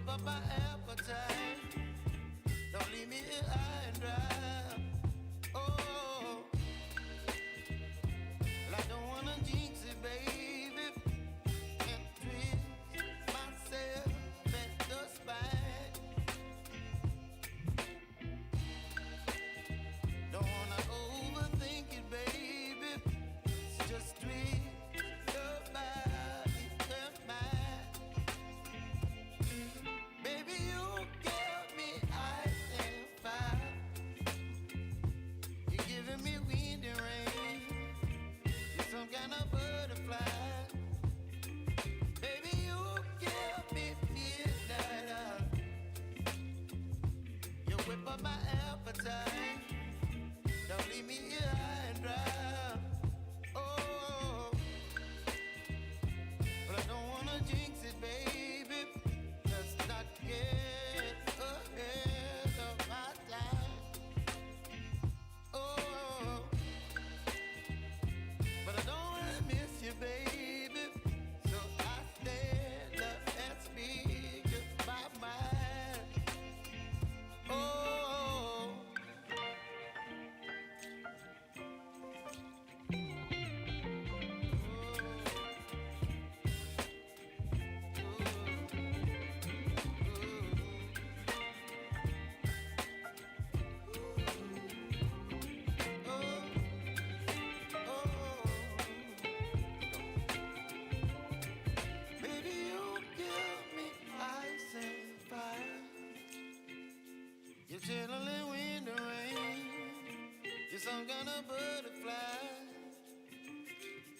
whip up my appetite. Don't leave me here high and dry. Oh, well, I don't wanna jinx it, baby, and twist myself at the spine. Don't wanna overthink it, baby. It's just twist your body and mine. Baby, you give me ice and fire. You're giving me wind and rain. You're some kind of butterfly. Baby, you give me midnight. You whip up my appetite. Don't leave me here high and dry. Oh, but I don't wanna jinx it, baby. Let's not get ahead of my time. Oh, but I don't wanna miss you, baby. So I stand up and speak my mind. Oh. Baby, you give me ice and fire. You're chilling wind and rain. You're some kind of butterfly.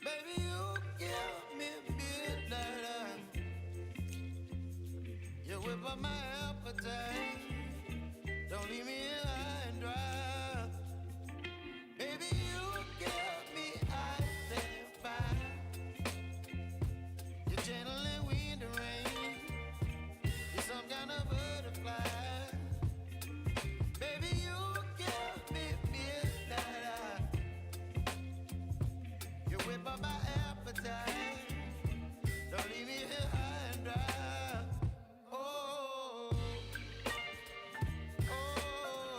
Baby, you give me midnight. You whip up my appetite. Don't leave me here high and dry. Baby, you give me ice and fire. You're channeling wind and rain. You're some kind of butterfly. Baby, you give me midnight. You whip up my appetite. Don't leave me here high and dry. Oh, oh,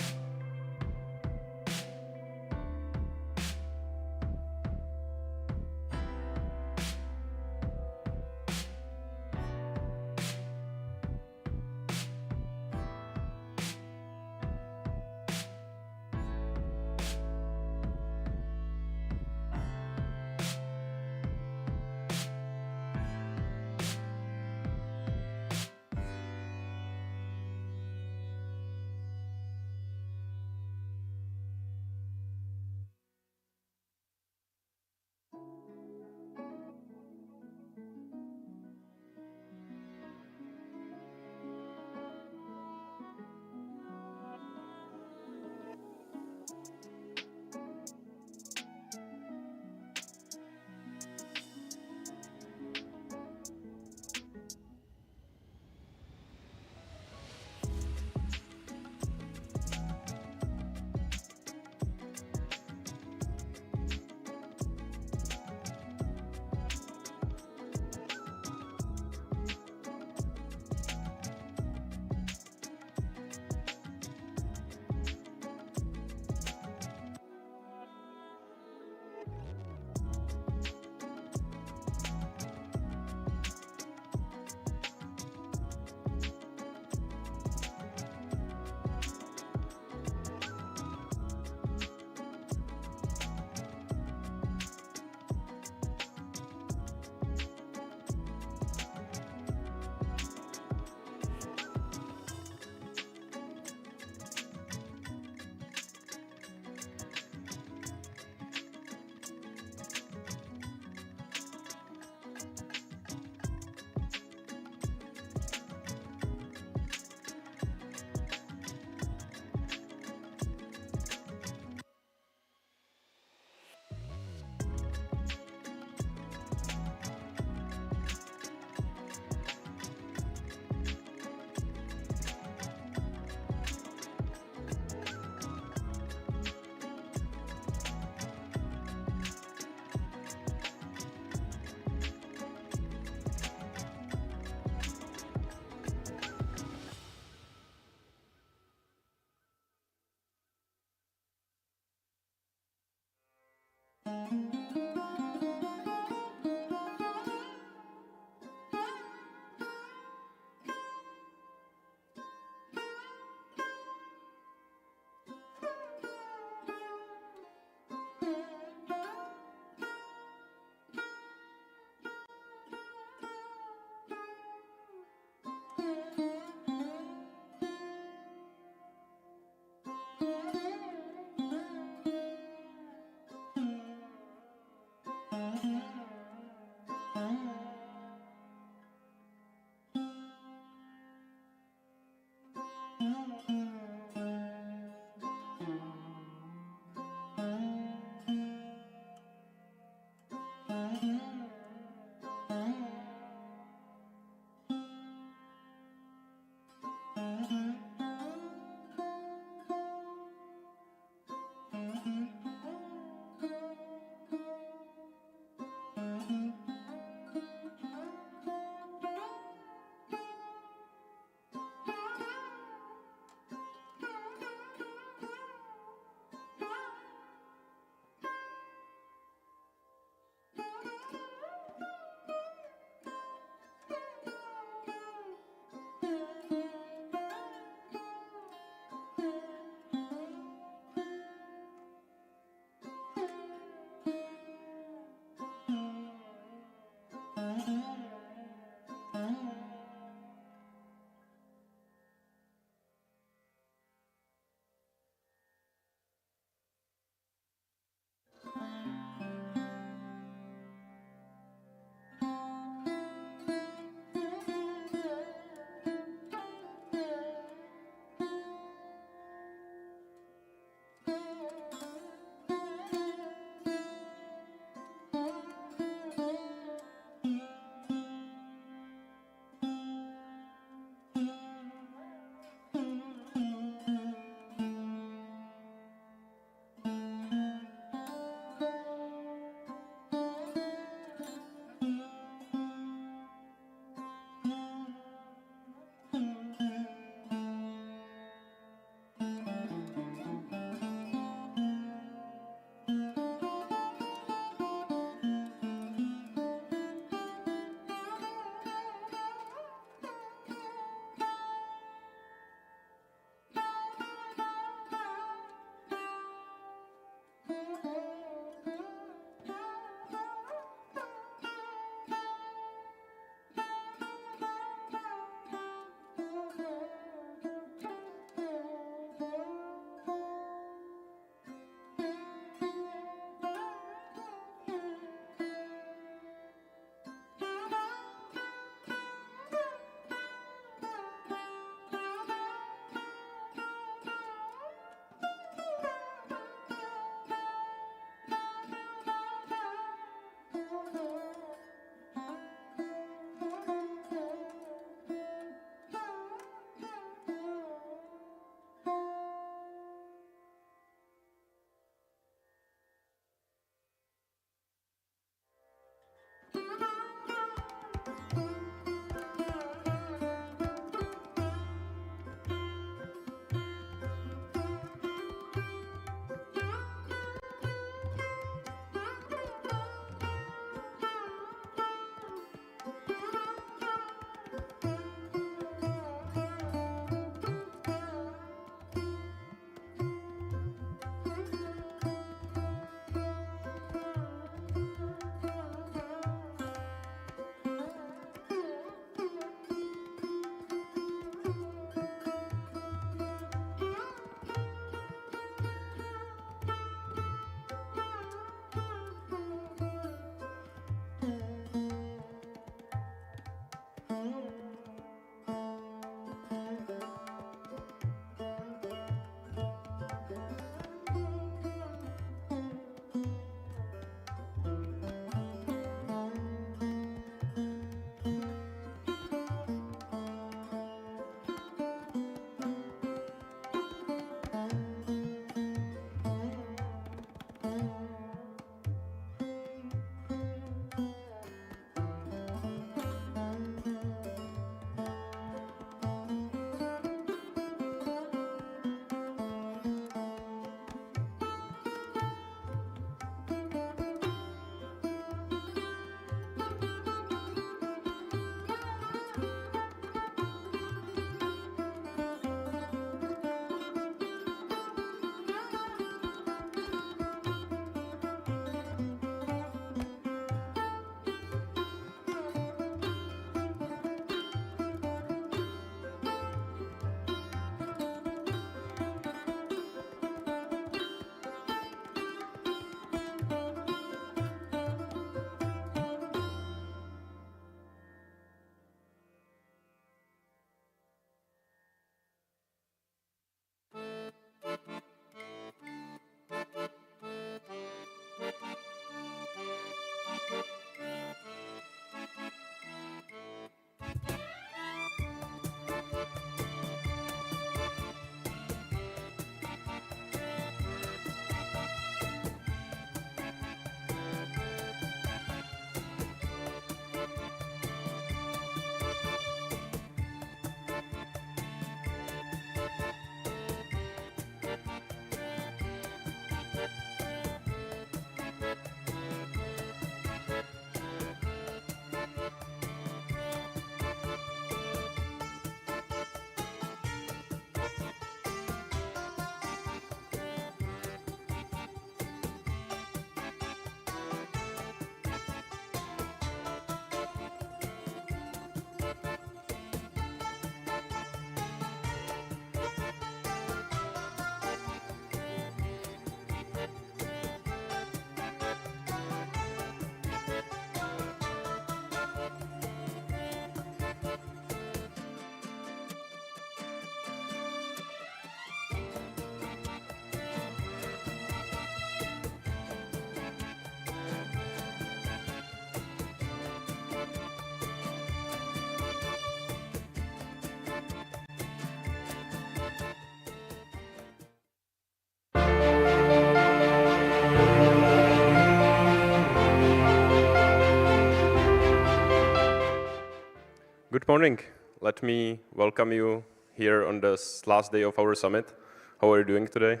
Good morning. Let me welcome you here on this last day of our summit. How are you doing today?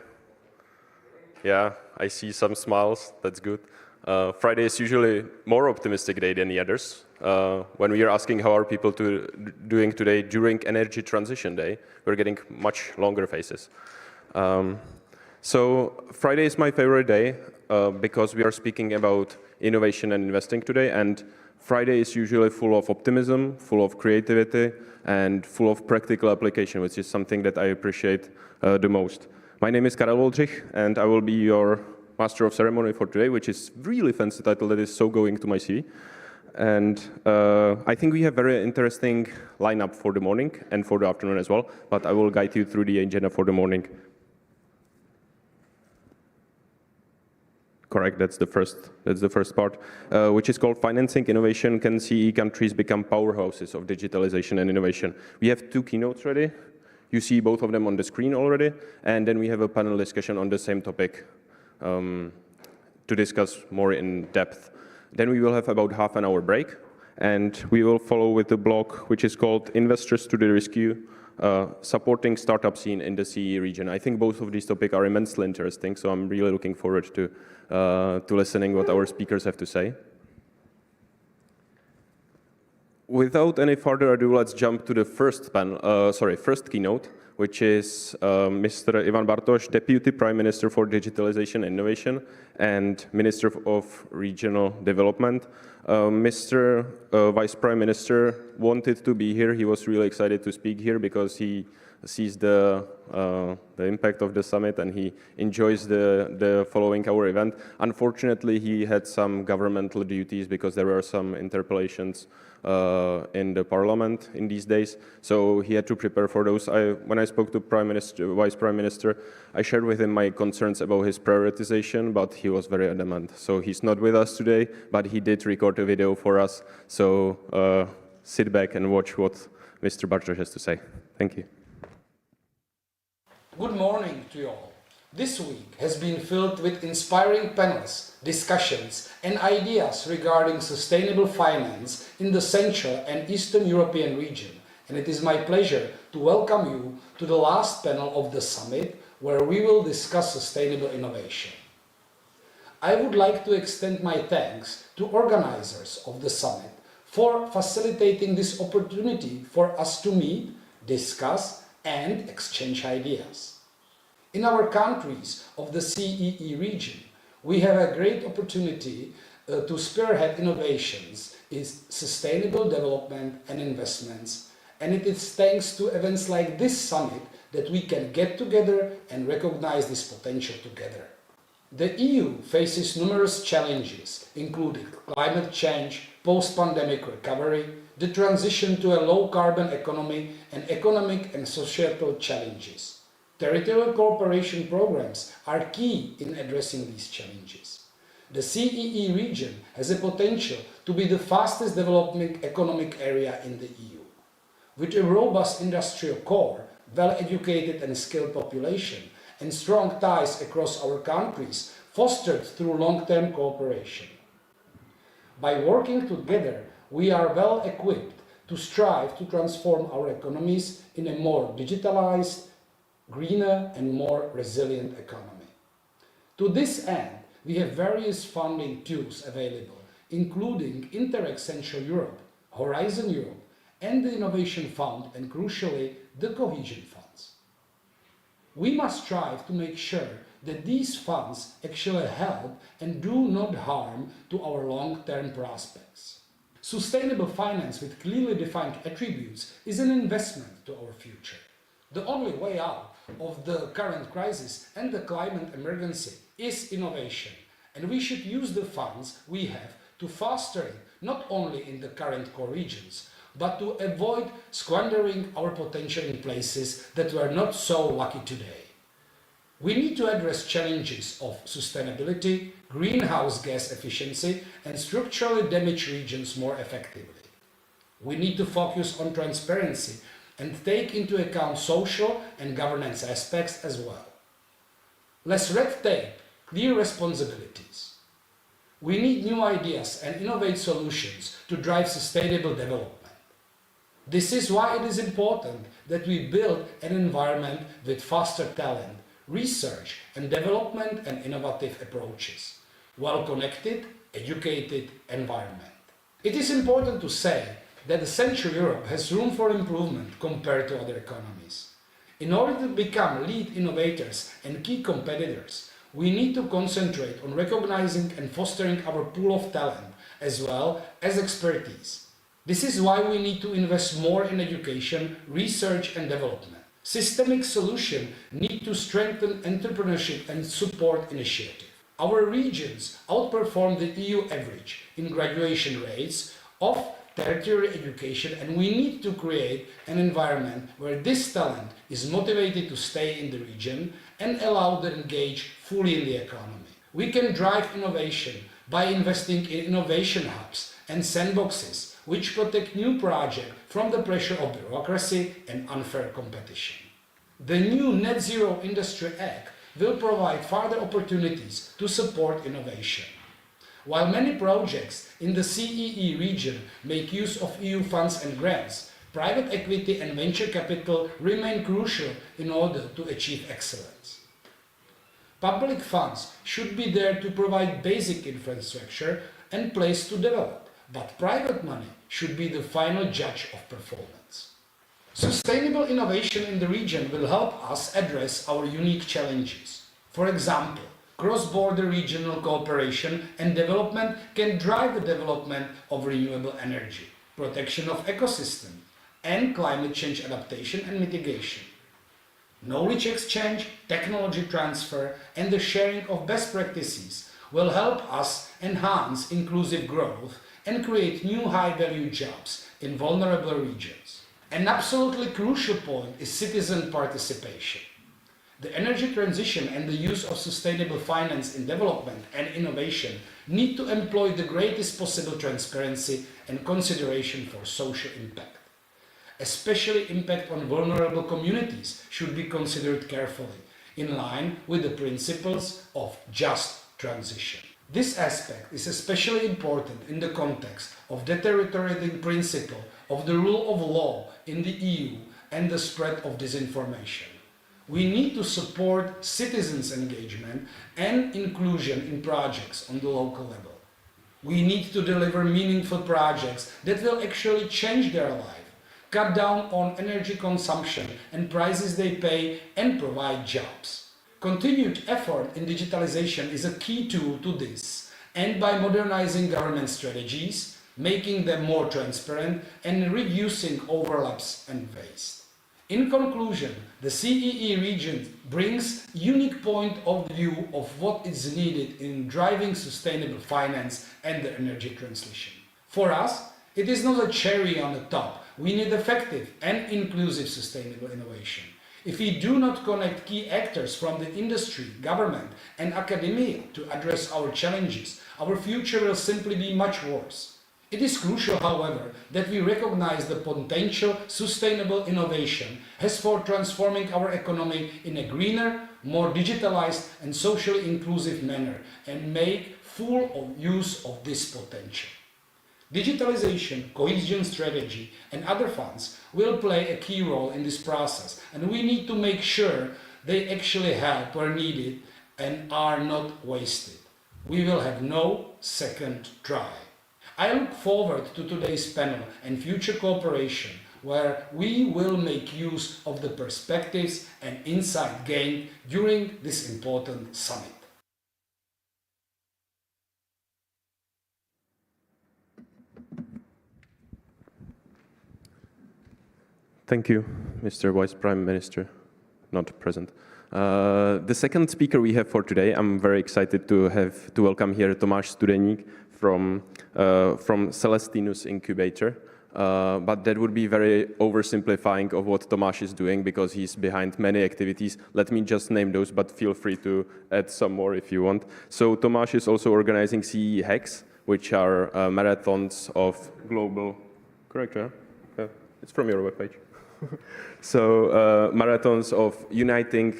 Yeah, I see some smiles. That's good. Friday is usually more optimistic day than the others. When we are asking how are people doing today during energy transition day, we're getting much longer faces. So Friday is my favorite day because we are speaking about innovation and investing today, and Friday is usually full of optimism, full of creativity, and full of practical application, which is something that I appreciate the most. My name is Karel Woldřich, and I will be your Master of Ceremony for today, which is really fancy title that is so going to my CV. And I think we have very interesting lineup for the morning and for the afternoon as well, but I will guide you through the agenda for the morning. Correct, that's the first part, which is called Financing Innovation. Can CEE countries become powerhouses of digitalization and innovation? We have two keynotes ready. You see both of them on the screen already. And then we have a panel discussion on the same topic to discuss more in depth. Then we will have about half an hour break. And we will follow with the block, which is called Investors to the Rescue, supporting startup scene in the CEE region. I think both of these topics are immensely interesting, so I'm really looking forward to listening what our speakers have to say. Without any further ado, let's jump to the first keynote, which is Mr. Ivan Bartosh, Deputy Prime Minister for Digitalization and Innovation and Minister of Regional Development. Mr. Vice Prime Minister wanted to be here. He was really excited to speak here because he sees the impact of the summit and he enjoys the following our event. Unfortunately, he had some governmental duties because there were some interpellations in the parliament in these days, so he had to prepare for those. When I spoke to Vice Prime Minister, I shared with him my concerns about his prioritization, but he was very adamant. So he's not with us today, but he did record a video for us. So sit back and watch what Mr. Bartosh has to say. Thank you. Good morning to you all. This week has been filled with inspiring panels, discussions and ideas regarding sustainable finance in the Central and Eastern European region. And it is my pleasure to welcome you to the last panel of the summit, where we will discuss sustainable innovation. I would like to extend my thanks to organizers of the summit for facilitating this opportunity for us to meet, discuss and exchange ideas. In our countries of the CEE region, we have a great opportunity to spearhead innovations in sustainable development and investments, and it is thanks to events like this summit that we can get together and recognize this potential together. The EU faces numerous challenges, including climate change, post-pandemic recovery, the transition to a low-carbon economy, and economic and societal challenges. Territorial cooperation programs are key in addressing these challenges. The CEE region has a potential to be the fastest developing economic area in the EU. With a robust industrial core, well-educated and skilled population, and strong ties across our countries fostered through long-term cooperation. By working together, we are well equipped to strive to transform our economies in a more digitalized, greener and more resilient economy. To this end, we have various funding tools available, including Interreg Central Europe, Horizon Europe, and the Innovation Fund, and crucially, the Cohesion Funds. We must strive to make sure that these funds actually help and do not harm to our long-term prospects. Sustainable finance with clearly defined attributes is an investment to our future. The only way out of the current crisis and the climate emergency is innovation, and we should use the funds we have to foster it not only in the current core regions, but to avoid squandering our potential in places that were not so lucky today. We need to address challenges of sustainability, greenhouse gas efficiency, and structurally damaged regions more effectively. We need to focus on transparency and take into account social and governance aspects as well. Less red tape, clear responsibilities. We need new ideas and innovative solutions to drive sustainable development. This is why it is important that we build an environment with faster talent, research and development and innovative approaches, well-connected, educated environment. It is important to say that the Central Europe has room for improvement compared to other economies. In order to become lead innovators and key competitors, we need to concentrate on recognizing and fostering our pool of talent as well as expertise. This is why we need to invest more in education, research and development. Systemic solutions need to strengthen entrepreneurship and support initiative. Our regions outperform the EU average in graduation rates of tertiary education, and we need to create an environment where this talent is motivated to stay in the region and allowed to engage fully in the economy. We can drive innovation by investing in innovation hubs and sandboxes which protect new projects from the pressure of bureaucracy and unfair competition. The new Net Zero Industry Act will provide further opportunities to support innovation. While many projects in the CEE region make use of EU funds and grants, private equity and venture capital remain crucial in order to achieve excellence. Public funds should be there to provide basic infrastructure and place to develop, but private money should be the final judge of performance. Sustainable innovation in the region will help us address our unique challenges. For example, cross-border regional cooperation and development can drive the development of renewable energy, protection of ecosystem, and climate change adaptation and mitigation. Knowledge exchange, technology transfer, and the sharing of best practices will help us enhance inclusive growth and create new high-value jobs in vulnerable regions. An absolutely crucial point is citizen participation. The energy transition and the use of sustainable finance in development and innovation need to employ the greatest possible transparency and consideration for social impact. Especially impact on vulnerable communities should be considered carefully, in line with the principles of just transition. This aspect is especially important in the context of deteriorating principle of the rule of law in the EU and the spread of disinformation. We need to support citizens' engagement and inclusion in projects on the local level. We need to deliver meaningful projects that will actually change their life, cut down on energy consumption and prices they pay, and provide jobs. Continued effort in digitalization is a key tool to this, and by modernizing government strategies, making them more transparent and reducing overlaps and waste. In conclusion, the CEE region brings a unique point of view of what is needed in driving sustainable finance and the energy transition. For us, it is not a cherry on the top. We need effective and inclusive sustainable innovation. If we do not connect key actors from the industry, government and academia to address our challenges, our future will simply be much worse. It is crucial, however, that we recognize the potential sustainable innovation has for transforming our economy in a greener, more digitalized and socially inclusive manner and make full use of this potential. Digitalization, cohesion strategy and other funds will play a key role in this process, and we need to make sure they actually help where needed and are not wasted. We will have no second try. I look forward to today's panel and future cooperation, where we will make use of the perspectives and insight gained during this important summit. Thank you, Mr. Vice Prime Minister, not present. The second speaker we have for today, I'm very excited to welcome here Tomáš Studeník from Celestinus Incubator. But that would be very oversimplifying of what Tomáš is doing because he's behind many activities. Let me just name those, but feel free to add some more if you want. So Tomáš is also organizing CEE Hacks, which are marathons of global, correct, yeah? It's from your webpage. So marathons of uniting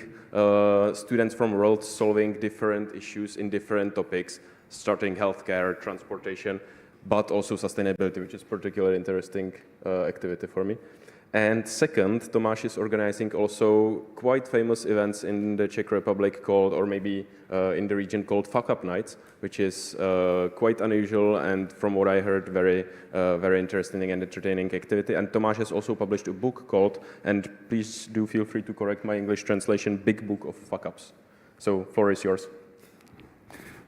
students from world solving different issues in different topics, starting healthcare, transportation, but also sustainability, which is particularly interesting activity for me. And second, Tomáš is organizing also quite famous events in the Czech Republic called, or maybe in the region called Fuck Up Nights, which is quite unusual and from what I heard, very interesting and entertaining activity. And Tomáš has also published a book called, and please do feel free to correct my English translation, Big Book of Fuck Ups. So, floor is yours.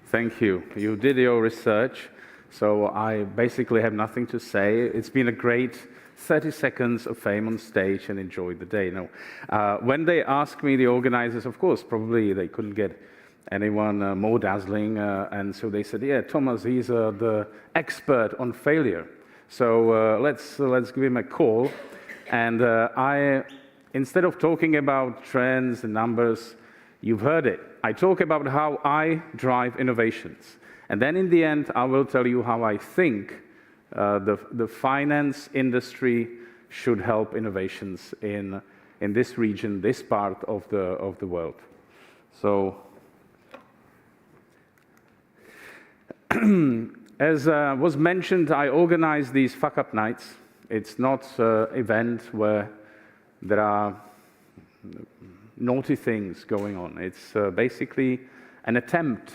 Thank you. You did your research, so I basically have nothing to say. It's been a great 30 seconds of fame on stage and enjoy the day. No. When they asked me, the organizers, of course, probably they couldn't get anyone more dazzling, and so they said, yeah, Thomas, he's the expert on failure. So let's give him a call. And instead of talking about trends and numbers, you've heard it. I talk about how I drive innovations. And then in the end, I will tell you how I think the finance industry should help innovations in this region, this part of the world. So, as was mentioned, I organize these Fuck Up Nights. It's not an event where there are naughty things going on. It's basically an attempt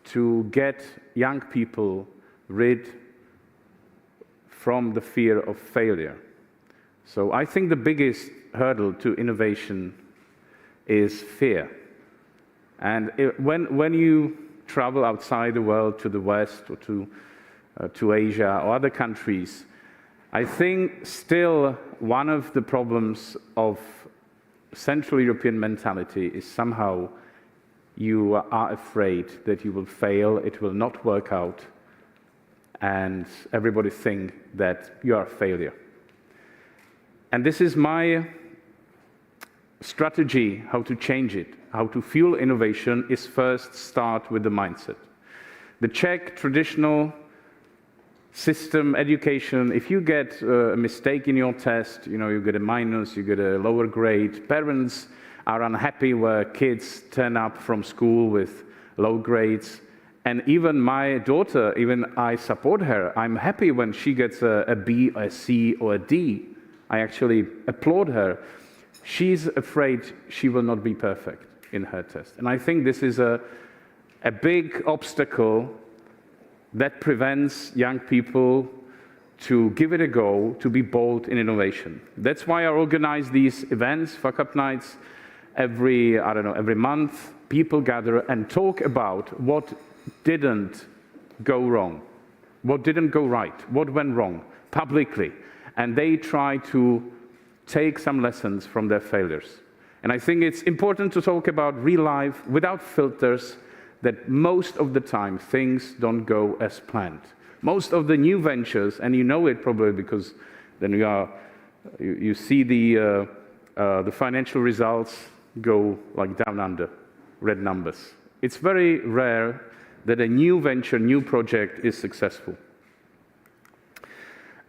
to get young people rid from the fear of failure. So I think the biggest hurdle to innovation is fear. And when you travel outside the world to the West or to Asia or other countries, I think still one of the problems of Central European mentality is somehow you are afraid that you will fail, it will not work out, and everybody think that you are a failure. And this is my strategy, how to change it, how to fuel innovation, is first start with the mindset. The Czech traditional system, education, if you get a mistake in your test, you get a minus, you get a lower grade, parents are unhappy where kids turn up from school with low grades. And even my daughter, even I support her. I'm happy when she gets a B, a C, or a D. I actually applaud her. She's afraid she will not be perfect in her test. And I think this is a big obstacle that prevents young people to give it a go, to be bold in innovation. That's why I organize these events, Fuck Up Nights, every month. People gather and talk about what didn't go wrong, what didn't go right, what went wrong, publicly. And they try to take some lessons from their failures. And I think it's important to talk about real life without filters, that most of the time things don't go as planned. Most of the new ventures, and you know it probably because then you see the financial results go like down under, red numbers. It's very rare that a new venture, new project is successful.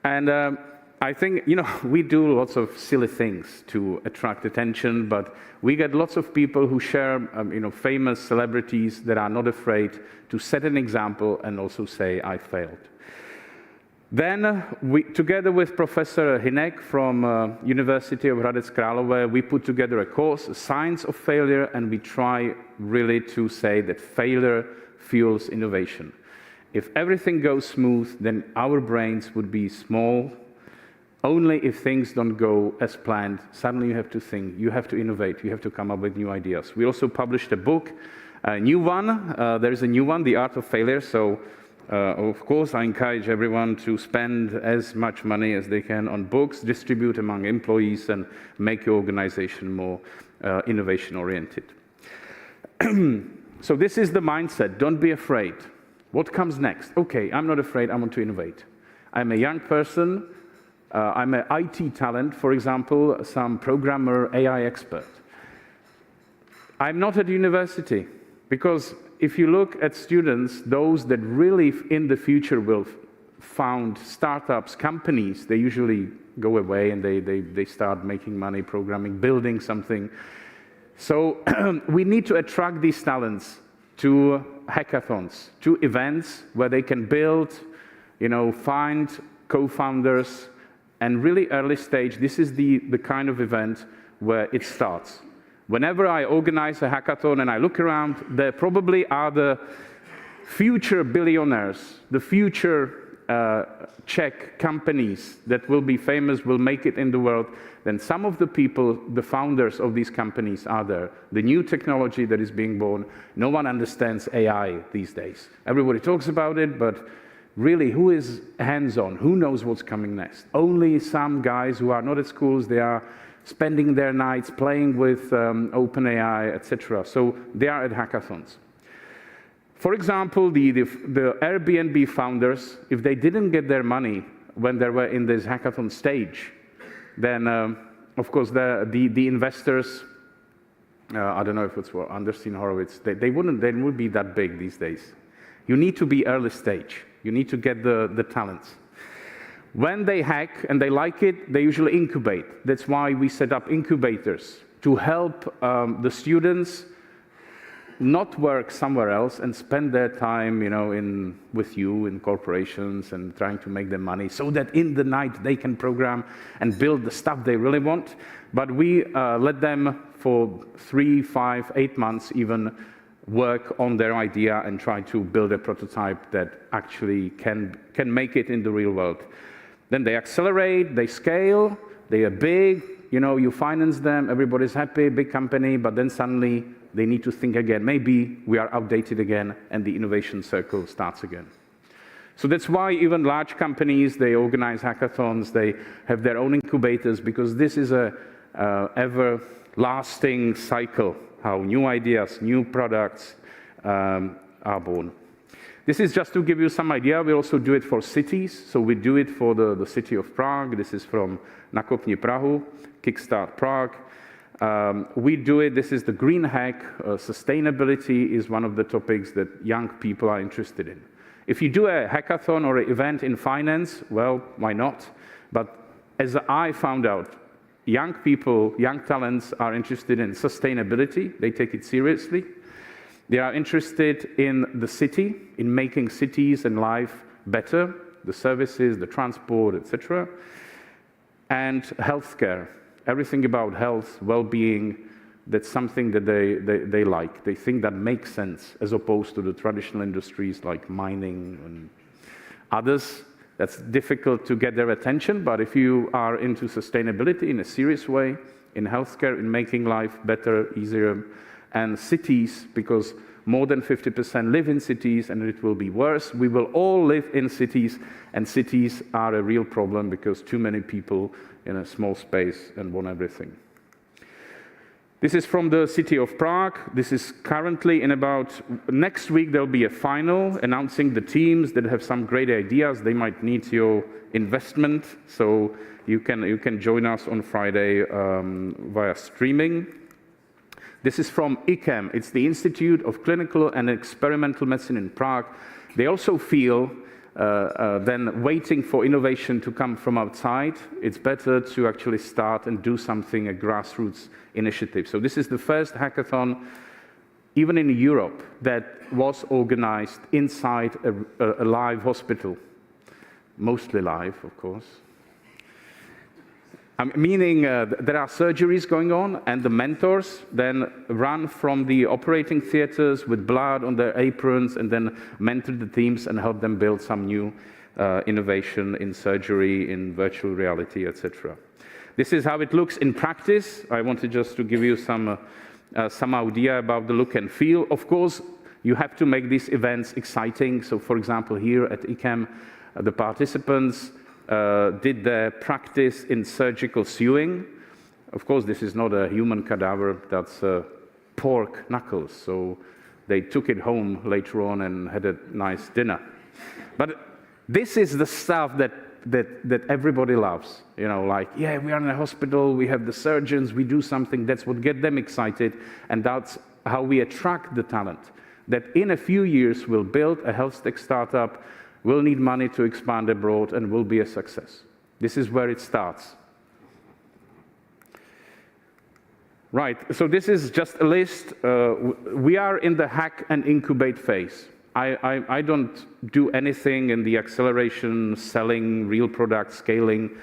And I think, we do lots of silly things to attract attention, but we get lots of people who share, famous celebrities that are not afraid to set an example and also say, I failed. Then, together with Professor Hinek from University of Hradec Králové, we put together a course, a Science of Failure, and we try really to say that failure fuels innovation. If everything goes smooth, then our brains would be small. Only if things don't go as planned, suddenly you have to think, you have to innovate, you have to come up with new ideas. We also published a book, a new one. There is a new one, The Art of Failure. So, of course, I encourage everyone to spend as much money as they can on books, distribute among employees, and make your organization more innovation-oriented. So this is the mindset. Don't be afraid. What comes next? Okay, I'm not afraid. I want to innovate. I'm a young person. I'm an IT talent, for example, some programmer, AI expert. I'm not at university, because if you look at students, those that really in the future will found startups, companies, they usually go away and they start making money, programming, building something. So we need to attract these talents to hackathons, to events where they can build, find co-founders, and really early stage, this is the kind of event where it starts. Whenever I organize a hackathon and I look around, there probably are the future billionaires, the future Czech companies that will be famous, will make it in the world. Then some of the people, the founders of these companies are there. The new technology that is being born. No one understands AI these days. Everybody talks about it, but really, who is hands-on? Who knows what's coming next? Only some guys who are not at schools, they are spending their nights playing with OpenAI, etc. So they are at hackathons. For example, the Airbnb founders, if they didn't get their money when they were in this hackathon stage, then of course the investors, I don't know if it's Anderson Horowitz, they wouldn't be that big these days. You need to be early stage. You need to get the talents. When they hack and they like it, they usually incubate. That's why we set up incubators to help the students not work somewhere else and spend their time, with you in corporations and trying to make their money, so that in the night they can program and build the stuff they really want. But we let them for 3, 5, 8 months even work on their idea and try to build a prototype that actually can make it in the real world. Then they accelerate, they scale, they are big, you finance them, everybody's happy, big company, but then suddenly they need to think again. Maybe we are outdated again, and the innovation circle starts again. So that's why even large companies, they organize hackathons, they have their own incubators, because this is a everlasting cycle, how new ideas, new products are born. This is just to give you some idea. We also do it for cities. So we do it for the city of Prague. This is from Nakopni Prahu, Kickstart Prague. We do it, this is the green hack. Sustainability is one of the topics that young people are interested in. If you do a hackathon or an event in finance, well, why not? But as I found out, young people, young talents are interested in sustainability. They take it seriously. They are interested in the city, in making cities and life better, the services, the transport, etc. And healthcare. Everything about health, well-being, that's something that they like. They think that makes sense, as opposed to the traditional industries like mining and others. That's difficult to get their attention, but if you are into sustainability in a serious way, in healthcare, in making life better, easier, and cities, because more than 50% live in cities, and it will be worse. We will all live in cities, and cities are a real problem because too many people in a small space and want everything. This is from the city of Prague. This is currently in about, next week there'll be a final announcing the teams that have some great ideas. They might need your investment, so you can join us on Friday via streaming. This is from ICEM. It's the Institute of Clinical and Experimental Medicine in Prague. They also feel then waiting for innovation to come from outside, it's better to actually start and do something, a grassroots initiative. So this is the first hackathon, even in Europe, that was organized inside a live hospital. Mostly live, of course. Meaning there are surgeries going on, and the mentors then run from the operating theaters with blood on their aprons and then mentor the teams and help them build some new innovation in surgery, in virtual reality, etc. This is how it looks in practice. I wanted just to give you some idea about the look and feel. Of course, you have to make these events exciting. So, for example, here at ICEM, the participants did their practice in surgical sewing. Of course, this is not a human cadaver, that's pork knuckles. So they took it home later on and had a nice dinner. But this is the stuff that everybody loves. Like, yeah, we are in a hospital, we have the surgeons, we do something. That's what gets them excited, and that's how we attract the talent. That in a few years we'll build a health tech startup, will need money to expand abroad, and will be a success. This is where it starts. Right, so this is just a list. We are in the hack and incubate phase. I don't do anything in the acceleration, selling, real product, scaling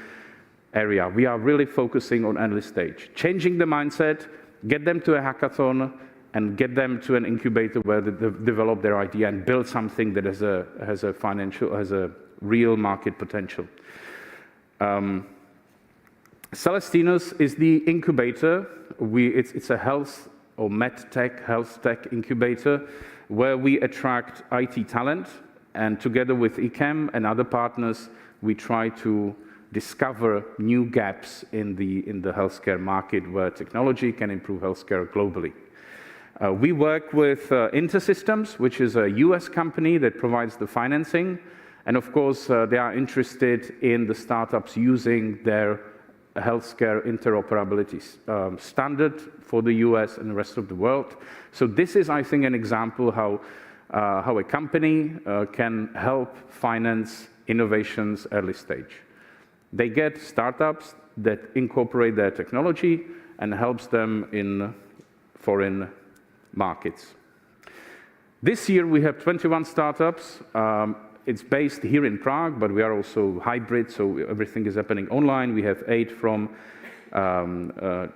area. We are really focusing on early stage. Changing the mindset, get them to a hackathon, and get them to an incubator where they develop their idea and build something that has a real market potential. Celestinus is the incubator. It's a health or medtech, health tech incubator where we attract IT talent, and together with ECAM and other partners, we try to discover new gaps in the healthcare market where technology can improve healthcare globally. We work with InterSystems, which is a US company that provides the financing. And of course, they are interested in the startups using their healthcare interoperability standard for the US and the rest of the world. So this is, I think, an example how a company can help finance innovations early stage. They get startups that incorporate their technology and helps them in foreign markets. This year we have 21 startups. It's based here in Prague, but we are also hybrid, so everything is happening online. We have 8 from the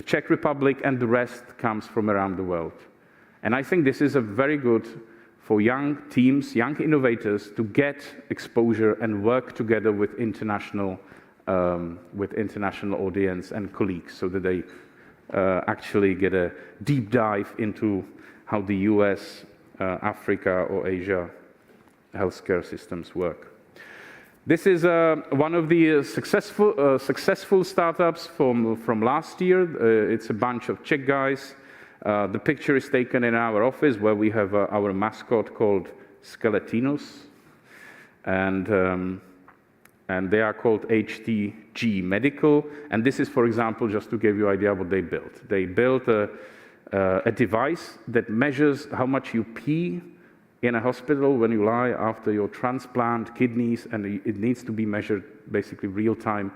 Czech Republic, and the rest comes from around the world. And I think this is a very good for young teams, young innovators to get exposure and work together with international audience and colleagues, so that they actually get a deep dive into how the US, Africa, or Asia healthcare systems work. This is one of the successful startups from last year. It's a bunch of Czech guys. The picture is taken in our office where we have our mascot called Skeletinus, and they are called HTG Medical. And this is, for example, just to give you an idea what they built. They built a device that measures how much you pee in a hospital when you lie after your transplant kidneys, and it needs to be measured basically real time.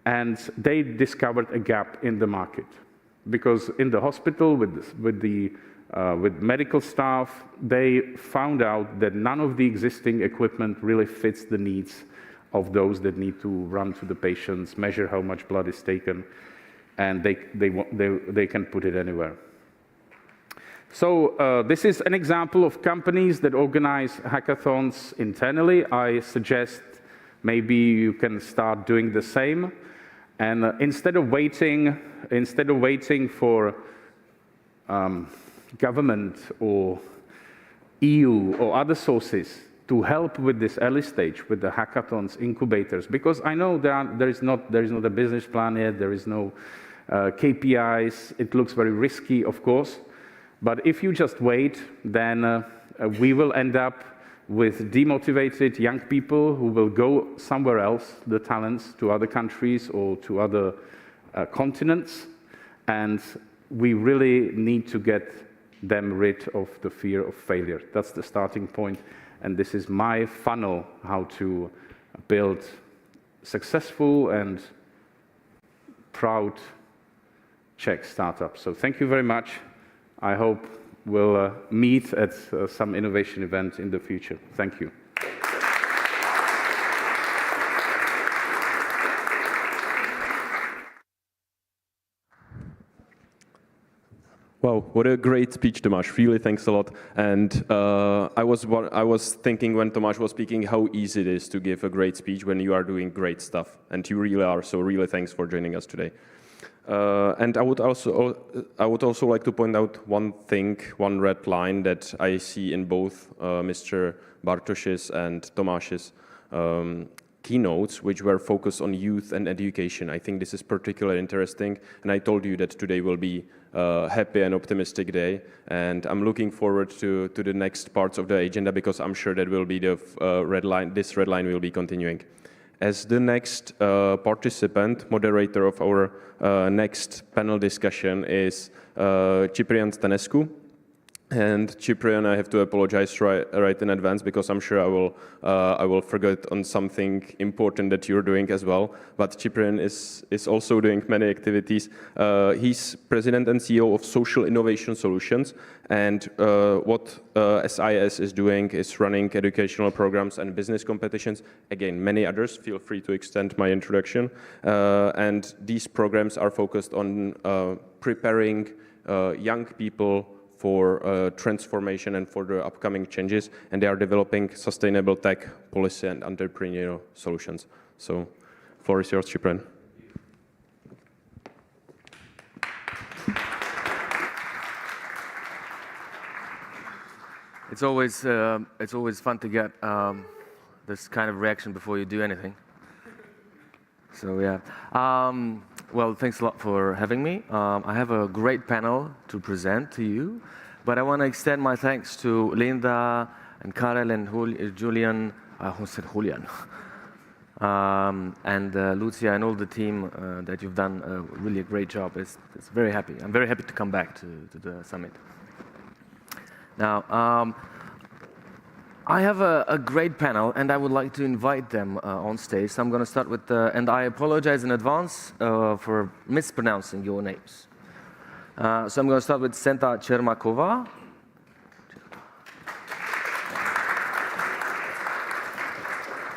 And they discovered a gap in the market, because in the hospital with medical staff, they found out that none of the existing equipment really fits the needs of those that need to run to the patients, measure how much blood is taken, and they can put it anywhere. So this is an example of companies that organize hackathons internally. I suggest maybe you can start doing the same. And instead of waiting for government or EU or other sources to help with this early stage, with the hackathons, incubators, because I know there is not a business plan yet, there is no KPIs. It looks very risky, of course. But if you just wait, then we will end up with demotivated young people who will go somewhere else, the talents, to other countries or to other continents. And we really need to get them rid of the fear of failure. That's the starting point. And this is my funnel, how to build successful and proud Czech startups. So thank you very much. I hope we'll meet at some innovation event in the future. Thank you. Wow, what a great speech, Tomáš. Really, thanks a lot. And I was thinking when Tomáš was speaking how easy it is to give a great speech when you are doing great stuff. And you really are, so really thanks for joining us today. And I would also like to point out one thing, one red line that I see in both Mr. Bartoš's and Tomáš's keynotes, which were focused on youth and education. I think this is particularly interesting, and I told you that today will be a happy and optimistic day, and I'm looking forward to the next parts of the agenda, because I'm sure that will be the red line. This red line will be continuing. As the next participant, moderator of our next panel discussion is Ciprian Stanescu. And Cyprian, I have to apologize right in advance because I'm sure I will forget on something important that you're doing as well. But Cyprian is also doing many activities. He's president and CEO of Social Innovation Solutions, and what SIS is doing is running educational programs and business competitions. Again, many others. Feel free to extend my introduction. And these programs are focused on preparing young people for transformation and for the upcoming changes, and they are developing sustainable tech, policy, and entrepreneurial solutions. So, floor is yours, Cyprian. It's always fun to get this kind of reaction before you do anything. So yeah. Well, thanks a lot for having me. I have a great panel to present to you, but I want to extend my thanks to Linda and Karel and Julian, who said Julian, and Lucia and all the team that you've done really a great job. It's very happy. I'm very happy to come back to the summit. Now, I have a great panel, and I would like to invite them on stage. So I'm going to start with, and I apologize in advance for mispronouncing your names. So I'm going to start with Senta Chermakova.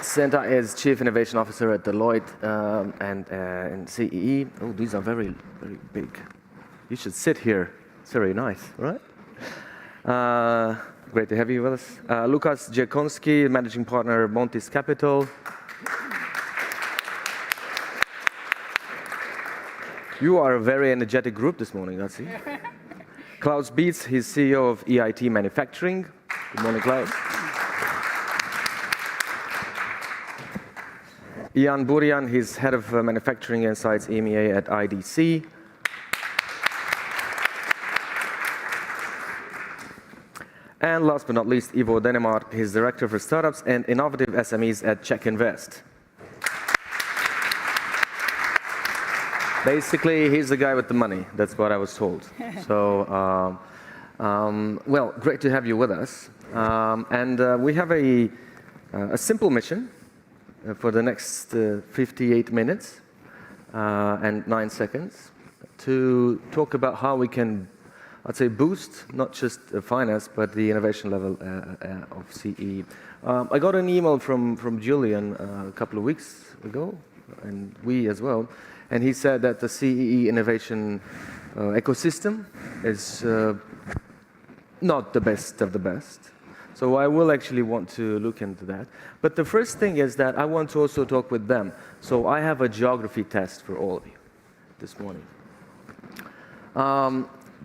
Senta is Chief Innovation Officer at Deloitte and in CEE. Oh, these are very, very big. You should sit here. It's very nice, right? Great to have you with us. Lukas Dziekonski, Managing Partner, Montis Capital. You are a very energetic group this morning, I see. Klaus Beetz, he's CEO of EIT Manufacturing. Good morning, Klaus. Ian Burian, he's Head of Manufacturing Insights EMEA at IDC. And last but not least, Ivo Denemark, he's Director for Startups and Innovative SMEs at Czech Invest. Basically, he's the guy with the money. That's what I was told. So, well, great to have you with us. And we have a simple mission for the next 58 minutes and 9 seconds to talk about how we can, I'd say, boost not just finance, but the innovation level of CEE. I got an email from Julian a couple of weeks ago, and we as well, and he said that the CEE innovation ecosystem is not the best of the best. So I will actually want to look into that. But the first thing is that I want to also talk with them. So I have a geography test for all of you this morning.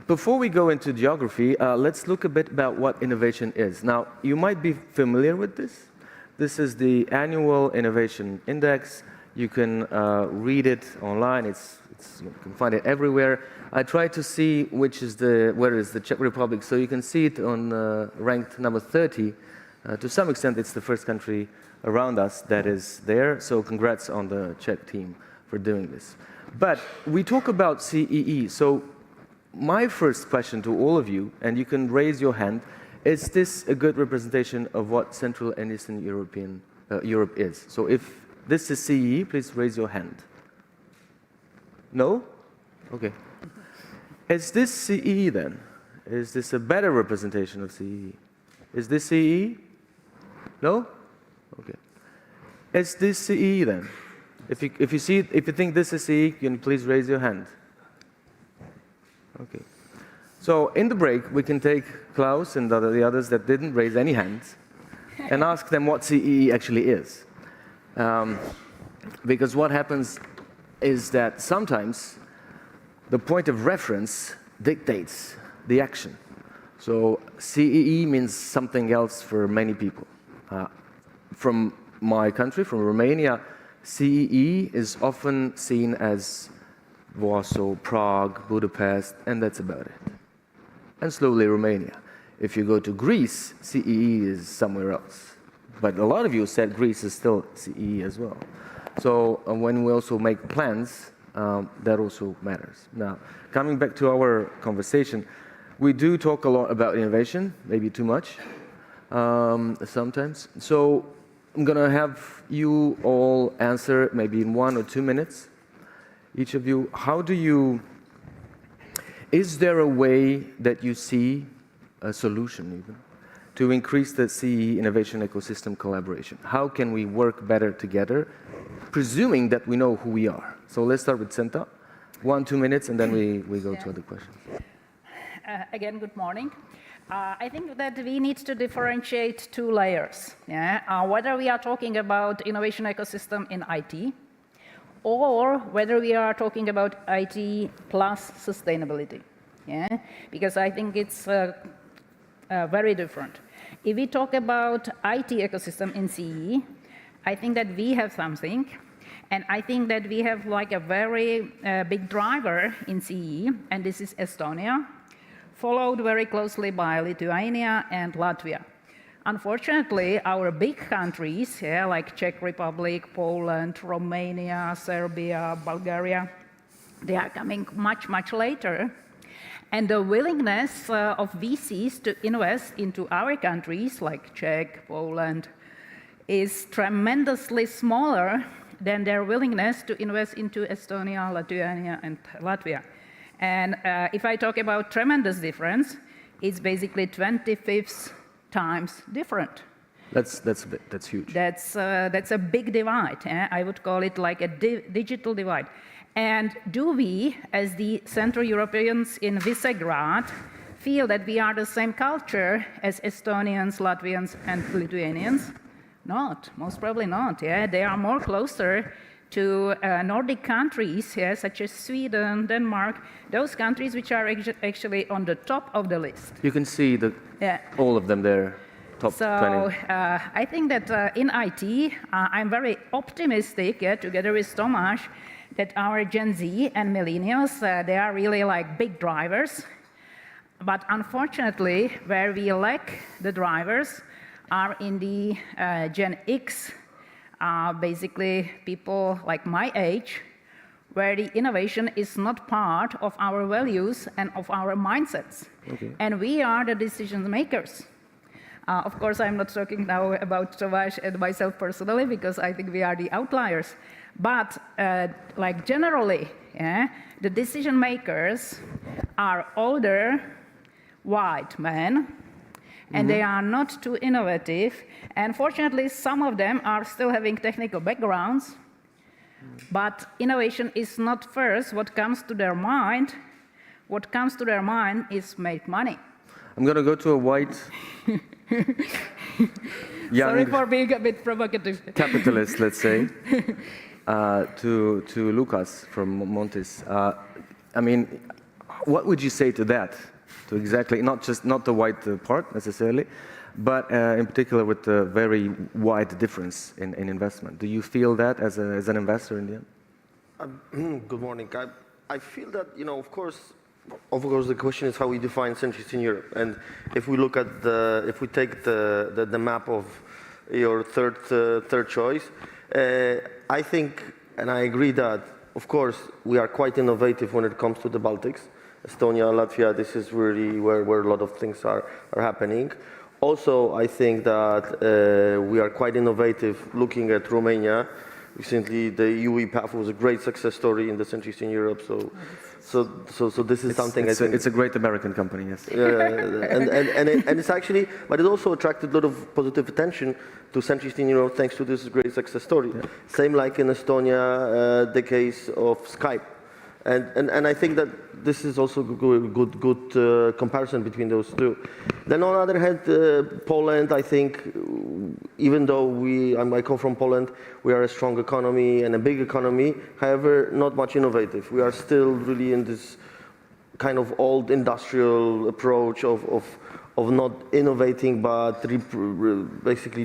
Before we go into geography, let's look a bit about what innovation is. Now, you might be familiar with this. This is the annual innovation index. You can read it online. You can find it everywhere. I tried to see where is the Czech Republic. So you can see it on ranked number 30. To some extent, it's the first country around us that is there. So congrats on the Czech team for doing this. But we talk about CEE. So my first question to all of you, and you can raise your hand, is this a good representation of what Central and Eastern Europe is? So if this is CEE, please raise your hand. No? Okay. Is this CEE then? Is this a better representation of CEE? Is this CEE? No? Okay. Is this CEE then? If you think this is CEE, can you please raise your hand? Okay. So in the break, we can take Klaus and the others that didn't raise any hands and ask them what CEE actually is. Because what happens is that sometimes the point of reference dictates the action. So CEE means something else for many people. From my country, from Romania, CEE is often seen as Warsaw, Prague, Budapest, and that's about it. And slowly Romania. If you go to Greece, CEE is somewhere else. But a lot of you said Greece is still CEE as well. So when we also make plans, that also matters. Now, coming back to our conversation, We do talk a lot about innovation, maybe too much sometimes. So I'm going to have you all answer maybe in 1 or 2 minutes, each of you. Is there a way that you see a solution even to increase the CEE innovation ecosystem collaboration? How can we work better together, presuming that we know who we are? So let's start with Senta. 1, 2 minutes, and then we go to other questions. Again, good morning. I think that we need to differentiate 2 layers. Yeah? Whether we are talking about innovation ecosystem in IT, or whether we are talking about IT plus sustainability. Yeah? Because I think it's very different. If we talk about IT ecosystem in CEE, I think that we have something, and I think that we have like a very big driver in CEE, and this is Estonia, followed very closely by Lithuania and Latvia. Unfortunately, our big countries, like Czech Republic, Poland, Romania, Serbia, Bulgaria, they are coming much, much later. And the willingness of VCs to invest into our countries, like Czech, Poland, is tremendously smaller than their willingness to invest into Estonia, Lithuania, and Latvia. And if I talk about tremendous difference, it's basically 25 times different. That's huge. That's a big divide. I would call it like a digital divide. And do we, as the Central Europeans in Visegrad, feel that we are the same culture as Estonians, Latvians, and Lithuanians? Not, most probably not. Yeah, they are more closer to Nordic countries, such as Sweden, Denmark, those countries which are actually on the top of the list. You can see all of them there, top 20. So I think that in IT, I'm very optimistic, together with Tomáš, that our Gen Z and millennials, they are really like big drivers. But unfortunately, where we lack the drivers are in the Gen X, basically people like my age, where the innovation is not part of our values and of our mindsets. Okay. And we are the decision makers. Of course, I'm not talking now about Tomáš and myself personally, because I think we are the outliers. But like generally, the decision makers are older white men, and they are not too innovative. And fortunately, some of them are still having technical backgrounds, but innovation is not first what comes to their mind. What comes to their mind is make money. I'm going to go to a white, young... Sorry for being a bit provocative. ...capitalist, let's say, to Lucas from Montes. I mean, what would you say to that? To exactly, not the white part necessarily, but in particular with the very wide difference in investment. Do you feel that as an investor in the end? Good morning. I feel that, of course, the question is how we define Central Eastern Europe. And if we look at if we take the map of your third choice, I think, and I agree that, of course, we are quite innovative when it comes to the Baltics. Estonia, Latvia, this is really where a lot of things are happening. Also, I think that we are quite innovative looking at Romania. Recently, the UE path was a great success story in the Central Eastern Europe. So this is something I think... It's a great American company, yes. And it's actually, but it also attracted a lot of positive attention to Central Eastern Europe thanks to this great success story. Yeah. Same like in Estonia, the case of Skype. And I think that this is also a good comparison between those two. Then on the other hand, Poland, I think, even though I come from Poland, we are a strong economy and a big economy, however, not much innovative. We are still really in this kind of old industrial approach of not innovating, but basically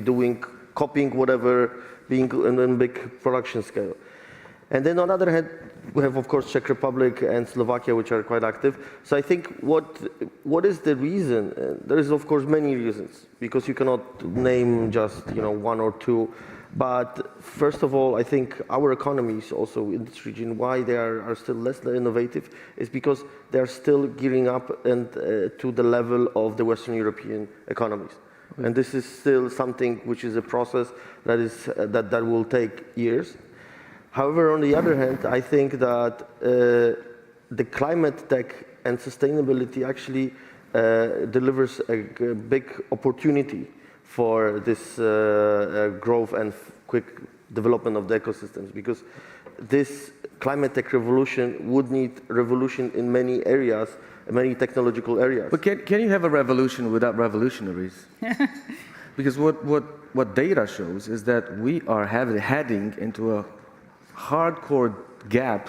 copying whatever, being in big production scale. And then on the other hand, we have, of course, Czech Republic and Slovakia, which are quite active. So I think what is the reason? There is, of course, many reasons, because you cannot name just one or two. But first of all, I think our economies also in this region, why they are still less innovative, is because they are still gearing up and to the level of the Western European economies. And this is still something which is a process that will take years. However, on the other hand, I think that the climate tech and sustainability actually delivers a big opportunity for this growth and quick development of the ecosystems, because this climate tech revolution would need revolution in many areas, many technological areas. But can you have a revolution without revolutionaries? Because what data shows is that we are heading into a hardcore gap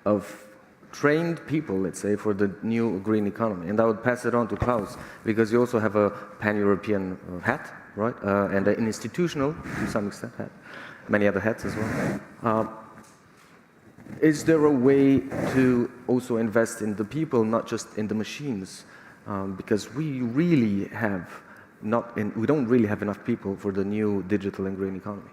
of trained people, let's say, for the new green economy. And I would pass it on to Klaus, because you also have a pan-European hat, right? And an institutional, to some extent, hat. Many other hats as well. Is there a way to also invest in the people, not just in the machines? Because we really have we don't really have enough people for the new digital and green economy.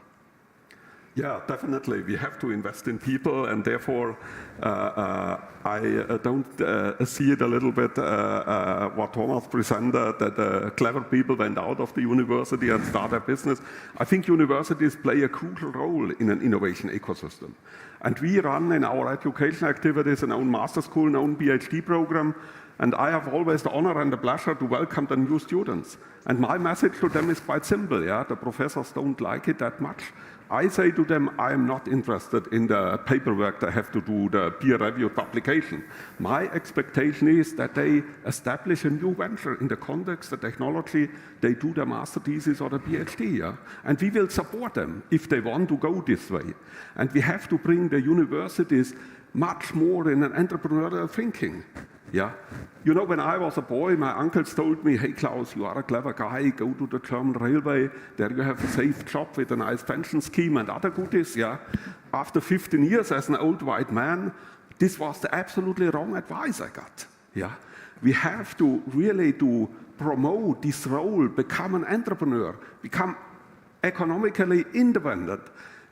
Yeah, definitely. We have to invest in people, and therefore I don't see it a little bit what Tomáš presented, that clever people went out of the university and started a business. I think universities play a crucial role in an innovation ecosystem. And we run in our education activities an own master school, an own PhD program, and I have always the honor and the pleasure to welcome the new students. And my message to them is quite simple, yeah? The professors don't like it that much. I say to them, I am not interested in the paperwork they have to do, the peer-reviewed publication. My expectation is that they establish a new venture in the context, the technology, they do their master thesis or the PhD, yeah? And we will support them if they want to go this way. And we have to bring the universities much more in an entrepreneurial thinking. Yeah, when I was a boy, my uncles told me, "Hey Klaus, you are a clever guy, go to the German railway, there you have a safe job with a nice pension scheme and other goodies." Yeah. After 15 years as an old white man, this was the absolutely wrong advice I got. Yeah. We have to really promote this role, become an entrepreneur, become economically independent.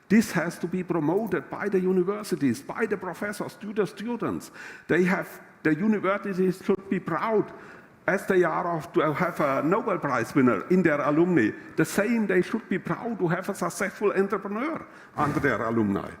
This has to be promoted by the universities, by the professors, to the students. The universities should be proud, as they are to have a Nobel Prize winner in their alumni. The same, they should be proud to have a successful entrepreneur under their alumni.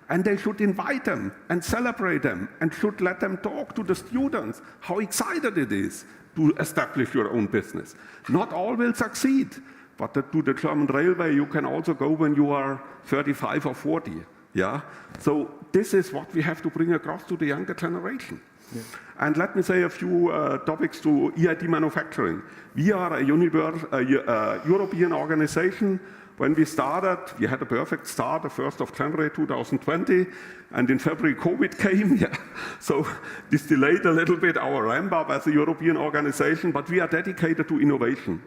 And they should invite them and celebrate them and should let them talk to the students how excited it is to establish your own business. Not all will succeed, but to the German railway you can also go when you are 35 or 40. Yeah? So this is what we have to bring across to the younger generation. Yeah. And let me say a few topics to EIT manufacturing. We are a European organization. When we started, we had a perfect start, the 1st of January 2020, and in February COVID came. Yeah. So this delayed a little bit our ramp up as a European organization, but we are dedicated to innovation.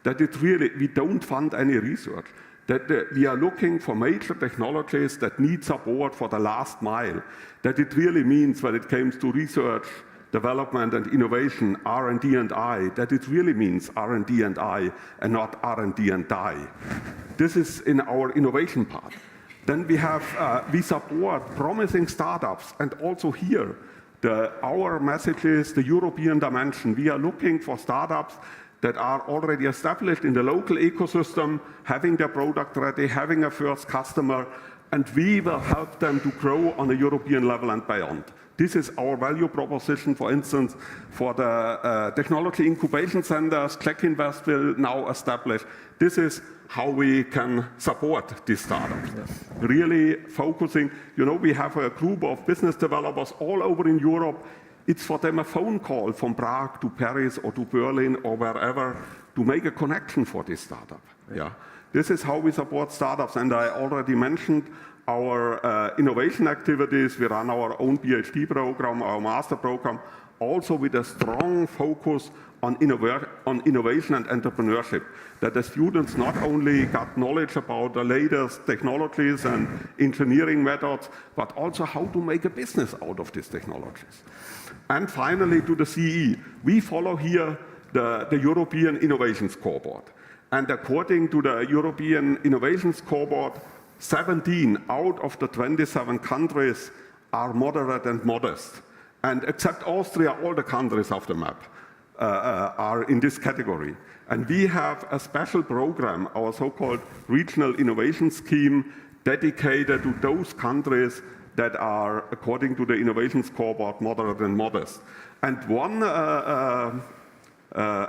That it really, we don't fund any research. That we are looking for major technologies that need support for the last mile. That it really means when it comes to research, development and innovation, R&D and I, that it really means R&D and I and not R&D and die. This is in our innovation part. Then we support promising startups, and also here, our message is the European dimension. We are looking for startups that are already established in the local ecosystem, having their product ready, having a first customer, and we will help them to grow on a European level and beyond. This is our value proposition, for instance, for the technology incubation centers Czech Invest will now establish. This is how we can support these startups. Yes. Really focusing, we have a group of business developers all over in Europe. It's for them a phone call from Prague to Paris or to Berlin or wherever to make a connection for this startup. Yeah. This is how we support startups, and I already mentioned our innovation activities. We run our own PhD program, our master program. also with a strong focus on innovation and entrepreneurship, that the students not only got knowledge about the latest technologies and engineering methods, but also how to make a business out of these technologies. And finally, to the CEE, we follow here the European Innovation Scoreboard. And according to the European Innovation Scoreboard, 17 out of the 27 countries are moderate and modest. And except Austria, all the countries of the map are in this category. And we have a special program, our so-called Regional Innovation Scheme, dedicated to those countries that are, according to the Innovation Scoreboard, moderate and modest. And one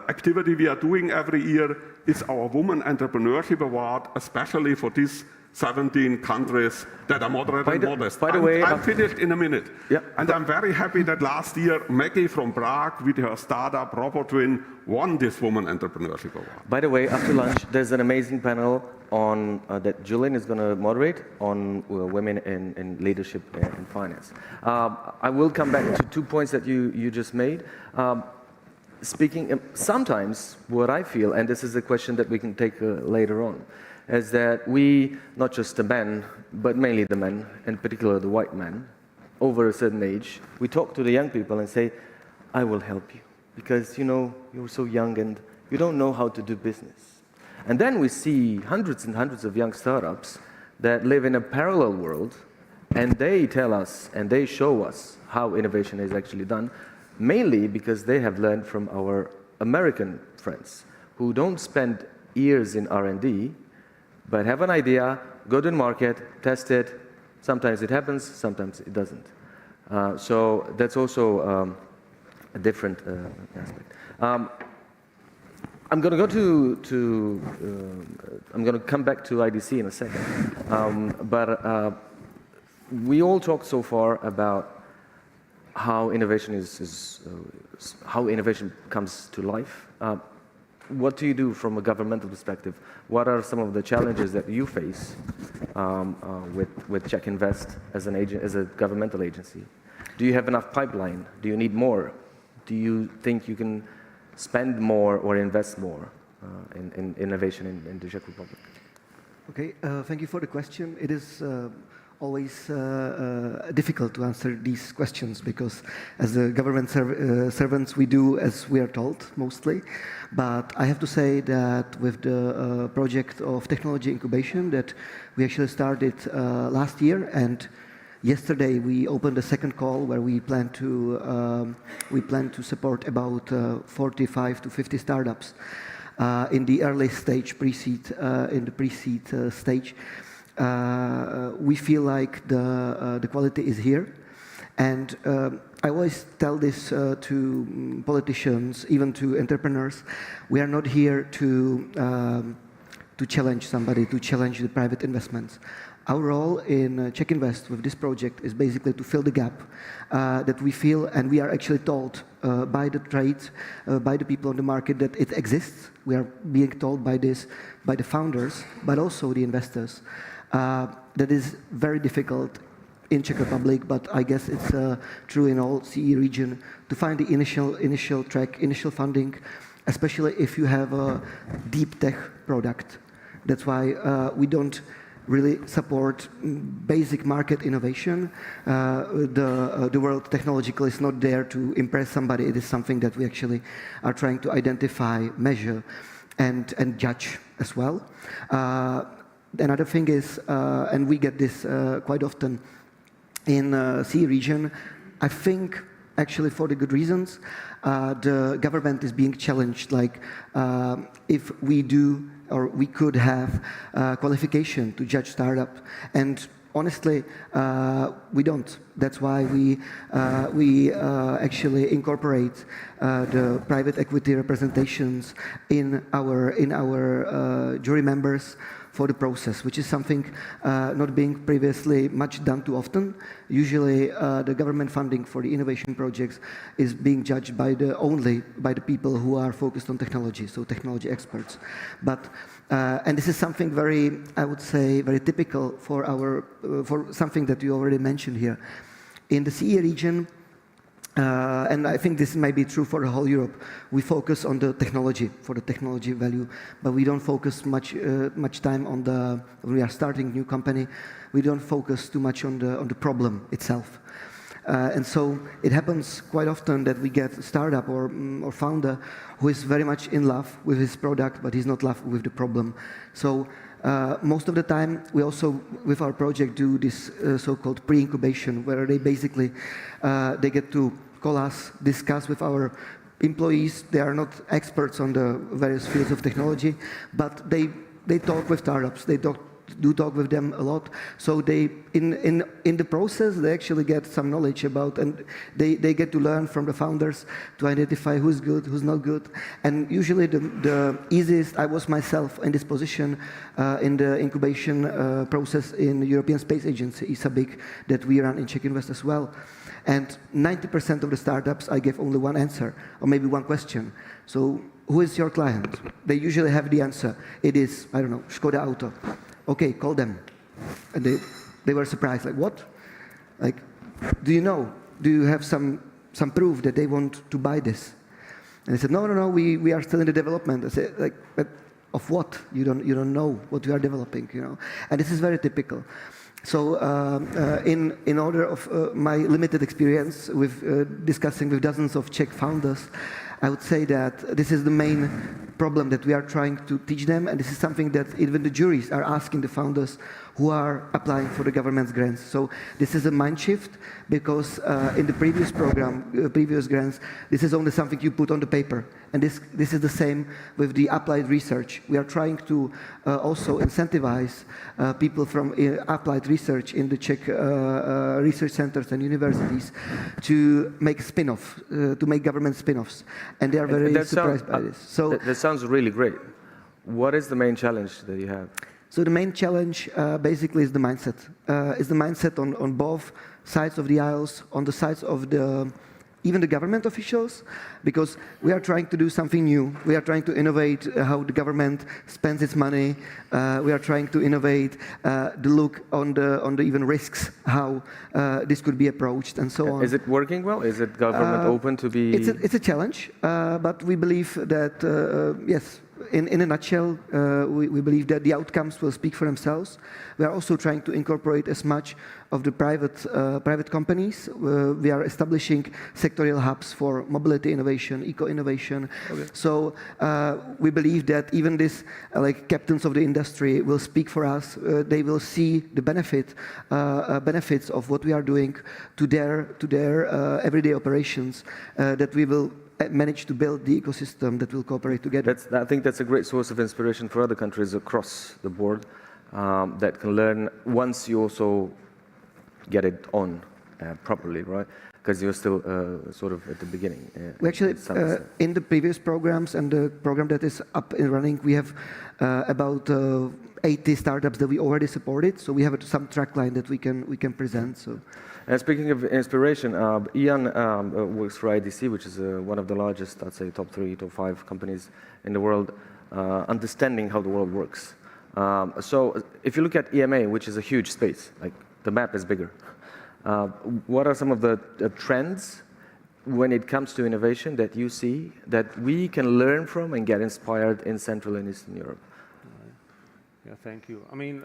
activity we are doing every year is our Women Entrepreneurship Award, especially for these 17 countries that are moderate and modest. By the way, I'm finished in a minute. Yeah. And I'm very happy that last year Maggie from Prague with her startup RobotWin won this Women Entrepreneurship Award. By the way, after lunch, there's an amazing panel on that Julian is going to moderate on women in leadership and finance. I will come back to 2 points that you just made. Sometimes what I feel, and this is a question that we can take later on, is that we, not just the men, but mainly the men, in particular the white men, over a certain age, we talk to the young people and say, I will help you, because you're so young and you don't know how to do business. And then we see hundreds and hundreds of young startups that live in a parallel world, and they tell us and they show us how innovation is actually done, mainly because they have learned from our American friends who don't spend years in R&D, but have an idea, go to the market, test it. Sometimes it happens, sometimes it doesn't. So that's also a different aspect. I'm going to go I'm going to come back to IDC in a second. But we all talked so far about how innovation how innovation comes to life. What do you do from a governmental perspective? What are some of the challenges that you face with Czech Invest as a governmental agency? Do you have enough pipeline? Do you need more? Do you think you can spend more or invest more in innovation in the Czech Republic? Okay, thank you for the question. It is always difficult to answer these questions because as the government servants we do as we are told mostly, but I have to say that with the project of technology incubation that we actually started last year, and yesterday we opened a second call where we plan to support about 45 to 50 startups in the early stage pre-seed stage. We feel like the quality is here, and I always tell this to politicians, even to entrepreneurs. We are not here to challenge somebody, to challenge the private investments. Our role in Czech Invest with this project is basically to fill the gap that we feel, and we are actually told by the trade, by the people on the market that it exists. We are being told by the founders, but also the investors. That is very difficult in Czech Republic, but I guess it's true in all CEE region to find the initial track, initial funding, especially if you have a deep tech product. That's why we don't really support basic market innovation. The world technological is not there to impress somebody. It is something that we actually are trying to identify, measure, and judge as well. Another thing is, and we get this quite often in CEE region, I think actually for the good reasons, the government is being challenged, like if we do or we could have qualification to judge startup, and honestly, we don't. That's why we actually incorporate the private equity representations in our jury members for the process, which is something not being previously much done too often. Usually, the government funding for the innovation projects is being judged only by the people who are focused on technology, so technology experts. But and this is something very, I would say, very typical for something that you already mentioned here. In the CEE region, And I think this may be true for the whole Europe. We focus on the technology, for the technology value, but we don't focus much time on the, when we are starting a new company, we don't focus too much on the problem itself. And so it happens quite often that we get a startup or founder who is very much in love with his product, but he's not in love with the problem. So most of the time, we also, with our project, do this so-called pre-incubation, where they basically, they get to call us, discuss with our employees. They are not experts on the various fields of technology, but they talk with startups. They do talk with them a lot. So they, in the process, they actually get some knowledge about, and they get to learn from the founders to identify who's good, who's not good. And usually the easiest, I was myself in this position in the incubation process in the European Space Agency, ESA-BIC, that we run in Czech Invest as well. And 90% of the startups, I give only one answer, or maybe one question. So who is your client? They usually have the answer. It is, I don't know, Škoda Auto. Okay, call them. And they were surprised, like, what? Like, do you know? Do you have some proof that they want to buy this? And they said, no, we are still in the development. I said, like, but of what? You don't know what we are developing, you know? And this is very typical. So in order of my limited experience with discussing with dozens of Czech founders, I would say that this is the main problem that we are trying to teach them, and this is something that even the juries are asking the founders who are applying for the government's grants. So this is a mind shift, because in the previous program, previous grants, this is only something you put on the paper. And this is the same with the applied research. We are trying to also incentivize people from applied research in the Czech research centers and universities to make spin-off, to make government spin-offs. And they are very surprised by this. So that sounds really great. What is the main challenge that you have? So the main challenge basically is the mindset. Is the mindset on both sides of the aisles, on the sides of even the government officials, because we are trying to do something new. We are trying to innovate how the government spends its money. We are trying to innovate the look on the even risks, how this could be approached, and so on. Is it working well? Is it government open to be? It's a challenge, but we believe that yes. In a nutshell, we believe that the outcomes will speak for themselves. We are also trying to incorporate as much of the private companies. We are establishing sectorial hubs for mobility innovation, eco-innovation. Okay. So we believe that even this, like captains of the industry, will speak for us. They will see the benefits of what we are doing to their everyday operations. That we will manage to build the ecosystem that will cooperate together. I think that's a great source of inspiration for other countries across the board that can learn once you also get it on properly, right? Because you're still sort of at the beginning. We actually, in the previous programs and the program that is up and running, we have about 80 startups that we already supported. So we have some track line that we can present. So. And speaking of inspiration, Ian works for IDC, which is one of the largest, I'd say, top 3, top 5 companies in the world, understanding how the world works. So if you look at EMA, which is a huge space, like the map is bigger, what are some of the trends when it comes to innovation that you see that we can learn from and get inspired in Central and Eastern Europe? Yeah, thank you. I mean,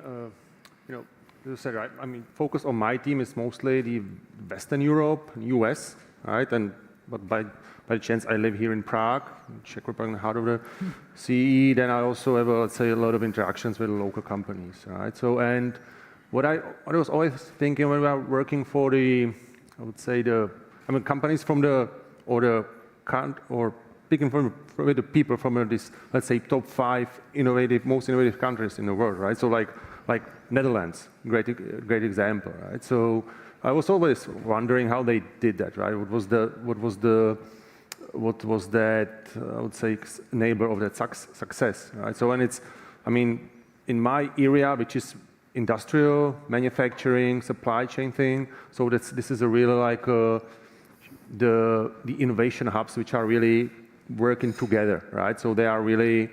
you know, as you said, right? I mean, focus on my team is mostly the Western Europe, US, right? But by chance, I live here in Prague, Czech Republic, in the heart of the CEE. Then I also have, let's say, a lot of interactions with local companies, right? So, and what I was always thinking when we are working for I would say companies from speaking with the people from this, let's say, top 5 most innovative countries in the world, right? So like Netherlands, great example, right? So I was always wondering how they did that, right? What was that, I would say, enabler of that success, right? So when it's, I mean, in my area, which is industrial, manufacturing, supply chain thing, so this is a really like the innovation hubs which are really working together, right? So they are really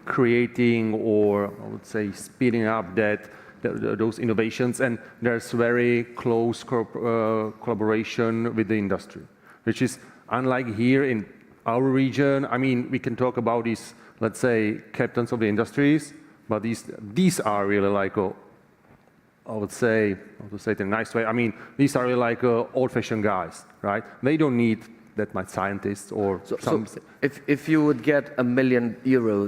creating, or I would say speeding up that those innovations, and there's very close collaboration with the industry, which is unlike here in our region. I mean, we can talk about these, let's say, captains of the industries, but these are really like, I would say, how to say it in a nice way, I mean, these are really like old-fashioned guys, right? They don't need that much scientists or some... So if you would get €1 million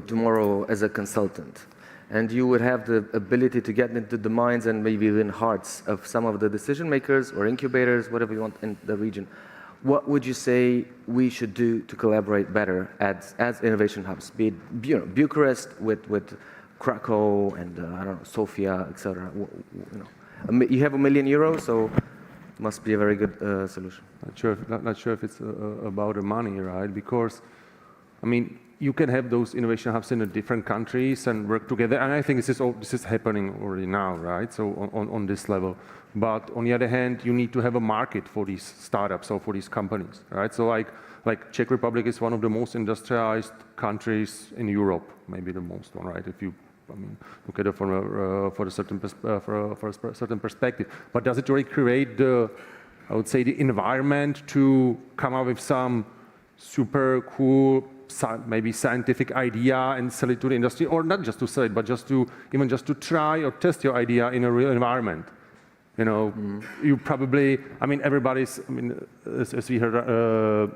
tomorrow as a consultant, and you would have the ability to get into the minds and maybe even hearts of some of the decision makers or incubators, whatever you want in the region, what would you say we should do to collaborate better as innovation hubs? Be it Bucharest with Krakow and I don't know, Sofia, etc. You have €1 million, so it must be a very good solution. Not sure if it's about the money, right? Because, I mean, you can have those innovation hubs in the different countries and work together, and I think this is happening already now, right? So on this level. But on the other hand, you need to have a market for these startups or for these companies, right? So like Czech Republic is one of the most industrialized countries in Europe, maybe the most one, right? If you, I mean, look at it for a certain perspective. But does it really create the, I would say, the environment to come up with some super cool, maybe scientific idea and sell it to the industry, or not just to sell it, but just to try or test your idea in a real environment? You know, you probably, I mean, everybody's, I mean, as we heard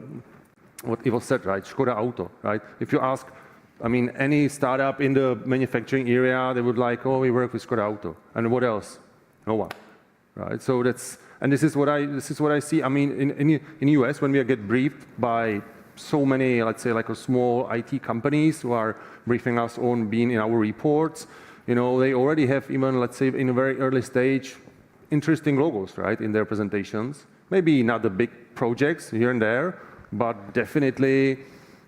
what Ivo said, right? Škoda Auto, right? If you ask, I mean, any startup in the manufacturing area, they would like, oh, we work with Škoda Auto. And what else? No one, right? So that's, and this is what I see. I mean, in the US, when we get briefed by so many, let's say, like a small IT companies who are briefing us on being in our reports, you know, they already have even, let's say, in a very early stage, interesting logos, right, in their presentations. Maybe not the big projects here and there, but definitely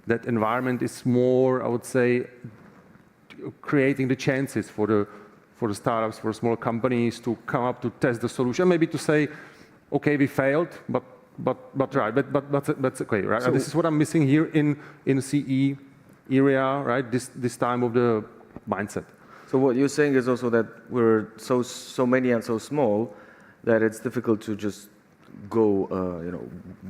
that environment is more, I would say, creating the chances for the startups, for small companies to come up to test the solution, maybe to say, okay, we failed, but that's okay, right? So, and this is what I'm missing here in CE area, right? This time of the mindset. So what you're saying is also that we're so many and so small that it's difficult to just go,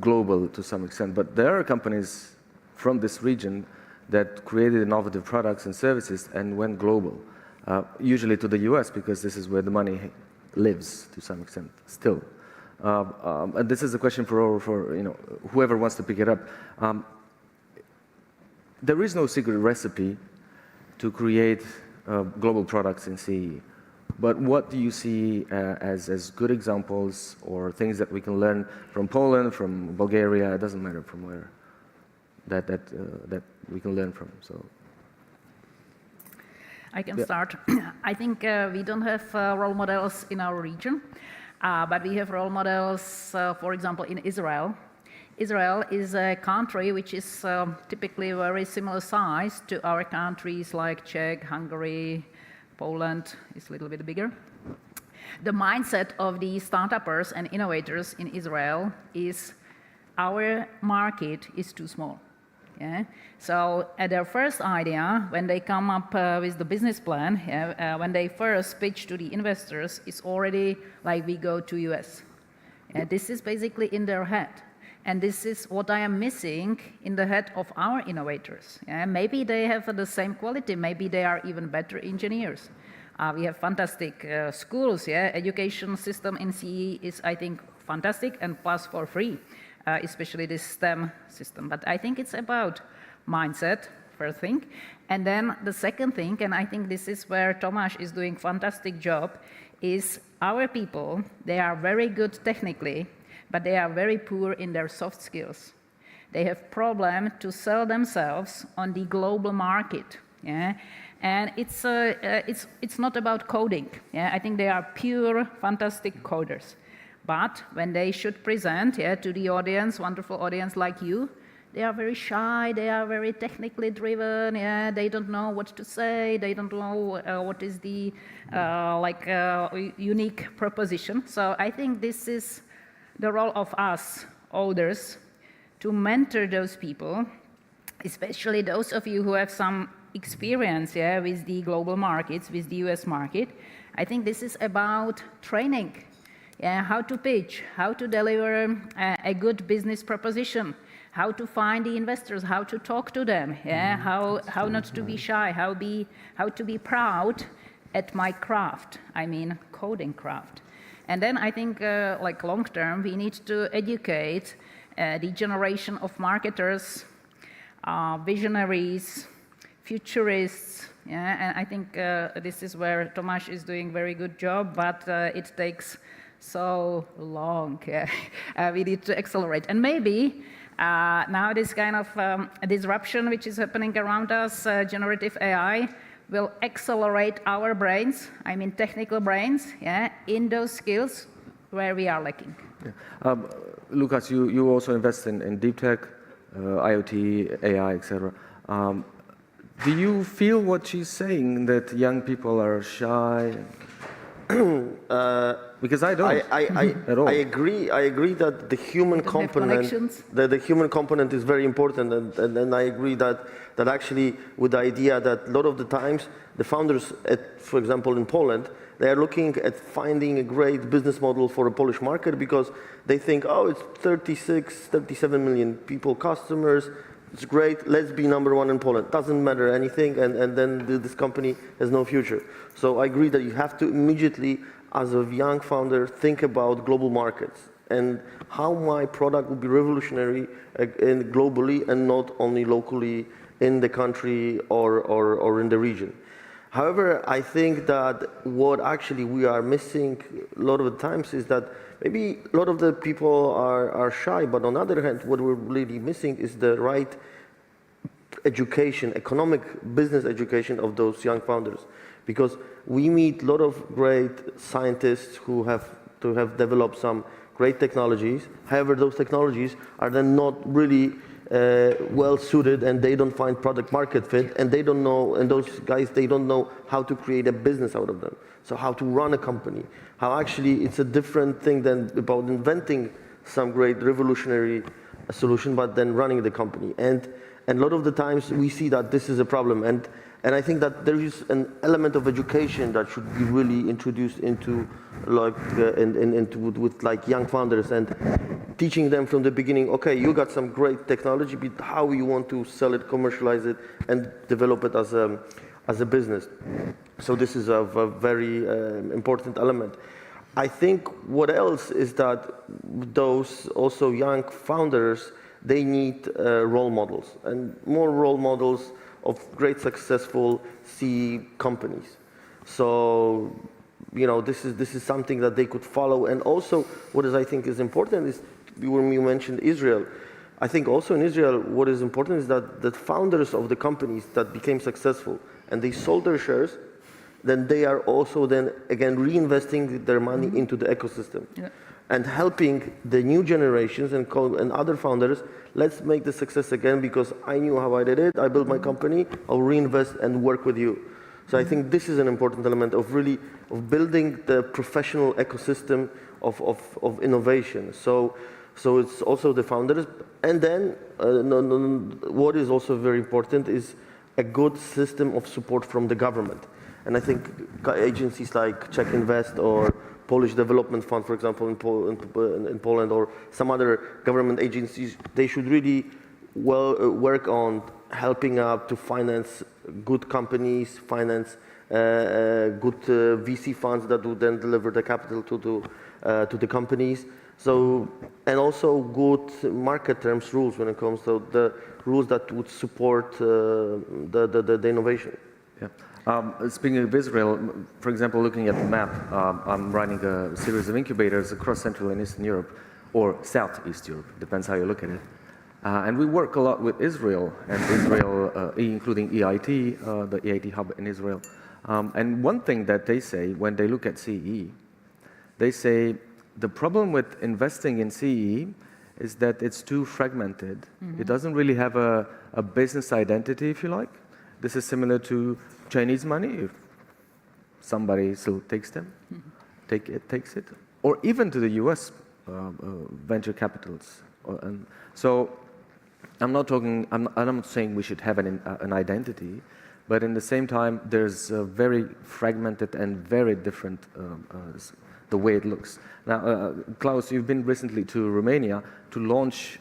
global to some extent. But there are companies from this region that created innovative products and services and went global, usually to the US, because this is where the money lives to some extent still. And this is a question for whoever wants to pick it up. There is no secret recipe to create global products in CE. But what do you see as good examples or things that we can learn from Poland, from Bulgaria? It doesn't matter from where that we can learn from. So I can start. I think we don't have role models in our region, but we have role models, for example, in Israel. Israel is a country which is typically very similar size to our countries like Czech, Hungary, Poland is a little bit bigger. The mindset of the startuppers and innovators in Israel is our market is too small. Yeah? So at their first idea, when they come up with the business plan, when they first pitch to the investors, it's already like we go to US. This is basically in their head. And this is what I am missing in the head of our innovators. Maybe they have the same quality, maybe they are even better engineers. We have fantastic schools, education system in CE is, I think, fantastic and plus for free, especially this STEM system. But I think it's about mindset, first thing. And then the second thing, and I think this is where Tomáš is doing fantastic job, is our people, they are very good technically, but they are very poor in their soft skills. They have problem to sell themselves on the global market. Yeah? And it's not about coding. Yeah? I think they are pure, fantastic coders. But when they should present to the audience, wonderful audience like you, they are very shy, they are very technically driven, they don't know what to say, they don't know what is the unique proposition. So I think this is the role of us, elders, to mentor those people, especially those of you who have some experience with the global markets, with the US market, I think this is about training, how to pitch, how to deliver a good business proposition, how to find the investors, how to talk to them, how not to be shy, how to be proud at my craft, I mean coding craft. And then I think like long term, we need to educate the generation of marketers, visionaries, futurists, and I think this is where Tomáš is doing very good job, but it takes so long. We need to accelerate. And maybe now this kind of disruption which is happening around us, generative AI, will accelerate our brains, I mean technical brains, in those skills where we are lacking. Yeah. Lucas, you also invest in deep tech, IoT, AI, etc. Do you feel what she's saying, that young people are shy? Because I don't at all. I agree that the human component is very important, and I agree that actually with the idea that a lot of the times the founders, for example in Poland, they are looking at finding a great business model for a Polish market because they think, oh, it's 37 million people, customers, it's great, let's be #1 in Poland. Doesn't matter anything, and then this company has no future. So I agree that you have to immediately, as a young founder, think about global markets and how my product will be revolutionary globally and not only locally in the country or in the region. However, I think that what actually we are missing a lot of the times is that maybe a lot of the people are shy, but on the other hand, what we're really missing is the right education, economic business education of those young founders. Because we meet a lot of great scientists who have developed some great technologies. However, those technologies are then not really well suited, and they don't find product market fit, and they don't know, and those guys, they don't know how to create a business out of them. So how to run a company, how actually it's a different thing than about inventing some great revolutionary solution, but then running the company. And a lot of the times we see that this is a problem. And I think that there is an element of education that should be really introduced into like with like young founders, and teaching them from the beginning, okay, you got some great technology, but how you want to sell it, commercialize it, and develop it as a business. So this is a very important element. I think what else is that those also young founders, they need role models, and more role models of great successful CEE companies. So, you know, this is something that they could follow. And also, what I think is important is, when you mentioned Israel, I think also in Israel, what is important is that the founders of the companies that became successful and they sold their shares, then they are also then again reinvesting their money into the ecosystem. Yeah. And helping the new generations and other founders, let's make the success again, because I knew how I did it, I built my company, I'll reinvest and work with you. So I think this is an important element of building the professional ecosystem of innovation. So it's also the founders. And then what is also very important is a good system of support from the government. And I think agencies like Czech Invest or Polish Development Fund, for example, in Poland, or some other government agencies, they should really work on helping out to finance good companies, finance good VC funds that would then deliver the capital to the companies. So, and also good market terms rules when it comes to the rules that would support the innovation. Yeah. Speaking of Israel, for example, looking at the map, I'm running a series of incubators across Central and Eastern Europe, or Southeast Europe, depends how you look at it. And we work a lot with Israel, including EIT, the EIT hub in Israel. And one thing that they say when they look at CEE, they say the problem with investing in CEE is that it's too fragmented. Mm-hmm. It doesn't really have a business identity, if you like. This is similar to Chinese money. If somebody still takes them, takes it, or even to the U.S. Venture capitals. So I'm not saying we should have an identity, But in the same time, there's a very fragmented and very different the way it looks. Now, Klaus, you've been recently to Romania to launch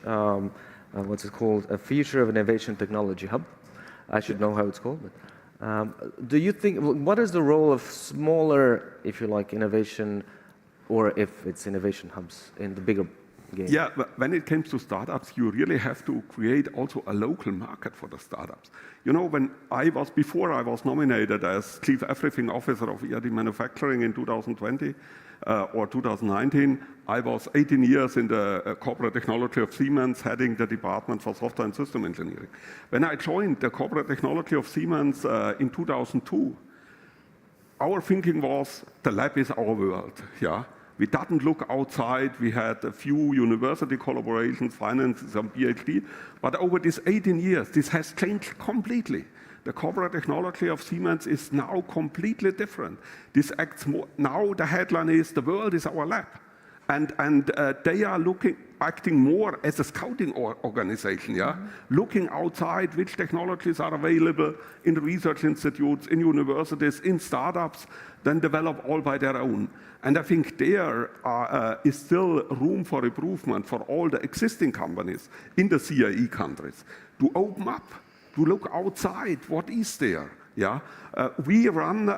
what's it called, a Future of Innovation Technology Hub. I should know how it's called. But, do you think, what is the role of smaller, if you like, innovation, or if it's innovation hubs in the bigger game? Yeah, but when it comes to startups, you really have to create also a local market for the startups. You know, before I was nominated as Chief Everything Officer of ERD Manufacturing in 2020 or 2019, I was 18 years in the corporate technology of Siemens, heading the department for software and system engineering. When I joined the corporate technology of Siemens in 2002, our thinking was the lab is our world. Yeah. We didn't look outside. We had a few university collaborations, financed some PhD. But over these 18 years, this has changed completely. The corporate technology of Siemens is now completely different. This acts more, now the headline is, the world is our lab. And they are acting more as a scouting organization, yeah? Looking outside which technologies are available in research institutes, in universities, in startups, then develop all by their own. And I think there is still room for improvement for all the existing companies in the CEE countries to open up, to look outside what is there. Yeah, we run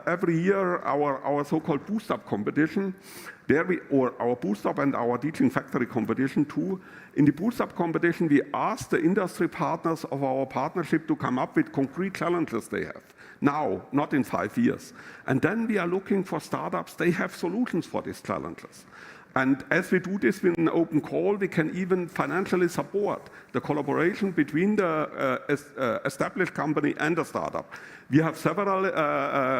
every year our so-called Boost Up competition. Or our Boost Up and our Teaching Factory competition too. In the Boost Up competition, we ask the industry partners of our partnership to come up with concrete challenges they have. Now, not in 5 years. And then we are looking for startups, they have solutions for these challenges. And as we do this with an open call, we can even financially support the collaboration between the established company and the startup. We have several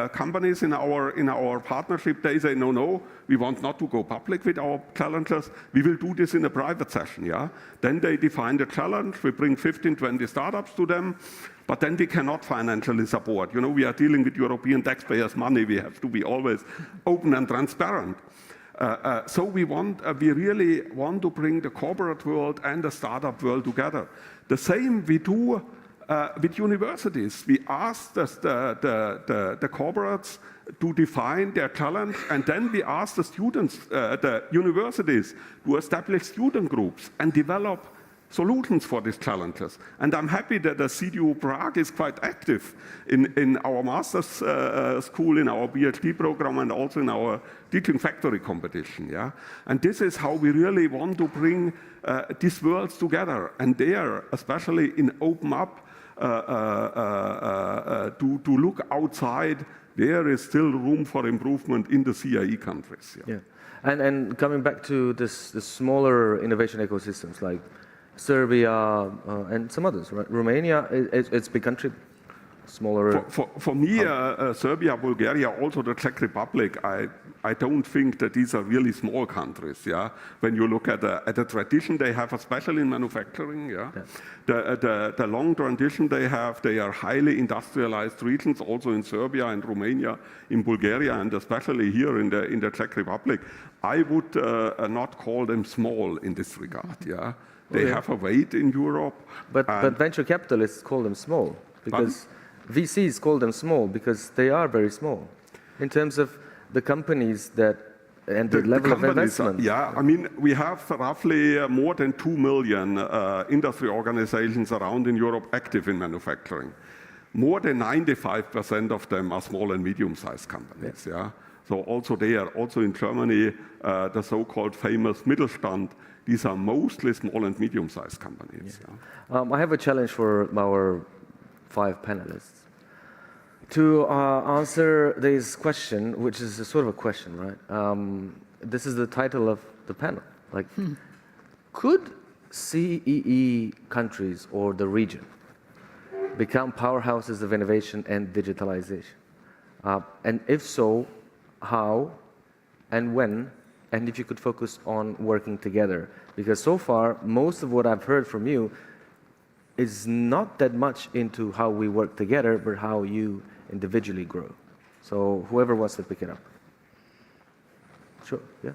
companies in our partnership. They say, no, we want not to go public with our challenges. We will do this in a private session. Yeah. Then they define the challenge. We bring 15, 20 startups to them. But then we cannot financially support. You know, we are dealing with European taxpayers' money. We have to be always open and transparent. So we really want to bring the corporate world and the startup world together. The same we do with universities. We ask the corporates to define their challenge, and then we ask the students, the universities, to establish student groups and develop solutions for these challenges. And I'm happy that the CDU Prague is quite active in our master's school, in our PhD program, and also in our Teaching Factory competition. Yeah? And this is how we really want to bring these worlds together. And there, especially in open up, to look outside, there is still room for improvement in the CIE countries. Yeah. And coming back to the smaller innovation ecosystems like Serbia and some others, right? Romania, it's a big country, smaller. For me, Serbia, Bulgaria, also the Czech Republic, I don't think that these are really small countries. Yeah, when you look at the tradition they have, especially in manufacturing. Yeah, the long tradition they have, they are highly industrialized regions, also in Serbia and Romania, in Bulgaria, and especially here in the Czech Republic. I would not call them small in this regard. Yeah. They have a weight in Europe. But venture capitalists call them small, because VCs call them small because they are very small in terms of the companies and the level of investment. Yeah, I mean, we have roughly more than 2 million industry organizations around in Europe active in manufacturing. More than 95% of them are small and medium-sized companies. Yeah. So also there, also in Germany, the so-called famous Mittelstand, these are mostly small and medium-sized companies. Yeah. I have a challenge for our 5 panelists to answer this question, which is a sort of a question, right? This is the title of the panel. Like, could CEE countries or the region become powerhouses of innovation and digitalization? And if so, how and when? And if you could focus on working together, because so far, most of what I've heard from you is not that much into how we work together, but how you individually grow. So whoever wants to pick it up. Sure, yeah.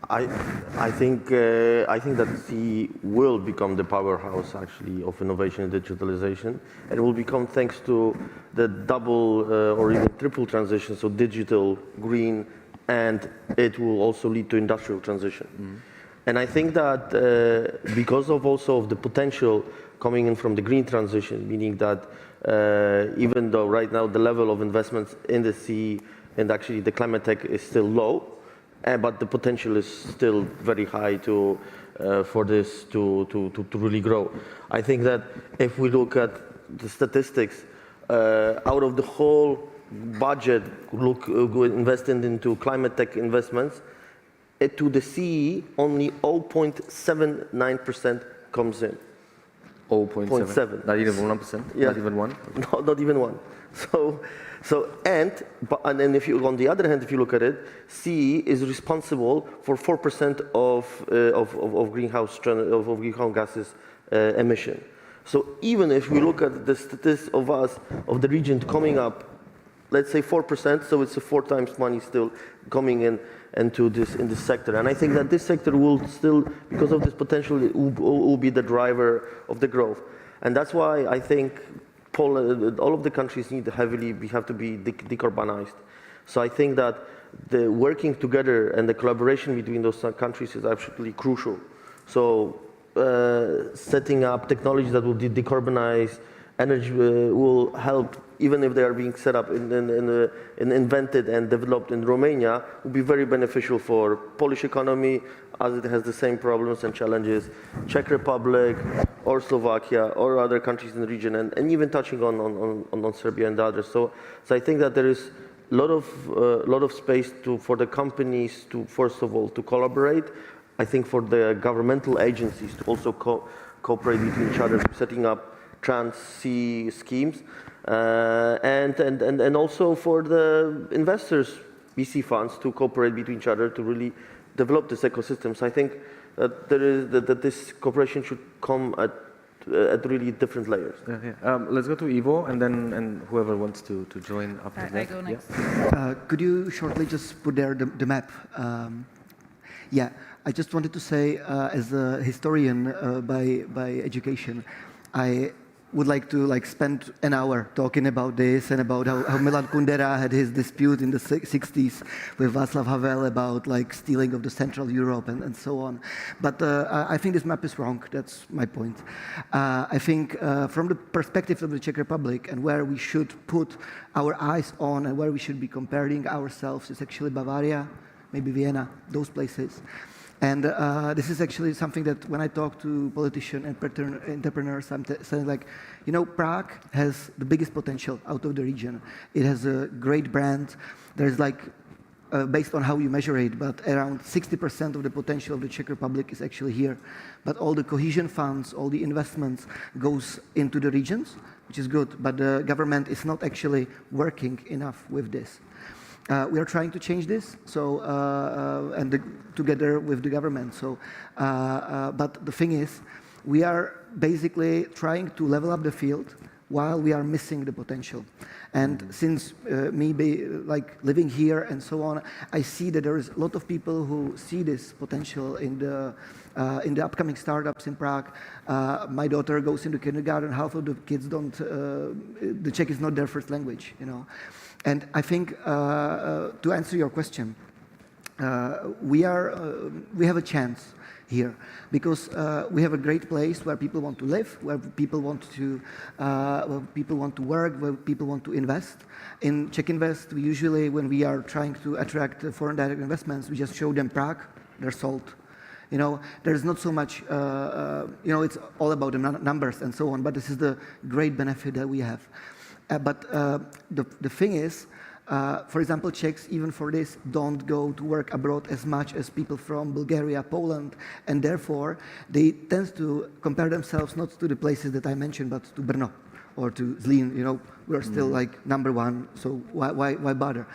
I think that CEE will become the powerhouse actually of innovation and digitalization, and it will become thanks to the double or even triple transition, so digital, green, and it will also lead to industrial transition. And I think that because of also of the potential coming in from the green transition, meaning that even though right now the level of investments in the CEE and actually the climate tech is still low, but the potential is still very high to for this to really grow. I think that if we look at the statistics, out of the whole budget invested into climate tech investments, to the CEE only 0.79% comes in. 0.7. Not even 1%? Yeah. Not even 1? No, not even 1. And then if you, on the other hand, if you look at it, CEE is responsible for 4% of greenhouse gases emission. So even if we look at the statistics of the region coming up, let's say 4%, so it's 4 times money still coming in into this sector. And I think that this sector will still, because of this potential, it will be the driver of the growth. And that's why I think Poland, all of the countries have to be decarbonized. So I think that the working together and the collaboration between those countries is absolutely crucial. So setting up technologies that will decarbonize energy will help, even if they are being set up and invented and developed in Romania, will be very beneficial for Polish economy, as it has the same problems and challenges, Czech Republic or Slovakia or other countries in the region, and even touching on Serbia and others. So I think that there is a lot of space for the companies to, first of all, to collaborate. I think for the governmental agencies to also cooperate between each other, setting up trans-CEE schemes, and also for the investors, VC funds, to cooperate between each other to really develop this ecosystem. So I think that that this cooperation should come at really different layers. Let's go to Ivo, and whoever wants to join after that. I go next. Yeah. Could you shortly just put there the map? Yeah, I just wanted to say, as a historian by education, I would like to spend an hour talking about this and about how Milan Kundera had his dispute in the 60s with Václav Havel about stealing of the Central Europe and so on. But I think this map is wrong. That's my point. I think from the perspective of the Czech Republic and where we should put our eyes on and where we should be comparing ourselves is actually Bavaria, maybe Vienna, those places. And this is actually something that when I talk to politicians and entrepreneurs, I'm saying Prague has the biggest potential out of the region. It has a great brand. There's based on how you measure it, but around 60% of the potential of the Czech Republic is actually here. But all the cohesion funds, all the investments goes into the regions, which is good, but the government is not actually working enough with this. We are trying to change this, together with the government. But the thing is, we are basically trying to level up the field while we are missing the potential. And since me living here and so on, I see that there is a lot of people who see this potential in the upcoming startups in Prague. My daughter goes into kindergarten. Half of the kids don't. The Czech is not their first language, And I think to answer your question, we have a chance here because we have a great place where people want to live, where people want to work, where people want to invest. In Czech Invest, we usually, when we are trying to attract foreign direct investments, we just show them Prague, they're sold. There's not so much, it's all about the numbers and so on, but this is the great benefit that we have. But the thing is, for example, Czechs, even for this, don't go to work abroad as much as people from Bulgaria, Poland, and therefore they tend to compare themselves not to the places that I mentioned, but to Brno or to Zlín. We're still number one, so why bother?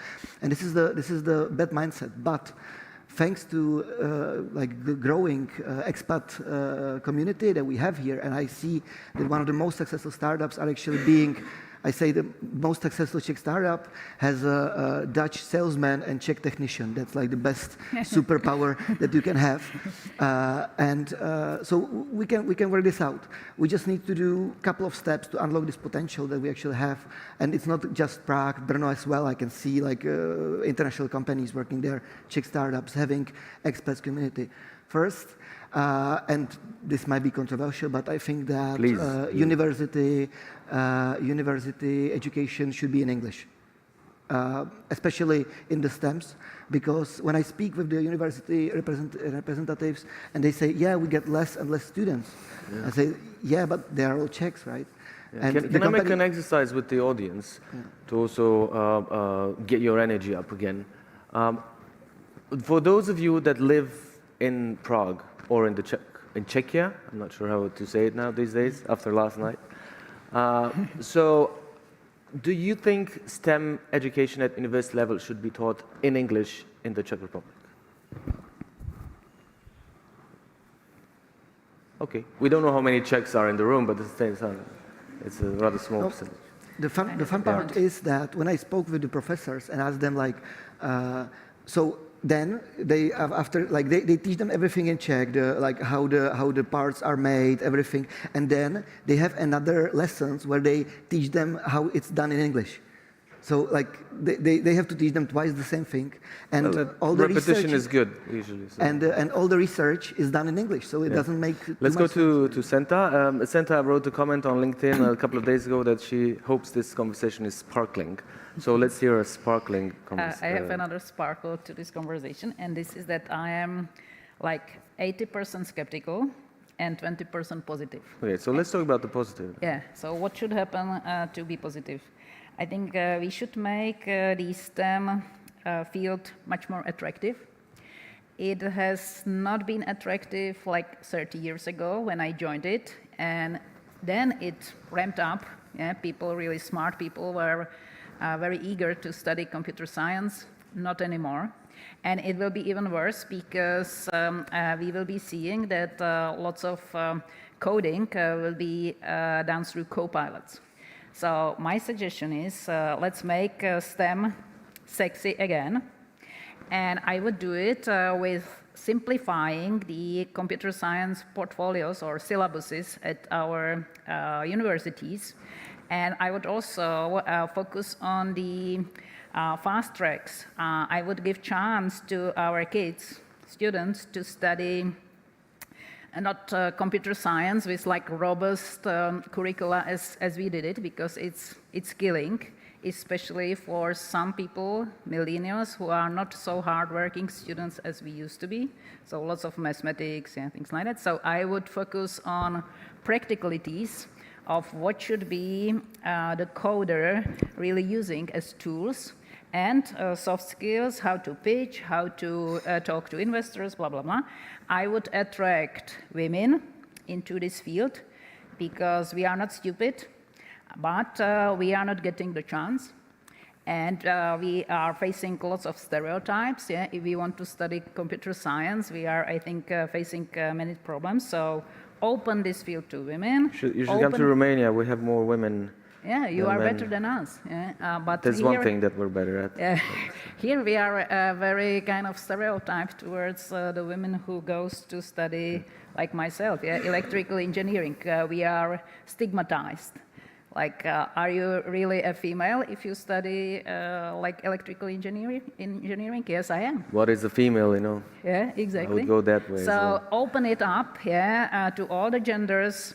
And this is the bad mindset. But thanks to the growing expat community that we have here, and I see that one of the most successful startups are actually being I say the most successful Czech startup has a Dutch salesman and Czech technician. That's like the best superpower that you can have. So we can work this out. We just need to do a couple of steps to unlock this potential that we actually have. And it's not just Prague, Brno as well. I can see like international companies working there, Czech startups having expats community. First, and this might be controversial, but I think that university education should be in English, especially in the STEMs, because when I speak with the university representatives and they say, yeah, we get less and less students, I say, yeah, but they are all Czechs, right? Yeah. And can I make an exercise with the audience to also get your energy up again? For those of you that live in Prague or in Czechia, I'm not sure how to say it now these days after last night. So, do you think STEM education at university level should be taught in English in the Czech Republic? Okay, we don't know how many Czechs are in the room, but at the same time, it's a rather small percentage. The fun part is that when I spoke with the professors and asked them like, so then they they teach them everything in Czech, how the parts are made, everything, and then they have another lessons where they teach them how it's done in English. So like they have to teach them twice the same thing, and all the repetition is good usually. So. And all the research is done in English, so it doesn't make. Let's go to Senta. Senta wrote a comment on LinkedIn a couple of days ago that she hopes this conversation is sparkling. So let's hear a sparkling conversation. I have another sparkle to this conversation, and this is that I am like 80% skeptical and 20% positive. Okay, so let's talk about the positive. Yeah, so what should happen to be positive? I think we should make the STEM field much more attractive. It has not been attractive like 30 years ago when I joined it, and then it ramped up. Yeah, people, really smart people, were very eager to study computer science. Not anymore. And it will be even worse because we will be seeing that lots of coding will be done through co-pilots. So my suggestion is let's make STEM sexy again. And I would do it with simplifying the computer science portfolios or syllabuses at our universities. And I would also focus on the fast tracks. I would give chance to our kids, students, to study not computer science with like robust curricula as we did it, because it's killing, especially for some people, millennials, who are not so hardworking students as we used to be. So lots of mathematics and things like that. So I would focus on practicalities of what should be the coder really using as tools, and soft skills, how to pitch, how to talk to investors, blah, blah, blah. I would attract women into this field because we are not stupid, but we are not getting the chance. And we are facing lots of stereotypes. Yeah? If we want to study computer science, we are, I think, facing many problems. So open this field to women. You should come to Romania. We have more women. Yeah, you are better than us. Yeah? But there's one thing that we're better at. Here we are very kind of stereotyped towards the women who goes to study, like myself, electrical engineering. We are stigmatized. Like, are you really a female if you study like electrical engineering? Yes, I am. What is a female, you know? Yeah, exactly. I would go that way. So open it up, to all the genders,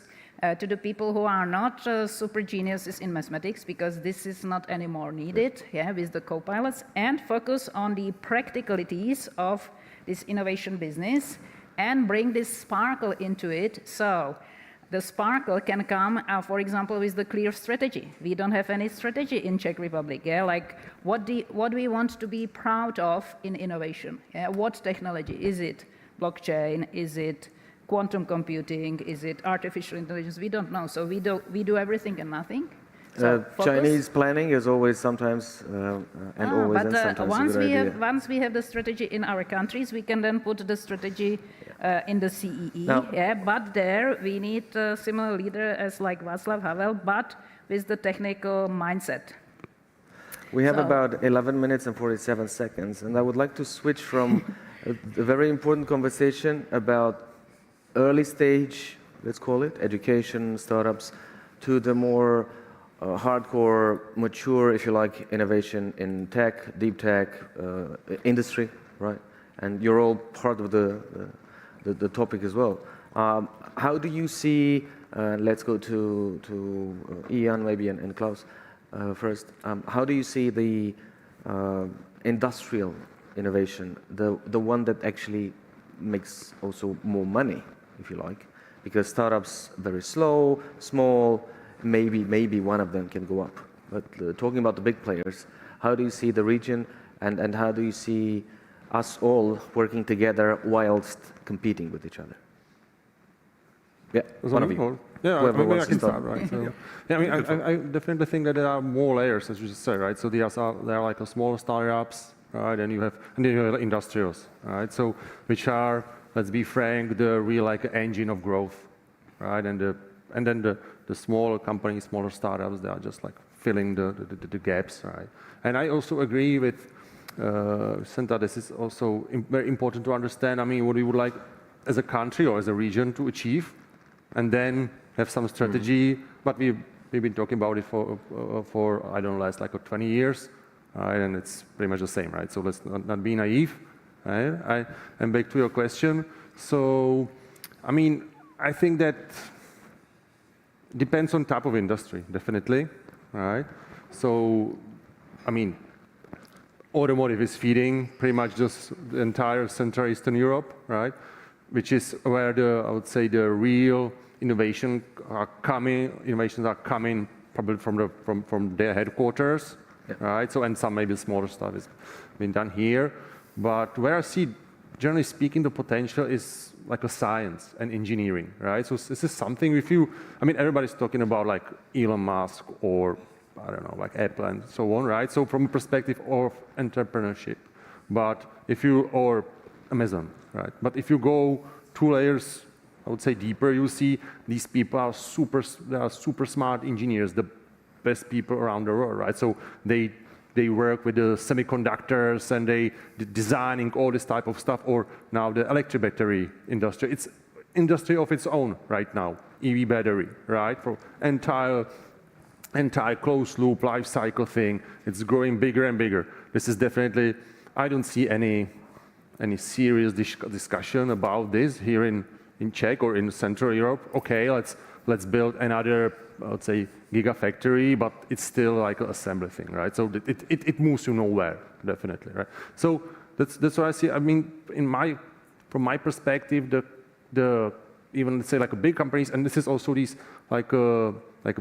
to the people who are not super geniuses in mathematics, because this is not anymore needed, with the co-pilots, and focus on the practicalities of this innovation business and bring this sparkle into it. So the sparkle can come, for example, with the clear strategy. We don't have any strategy in Czech Republic. Like what we want to be proud of in innovation. What technology? Is it blockchain? Is it quantum computing? Is it artificial intelligence? We don't know. So we do everything and nothing. So Chinese planning is always sometimes and always and sometimes a good idea. Once we have the strategy in our countries, we can then put the strategy in the CEE. But there we need a similar leader as like Václav Havel, but with the technical mindset. We have So- about 11 minutes and 47 seconds, and I would like to switch from a very important conversation about early stage, let's call it, education, startups, to the more hardcore, mature, if you like, innovation in tech, deep tech, industry, right? And you're all part of the topic as well. How do you see, let's go to Ian maybe and Klaus first. How do you see the industrial innovation, the one that actually makes also more money, if you like? Because startups very slow, small, maybe one of them can go up. But talking about the big players, how do you see the region and how do you see us all working together whilst competing with each other? Yeah, one of you. Yeah, Whoever maybe I wants to can start. start, right? So, yeah, I mean, I definitely think that there are more layers, as you just said, right? So there are like a smaller startups, right? And then you have industrials, right? So which are, let's be frank, the real like engine of growth, right? And then the smaller companies, smaller startups, they are just like filling the gaps, right? And I also agree with Senta. This is also very important to understand. I mean, what we would like as a country or as a region to achieve, and then have some strategy. But we've been talking about it for I don't know, last like 20 years, right? And it's pretty much the same, right? So let's not be naive, right? And back to your question. So, I mean, I think that depends on type of industry, definitely, right? So, I mean, automotive is feeding pretty much just the entire Central Eastern Europe, right? Which is where I would say the real innovations are coming probably from their headquarters, right? So, and some maybe smaller stuff has been done here. But where I see, generally speaking, the potential is like a science and engineering, right? So this is something I mean, everybody's talking about like Elon Musk or, I don't know, like Apple and so on, right? So from a perspective of entrepreneurship, or Amazon, right? But if you go 2 layers, I would say deeper, you see these people are super smart engineers, the best people around the world, right? So they work with the semiconductors and they designing all this type of stuff, or now the electric battery industry. It's industry of its own right now, EV battery, right? For entire closed loop life cycle thing, it's growing bigger and bigger. This is definitely, I don't see any serious discussion about this here in Czech or in Central Europe. Okay, let's build another, let's say, gigafactory, but it's still like an assembly thing, right? So it moves you nowhere, definitely, right? So that's what I see. I mean, from my perspective, the even let's say like big companies, and this is also these like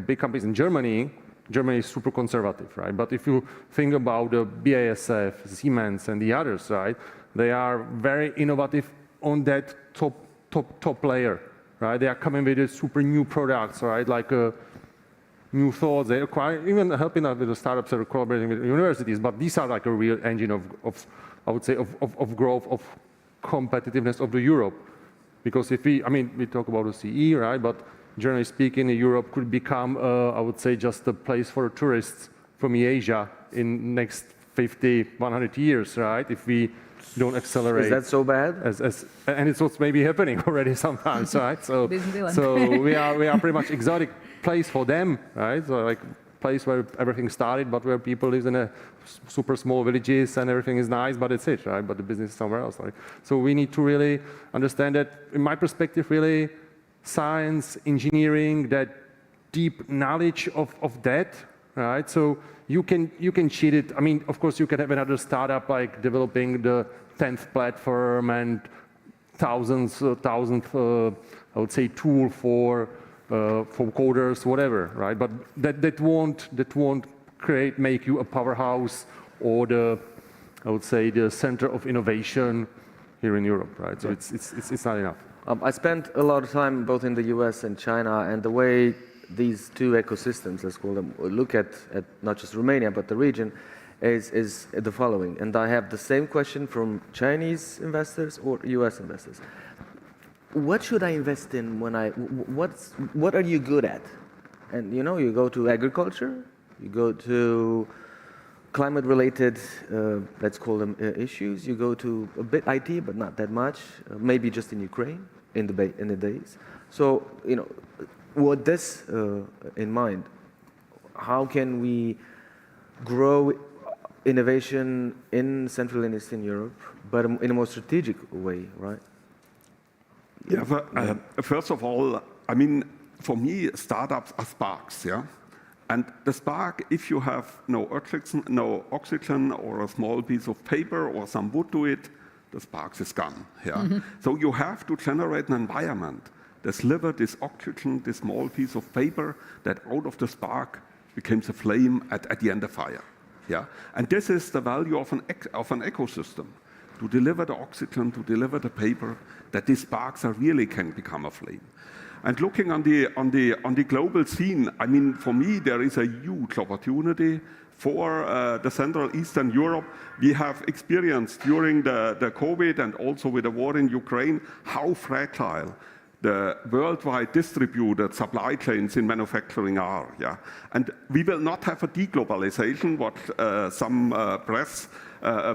big companies in Germany. Germany is super conservative, right? But if you think about the BASF, Siemens, and the others, right, they are very innovative on that top layer, right? They are coming with super new products, right? Like new thoughts. They acquire, even helping out with the startups that are collaborating with universities. But these are like a real engine of I would say, of growth, of competitiveness of the Europe. Because if we talk about the CEE, right? But generally speaking, Europe could become, I would say, just a place for tourists from Asia in next 50, 100 years, right? If we don't accelerate. Is that so bad? And it's what's maybe happening already sometimes, right? So we are pretty much exotic place for them, right? So like place where everything started, but where people live in a super small villages and everything is nice, but it's it, right? But the business is somewhere else, right? So we need to really understand that, in my perspective, really science, engineering, that deep knowledge of that, right? So you can cheat it. I mean, of course, you can have another startup like developing the 10th platform and thousandth, I would say, tool for coders, whatever, right? But that won't make you a powerhouse or I would say, the center of innovation here in Europe, right? So it's not enough. I spent a lot of time both in the US and China, and the way these two ecosystems, let's call them, look at not just Romania, but the region, is the following. And I have the same question from Chinese investors or US investors. What should I invest in when what are you good at? And you know, you go to agriculture, you go to climate-related, let's call them issues. You go to a bit IT, but not that much. Maybe just in Ukraine in the days. So you know, with this in mind, how can we grow innovation in Central and Eastern Europe, but in a more strategic way, right? Yeah. First of all, I mean, for me, startups are sparks. Yeah. And the spark, if you have no oxygen or a small piece of paper or some wood to it, the spark is gone. Yeah? So you have to generate an environment that delivers this oxygen, this small piece of paper, that out of the spark becomes a flame at the end of fire. Yeah? And this is the value of an ecosystem, to deliver the oxygen, to deliver the paper, that these sparks really can become a flame. And looking on the global scene, I mean, for me, there is a huge opportunity for the Central Eastern Europe. We have experienced during the COVID and also with the war in Ukraine how fragile the worldwide distributed supply chains in manufacturing are. Yeah? And we will not have a deglobalization, what some press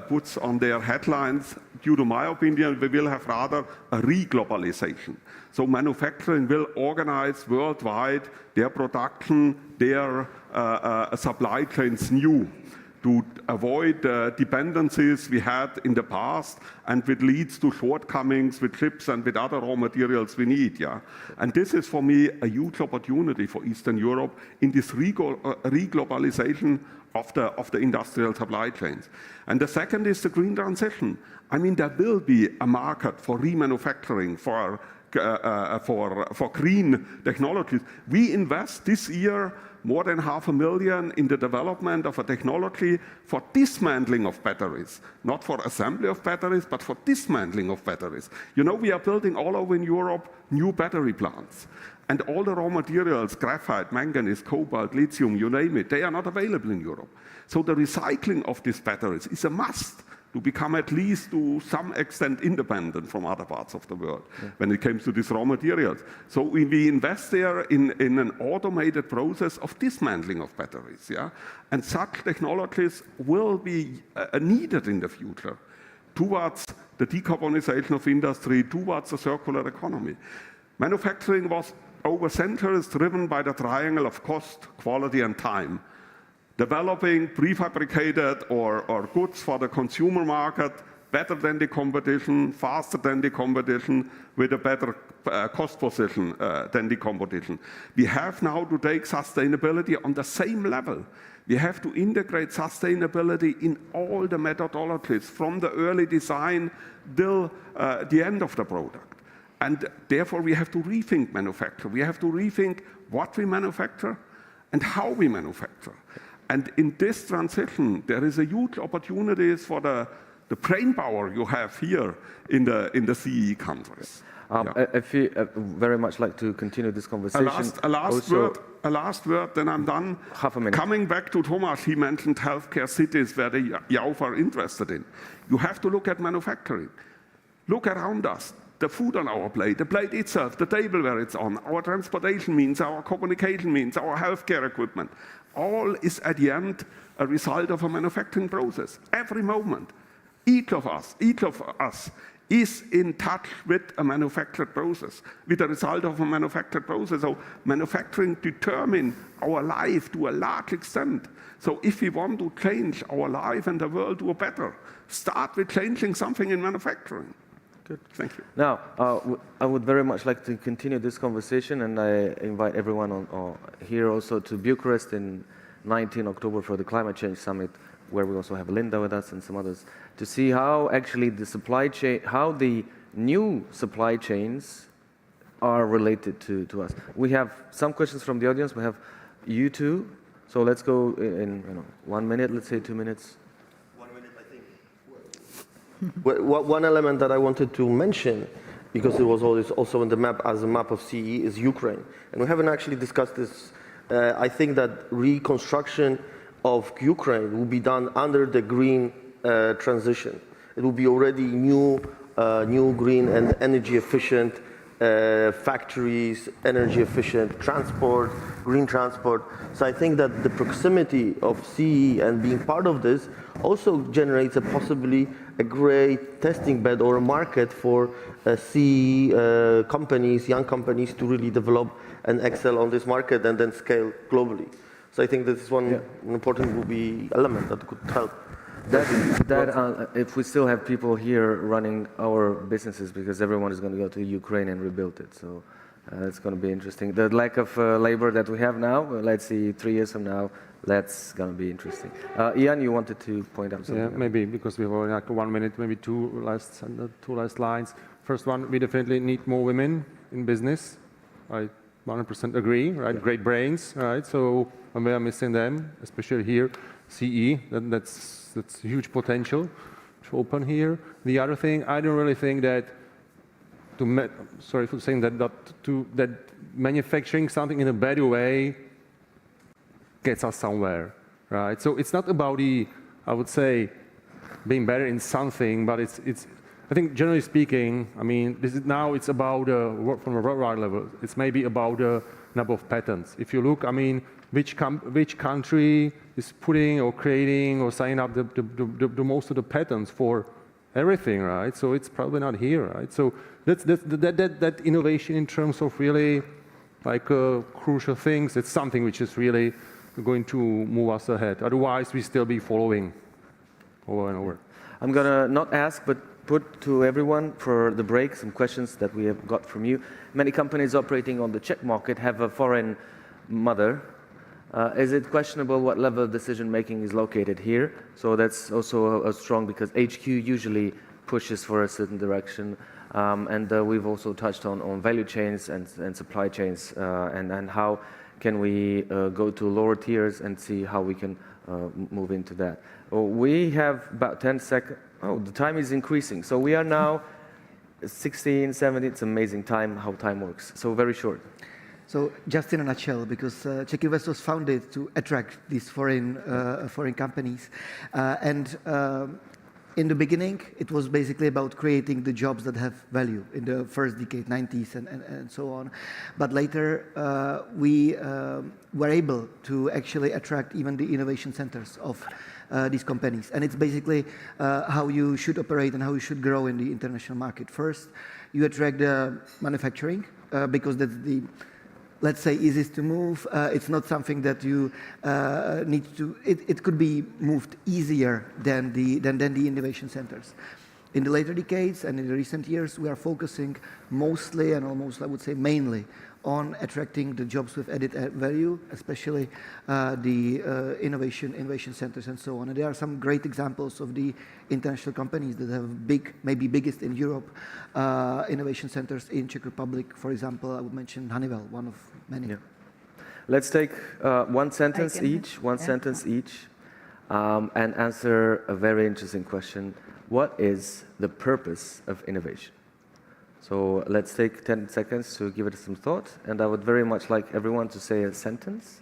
puts on their headlines. Due to my opinion, we will have rather a reglobalization. So manufacturing will organize worldwide their production, their supply chains new, to avoid dependencies we had in the past, and which leads to shortcomings with chips and with other raw materials we need. Yeah? And this is, for me, a huge opportunity for Eastern Europe in this reglobalization of the industrial supply chains. And the second is the green transition. I mean, there will be a market for remanufacturing, for green technologies. We invest this year more than $500,000 in the development of a technology for dismantling of batteries, not for assembly of batteries, but for dismantling of batteries. You know, we are building all over in Europe new battery plants. And all the raw materials, graphite, manganese, cobalt, lithium, you name it, they are not available in Europe. So the recycling of these batteries is a must to become at least to some extent independent from other parts of the world when it comes to these raw materials. So we invest there in an automated process of dismantling of batteries. Yeah? And such technologies will be needed in the future towards the decarbonization of industry, towards the circular economy. Manufacturing was over centuries driven by the triangle of cost, quality, and time. Developing prefabricated or goods for the consumer market better than the competition, faster than the competition, with a better cost position than the competition. We have now to take sustainability on the same level. We have to integrate sustainability in all the methodologies, from the early design till the end of the product. And therefore, we have to rethink manufacture. We have to rethink what we manufacture and how we manufacture. And in this transition, there is a huge opportunities for the brain power you have here in the CEE countries. I feel very much like to continue this conversation. A last word, then I'm done. Half a minute. Coming back to Tomáš, he mentioned healthcare cities where the Jauf are interested in. You have to look at manufacturing. Look around us. The food on our plate, the plate itself, the table where it's on, our transportation means, our communication means, our healthcare equipment. All is at the end a result of a manufacturing process. Every moment, each of us is in touch with a manufactured process, with the result of a manufactured process. So manufacturing determines our life to a large extent. So if we want to change our life and the world to a better, start with changing something in manufacturing. Good, thank you. Now, I would very much like to continue this conversation, and I invite everyone here also to Bucharest in 19 October for the Climate Change Summit, where we also have Linda with us and some others, to see how actually the supply chain, how the new supply chains are related to us. We have some questions from the audience. We have you two. So let's go in 1 minute, let's say 2 minutes. One element that I wanted to mention, because it was always also on the map as a map of CEE, is Ukraine. And we haven't actually discussed this. I think that reconstruction of Ukraine will be done under the green transition. It will be already new green and energy efficient factories, energy efficient transport, green transport. So I think that the proximity of CEE and being part of this also generates possibly a great testing bed or a market for CEE companies, young companies, to really develop and excel on this market and then scale globally. So I think this is one important will be element that could help. If we still have people here running our businesses, because everyone is going to go to Ukraine and rebuild it, so it's going to be interesting. The lack of labor that we have now, let's see, 3 years from now, that's going to be interesting. Ian, you wanted to point out something? Yeah, maybe because we have only like 1 minute, maybe two last lines. First one, we definitely need more women in business. I 100% agree, right? Yeah. Great brains, right? So when we are missing them, especially here, CE, then that's huge potential to open here. The other thing, I don't really think that sorry for saying that, that manufacturing something in a better way gets us somewhere, right? So it's not about I would say, being better in something, but it's I think generally speaking, I mean, it's about from a worldwide level. It's maybe about the number of patents. If you look, I mean, which country is putting or creating or signing up the most of the patents for everything, right? So it's probably not here, right? So that innovation in terms of really like crucial things. It's something which is really going to move us ahead. Otherwise, we still be following over and over. I'm gonna not ask, but put to everyone for the break some questions that we have got from you. Many companies operating on the Czech market have a foreign mother. Is it questionable what level of decision making is located here? So that's also a strong, because HQ usually pushes for a certain direction. And we've also touched on value chains and supply chains, and how can we go to lower tiers and see how we can move into that. We have about 10 seconds. Oh, the time is increasing. So we are now 16, 17. It's amazing how time works. So very short. So just in a nutshell, because Czech Invest was founded to attract these foreign companies, and in the beginning, it was basically about creating the jobs that have value in the first decade, 90s and so on. But later, we were able to actually attract even the innovation centers of these companies. And it's basically how you should operate and how you should grow in the international market. First, you attract the manufacturing, because that's the, let's say, easiest to move. It's not something that you need to, it could be moved easier than the innovation centers. In the later decades and in the recent years, we are focusing mostly and almost, I would say, mainly on attracting the jobs with added value, especially the innovation centers and so on. And there are some great examples of the international companies that have big, maybe biggest in Europe, innovation centers in Czech Republic. For example, I would mention Honeywell, one of many. Yeah. Let's take one sentence each, and answer a very interesting question. What is the purpose of innovation? So let's take 10 seconds to give it some thought, and I would very much like everyone to say a sentence,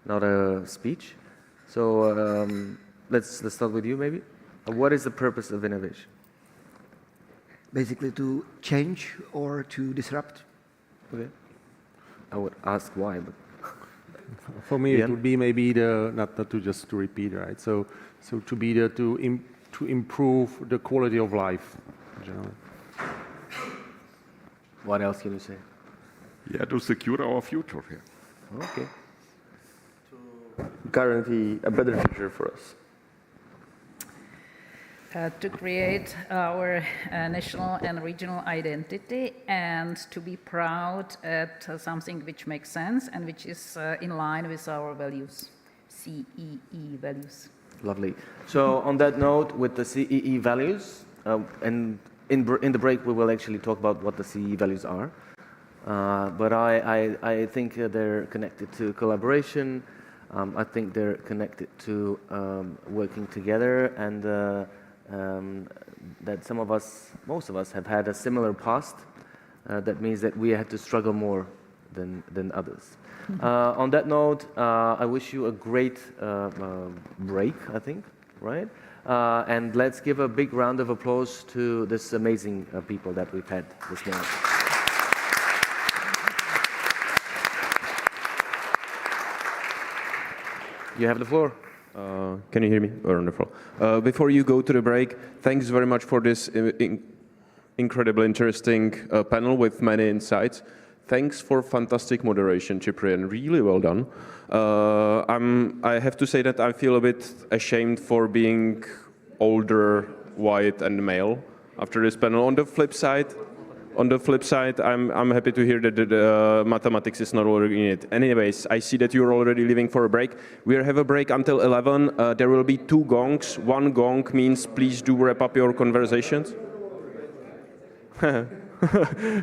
not a speech. So let's start with you, maybe. What is the purpose of innovation? Basically to change or to disrupt. Okay. I would ask why, but for me, it would be maybe not to just to repeat, right? So to be there to improve the quality of life, generally. What else can you say? Yeah, to secure our future here. Okay. To guarantee a better future for us. To create our national and regional identity, and to be proud at something which makes sense and which is in line with our values, CEE values. Lovely. So on that note, with the CEE values, and in the break we will actually talk about what the CEE values are. But I think they're connected to collaboration. I think they're connected to working together, and that most of us have had a similar past. That means that we had to struggle more than others. On that note, I wish you a great break, I think, right? And let's give a big round of applause to this amazing people that we've had this morning. You have the floor. Can you hear me? Wonderful. Before you go to the break, thanks very much for this incredibly interesting panel with many insights. Thanks for fantastic moderation, Cyprian. Really well done. I have to say that I feel a bit ashamed for being older, white, and male after this panel. On the flip side, I'm happy to hear that the mathematics is not working in it. Anyways, I see that you're already leaving for a break. We'll have a break until 11. There will be 2 gongs. 1 gong means please do wrap up your conversations.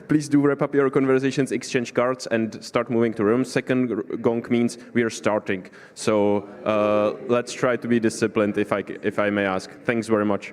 Please do wrap up your conversations, exchange cards, and start moving to rooms. 2nd gong means we are starting. So let's try to be disciplined, if I may ask. Thanks very much.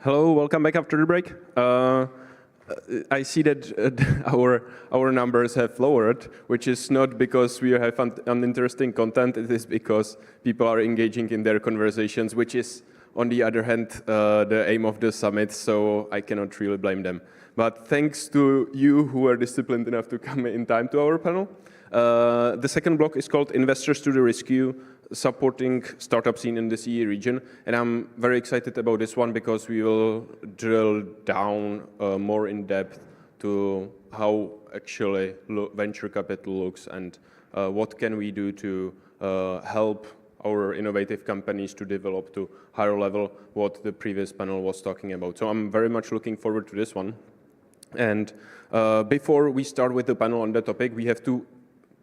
Hello, welcome back after the break. I see that our numbers have lowered, which is not because we have uninteresting content. It is because people are engaging in their conversations, which is, on the other hand, the aim of the summit. So I cannot really blame them. But thanks to you who are disciplined enough to come in time to our panel. The second block is called Investors to the Rescue, supporting startup scene in the CEE region. And I'm very excited about this one because we will drill down more in depth to how actually venture capital looks and what can we do to help our innovative companies to develop to higher level what the previous panel was talking about. So I'm very much looking forward to this one. And before we start with the panel on the topic, we have two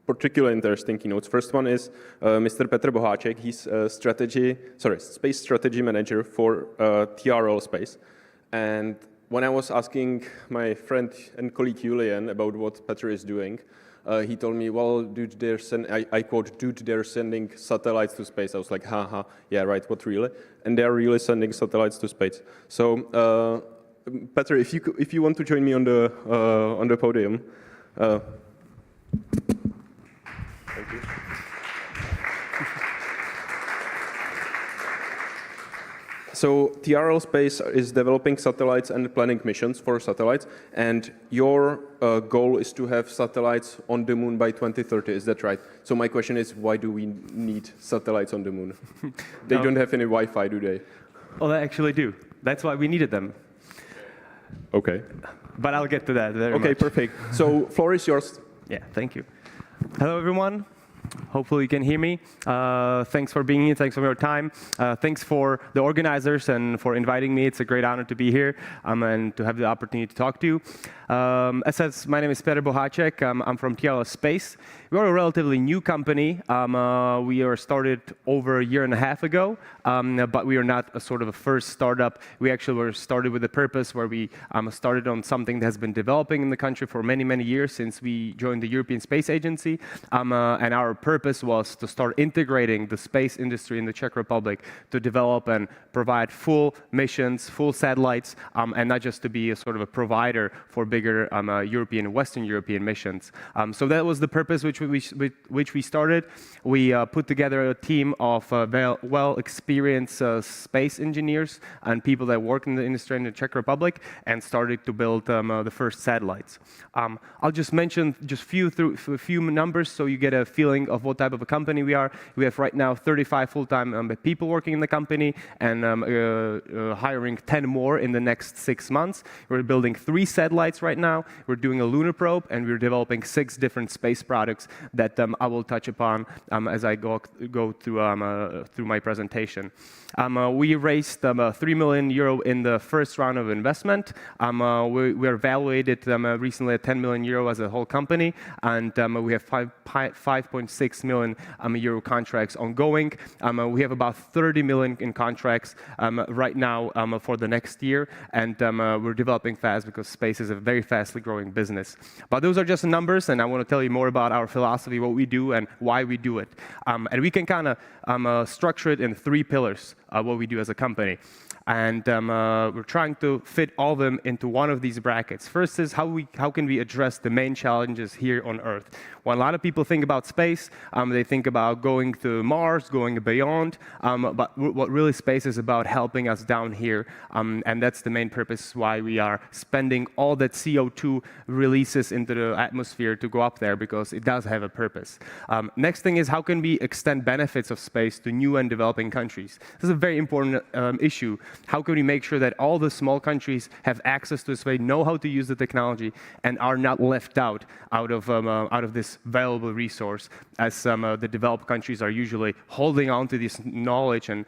particularly interesting keynotes. First one is Mr. Petr Boháček. He's space strategy manager for TRL Space. And when I was asking my friend and colleague Julian about what Petr is doing, he told me, well, dude, I quote, dude, they're sending satellites to space. I was like, haha, yeah, right, what really? And they're really sending satellites to space. So, Petr, if you want to join me on the podium. Thank you. So TRL Space is developing satellites and planning missions for satellites, and your goal is to have satellites on the moon by 2030, is that right? So my question is, why do we need satellites on the moon? They don't have any Wi-Fi, do they? Well, they actually do. That's why we needed them. Okay. But I'll get to that very much. Perfect. So floor is yours. Yeah, thank you. Hello, everyone. Hopefully you can hear me. Thanks for being here. Thanks for your time. Thanks for the organizers and for inviting me. It's a great honor to be here and to have the opportunity to talk to you. As said, my name is Petr Boháček. I'm from TRL Space. We are a relatively new company. We are started over a year and a half ago, but we are not a sort of a first startup. We actually were started with a purpose where we started on something that has been developing in the country for many, many years since we joined the European Space Agency. And our purpose was to start integrating the space industry in the Czech Republic to develop and provide full missions, full satellites, and not just to be a sort of a provider for bigger European, Western European missions. So that was the purpose which we started. We put together a team of well-experienced space engineers and people that work in the industry in the Czech Republic and started to build the first satellites. I'll just mention just a few numbers so you get a feeling of what type of a company we are. We have right now 35 full-time people working in the company and hiring 10 more in the next 6 months. We're building 3 satellites right now. We're doing a lunar probe, and we're developing 6 different space products that I will touch upon as I go through my presentation. We raised €3 million in the first round of investment. We were valuated recently at €10 million as a whole company, and we have 5.6 million euro contracts ongoing. We have about 30 million in contracts right now for the next year, and we're developing fast because space is a very fastly growing business. But those are just the numbers, and I want to tell you more about our philosophy, what we do, and why we do it. And we can kind of structure it in 3 pillars, what we do as a company. And we're trying to fit all of them into one of these brackets. First is how can we address the main challenges here on Earth? When a lot of people think about space, they think about going to Mars, going beyond, but what really space is about helping us down here, and that's the main purpose why we are spending all that CO2 releases into the atmosphere to go up there, because it does have a purpose. Next thing is how can we extend benefits of space to new and developing countries? This is a very important issue. How can we make sure that all the small countries have access to space, know how to use the technology, and are not left out of this valuable resource, as the developed countries are usually holding on to this knowledge and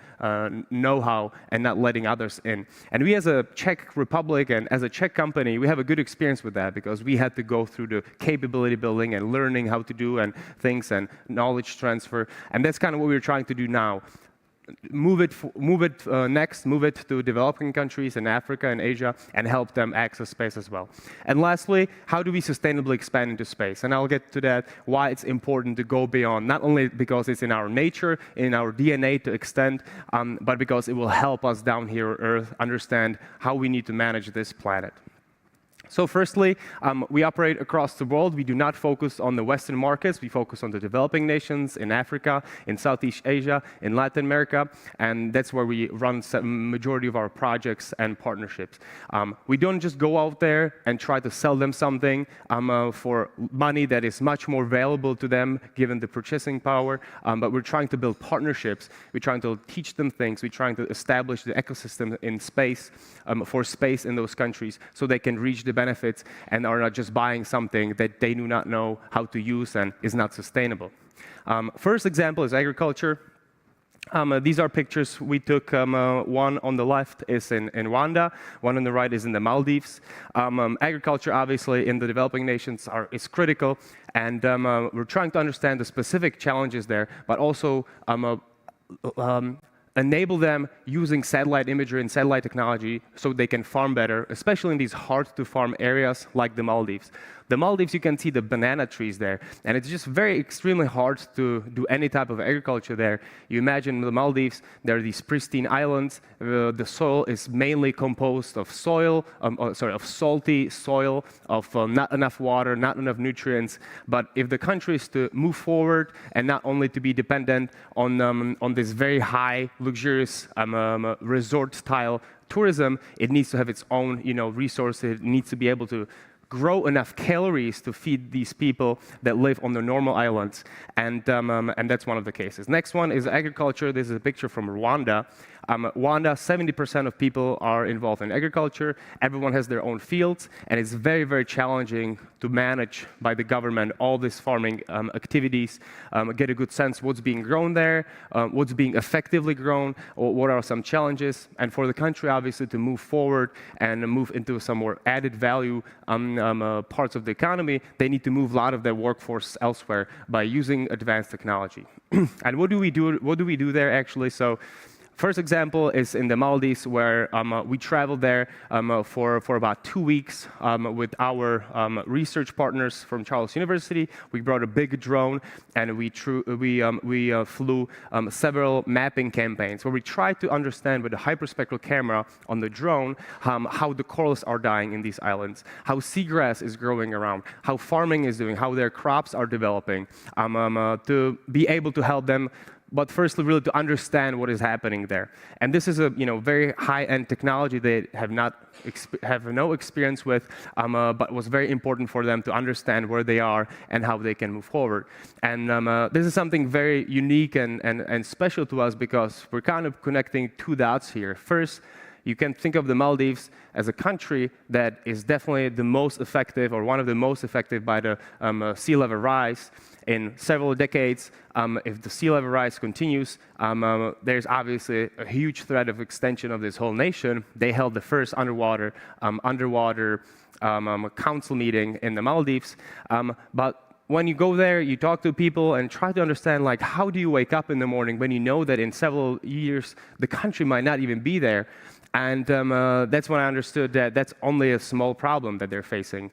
know-how and not letting others in. And we as a Czech Republic and as a Czech company, we have a good experience with that because we had to go through the capability building and learning how to do and things and knowledge transfer. And that's kind of what we're trying to do now. Move it to developing countries in Africa and Asia and help them access space as well. And lastly, how do we sustainably expand into space? And I'll get to that, why it's important to go beyond, not only because it's in our nature, in our DNA to extend, but because it will help us down here on Earth understand how we need to manage this planet. So firstly, we operate across the world. We do not focus on the Western markets. We focus on the developing nations in Africa, in Southeast Asia, in Latin America, and that's where we run the majority of our projects and partnerships. We don't just go out there and try to sell them something for money that is much more valuable to them given the purchasing power, but we're trying to build partnerships. We're trying to teach them things. We're trying to establish the ecosystem in space, for space in those countries so they can reach the benefits and are not just buying something that they do not know how to use and is not sustainable. First example is agriculture. These are pictures we took. One on the left is in Rwanda, one on the right is in the Maldives. Agriculture, obviously, in the developing nations is critical, and we're trying to understand the specific challenges there, but also enable them using satellite imagery and satellite technology so they can farm better, especially in these hard-to-farm areas like the Maldives. The Maldives, you can see the banana trees there, and it's just very extremely hard to do any type of agriculture there. You imagine the Maldives, there are these pristine islands. The soil is mainly composed of of salty soil, of not enough water, not enough nutrients. But if the country is to move forward and not only to be dependent on this very high, luxurious resort-style tourism, it needs to have its own, resources. It needs to be able to grow enough calories to feed these people that live on the normal islands, and that's one of the cases. Next one is agriculture. This is a picture from Rwanda. Rwanda, 70% of people are involved in agriculture. Everyone has their own fields, and it's very, very challenging to manage by the government all these farming activities, get a good sense what's being grown there, what's being effectively grown, or what are some challenges, and for the country, obviously, to move forward and move into some more added value parts of the economy, they need to move a lot of their workforce elsewhere by using advanced technology. And what do we do there, actually? So, first example is in the Maldives, where we traveled there for about 2 weeks with our research partners from Charles University. We brought a big drone, and we flew several mapping campaigns where we tried to understand with a hyperspectral camera on the drone how the corals are dying in these islands, how seagrass is growing around, how farming is doing, how their crops are developing, to be able to help them. But firstly, really to understand what is happening there. And this is a very high-end technology they have no experience with, but was very important for them to understand where they are and how they can move forward. And this is something very unique and special to us because we're kind of connecting two dots here. First, you can think of the Maldives as a country that is definitely the most effective, or one of the most effective, by the sea level rise. In several decades, if the sea level rise continues, there's obviously a huge threat of extension of this whole nation. They held the first underwater council meeting in the Maldives, but when you go there, you talk to people and try to understand, like, how do you wake up in the morning when you know that in several years the country might not even be there? And that's when I understood that that's only a small problem that they're facing.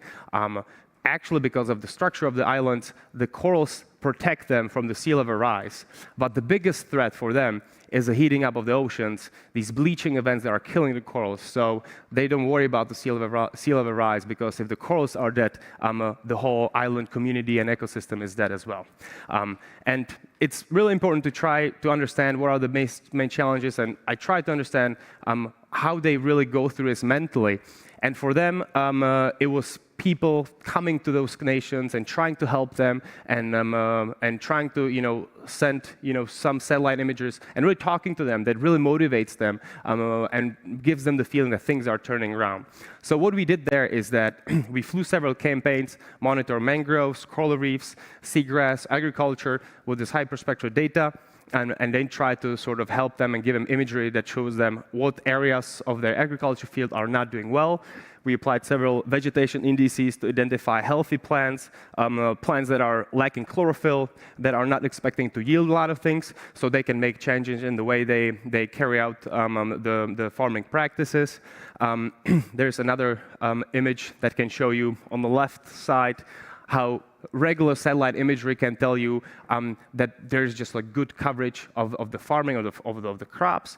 Actually, because of the structure of the islands, the corals protect them from the sea level rise. But the biggest threat for them is the heating up of the oceans, these bleaching events that are killing the corals. So they don't worry about the sea level rise, because if the corals are dead, the whole island community and ecosystem is dead as well. And it's really important to try to understand what are the main challenges, and I try to understand how they really go through this mentally. And for them, it was people coming to those nations and trying to help them, and trying to send some satellite images and really talking to them that really motivates them and gives them the feeling that things are turning around. So what we did there is that we flew several campaigns, monitor mangroves, coral reefs, seagrass, agriculture with this hyperspectral data. And then try to sort of help them and give them imagery that shows them what areas of their agriculture field are not doing well. We applied several vegetation indices to identify healthy plants, plants that are lacking chlorophyll, that are not expecting to yield a lot of things, so they can make changes in the way they carry out the farming practices. There's another image that can show you on the left side how regular satellite imagery can tell you that there's just like good coverage of the farming of the crops,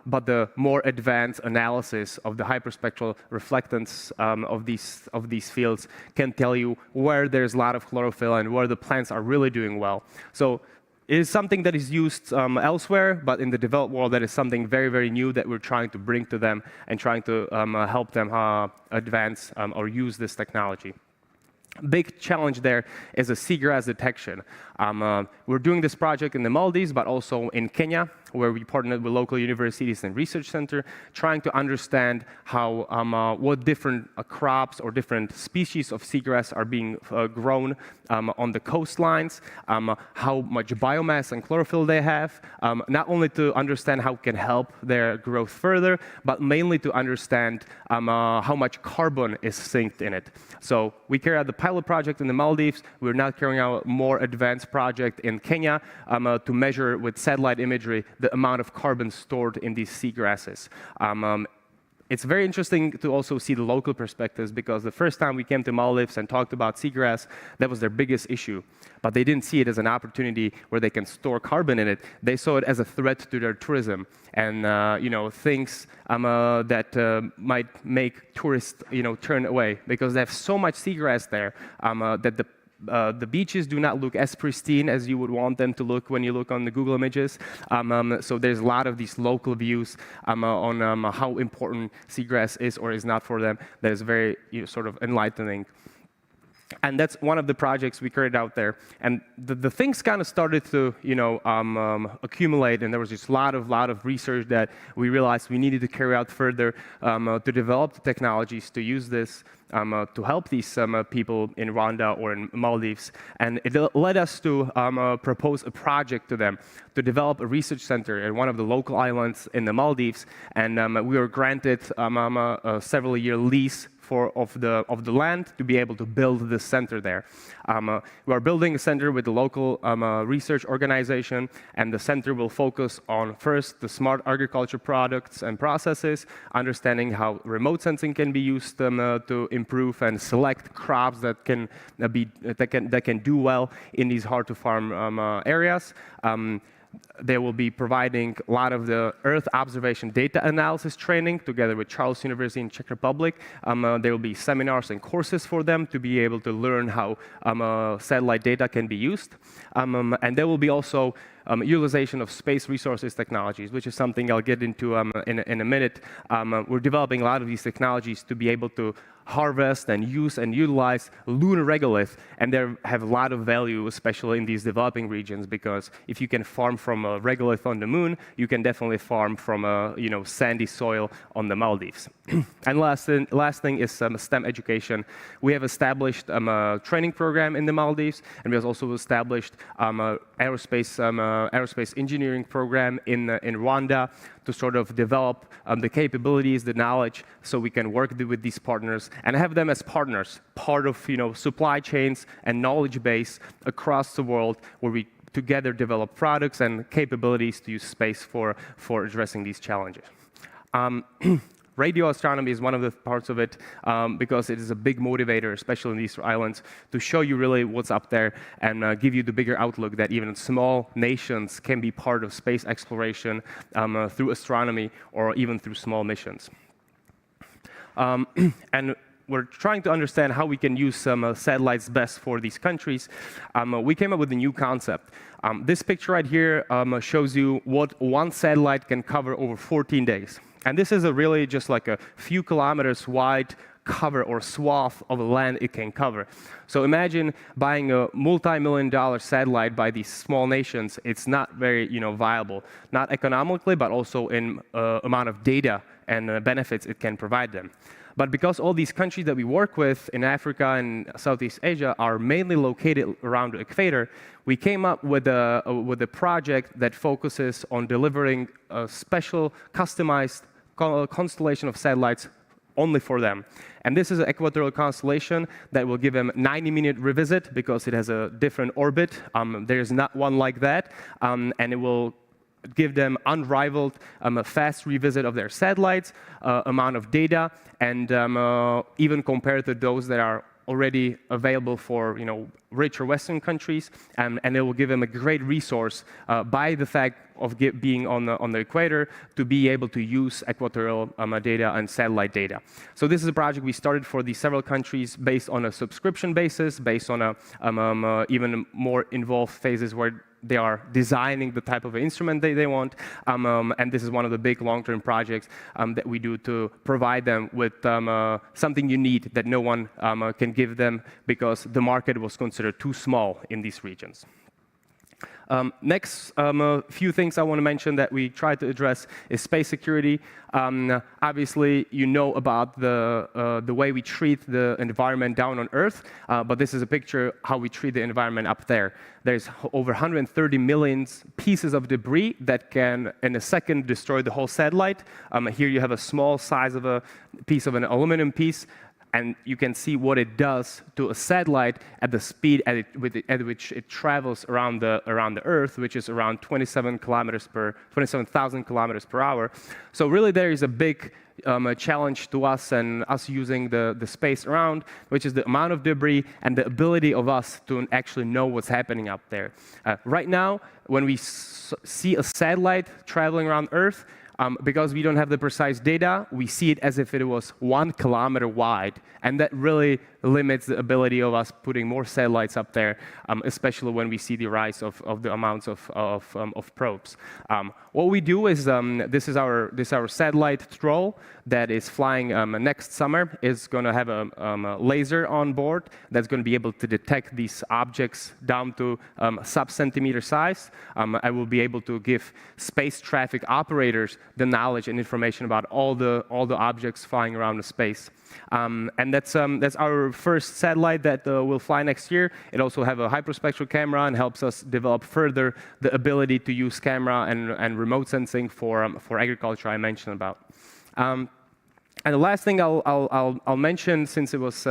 but the more advanced analysis of the hyperspectral reflectance of these fields can tell you where there's a lot of chlorophyll and where the plants are really doing well. So it is something that is used elsewhere, but in the developed world, that is something very, very new that we're trying to bring to them and trying to help them advance or use this technology. Big challenge there is the seagrass detection. We're doing this project in the Maldives, but also in Kenya, where we partnered with local universities and research center, trying to understand how what different crops or different species of seagrass are being grown on the coastlines, how much biomass and chlorophyll they have, not only to understand how it can help their growth further, but mainly to understand how much carbon is synced in it. So we carry out the pilot project in the Maldives. We're now carrying out more advanced seagrass project in Kenya to measure with satellite imagery the amount of carbon stored in these seagrasses. It's very interesting to also see the local perspectives, because the first time we came to Maldives and talked about seagrass, that was their biggest issue. But they didn't see it as an opportunity where they can store carbon in it. They saw it as a threat to their tourism and things that might make tourists turn away, because they have so much seagrass there that the beaches do not look as pristine as you would want them to look when you look on the Google images. So there's a lot of these local views on how important seagrass is or is not for them. That is very sort of enlightening. And that's one of the projects we carried out there. And the things kind of started to, accumulate, and there was just a lot of research that we realized we needed to carry out further to develop the technologies to use this to help these people in Rwanda or in Maldives. And it led us to propose a project to them to develop a research center in one of the local islands in the Maldives. And we were granted a several-year lease of the land to be able to build this center there. We are building a center with the local research organization, and the center will focus on, first, the smart agriculture products and processes, understanding how remote sensing can be used to improve and select crops that can do well in these hard-to-farm areas. They will be providing a lot of the Earth observation data analysis training together with Charles University in Czech Republic. There will be seminars and courses for them to be able to learn how satellite data can be used. And there will be also utilization of space resources technologies, which is something I'll get into in a minute. We're developing a lot of these technologies to be able to harvest and use and utilize lunar regolith, and they have a lot of value, especially in these developing regions, because if you can farm from a regolith on the moon, you can definitely farm from a sandy soil on the Maldives. And last thing is STEM education. We have established a training program in the Maldives, and we have also established aerospace engineering program in Rwanda to sort of develop the capabilities, the knowledge, so we can work with these partners and have them as partners, part of supply chains and knowledge base across the world, where we together develop products and capabilities to use space for addressing these challenges. Radio astronomy is one of the parts of it because it is a big motivator, especially in these islands, to show you really what's up there and give you the bigger outlook that even small nations can be part of space exploration through astronomy or even through small missions. And we're trying to understand how we can use some satellites best for these countries. We came up with a new concept. This picture right here shows you what one satellite can cover over 14 days. And this is really just like a few kilometers wide cover or swath of land it can cover. So imagine buying a multi-million-dollar satellite by these small nations. It's not very viable, not economically, but also in amount of data and benefits it can provide them. But because all these countries that we work with in Africa and Southeast Asia are mainly located around the equator, we came up with a project that focuses on delivering a special, customized constellation of satellites only for them. And this is an equatorial constellation that will give them a 90-minute revisit because it has a different orbit. There's not one like that, and it will give them unrivaled fast revisit of their satellites, amount of data, and even compared to those that are already available for richer Western countries, and it will give them a great resource by the fact of being on the equator to be able to use equatorial data and satellite data. So this is a project we started for these several countries based on a subscription basis, based on a even more involved phases where they are designing the type of instrument they want, and this is one of the big long-term projects that we do to provide them with something unique that no one can give them because the market was considered too small in these regions. Next, a few things I want to mention that we try to address is space security. Obviously, you know about the way we treat the environment down on Earth, but this is a picture how we treat the environment up there. There's over 130 million pieces of debris that can, in a second, destroy the whole satellite. Here you have a small size of a piece of an aluminum piece. and you can see what it does to a satellite at the speed at which it travels around the Earth, which is around 27,000 kilometers per hour. So really there is a big a challenge to us and us using the space around, which is the amount of debris and the ability of us to actually know what's happening up there. Right now, when we see a satellite traveling around Earth, because we don't have the precise data, we see it as if it was 1 kilometer wide, and that really limits the ability of us putting more satellites up there, especially when we see the rise of the amounts of probes. What we do is, this is our satellite Troll that is flying next summer. Is going to have a laser on board that's going to be able to detect these objects down to sub-centimeter size. I will be able to give space traffic operators the knowledge and information about all the objects flying around the space. And that's our first satellite that will fly next year. It also has a hyperspectral camera and helps us develop further the ability to use camera and remote sensing for agriculture I mentioned about. And the last thing I'll mention, since it was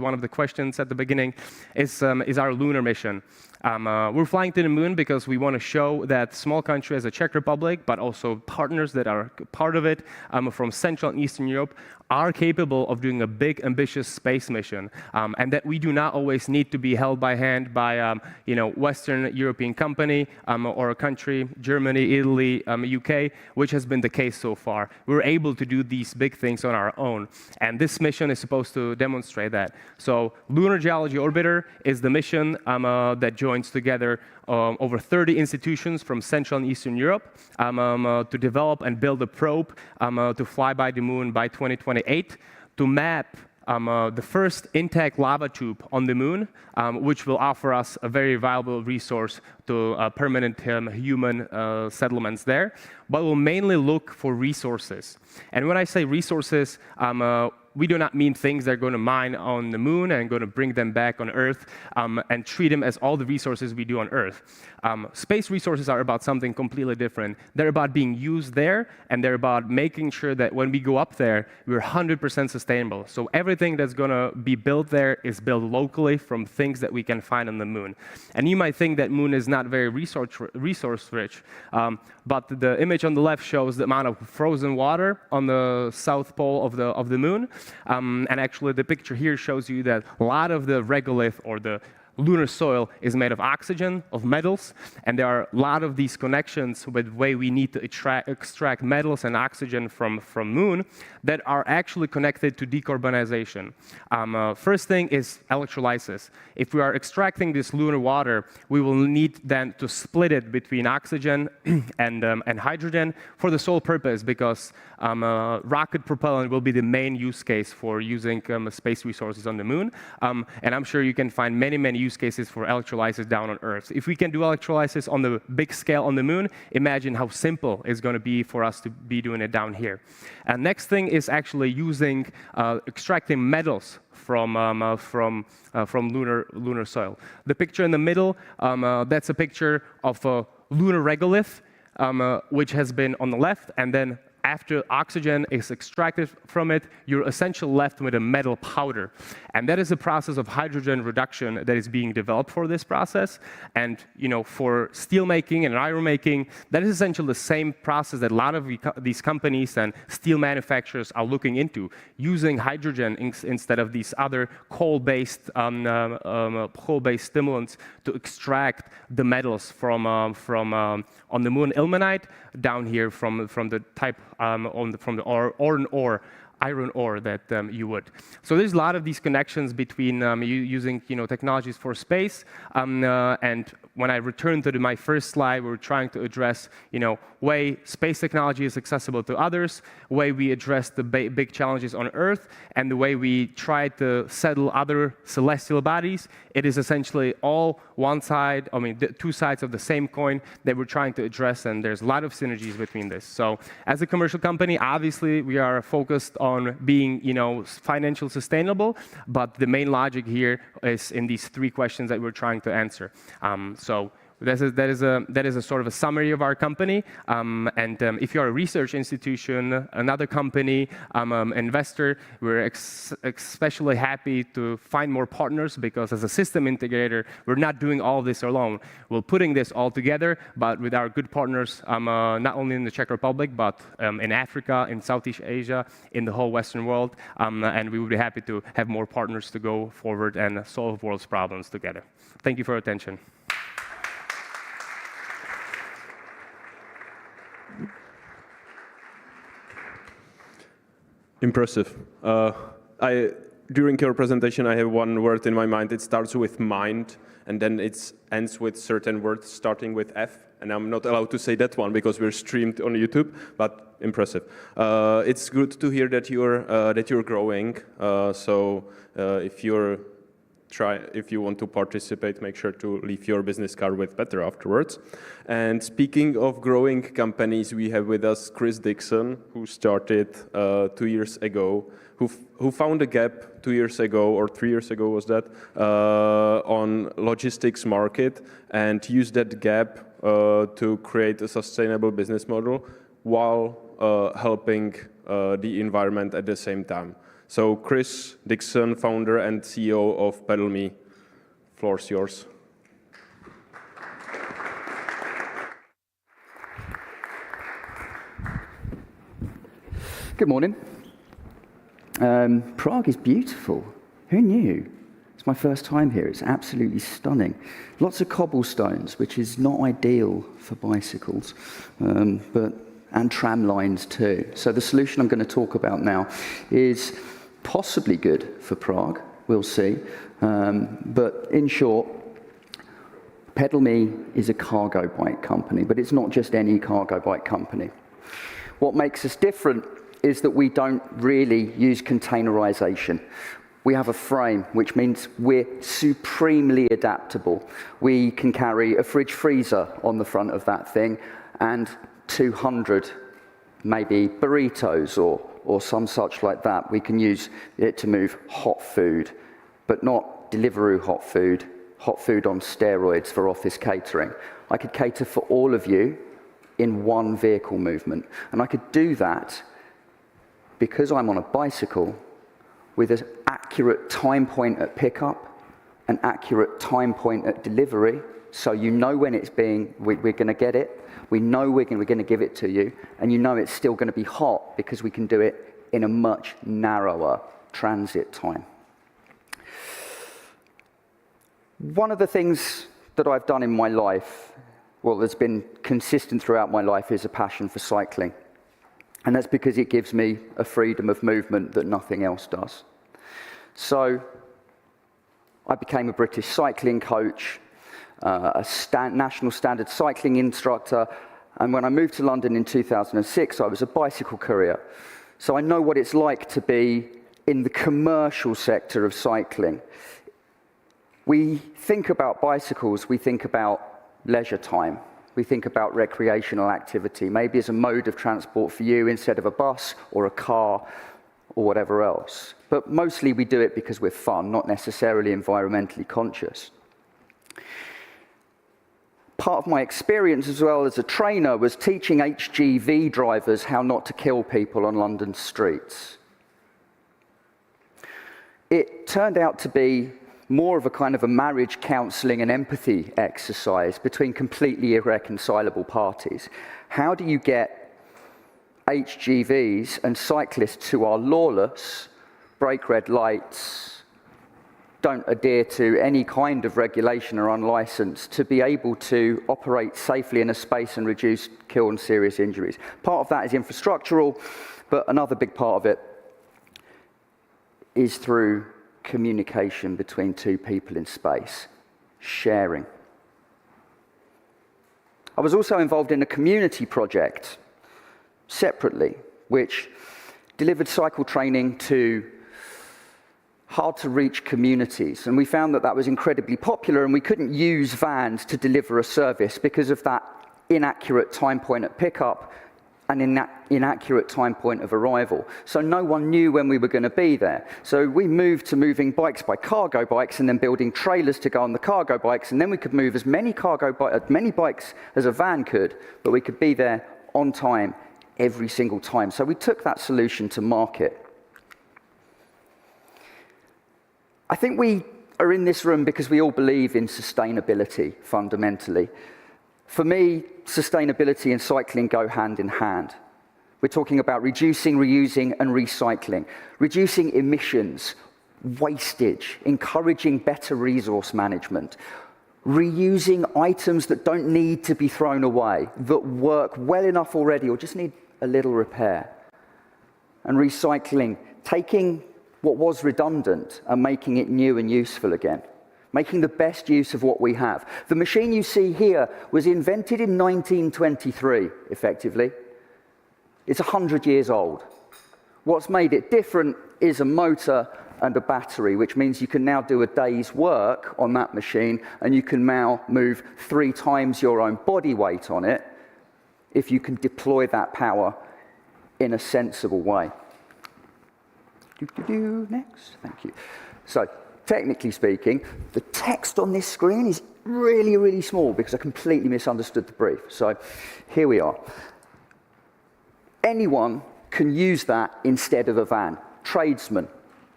one of the questions at the beginning, is our lunar mission. We're flying to the moon because we want to show that small countries as the Czech Republic, but also partners that are part of it from Central and Eastern Europe, are capable of doing a big, ambitious space mission, and that we do not always need to be held by hand by Western European company or a country, Germany, Italy, UK, which has been the case so far. We're able to do these big things on our own, and this mission is supposed to demonstrate that. So Lunar Geology Orbiter is the mission that joins together over 30 institutions from Central and Eastern Europe to develop and build a probe to fly by the moon by 2028 to map the first intact lava tube on the moon, which will offer us a very valuable resource to permanent human settlements there. But we'll mainly look for resources. And when I say resources, we do not mean things they're going to mine on the moon and going to bring them back on Earth and treat them as all the resources we do on Earth. Space resources are about something completely different. They're about being used there, and they're about making sure that when we go up there, we're 100% sustainable. So everything that's going to be built there is built locally from things that we can find on the moon. And you might think that moon is not very resource rich, but the image on the left shows the amount of frozen water on the south pole of the moon. And actually, the picture here shows you that a lot of the regolith, or the lunar soil, is made of oxygen, of metals, and there are a lot of these connections with the way we need to extract metals and oxygen from moon that are actually connected to decarbonization. First thing is electrolysis. If we are extracting this lunar water, we will need then to split it between oxygen and hydrogen for the sole purpose, because rocket propellant will be the main use case for using space resources on the moon. And I'm sure you can find many use cases for electrolysis down on Earth. If we can do electrolysis on the big scale on the moon, imagine how simple it's going to be for us to be doing it down here. And next thing is actually using extracting metals from lunar soil. The picture in the middle, that's a picture of a lunar regolith, which has been on the left, and then after oxygen is extracted from it, you're essentially left with a metal powder. And that is a process of hydrogen reduction that is being developed for this process. And for steel making and iron making, that is essentially the same process that a lot of these companies and steel manufacturers are looking into, using hydrogen instead of these other coal-based stimulants to extract the metals from on the moon ilmenite down here from the type from the iron ore that you would. So there's a lot of these connections between using technologies for space, and when I return to my first slide, we're trying to address way space technology is accessible to others, way we address the big challenges on Earth, and the way we try to settle other celestial bodies. It is essentially all one side, two sides of the same coin that we're trying to address, and there's a lot of synergies between this. So as a commercial company, obviously we are focused on being financially sustainable, but the main logic here is in these three questions that we're trying to answer. So that is a sort of a summary of our company. If you're a research institution, another company, investor, we're especially happy to find more partners, because as a system integrator, we're not doing all this alone. We're putting this all together, but with our good partners, not only in the Czech Republic, but in Africa, in Southeast Asia, in the whole Western world. And we would be happy to have more partners to go forward and solve world's problems together. Thank you for your attention. Impressive. During your presentation, I have one word in my mind. It starts with mind, and then it ends with certain words starting with F. And I'm not allowed to say that one because we're streamed on YouTube, but impressive. It's good to hear that you're growing. If you want to participate, make sure to leave your business card with Petr afterwards. And speaking of growing companies, we have with us Chris Dixon, who started 2 years ago, who found a gap 2 years ago, or 3 years ago was that, on logistics market, and used that gap to create a sustainable business model while helping the environment at the same time. So Chris Dixon, founder and CEO of PedalMe, floor's yours. Good morning. Prague is beautiful. Who knew? It's my first time here. It's absolutely stunning. Lots of cobblestones, which is not ideal for bicycles, and tram lines too. So the solution I'm going to talk about now is possibly good for Prague, we'll see. But in short, PedalMe is a cargo bike company, but it's not just any cargo bike company. What makes us different is that we don't really use containerization. We have a frame, which means we're supremely adaptable. We can carry a fridge freezer on the front of that thing and 200 maybe burritos or some such like that. We can use it to move hot food, but not Deliveroo hot food on steroids for office catering. I could cater for all of you in one vehicle movement. And I could do that because I'm on a bicycle with an accurate time point at pickup, an accurate time point at delivery, so you know when we're going to get it, we know we're going to give it to you, and you know it's still going to be hot because we can do it in a much narrower transit time. One of the things that I've done in my life, well, that's been consistent throughout my life, is a passion for cycling. And that's because it gives me a freedom of movement that nothing else does. So I became a British cycling coach, a national standard cycling instructor, and when I moved to London in 2006, I was a bicycle courier. So I know what it's like to be in the commercial sector of cycling. We think about bicycles, we think about leisure time. We think about recreational activity, maybe as a mode of transport for you instead of a bus or a car or whatever else. But mostly we do it because we're fun, not necessarily environmentally conscious. Part of my experience as well as a trainer was teaching HGV drivers how not to kill people on London streets. It turned out to be more of a kind of a marriage counseling and empathy exercise between completely irreconcilable parties. How do you get HGVs and cyclists who are lawless, break red lights, don't adhere to any kind of regulation or unlicensed, to be able to operate safely in a space and reduce kill and serious injuries? Part of that is infrastructural, but another big part of it is through communication between two people in space, sharing. I was also involved in a community project separately, which delivered cycle training to hard-to-reach communities. And we found that that was incredibly popular, and we couldn't use vans to deliver a service because of that inaccurate time point at pickup an inaccurate time point of arrival. So no one knew when we were going to be there. So we moved to moving bikes by cargo bikes and then building trailers to go on the cargo bikes, and then we could move as many bikes as a van could, but we could be there on time every single time. So we took that solution to market. I think we are in this room because we all believe in sustainability, fundamentally. For me, sustainability and cycling go hand in hand. We're talking about reducing, reusing, and recycling, reducing emissions, wastage, encouraging better resource management, reusing items that don't need to be thrown away, that work well enough already or just need a little repair, and recycling, taking what was redundant and making it new and useful again, making the best use of what we have. The machine you see here was invented in 1923, effectively. It's 100 years old. What's made it different is a motor and a battery, which means you can now do a day's work on that machine, and you can now move 3 times your own body weight on it if you can deploy that power in a sensible way. Next, thank you. So, technically speaking, the text on this screen is really, really small because I completely misunderstood the brief. So here we are. Anyone can use that instead of a van. Tradesmen,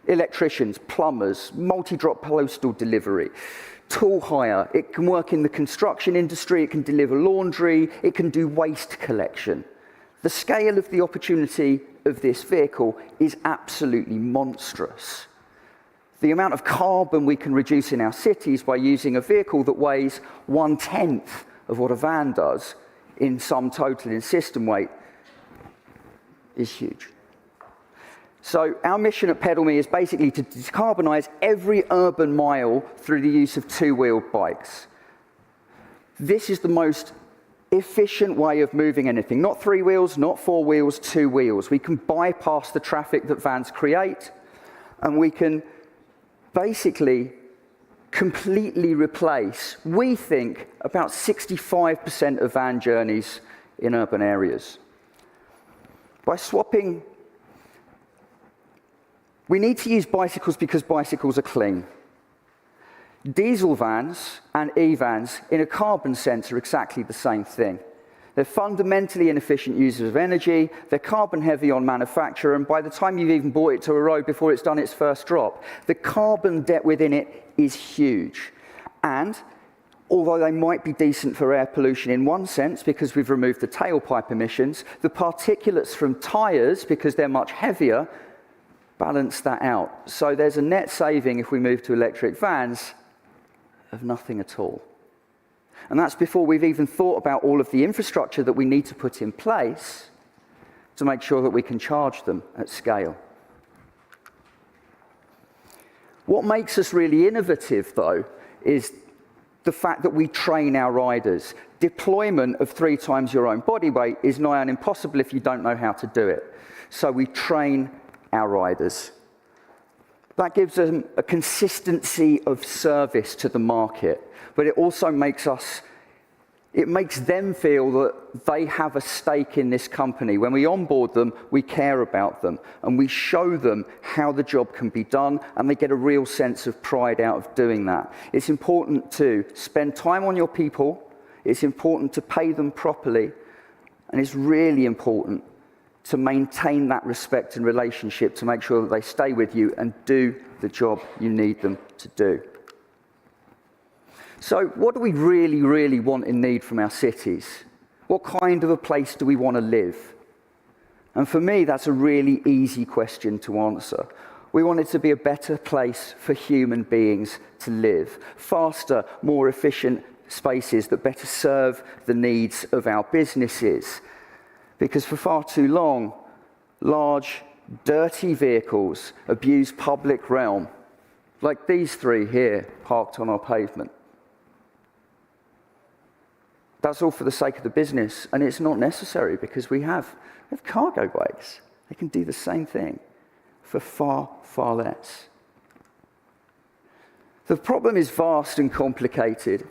electricians, plumbers, multi-drop postal delivery, tool hire. It can work in the construction industry, it can deliver laundry, it can do waste collection. The scale of the opportunity of this vehicle is absolutely monstrous. The amount of carbon we can reduce in our cities by using a vehicle that weighs 1/10 of what a van does in sum total in system weight is huge. So our mission at PedalMe is basically to decarbonize every urban mile through the use of 2-wheeled bikes. This is the most efficient way of moving anything. Not 3 wheels, not 4 wheels, 2 wheels. We can bypass the traffic that vans create, and we can basically completely replace, we think, about 65% of van journeys in urban areas. By swapping, we need to use bicycles because bicycles are clean. Diesel vans and e-vans, in a carbon sense, are exactly the same thing. They're fundamentally inefficient users of energy, they're carbon heavy on manufacture, and by the time you've even brought it to a road before it's done its first drop, the carbon debt within it is huge. And although they might be decent for air pollution in one sense because we've removed the tailpipe emissions, the particulates from tyres, because they're much heavier, balance that out. So there's a net saving if we move to electric vans of nothing at all. And that's before we've even thought about all of the infrastructure that we need to put in place to make sure that we can charge them at scale. What makes us really innovative, though, is the fact that we train our riders. Deployment of 3 times your own body weight is nigh on impossible if you don't know how to do it. So we train our riders. That gives them a consistency of service to the market, but it also makes them feel that they have a stake in this company. When we onboard them, we care about them, and we show them how the job can be done, and they get a real sense of pride out of doing that. It's important to spend time on your people, it's important to pay them properly, and it's really important to maintain that respect and relationship to make sure that they stay with you and do the job you need them to do. So what do we really, really want and need from our cities? What kind of a place do we want to live? And for me, that's a really easy question to answer. We want it to be a better place for human beings to live. Faster, more efficient spaces that better serve the needs of our businesses. Because for far too long, large, dirty vehicles abuse public realm, like these 3 here, parked on our pavement. That's all for the sake of the business, and it's not necessary because we have cargo bikes. They can do the same thing for far, far less. The problem is vast and complicated.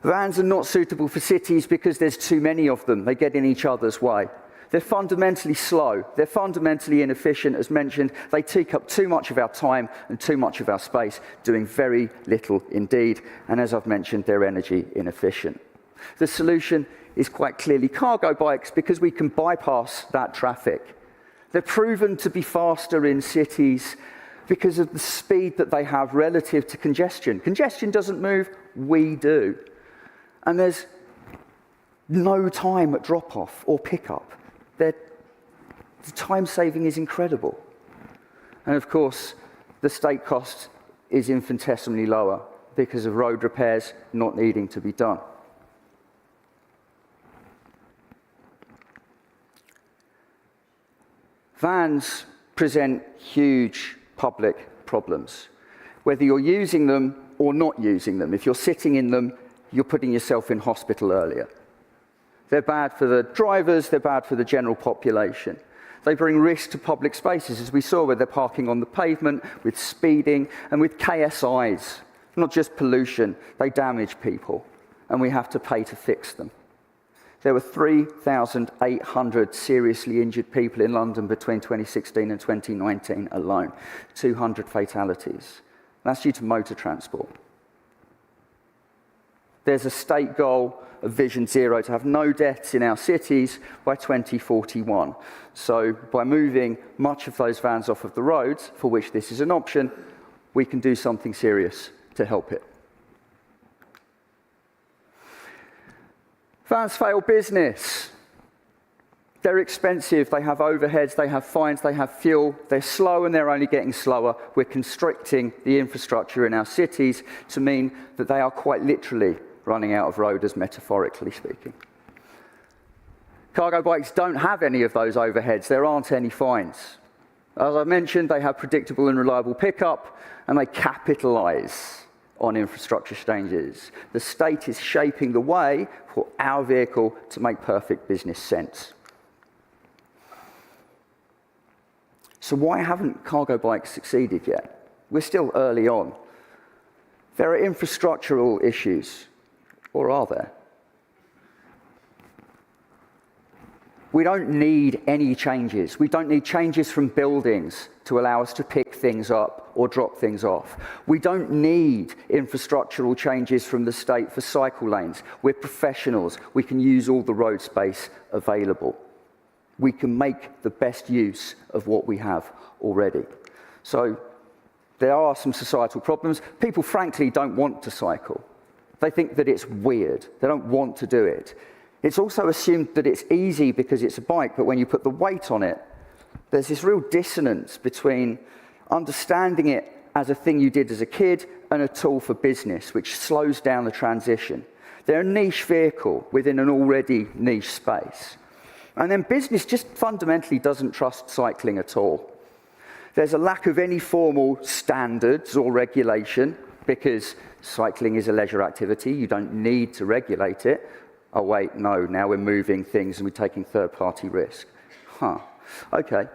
Vans are not suitable for cities because there's too many of them. They get in each other's way. They're fundamentally slow. They're fundamentally inefficient, as mentioned. They take up too much of our time and too much of our space, doing very little indeed. And as I've mentioned, they're energy inefficient. The solution is quite clearly cargo bikes because we can bypass that traffic. They're proven to be faster in cities because of the speed that they have relative to congestion. Congestion doesn't move, we do. And there's no time at drop-off or pickup. The time saving is incredible. And of course, the state cost is infinitesimally lower because of road repairs not needing to be done. Vans present huge public problems, whether you're using them or not using them. If you're sitting in them, you're putting yourself in hospital earlier. They're bad for the drivers, they're bad for the general population. They bring risk to public spaces, as we saw, where they're parking on the pavement, with speeding, and with KSIs. Not just pollution, they damage people, and we have to pay to fix them. There were 3,800 seriously injured people in London between 2016 and 2019 alone, 200 fatalities. That's due to motor transport. There's a state goal of Vision Zero to have no deaths in our cities by 2041. So by moving much of those vans off of the roads, for which this is an option, we can do something serious to help it. Vans fail business. They're expensive, they have overheads, they have fines, they have fuel, they're slow and they're only getting slower. We're constricting the infrastructure in our cities to mean that they are quite literally running out of road, as metaphorically speaking. Cargo bikes don't have any of those overheads, there aren't any fines. As I mentioned, they have predictable and reliable pickup, and they capitalize on infrastructure changes. The state is shaping the way for our vehicle to make perfect business sense. So why haven't cargo bikes succeeded yet? We're still early on. There are infrastructural issues, or are there? We don't need any changes. We don't need changes from buildings to allow us to pick things up or drop things off. We don't need infrastructural changes from the state for cycle lanes. We're professionals. We can use all the road space available. We can make the best use of what we have already. So there are some societal problems. People, frankly, don't want to cycle. They think that it's weird. They don't want to do it. It's also assumed that it's easy because it's a bike, but when you put the weight on it, there's this real dissonance between understanding it as a thing you did as a kid and a tool for business, which slows down the transition. They're a niche vehicle within an already niche space. And then business just fundamentally doesn't trust cycling at all. There's a lack of any formal standards or regulation because cycling is a leisure activity. You don't need to regulate it. Oh, wait, no, now we're moving things and we're taking third-party risk. Okay.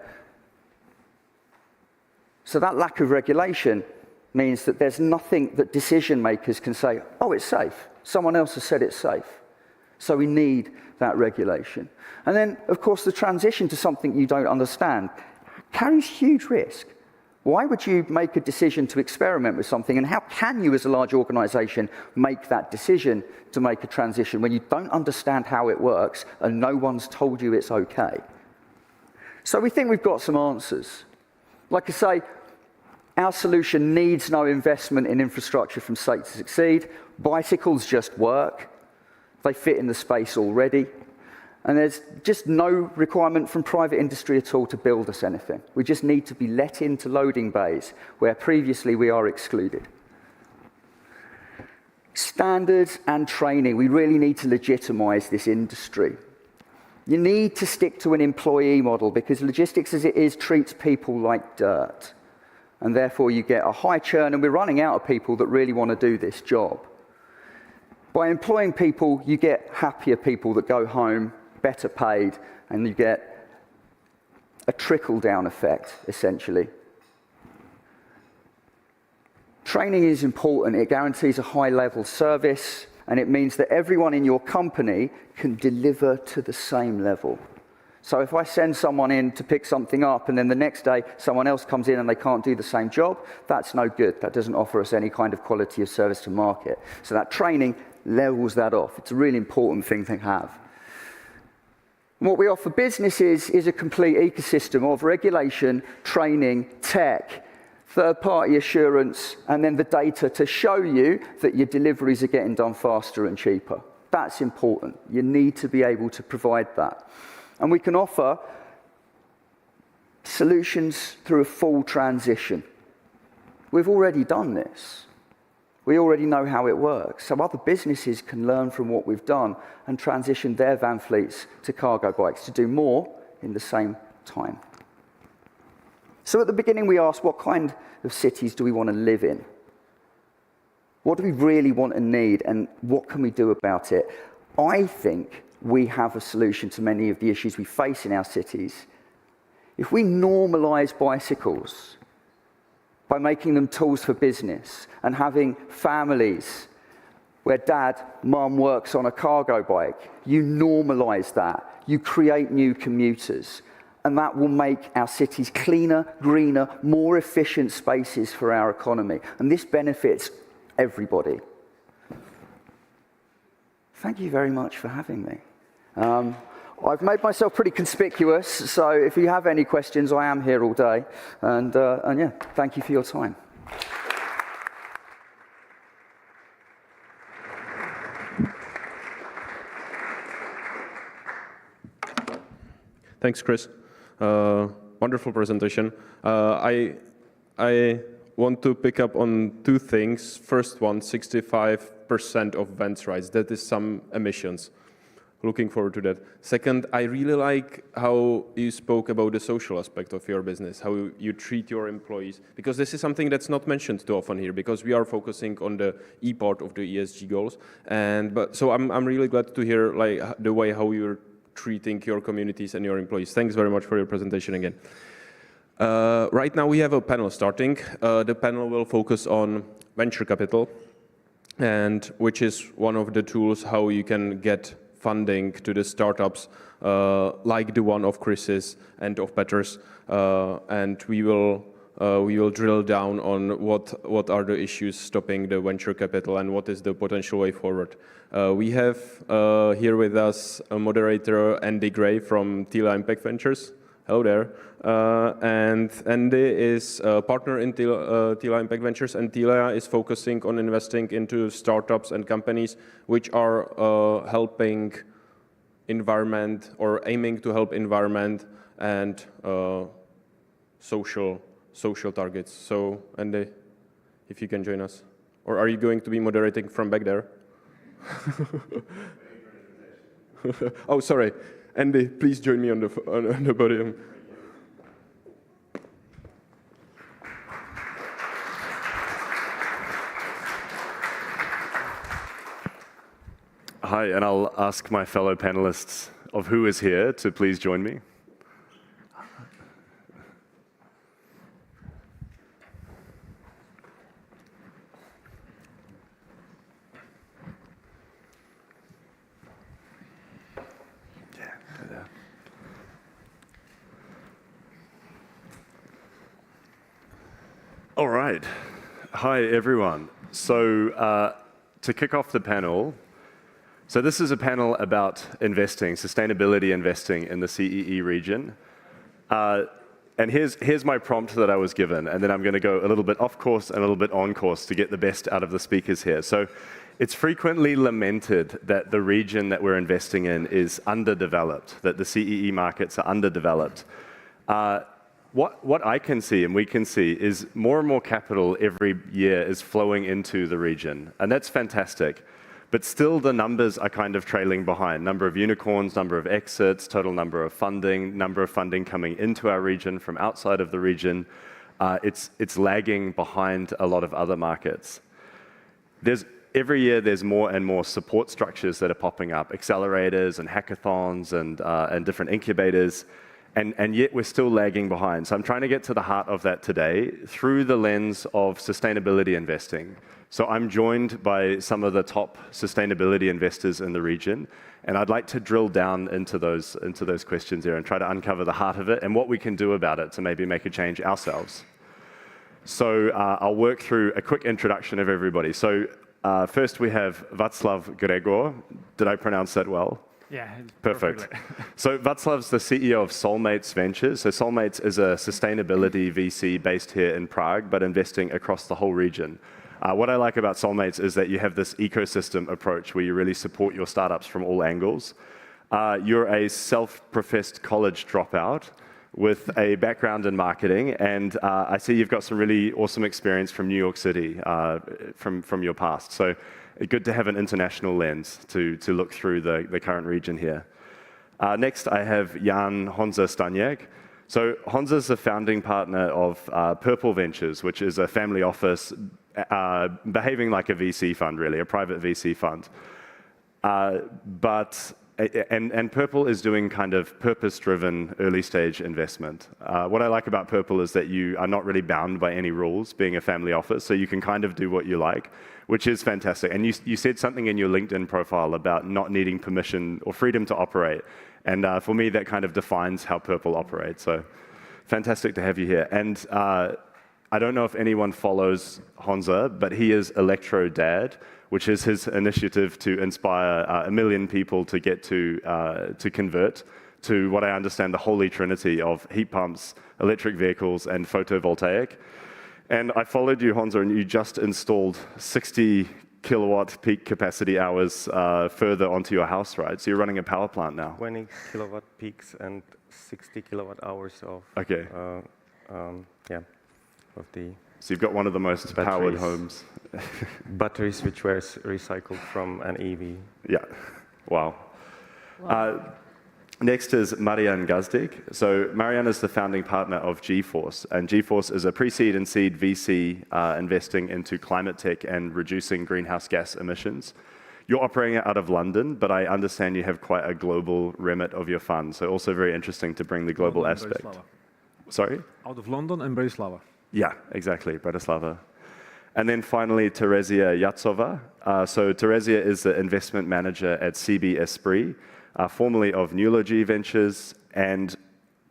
So that lack of regulation means that there's nothing that decision makers can say, oh, it's safe. Someone else has said it's safe. So we need that regulation. And then, of course, the transition to something you don't understand carries huge risk. Why would you make a decision to experiment with something, and how can you as a large organization make that decision to make a transition when you don't understand how it works and no one's told you it's okay? So we think we've got some answers. Like I say, our solution needs no investment in infrastructure from state to succeed. Bicycles just work. They fit in the space already. And there's just no requirement from private industry at all to build us anything. We just need to be let into loading bays where previously we are excluded. Standards and training. We really need to legitimize this industry. You need to stick to an employee model because logistics as it is treats people like dirt. And therefore you get a high churn, and we're running out of people that really want to do this job. By employing people, you get happier people that go home, better paid, and you get a trickle-down effect, essentially. Training is important. It guarantees a high-level service, and it means that everyone in your company can deliver to the same level. So if I send someone in to pick something up and then the next day someone else comes in and they can't do the same job, that's no good. That doesn't offer us any kind of quality of service to market. So that training levels that off. It's a really important thing to have. What we offer businesses is a complete ecosystem of regulation, training, tech, third-party assurance, and then the data to show you that your deliveries are getting done faster and cheaper. That's important. You need to be able to provide that. And we can offer solutions through a full transition. We've already done this. We already know how it works. So other businesses can learn from what we've done and transition their van fleets to cargo bikes to do more in the same time. So at the beginning, we asked, what kind of cities do we want to live in? What do we really want and need, and what can we do about it? I think we have a solution to many of the issues we face in our cities. If we normalize bicycles by making them tools for business and having families where dad, mum works on a cargo bike, you normalize that. You create new commuters. And that will make our cities cleaner, greener, more efficient spaces for our economy. And this benefits everybody. Thank you very much for having me. I've made myself pretty conspicuous, so if you have any questions, I am here all day. And yeah, thank you for your time. Thanks, Chris. Wonderful presentation. I want to pick up on two things. First one, 65% of vans rides. That is some emissions. Looking forward to that. Second, I really like how you spoke about the social aspect of your business, how you treat your employees, because this is something that's not mentioned too often here, because we are focusing on the E part of the ESG goals. So I'm really glad to hear like the way how you're treating your communities and your employees. Thanks very much for your presentation again. Right now we have a panel starting. The panel will focus on venture capital, and which is one of the tools how you can get funding to the startups like the one of Chris's and of Petr's, and we will drill down on what are the issues stopping the venture capital and what is the potential way forward. We have here with us a moderator, Andy Gray from Tila Impact Ventures. Hello there. And Andy is a partner in Tila Impact Ventures, and Tila is focusing on investing into startups and companies which are helping environment or aiming to help environment and social targets. So Andy, if you can join us. Or are you going to be moderating from back there? Oh, sorry. Andy, please join me on the podium. Hi, and I'll ask my fellow panelists of who is here to please join me. All right. Hi, everyone. So to kick off the panel, so this is a panel about investing, sustainability investing in the CEE region. And here's my prompt that I was given, and then I'm going to go a little bit off course and a little bit on course to get the best out of the speakers here. So it's frequently lamented that the region that we're investing in is underdeveloped, that the CEE markets are underdeveloped. What I can see and we can see is more and more capital every year is flowing into the region, and that's fantastic. But still the numbers are kind of trailing behind. Number of unicorns, number of exits, total number of funding coming into our region from outside of the region. It's lagging behind a lot of other markets. Every year there's more and more support structures that are popping up, accelerators and hackathons and different incubators. And yet we're still lagging behind. So I'm trying to get to the heart of that today through the lens of sustainability investing. So I'm joined by some of the top sustainability investors in the region, and I'd like to drill down into those questions here and try to uncover the heart of it and what we can do about it to maybe make a change ourselves. So I'll work through a quick introduction of everybody. So first we have Václav Gregor. Did I pronounce that well? Yeah, perfect. So Václav's the CEO of Soulmates Ventures. So Soulmates is a sustainability VC based here in Prague, but investing across the whole region. What I like about Soulmates is that you have this ecosystem approach where you really support your startups from all angles. You're a self-professed college dropout with a background in marketing, and I see you've got some really awesome experience from New York City from your past. So good to have an international lens to look through the current region here. Next, I have Jan Honza Staniek. So Honza is the founding partner of Purple Ventures, which is a family office behaving like a VC fund, really, a private VC fund. And Purple is doing kind of purpose-driven early-stage investment. What I like about Purple is that you are not really bound by any rules, being a family office, so you can kind of do what you like, which is fantastic. And you said something in your LinkedIn profile about not needing permission or freedom to operate. And for me, that kind of defines how Purple operates. So fantastic to have you here. And I don't know if anyone follows Honza, but he is Electro Dad, which is his initiative to inspire 1 million people to get to convert to what I understand the holy trinity of heat pumps, electric vehicles, and photovoltaic. And I followed you, Honza, and you just installed 60 kilowatt peak capacity hours further onto your house, right? So you're running a power plant now. 20 kilowatt peaks and 60 kilowatt hours of okay. Of the. So you've got one of the most powered homes. Batteries which were recycled from an EV. Yeah, wow. Next is Marian Gazdik. So Marian is the founding partner of GeForce, and GeForce is a pre-seed and seed VC investing into climate tech and reducing greenhouse gas emissions. You're operating out of London, but I understand you have quite a global remit of your fund, so also very interesting to bring the global aspect. Sorry? Out of London and Bratislava. Yeah, exactly, Bratislava. And then finally, Terezia Yatsova. So Terezia is the investment manager at CB Esprit, formerly of Nulogy Ventures, and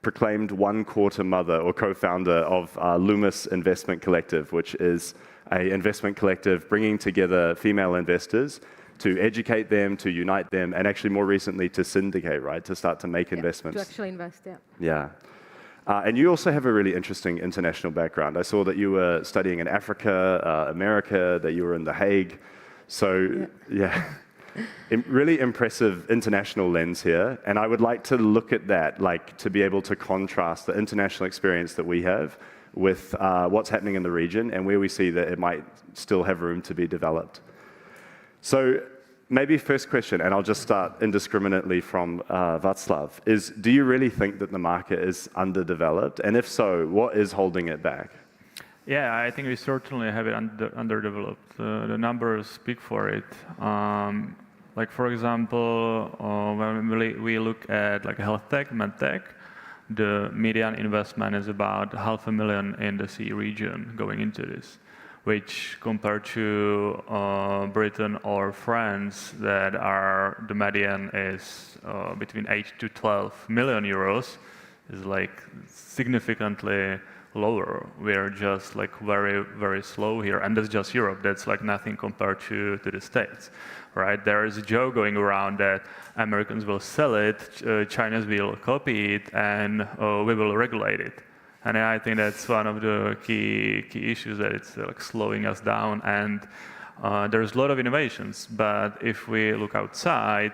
proclaimed one-quarter mother or co-founder of Loomis Investment Collective, which is an investment collective bringing together female investors to educate them, to unite them, and actually more recently to syndicate, right, to start to make investments. To actually invest, yeah. Yeah. And you also have a really interesting international background. I saw that you were studying in Africa, America, that you were in The Hague. So, yeah. Really impressive international lens here. And I would like to look at that, like to be able to contrast the international experience that we have with what's happening in the region and where we see that it might still have room to be developed. So maybe first question, and I'll just start indiscriminately from Václav, is do you really think that the market is underdeveloped? And if so, what is holding it back? Yeah, I think we certainly have it underdeveloped. The numbers speak for it. Like for example, when we look at like health tech, med tech, the median investment is about $500,000 in the CEE region going into this, which compared to Britain or France, that are the median is between 8 to 12 million euros, is like significantly lower. We're just like very, very slow here, and that's just Europe. That's like nothing compared to the States, right? There is a joke going around that Americans will sell it, Chinese will copy it, and we will regulate it. And I think that's one of the key issues, that it's like slowing us down. And there's a lot of innovations, but if we look outside,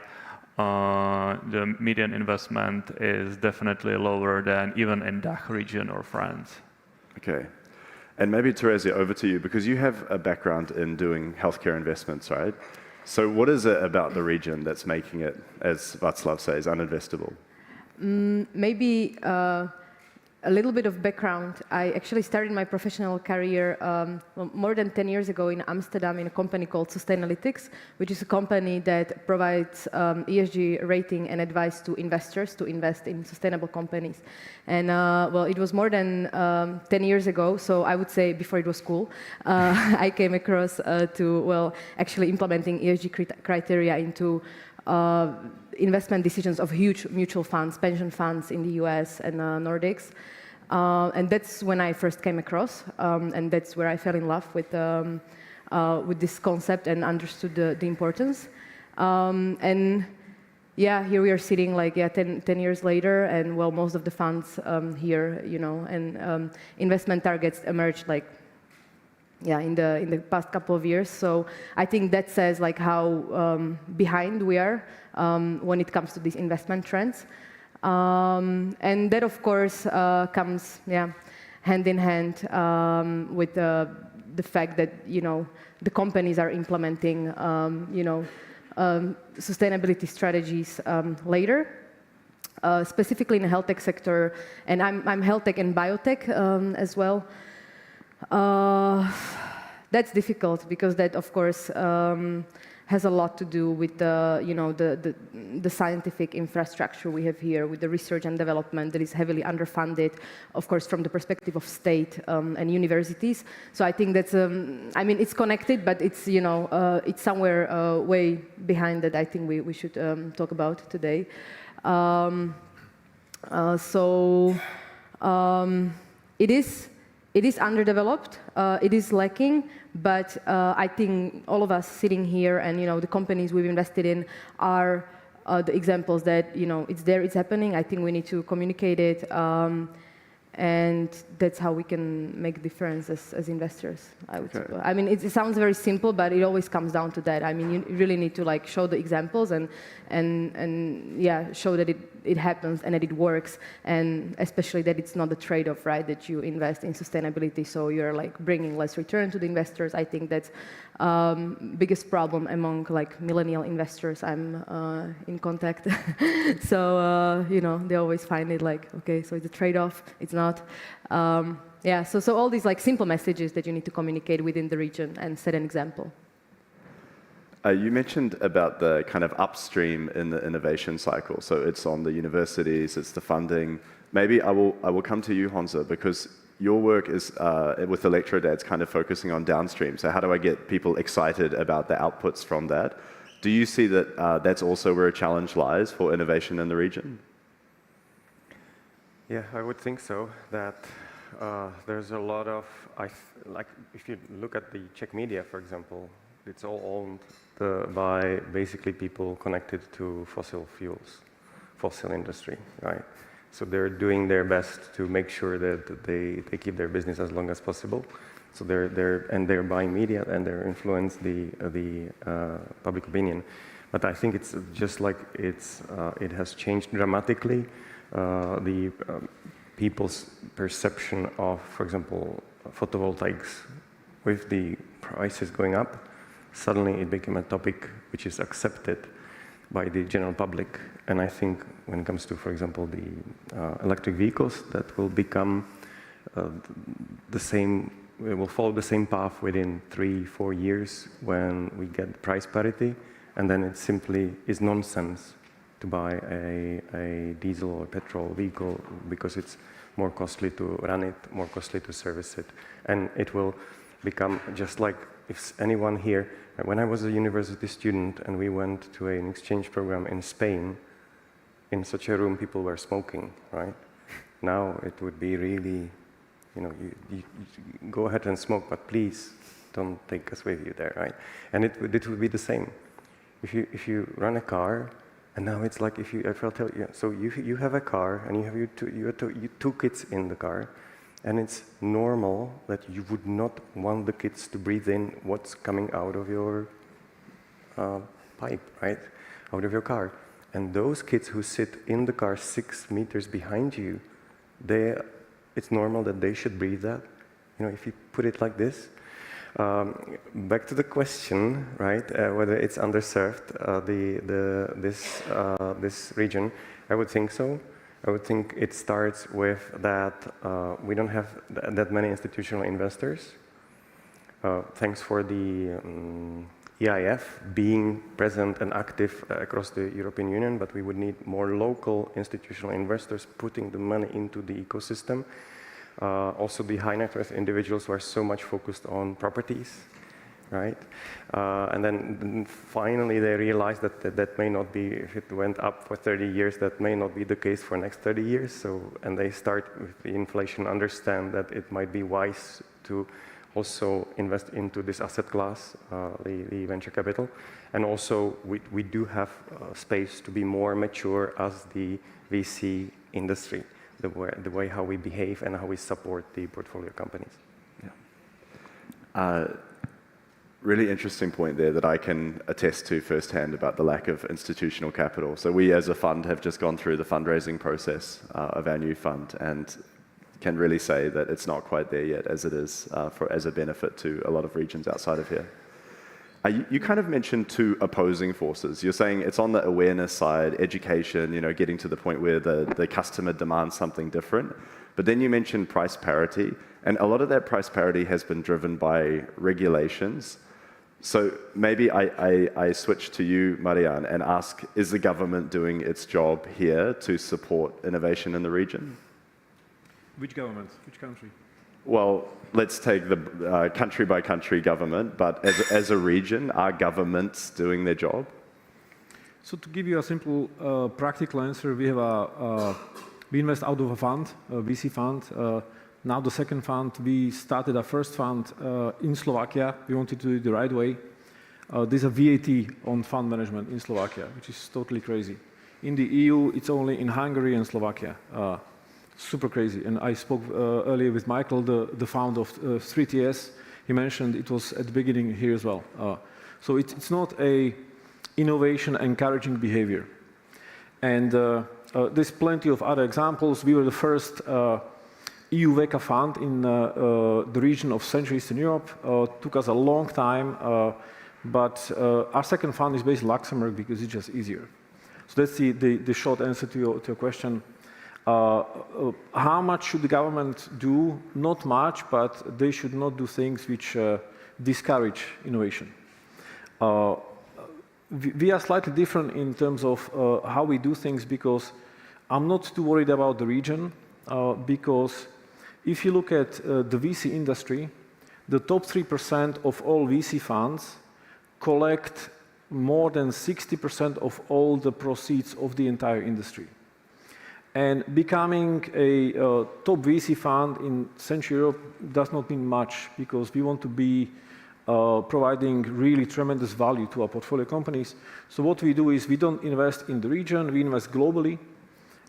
the median investment is definitely lower than even in DACH region or France. Okay. And maybe Terezia, over to you, because you have a background in doing healthcare investments, right? So what is it about the region that's making it, as Václav says, uninvestable? Maybe a little bit of background. I actually started my professional career more than 10 years ago in Amsterdam in a company called Sustainalytics, which is a company that provides ESG rating and advice to investors to invest in sustainable companies. And well, it was more than 10 years ago, so I would say before it was cool, I came across to, well, actually implementing ESG criteria into investment decisions of huge mutual funds, pension funds in the US and Nordics. And that's when I first came across, and that's where I fell in love with this concept and understood the importance. And yeah, here we are sitting like 10 years later, and well, most of the funds here, you know, and investment targets emerged like in the past couple of years. So I think that says like how behind we are when it comes to these investment trends. And that, of course, comes hand in hand with the fact that, you know, the companies are implementing, you know, sustainability strategies later. Specifically in the health tech sector, and I'm health tech and biotech as well. That's difficult because that, of course, has a lot to do with the, you know, the scientific infrastructure we have here, with the research and development that is heavily underfunded, of course, from the perspective of state and universities. So I think that's, I mean, it's connected, but it's, you know, it's somewhere way behind that I think we should talk about today. It is underdeveloped, it is lacking, but I think all of us sitting here and, you know, the companies we've invested in are the examples that, you know, it's there, it's happening. I think we need to communicate it, and that's how we can make a difference as investors, I would say. I mean, it sounds very simple, but it always comes down to that. I mean, you really need to like show the examples and yeah, show that it happens and that it works, and especially that it's not a trade-off, right? That you invest in sustainability, so you're like bringing less return to the investors. I think that's biggest problem among like millennial investors I'm in contact. So you know, they always find it like, okay, so it's a trade-off. It's not. Yeah, so all these like simple messages that you need to communicate within the region and set an example. You mentioned about the kind of upstream in the innovation cycle. So it's on the universities, it's the funding. Maybe I will come to you, Honza, because your work is with electrodads kind of focusing on downstream. So how do I get people excited about the outputs from that? Do you see that that's also where a challenge lies for innovation in the region? Yeah, I would think so. That there's a lot of, like if you look at the Czech media, for example, it's all owned by basically people connected to fossil fuels, fossil industry, right? So they're doing their best to make sure that they keep their business as long as possible. So they're buying media and they're influence the public opinion. But I think it's just like it has changed dramatically. The people's perception of, for example, photovoltaics, with the prices going up, suddenly it became a topic which is accepted by the general public. And I think when it comes to, for example, the electric vehicles, that will become the same, it will follow the same path within 3-4 years when we get price parity, and then it simply is nonsense to buy a diesel or petrol vehicle because it's more costly to run it, more costly to service it. And it will become just like if anyone here, when I was a university student and we went to an exchange program in Spain, in such a room people were smoking, right? Now it would be really, you know, you go ahead and smoke, but please don't take us with you there, right? And it would be the same. If you run a car, and now it's like if I'll tell you, so you have a car and you have two kids in the car, and it's normal that you would not want the kids to breathe in what's coming out of your pipe, right? Out of your car. And those kids who sit in the car 6 meters behind you, it's normal that they should breathe that. You know, if you put it like this. Back to the question, right? Whether it's underserved, this region, I would think so. I would think it starts with that we don't have that many institutional investors. Thanks for the EIF being present and active across the European Union, but we would need more local institutional investors putting the money into the ecosystem. Also the high net worth individuals who are so much focused on properties, right? And then finally they realized that that may not be, if it went up for 30 years, that may not be the case for the next 30 years. So, and they start with the inflation, understand that it might be wise to also invest into this asset class, the venture capital. And also we do have space to be more mature as the VC industry, the way how we behave and how we support the portfolio companies. Yeah. Really interesting point there that I can attest to firsthand about the lack of institutional capital. So we as a fund have just gone through the fundraising process of our new fund and can really say that it's not quite there yet as it is as a benefit to a lot of regions outside of here. You kind of mentioned two opposing forces. You're saying it's on the awareness side, education, getting to the point where the customer demands something different. But then you mentioned price parity, and a lot of that price parity has been driven by regulations. So maybe I switch to you, Marian, and ask, is the government doing its job here to support innovation in the region? Which government? Which country? Well, let's take the country-by-country government, but as a region, are governments doing their job? So to give you a simple, practical answer, we invest out of a fund, a VC fund. Now the second fund, we started our first fund in Slovakia. We wanted to do it the right way. There's a VAT on fund management in Slovakia, which is totally crazy. In the EU, it's only in Hungary and Slovakia. Super crazy. And I spoke earlier with Michael, the founder of 3TS. He mentioned it was at the beginning here as well. So it's not a innovation encouraging behavior. And there's plenty of other examples. We were the first EU VECA fund in the region of Central Eastern Europe. Took us a long time, but our second fund is based in Luxembourg because it's just easier. So that's the short answer to your question. How much should the government do? Not much, but they should not do things which discourage innovation. We are slightly different in terms of how we do things because I'm not too worried about the region because if you look at the VC industry, the top 3% of all VC funds collect more than 60% of all the proceeds of the entire industry. And becoming a top VC fund in Central Europe does not mean much because we want to be providing really tremendous value to our portfolio companies. So what we do is we don't invest in the region, we invest globally.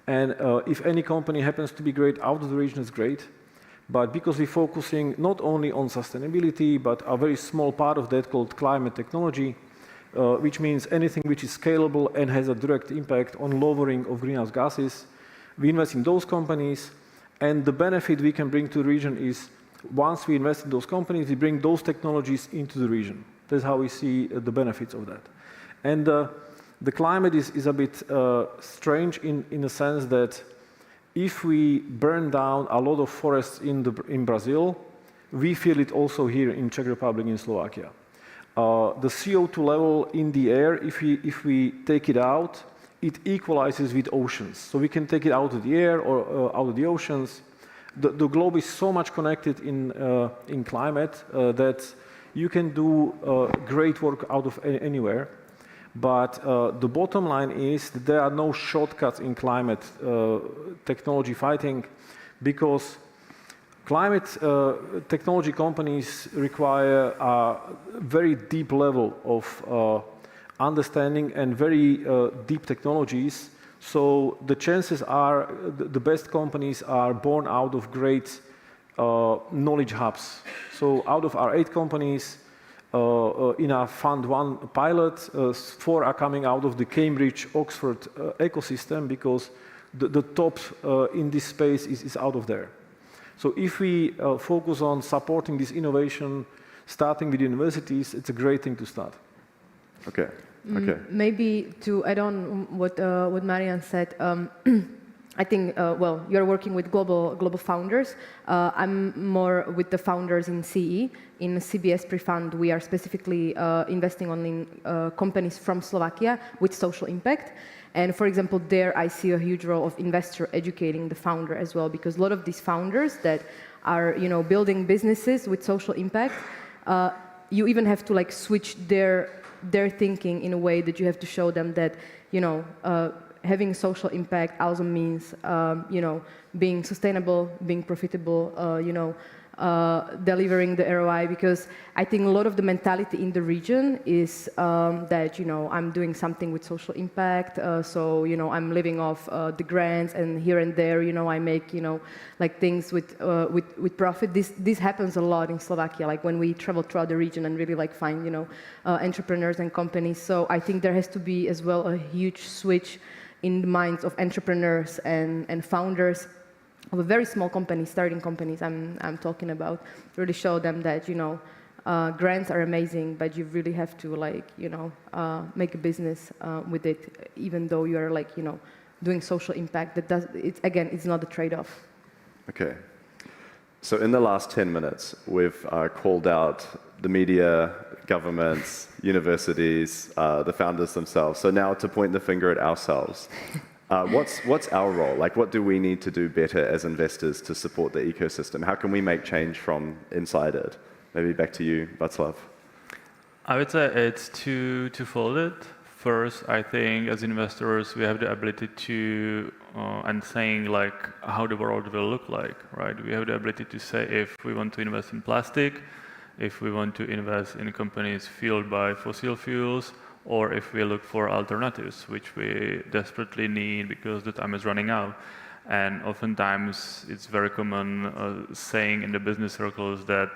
And if any company happens to be great out of the region, it's great. But because we're focusing not only on sustainability, but a very small part of that called climate technology, which means anything which is scalable and has a direct impact on lowering of greenhouse gases, we invest in those companies, and the benefit we can bring to the region is once we invest in those companies, we bring those technologies into the region. That's how we see the benefits of that. And the climate is a bit strange in the sense that if we burn down a lot of forests in Brazil, we feel it also here in Czech Republic, in Slovakia. The CO2 level in the air, if we take it out, it equalizes with oceans. So we can take it out of the air or out of the oceans. The globe is so much connected in climate that you can do great work out of anywhere. But the bottom line is that there are no shortcuts in climate technology fighting because climate technology companies require a very deep level of understanding and very deep technologies. So the chances are the best companies are born out of great knowledge hubs. So out of our 8 companies in our Fund 1 pilot, 4 are coming out of the Cambridge-Oxford ecosystem because the top in this space is out of there. So if we focus on supporting this innovation, starting with universities, it's a great thing to start. Okay. Okay. Maybe to add on what Marian said, I think, well, you're working with global founders. I'm more with the founders in CEE. In CBS Prefund, we are specifically investing only in companies from Slovakia with social impact. And for example, there I see a huge role of investor educating the founder as well, because a lot of these founders that are, you know, building businesses with social impact, you even have to like switch their thinking in a way that you have to show them that, you know, having social impact also means, you know, being sustainable, being profitable, you know, delivering the ROI, because I think a lot of the mentality in the region is that, you know, I'm doing something with social impact, so, you know, I'm living off the grants, and here and there, you know, I make, you know, like things with profit. This happens a lot in Slovakia, like when we travel throughout the region and really like find, you know, entrepreneurs and companies. So I think there has to be as well a huge switch in the minds of entrepreneurs and founders of a very small company, starting companies I'm talking about, really show them that, you know, grants are amazing, but you really have to, like, you know, make a business with it, even though you're like, you know, doing social impact. It's not a trade-off. Okay. So in the last 10 minutes, we've called out the media, governments, universities, the founders themselves. So now to point the finger at ourselves. What's our role? Like, what do we need to do better as investors to support the ecosystem? How can we make change from inside it? Maybe back to you, Václav. I would say it's two-folded. First, I think as investors, we have the ability to, and saying like how the world will look like, right? We have the ability to say if we want to invest in plastic, if we want to invest in companies fueled by fossil fuels, or if we look for alternatives, which we desperately need because the time is running out. And oftentimes it's very common saying in the business circles that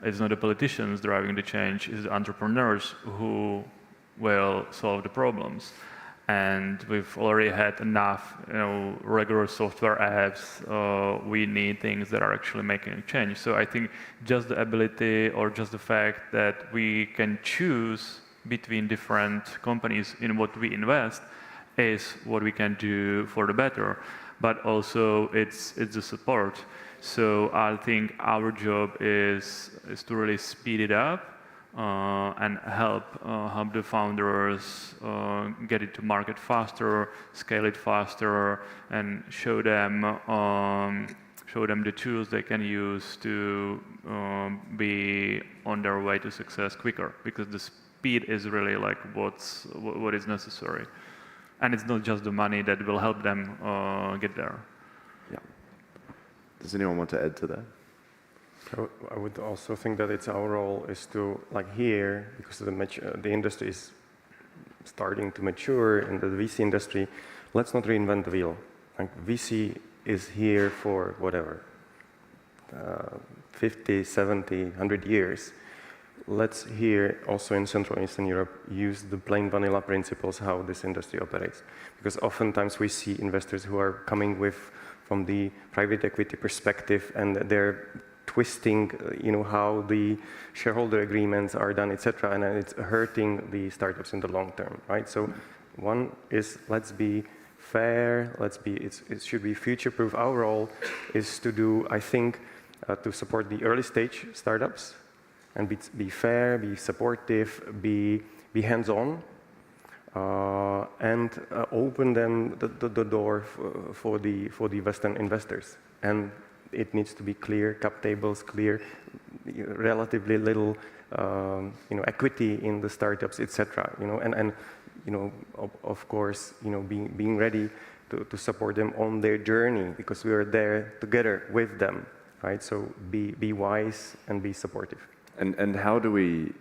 it's not the politicians driving the change, it's the entrepreneurs who will solve the problems. And we've already had enough, you know, regular software apps. We need things that are actually making a change. So I think just the ability or just the fact that we can choose between different companies in what we invest is what we can do for the better. But also it's the support. So I think our job is to really speed it up and help the founders get it to market faster, scale it faster, and show them the tools they can use to be on their way to success quicker, because the speed is really like what is necessary, and it's not just the money that will help them get there. Yeah. Does anyone want to add to that? I would also think that it's our role is to, like here, because the industry is starting to mature in the VC industry, let's not reinvent the wheel. Like VC is here for whatever, 50, 70, 100 years. Let's here, also in Central and Eastern Europe, use the plain vanilla principles how this industry operates. Because oftentimes we see investors who are coming from the private equity perspective, and they're twisting, you know, how the shareholder agreements are done, etc., and it's hurting the startups in the long term, right? So one is, let's be fair, it should be future-proof. Our role is to do, I think, to support the early stage startups, and be fair, be supportive, be hands-on, and open them the door for the Western investors. And it needs to be clear, cap tables, clear, relatively little, you know, equity in the startups, etc. You know, and you know, of course, you know, being ready to support them on their journey, because we are there together with them, right? So be wise and be supportive. And how do we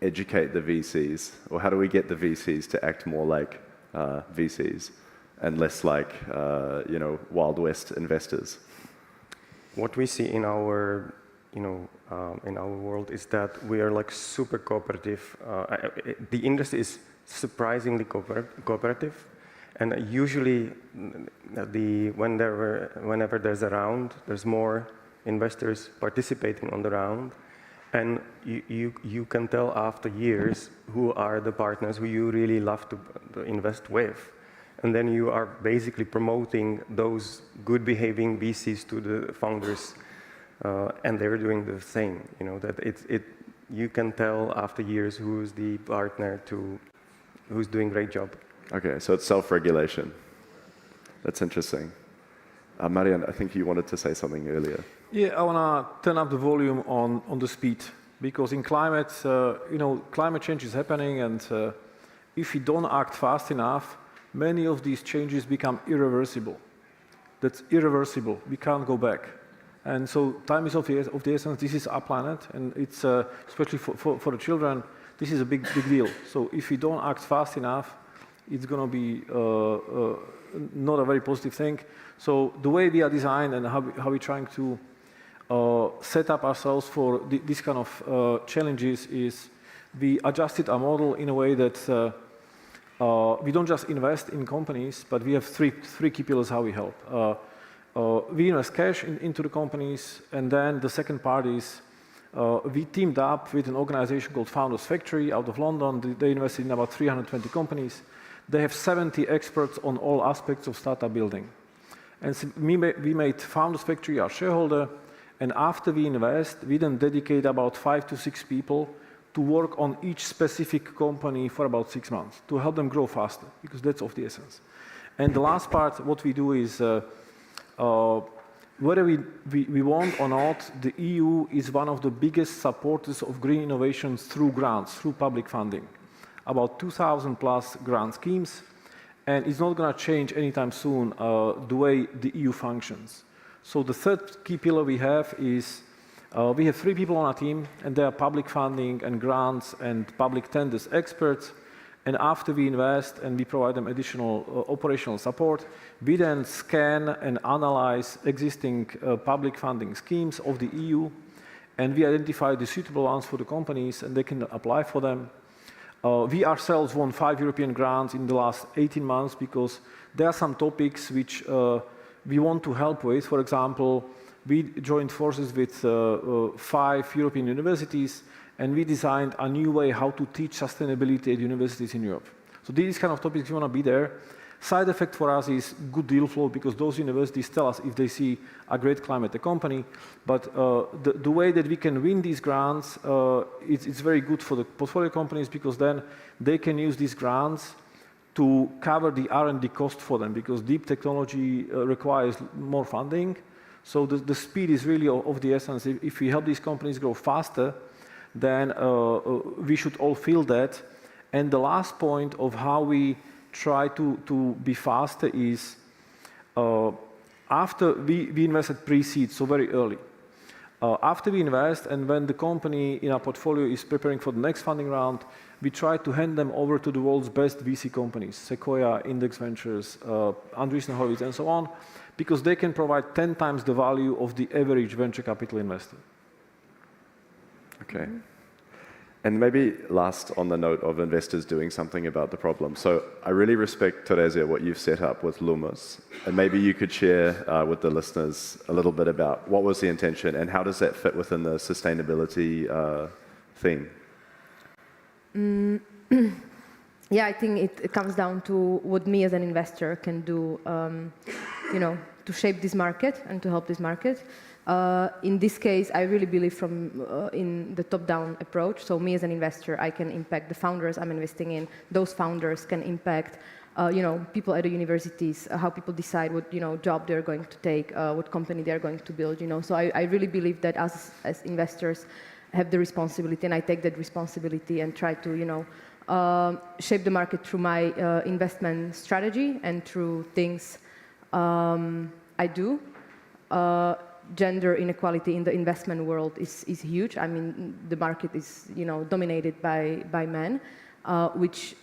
educate the VCs, or how do we get the VCs to act more like VCs and less like, you know, Wild West investors? What we see in our, you know, in our world is that we are like super cooperative. The industry is surprisingly cooperative, and usually whenever there's a round, there's more investors participating on the round. And you can tell after years who are the partners who you really love to invest with. And then you are basically promoting those good behaving VCs to the founders, and they're doing the same. You know, that you can tell after years who's the partner to who's doing a great job. Okay, so it's self-regulation. That's interesting. Marian, I think you wanted to say something earlier. Yeah, I want to turn up the volume on the speed, because in climate, climate change is happening, and if we don't act fast enough, many of these changes become irreversible. That's irreversible. We can't go back. And so time is of the essence. This is our planet, and it's especially for the children, this is a big deal. So if we don't act fast enough, it's going to be not a very positive thing. So the way we are designed and how we're trying to set up ourselves for this kind of challenges is we adjusted our model in a way that we don't just invest in companies, but we have three key pillars how we help. We invest cash into the companies, and then the second part is we teamed up with an organization called Founders Factory out of London. They invested in about 320 companies. They have 70 experts on all aspects of startup building. And so we made Founders Factory our shareholder, and after we invest, we then dedicate about 5 to 6 people to work on each specific company for about 6 months to help them grow faster, because that's of the essence. And the last part, what we do is, whether we want or not, the EU is one of the biggest supporters of green innovations through grants, through public funding. About 2,000 plus grant schemes, and it's not going to change anytime soon the way the EU functions. So the third key pillar we have is we have 3 people on our team, and they are public funding and grants and public tenders experts. And after we invest and we provide them additional operational support, we then scan and analyze existing public funding schemes of the EU, and we identify the suitable ones for the companies, and they can apply for them. We ourselves won 5 European grants in the last 18 months because there are some topics which we want to help with. For example, we joined forces with 5 European universities, and we designed a new way how to teach sustainability at universities in Europe. So these kind of topics, we want to be there. Side effect for us is good deal flow, because those universities tell us if they see a great climate company. But the way that we can win these grants, it's very good for the portfolio companies, because then they can use these grants to cover the R&D cost for them, because deep technology requires more funding. So the speed is really of the essence. If we help these companies grow faster, then we should all feel that. And the last point of how we try to be faster is after we invested pre-seed, so very early. After we invest, and when the company in our portfolio is preparing for the next funding round, we try to hand them over to the world's best VC companies, Sequoia, Index Ventures, Andreessen Horowitz, and so on, because they can provide 10 times the value of the average venture capital investor. Okay. And maybe last on the note of investors doing something about the problem. So I really respect, Terezia, what you've set up with Lumos. And maybe you could share with the listeners a little bit about what was the intention and how does that fit within the sustainability theme? Yeah, I think it comes down to what me as an investor can do, to shape this market and to help this market. In this case, I really believe in the top-down approach. So me as an investor, I can impact the founders I'm investing in. Those founders can impact, people at the universities, how people decide what, job they're going to take, what company they're going to build, So I really believe that us as investors have the responsibility, and I take that responsibility and try to, shape the market through my investment strategy and through things I do. Gender inequality in the investment world is huge. I mean, the market is, dominated by men, which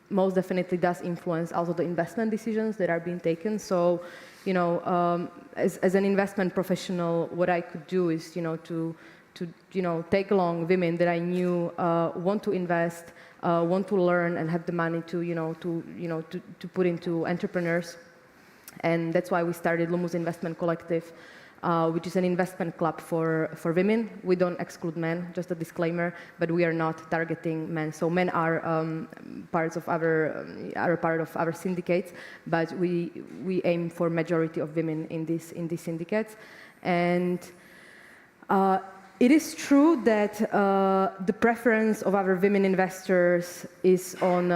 most definitely does influence also the investment decisions that are being taken. So, as an investment professional, what I could do is, to take along women that I knew want to invest, want to learn, and have the money to put into entrepreneurs. And that's why we started Lumos Investment Collective which is an investment club for women. We don't exclude men, just a disclaimer, but we are not targeting men. So men are part of our syndicates, but we aim for majority of women in these syndicates. And it is true that the preference of our women investors is on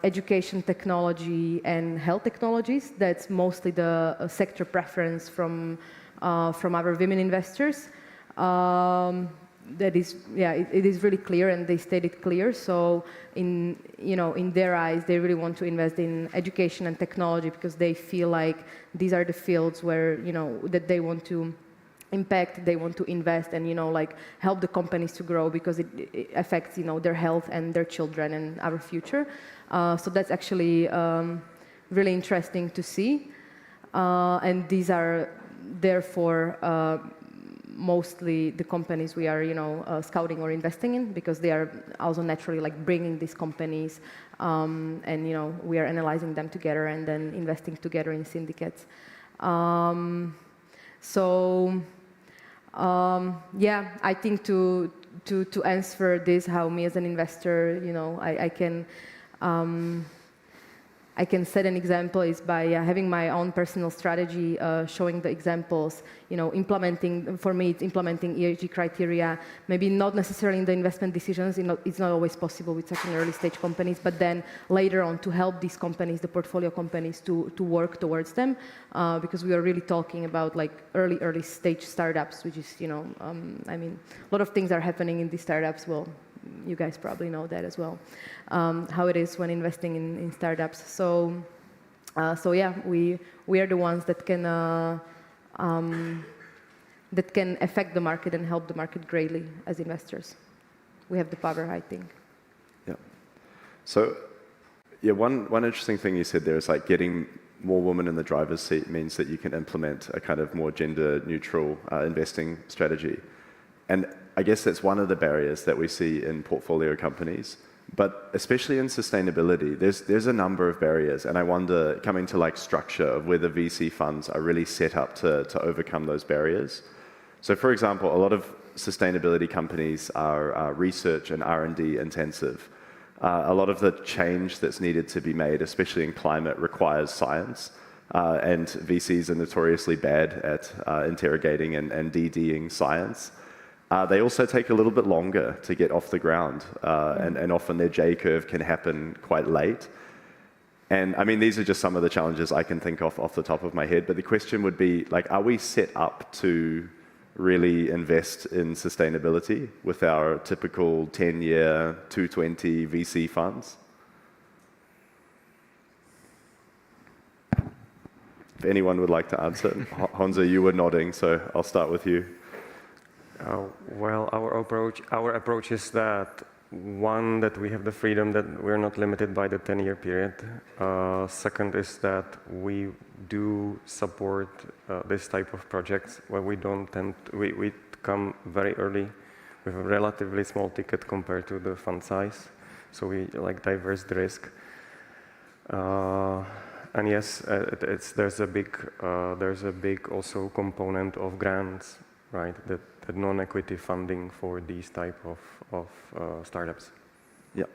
education technology and health technologies. That's mostly the sector preference from our women investors. That is, yeah, it is really clear, and they stated clear. So in their eyes, they really want to invest in education and technology because they feel like these are the fields where that they want to impact, they want to invest, and like help the companies to grow because it affects their health and their children and our future. So that's actually really interesting to see, and these are therefore mostly the companies we are scouting or investing in, because they are also naturally like bringing these companies, and we are analyzing them together and then investing together in syndicates. Yeah, I think to answer this, how me as an investor, I can set an example is by having my own personal strategy, showing the examples, implementing, for me, it's implementing ESG criteria, maybe not necessarily in the investment decisions, it's not always possible with such an early stage companies, but then later on to help these companies, the portfolio companies, to work towards them, because we are really talking about like early stage startups, which is, I mean, a lot of things are happening in these startups. Well, you guys probably know that as well, how it is when investing in startups. So yeah, we are the ones that can affect the market and help the market greatly as investors. We have the power, I think. Yeah. So yeah, one interesting thing you said there is like getting more women in the driver's seat means that you can implement a kind of more gender neutral investing strategy. And I guess that's one of the barriers that we see in portfolio companies, but especially in sustainability, there's a number of barriers, and I wonder, coming to like structure of whether VC funds are really set up to overcome those barriers. So for example, a lot of sustainability companies are research and R&D intensive. A lot of the change that's needed to be made, especially in climate, requires science, and VCs are notoriously bad at interrogating and DDing science. They also take a little bit longer to get off the ground, and often their J-curve can happen quite late. And I mean, these are just some of the challenges I can think of off the top of my head, but the question would be, like, are we set up to really invest in sustainability with our typical 10-year, 220 VC funds? If anyone would like to answer. Honza, you were nodding, so I'll start with you. Well, our approach is that, one, that we have the freedom that we're not limited by the 10-year period. Second is that we do support this type of projects where we don't we come very early with a relatively small ticket compared to the fund size. So we like diverse the risk. And yes, there's a big also component of grants, right? That non-equity funding for these type of startups. Yeah,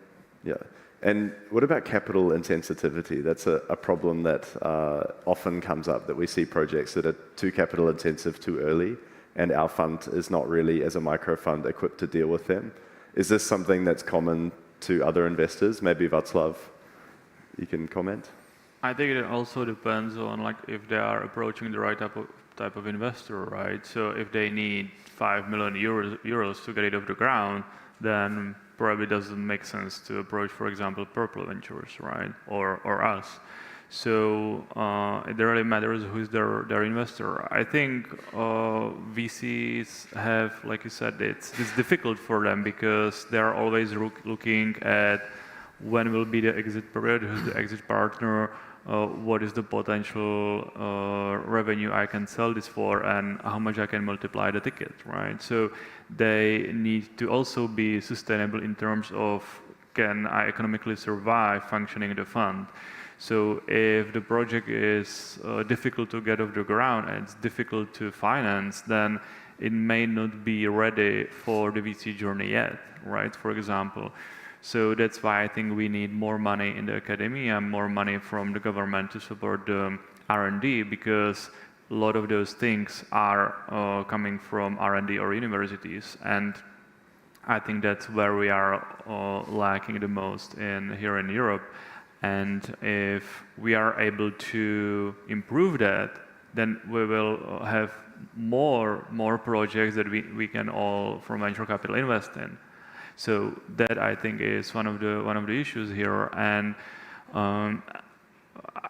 yeah. And what about capital insensitivity? That's a problem that often comes up, that we see projects that are too capital intensive too early, and our fund is not really, as a micro fund, equipped to deal with them. Is this something that's common to other investors? Maybe Václav, you can comment. I think it also depends on like if they are approaching the right type of investor, right? So if they need 5 million euros to get it off the ground, then probably doesn't make sense to approach, for example, Purple Ventures, right? Or us. So it really matters who's their investor. I think VCs have, like you said, it's difficult for them because they're always looking at when will be the exit period, who's the exit partner, what is the potential revenue I can sell this for, and how much I can multiply the ticket, right? So they need to also be sustainable in terms of, can I economically survive functioning the fund? So if the project is difficult to get off the ground and it's difficult to finance, then it may not be ready for the VC journey yet, right? For example. So that's why I think we need more money in the academia, more money from the government to support the R&D, because a lot of those things are coming from R&D or universities, and I think that's where we are lacking the most here in Europe. And if we are able to improve that, then we will have more projects that we can all from venture capital invest in. So that I think is one of the issues here, and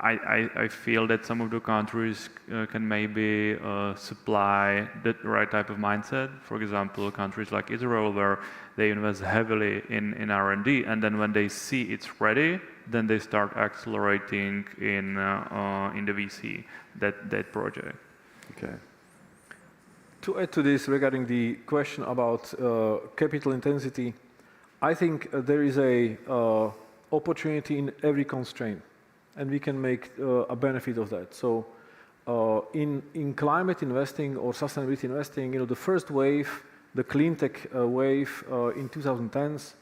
I feel that some of the countries can maybe supply the right type of mindset. For example, countries like Israel, where they invest heavily in R&D, and then when they see it's ready, then they start accelerating in the VC that project. Okay. To add to this, regarding the question about capital intensity, I think there is a opportunity in every constraint, and we can make a benefit of that. So in climate investing or sustainability investing, the first wave, the clean tech wave in 2010s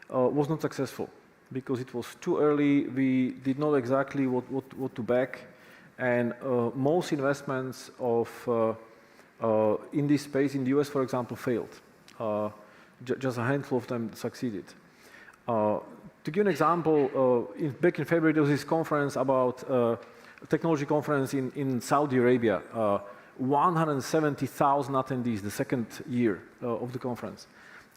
was not successful because it was too early. We did not exactly what to back, and most investments in this space in the US, for example, failed. Just a handful of them succeeded. To give an example, back in February, there was this conference about technology conference in Saudi Arabia. 170,000 attendees, the second year of the conference.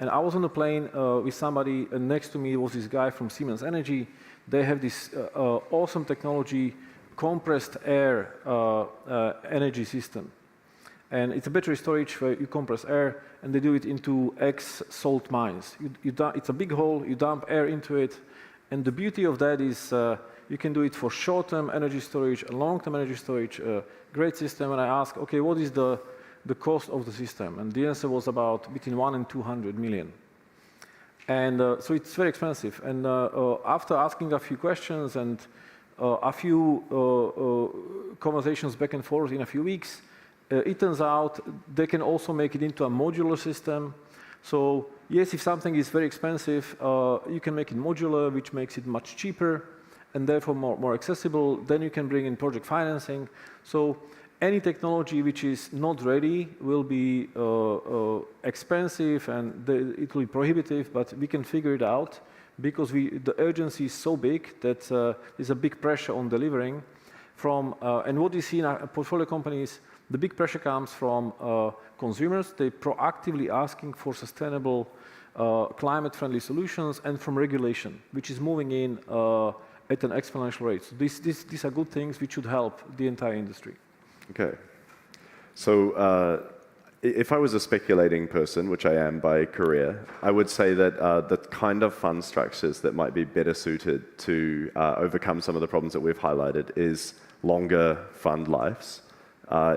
And I was on the plane with somebody, and next to me was this guy from Siemens Energy. They have this awesome technology, compressed air energy system. And it's a battery storage where you compress air, and they do it into ex-salt mines. It's a big hole, you dump air into it, and the beauty of that is you can do it for short-term energy storage, long-term energy storage, great system. And I asked, okay, what is the cost of the system? And the answer was about between 1 and 200 million. And so it's very expensive. And after asking a few questions and a few conversations back and forth in a few weeks, it turns out they can also make it into a modular system. So yes, if something is very expensive, you can make it modular, which makes it much cheaper and therefore more accessible. Then you can bring in project financing. So any technology which is not ready will be expensive, and it will be prohibitive, but we can figure it out because the urgency is so big that there's a big pressure on delivering. And what we see in our portfolio companies, the big pressure comes from consumers. They're proactively asking for sustainable, climate-friendly solutions, and from regulation, which is moving in at an exponential rate. So these are good things which should help the entire industry. Okay. So if I was a speculating person, which I am by career, I would say that the kind of fund structures that might be better suited to overcome some of the problems that we've highlighted is longer fund lives,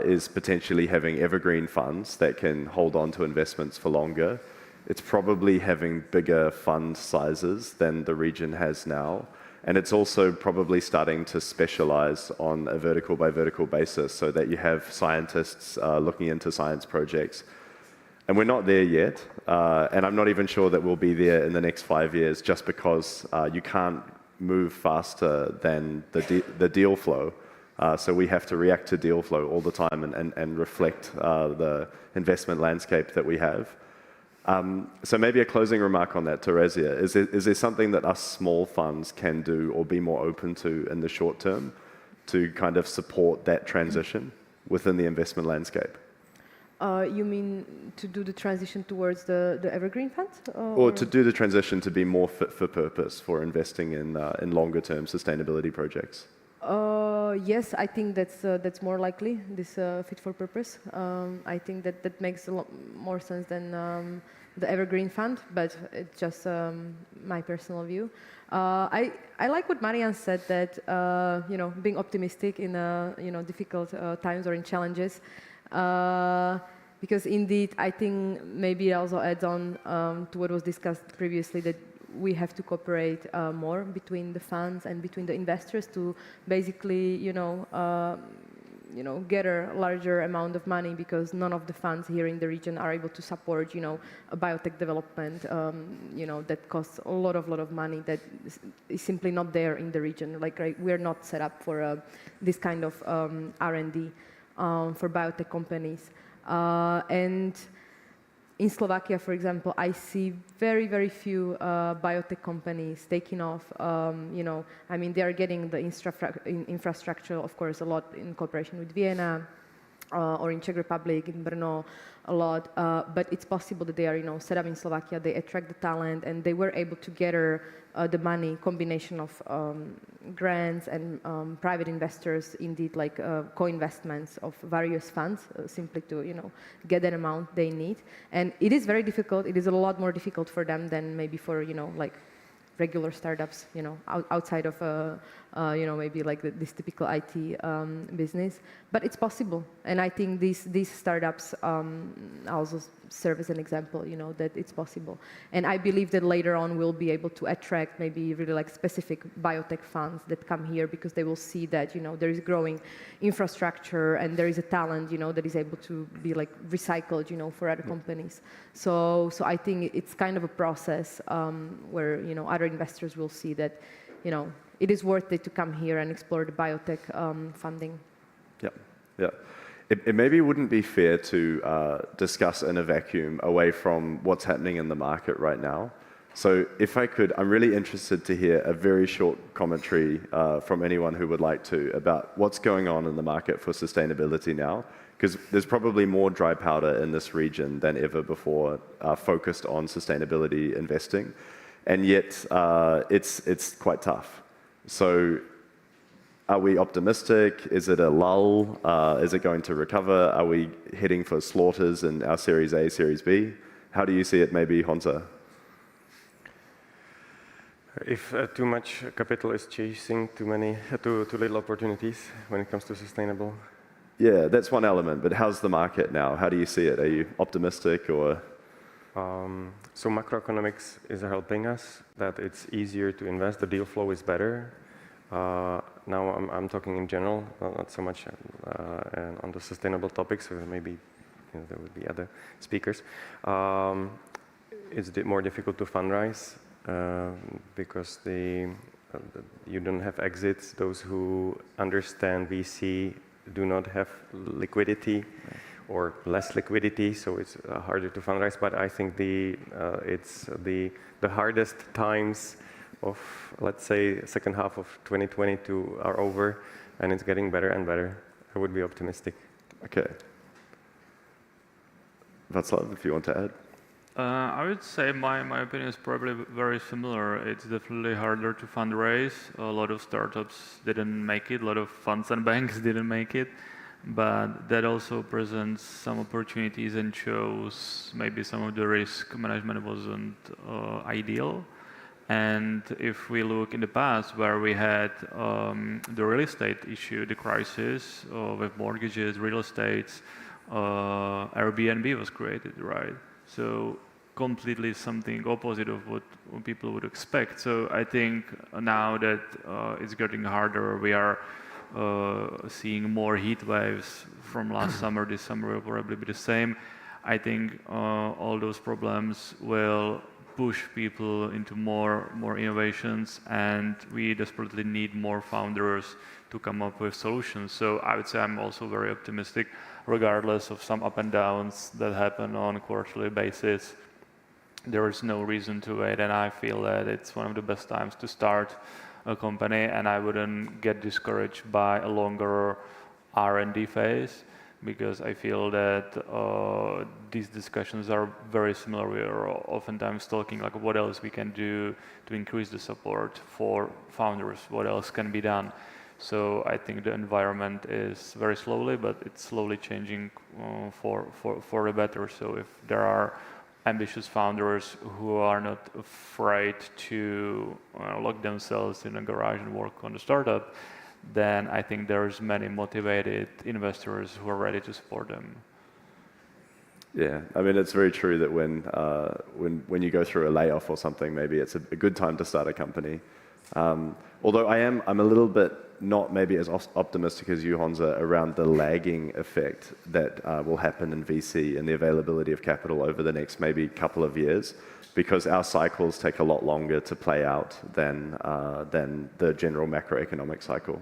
is potentially having evergreen funds that can hold on to investments for longer. It's probably having bigger fund sizes than the region has now. And it's also probably starting to specialize on a vertical by vertical basis so that you have scientists looking into science projects. And we're not there yet. And I'm not even sure that we'll be there in the next 5 years, just because you can't move faster than the deal flow. So we have to react to deal flow all the time and reflect the investment landscape that we have. So maybe a closing remark on that, Teresia. Is there something that us small funds can do or be more open to in the short term to kind of support that transition within the investment landscape? You mean to do the transition towards the evergreen funds? Or to do the transition to be more fit for purpose for investing in longer term sustainability projects? Yes, I think that's more likely, this fit for purpose. I think that makes a lot more sense than the evergreen fund, but it's just my personal view. I like what Marian said, that being optimistic in difficult times or in challenges, because indeed I think maybe it also adds on to what was discussed previously, that we have to cooperate more between the funds and between the investors to basically, gather a larger amount of money, because none of the funds here in the region are able to support, a biotech development, that costs a lot of money that is simply not there in the region. Like, right, we're not set up for this kind of R&D for biotech companies. And in Slovakia, for example, I see very, very few biotech companies taking off. I mean, they are getting the infrastructure, of course, a lot in cooperation with Vienna, or in Czech Republic, in Brno, a lot. But it's possible that they are, set up in Slovakia. They attract the talent, and they were able to gather the money, combination of grants and private investors, indeed, like co-investments of various funds, simply to get an amount they need. And it is very difficult. It is a lot more difficult for them than maybe for like regular startups, outside of maybe like this typical IT business. But it's possible, and I think these startups also serve as an example, that it's possible. And I believe that later on we'll be able to attract maybe really like specific biotech funds that come here, because they will see that there is growing infrastructure and there is a talent that is able to be like recycled for other companies. So I think it's kind of a process where other investors will see that it is worth it to come here and explore the biotech funding. Yeah. It maybe wouldn't be fair to discuss in a vacuum away from what's happening in the market right now. So if I could, I'm really interested to hear a very short commentary from anyone who would like to about what's going on in the market for sustainability now, because there's probably more dry powder in this region than ever before focused on sustainability investing, and yet it's quite tough. So are we optimistic? Is it a lull? Is it going to recover? Are we heading for slaughters in our Series A, Series B? How do you see it, maybe, Honza? If too much capital is chasing too little opportunities when it comes to sustainable. Yeah, that's one element, but how's the market now? How do you see it? Are you optimistic or? So macroeconomics is helping us, that it's easier to invest, the deal flow is better. Now I'm talking in general, not so much on the sustainable topics, so maybe there would be other speakers. It's more difficult to fundraise because you don't have exits. Those who understand VC do not have liquidity or less liquidity, so it's harder to fundraise. But I think it's the hardest times of, let's say, second half of 2022 are over, and it's getting better and better. I would be optimistic. Okay. Václav, if you want to add. I would say my opinion is probably very similar. It's definitely harder to fundraise. A lot of startups didn't make it. A lot of funds and banks didn't make it. But that also presents some opportunities and shows maybe some of the risk management wasn't ideal. And if we look in the past where we had the real estate issue, the crisis with mortgages, real estates, Airbnb was created, right? So completely something opposite of what people would expect. So I think now that it's getting harder, we are seeing more heat waves from last summer. This summer will probably be the same. I think all those problems will push people into more innovations, and we desperately need more founders to come up with solutions. So I would say I'm also very optimistic, regardless of some up and downs that happen on a quarterly basis. There is no reason to wait, and I feel that it's one of the best times to start a company, and I wouldn't get discouraged by a longer R&D phase, because I feel that these discussions are very similar. We are oftentimes talking like what else we can do to increase the support for founders, what else can be done. So I think the environment is very slowly, but it's slowly changing for the better. So if there are ambitious founders who are not afraid to lock themselves in a garage and work on the startup, then I think there's many motivated investors who are ready to support them. Yeah, I mean, it's very true that when you go through a layoff or something, maybe it's a good time to start a company. Although I'm a little bit not maybe as optimistic as you, Honza, around the lagging effect that will happen in VC and the availability of capital over the next maybe couple of years, because our cycles take a lot longer to play out than the general macroeconomic cycle.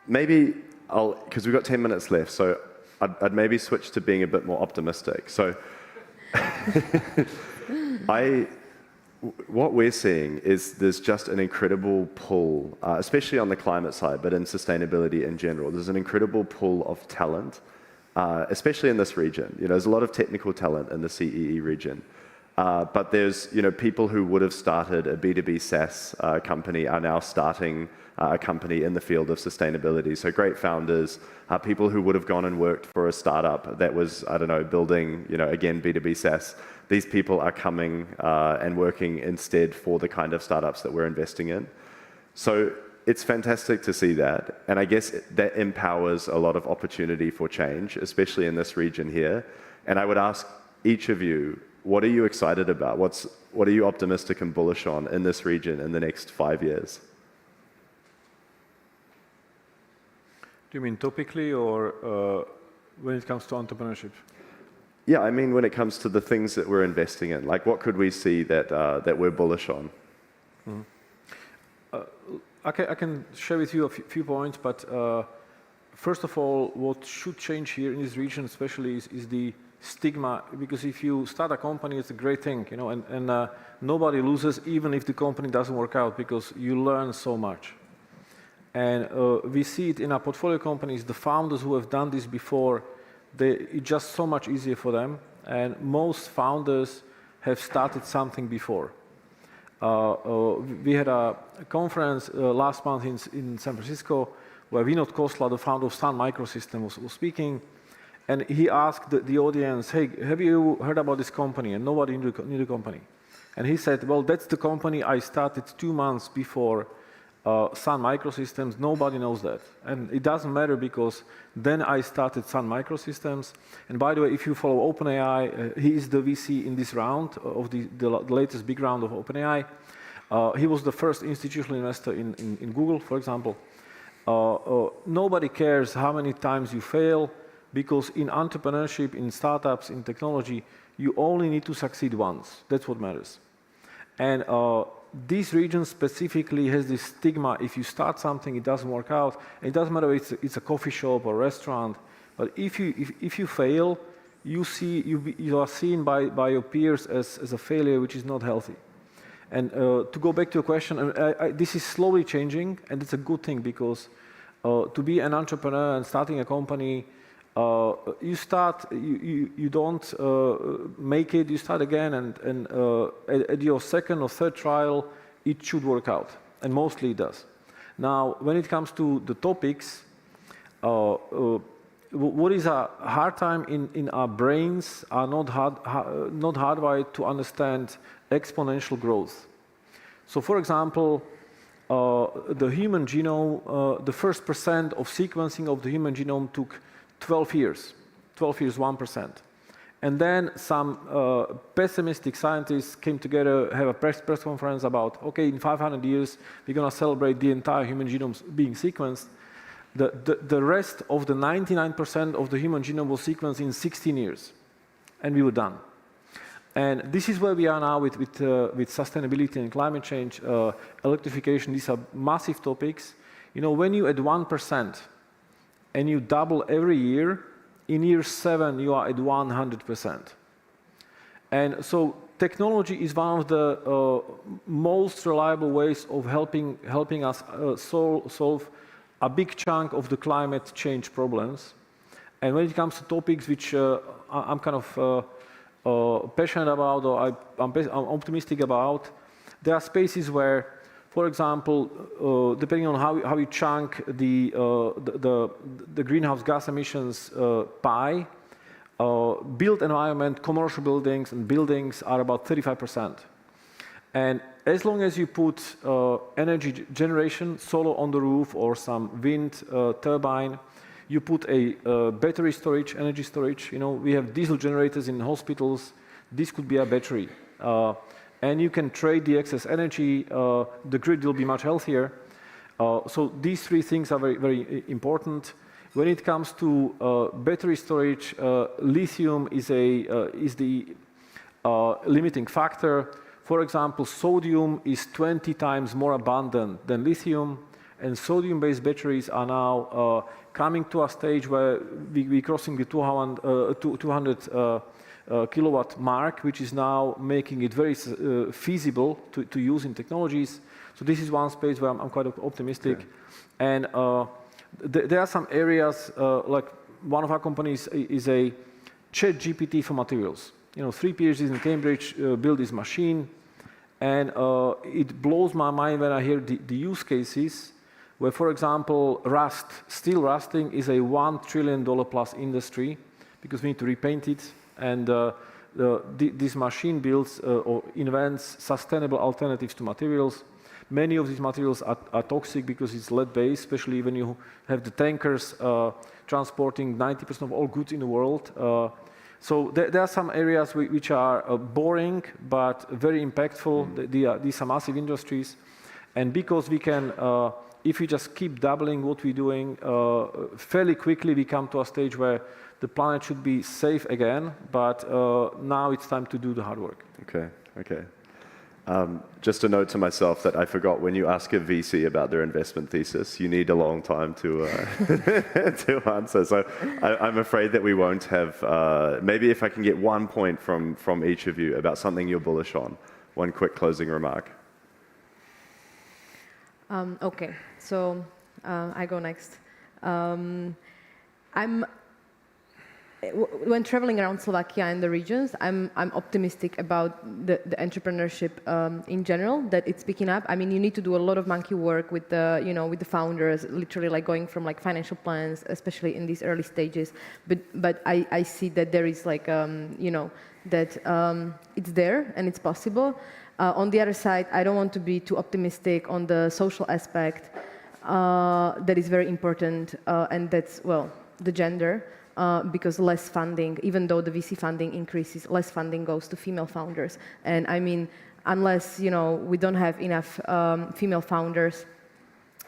Maybe because we've got 10 minutes left, so I'd maybe switch to being a bit more optimistic. So what we're seeing is there's just an incredible pull, especially on the climate side, but in sustainability in general. There's an incredible pull of talent, especially in this region. There's a lot of technical talent in the CEE region. But there's people who would have started a B2B SaaS company are now starting a company in the field of sustainability. So great founders, people who would have gone and worked for a startup that was, I don't know, building, again, B2B SaaS. These people are coming and working instead for the kind of startups that we're investing in. So it's fantastic to see that. And I guess that empowers a lot of opportunity for change, especially in this region here. And I would ask each of you, what are you excited about? What are you optimistic and bullish on in this region in the next 5 years? Do you mean topically or when it comes to entrepreneurship? Yeah, I mean when it comes to the things that we're investing in, like what could we see that we're bullish on? I can share with you a few points, but first of all, what should change here in this region especially is the stigma, because if you start a company, it's a great thing, and nobody loses even if the company doesn't work out, because you learn so much. And we see it in our portfolio companies, the founders who have done this before, it's just so much easier for them. And most founders have started something before. We had a conference last month in San Francisco where Vinod Khosla, the founder of Sun Microsystems, was speaking. And he asked the audience, hey, have you heard about this company? And nobody knew the company. And he said, well, that's the company I started 2 months before Sun Microsystems. Nobody knows that. And it doesn't matter because then I started Sun Microsystems. And by the way, if you follow OpenAI, he is the VC in this round of the latest big round of OpenAI. He was the first institutional investor in Google, for example. Nobody cares how many times you fail, because in entrepreneurship, in startups, in technology, you only need to succeed once. That's what matters. And this region specifically has this stigma. If you start something, it doesn't work out. It doesn't matter if it's a coffee shop or a restaurant. But if you fail, you are seen by your peers as a failure, which is not healthy. And to go back to your question, this is slowly changing, and it's a good thing, because to be an entrepreneur and starting a company, you start, you don't make it, you start again, and at your second or third trial, it should work out, and mostly it does. Now, when it comes to the topics, what is a hard time in our brains are not hardwired to understand exponential growth. So, for example, the human genome, the first percent of sequencing of the human genome took 12 years, 1%. And then some pessimistic scientists came together, have a press conference about, okay, in 500 years, we're going to celebrate the entire human genome being sequenced. The rest of the 99% of the human genome was sequenced in 16 years, and we were done. And this is where we are now with sustainability and climate change, electrification. These are massive topics. When you add 1%, and you double every year, in year 7 you are at 100%. And so technology is one of the most reliable ways of helping us solve a big chunk of the climate change problems. And when it comes to topics which I'm kind of passionate about, or I'm optimistic about, there are spaces where, for example, depending on how you chunk the greenhouse gas emissions pie, built environment, commercial buildings and buildings are about 35%. And as long as you put energy generation, solar on the roof or some wind turbine, You put a battery storage, energy storage. You know, we have diesel generators in hospitals. This could be a battery. And you can trade the excess energy. The grid will be much healthier. So these three things are very, very important. When it comes to battery storage, lithium is the limiting factor. For example, sodium is 20 times more abundant than lithium, and sodium-based batteries are now coming to a stage where we're crossing the 200 kilowatt mark, which is now making it very feasible to use in technologies. So this is one space where I'm quite optimistic. Okay. And there are some areas, like one of our companies is a ChatGPT for materials. You know, 3 PhDs in Cambridge built this machine, and it blows my mind when I hear the use cases where, for example, steel rusting is a $1 trillion plus industry because we need to repaint it, and this machine builds or invents sustainable alternatives to materials. Many of these materials are toxic because it's lead-based, especially when you have the tankers transporting 90% of all goods in the world. So there are some areas which are boring but very impactful. These are massive industries. And because we can, if we just keep doubling what we're doing, fairly quickly we come to a stage where the planet should be safe again, but now it's time to do the hard work. Okay, okay. Just a note to myself that I forgot, when you ask a VC about their investment thesis, you need a long time to to answer. So I'm afraid that we won't have, maybe if I can get 1 point from each of you about something you're bullish on, one quick closing remark. Okay, so I go next. When traveling around Slovakia and the regions, I'm optimistic about the entrepreneurship in general, that it's picking up. I mean, you need to do a lot of monkey work with the with the founders, literally like going from like financial plans, especially in these early stages. But I see that there is like that it's there and it's possible. On the other side, I don't want to be too optimistic on the social aspect. That is very important, and that's the gender. Because less funding, even though the VC funding increases, less funding goes to female founders. And I mean, unless we don't have enough female founders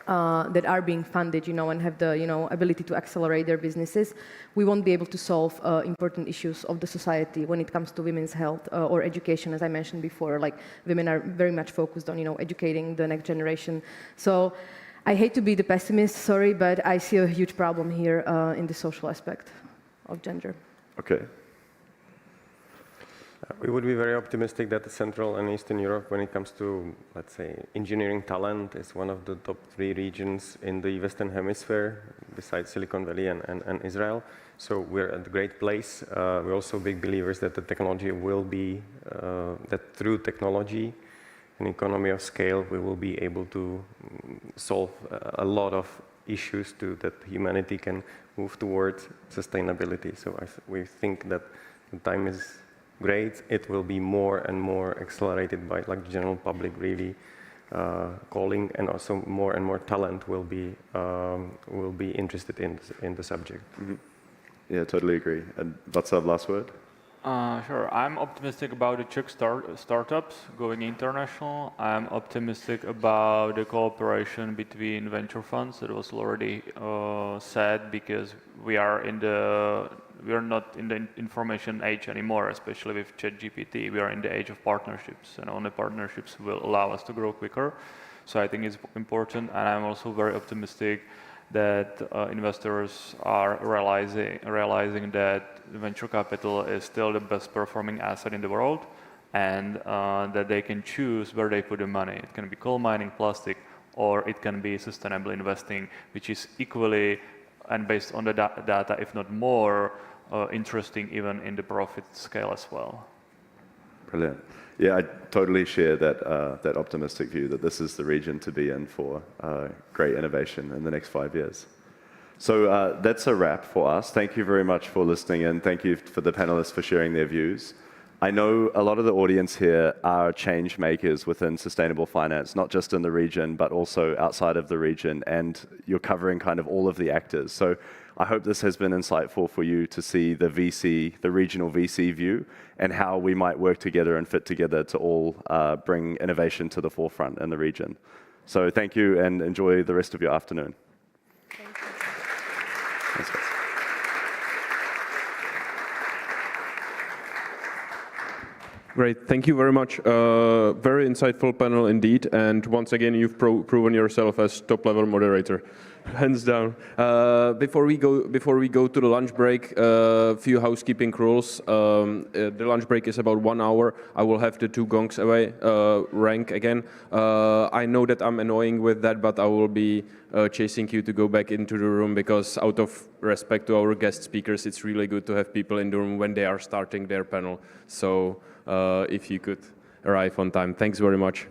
that are being funded, and have the ability to accelerate their businesses, we won't be able to solve important issues of the society when it comes to women's health or education. As I mentioned before, like women are very much focused on educating the next generation. So I hate to be the pessimist, sorry, but I see a huge problem here in the social aspect of gender. Okay. We would be very optimistic that the Central and Eastern Europe, when it comes to, let's say, engineering talent, is one of the top 3 regions in the Western Hemisphere, besides Silicon Valley and Israel. So we're at a great place. We're also big believers that the technology will be, that through technology and economy of scale, we will be able to solve a lot of issues that humanity can move towards sustainability. So we think that the time is great. It will be more and more accelerated by like the general public really calling, and also more and more talent will be interested in the subject. Mm-hmm. Yeah, totally agree. And Václav, last word? Sure. I'm optimistic about the Czech startups going international. I'm optimistic about the cooperation between venture funds. That was already said, because we are not in the information age anymore, especially with ChatGPT. We are in the age of partnerships, and only partnerships will allow us to grow quicker. So I think it's important, and I'm also very optimistic that investors are realizing that venture capital is still the best performing asset in the world, and that they can choose where they put the money. It can be coal mining, plastic, or it can be sustainable investing, which is equally and based on the data, if not more, interesting even in the profit scale as well. Brilliant. Yeah, I totally share that optimistic view that this is the region to be in for great innovation in the next 5 years. So that's a wrap for us. Thank you very much for listening in. Thank you for the panelists for sharing their views. I know a lot of the audience here are change makers within sustainable finance, not just in the region, but also outside of the region, and you're covering kind of all of the actors. So I hope this has been insightful for you to see the VC, the regional VC view, and how we might work together and fit together to all bring innovation to the forefront in the region. So thank you, and enjoy the rest of your afternoon. Thank you. Thanks, guys. Great, thank you very much. Very insightful panel indeed, and once again, you've proven yourself as top-level moderator, hands down. Before we go to the lunch break, a few housekeeping rules. The lunch break is about 1 hour. I will have the 2 gongs away, rank again. I know that I'm annoying with that, but I will be chasing you to go back into the room, because out of respect to our guest speakers, it's really good to have people in the room when they are starting their panel. So if you could arrive on time. Thanks very much.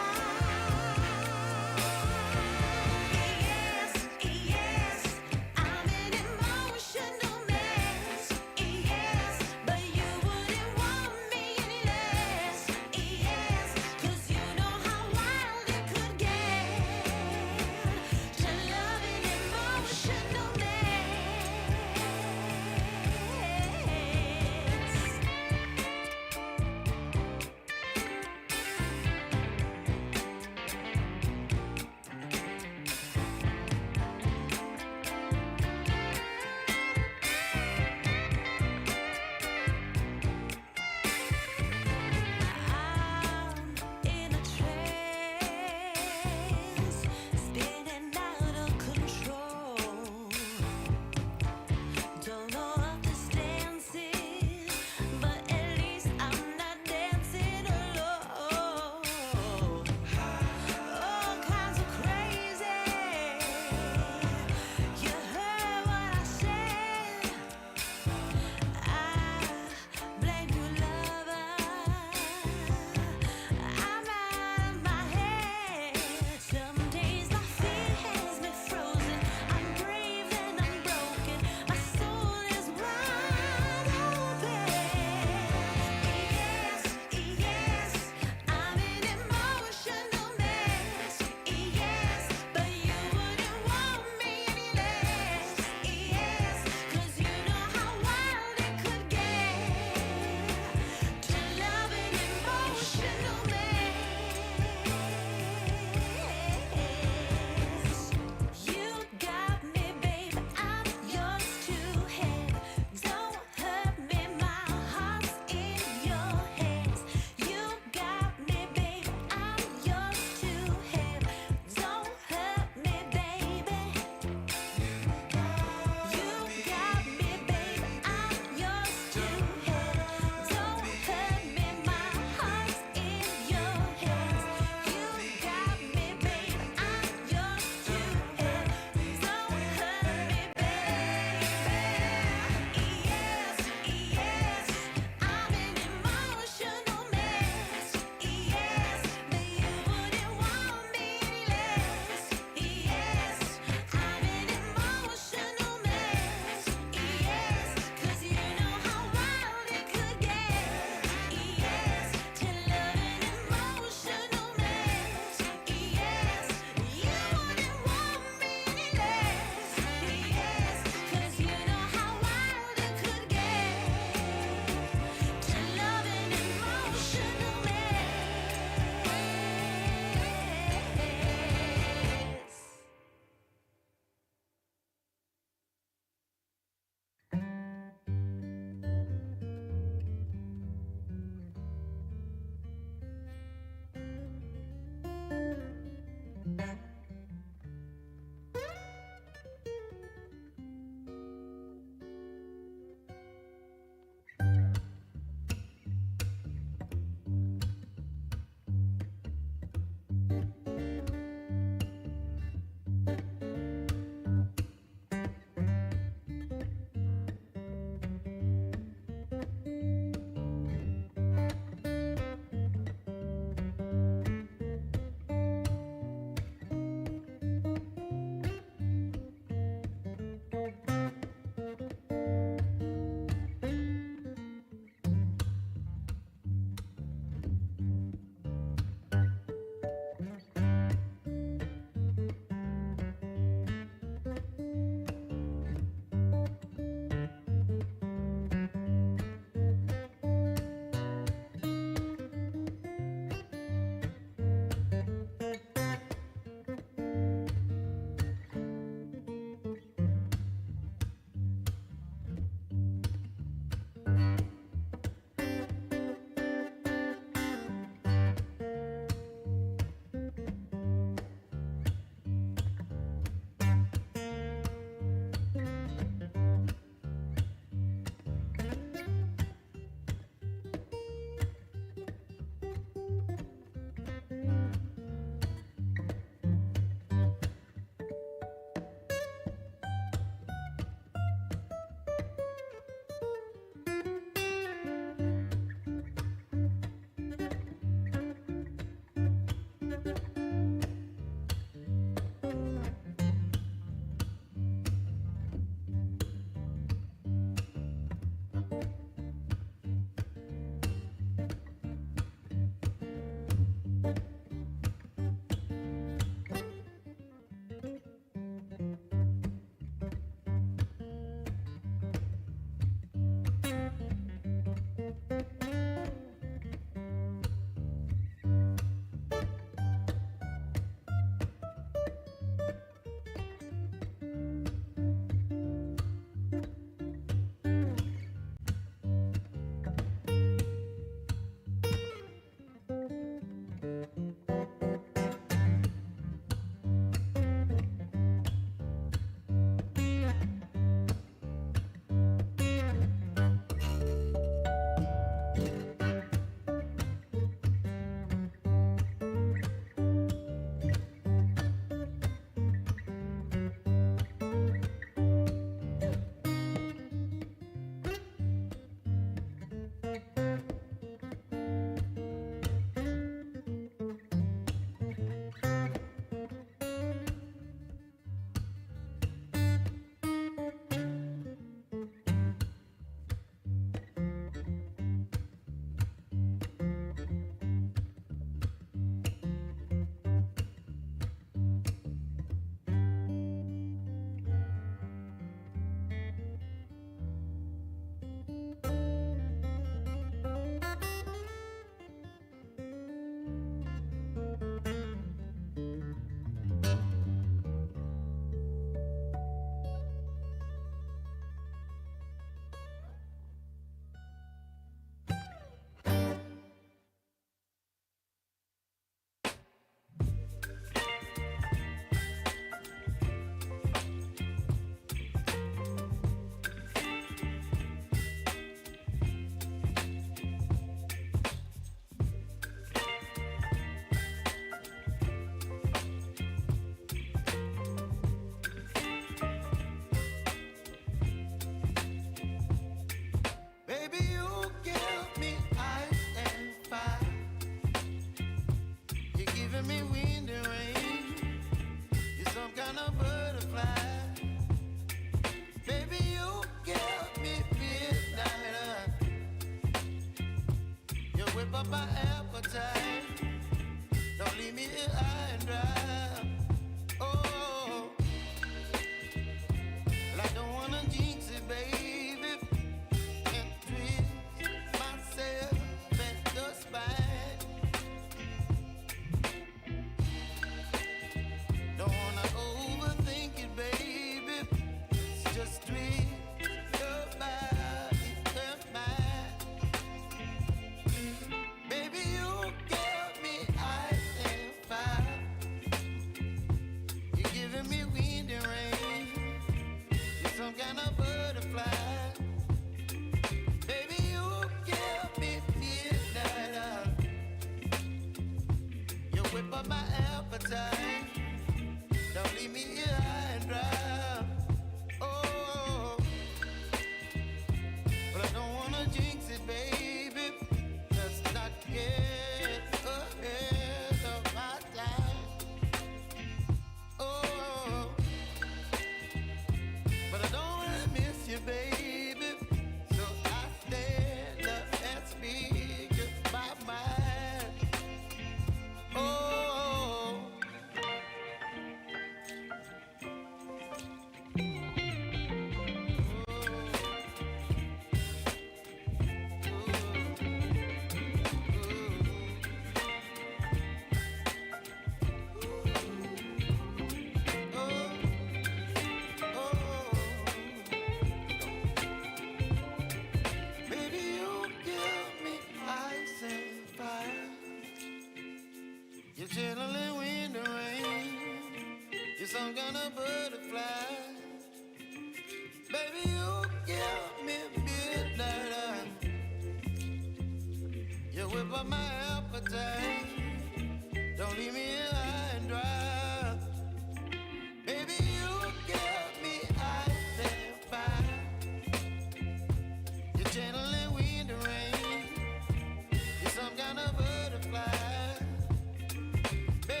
Baby,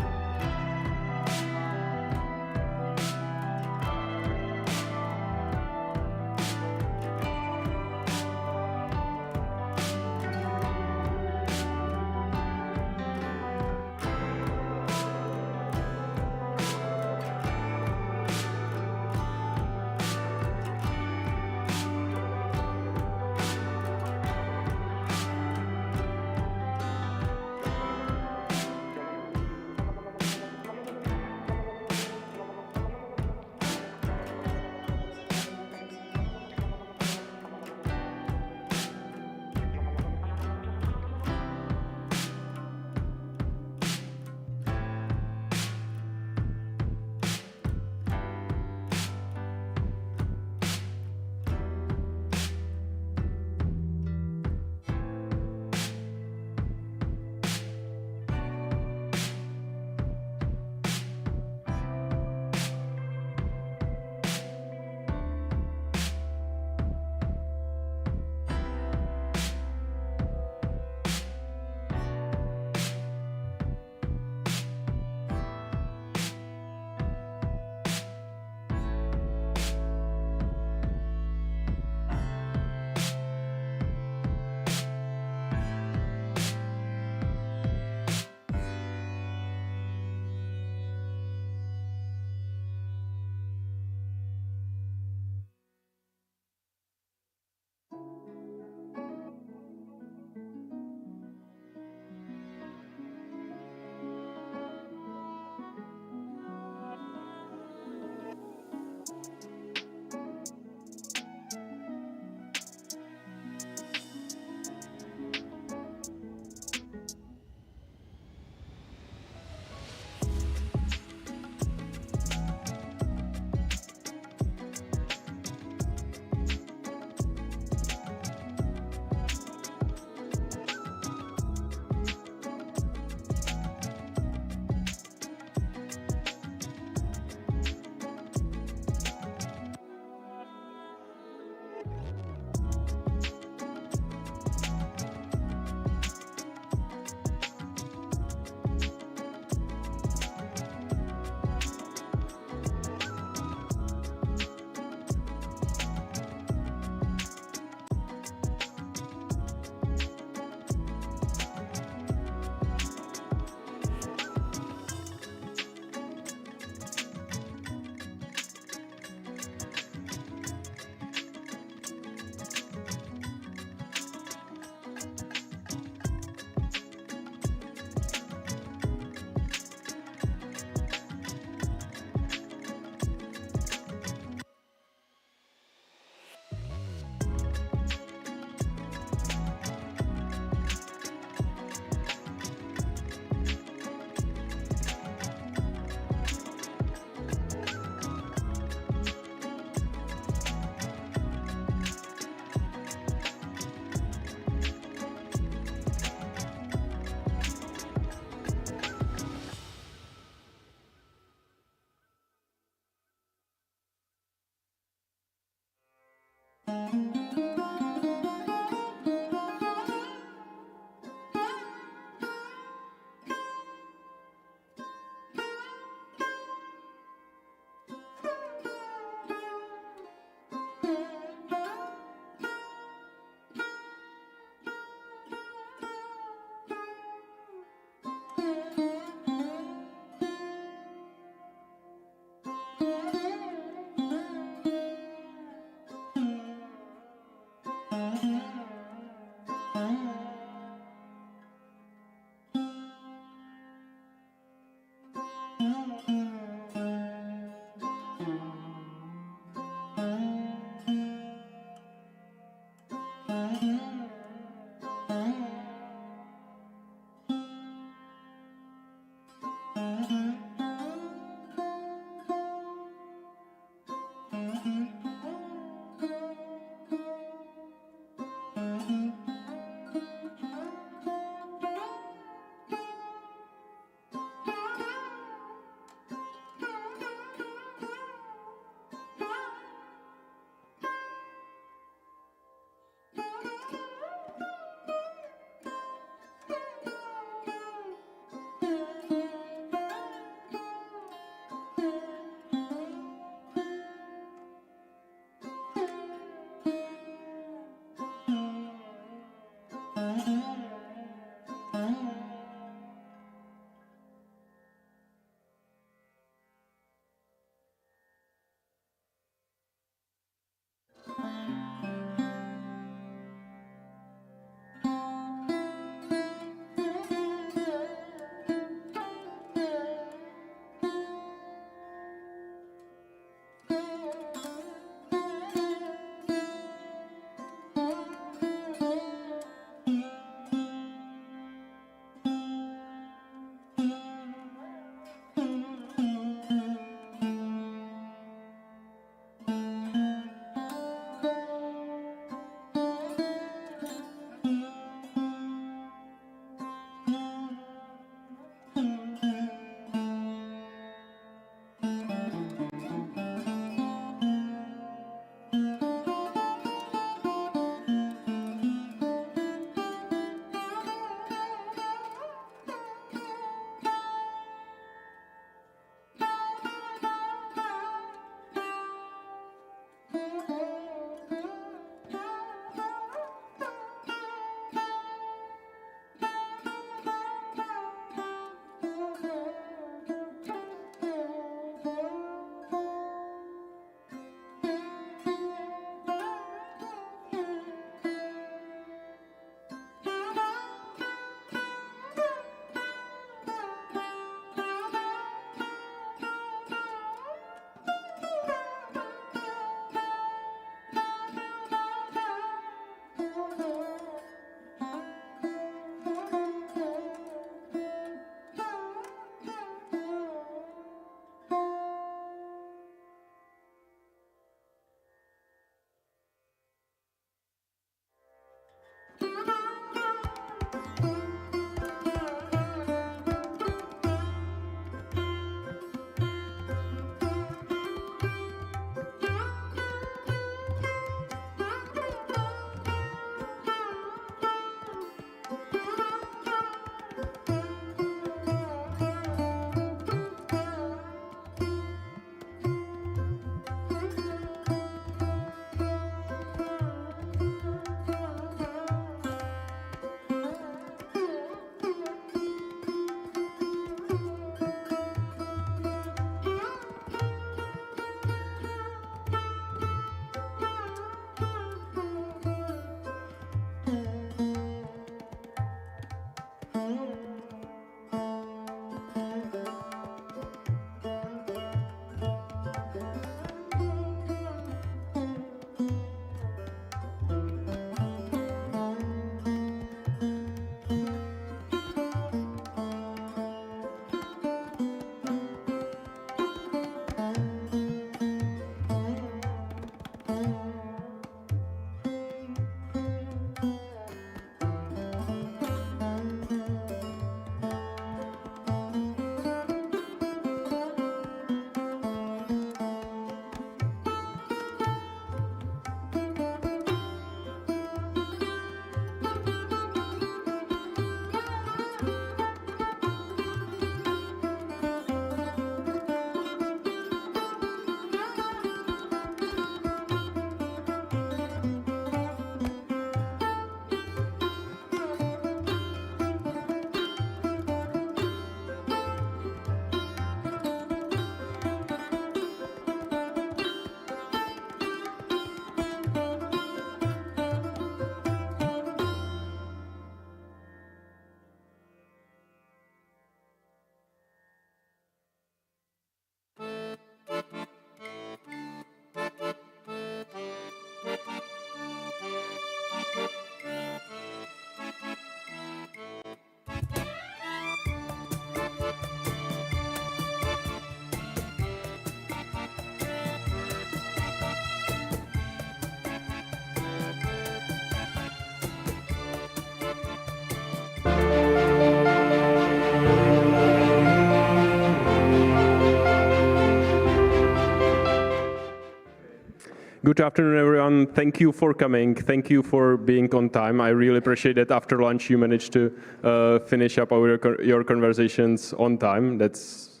Good afternoon, everyone. Thank you for coming. Thank you for being on time. I really appreciate that after lunch you managed to finish up your conversations on time. That's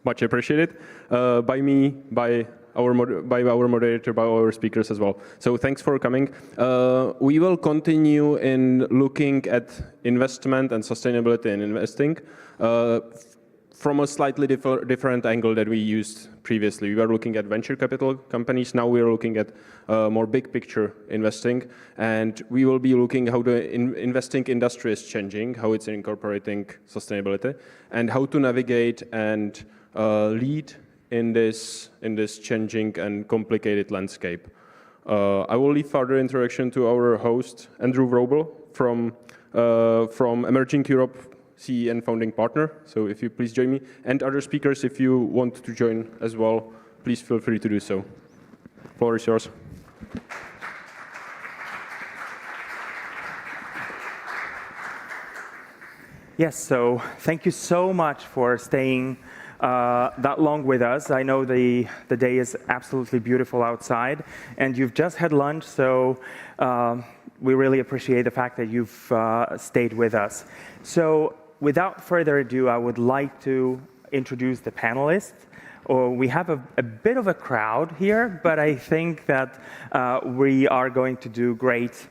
much appreciated by me, by our moderator, by our speakers as well. So thanks for coming. We will continue in looking at investment and sustainability in investing from a slightly different angle that we used previously. We were looking at venture capital companies. Now we are looking at more big picture investing. And we will be looking how the investing industry is changing, how it's incorporating sustainability, and how to navigate and lead in this changing and complicated landscape. I will leave further introduction to our host, Andrew Vrobel from Emerging Europe, CEE and founding partner. So if you please join me, and other speakers, if you want to join as well, please feel free to do so. Floor is yours. Yes, so thank you so much for staying that long with us. I know the day is absolutely beautiful outside, and you've just had lunch, so we really appreciate the fact that you've stayed with us. So without further ado, I would like to introduce the panelists. We have a bit of a crowd here, but I think that we are going to do great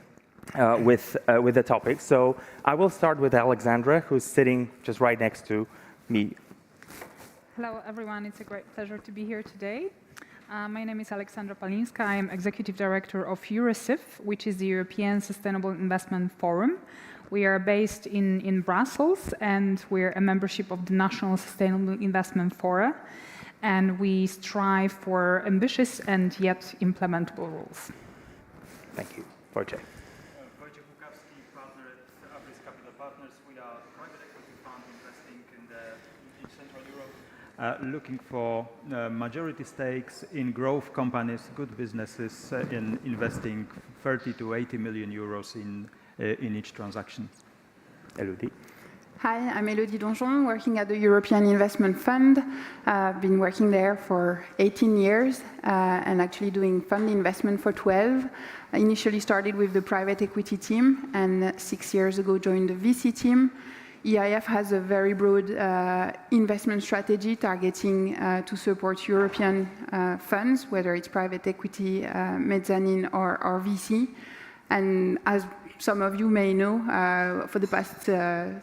with the topic. So I will start with Alexandra, who's sitting just right next to me. Hello, everyone. It's a great pleasure to be here today. My name is Alexandra Palinska. I'm Executive Director of EuroSIF, which is the European Sustainable Investment Forum. We are based in Brussels, and we're a membership of the National Sustainable Investment Fora, and we strive for ambitious and yet implementable rules. Thank you. Boháček. Looking for majority stakes in growth companies, good businesses, in investing 30 to 80 million euros in each transaction. Elodie. Hi, I'm Elodie Donjon, working at the European Investment Fund. I've been working there for 18 years and actually doing fund investment for 12. I initially started with the private equity team and 6 years ago joined the VC team. EIF has a very broad investment strategy targeting to support European funds, whether it's private equity, mezzanine, or VC. And as some of you may know, for the past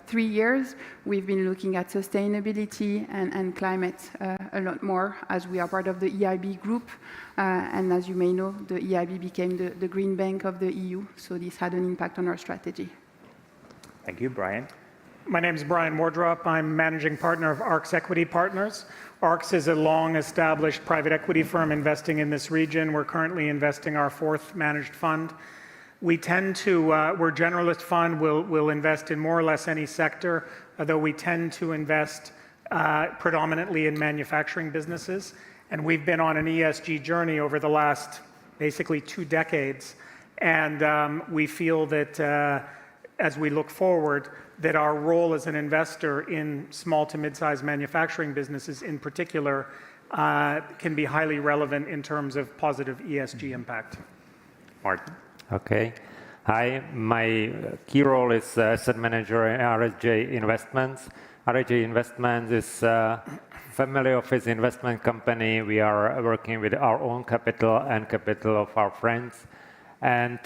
3 years, we've been looking at sustainability and climate a lot more as we are part of the EIB group. And as you may know, the EIB became the green bank of the EU, so this had an impact on our strategy. Thank you. Brian? My name is Brian Mordrop. I'm managing partner of ARX Equity Partners. ARX is a long-established private equity firm investing in this region. We're currently investing our 4th managed fund. We tend to, we're a generalist fund. We'll invest in more or less any sector, although we tend to invest predominantly in manufacturing businesses. And we've been on an ESG journey over the last basically 2 decades. And we feel that as we look forward, that our role as an investor in small to mid-sized manufacturing businesses in particular can be highly relevant in terms of positive ESG impact. Martin. Okay. Hi, my key role is asset manager at RSJ Investments. RSJ Investments is a family office investment company. We are working with our own capital and capital of our friends. And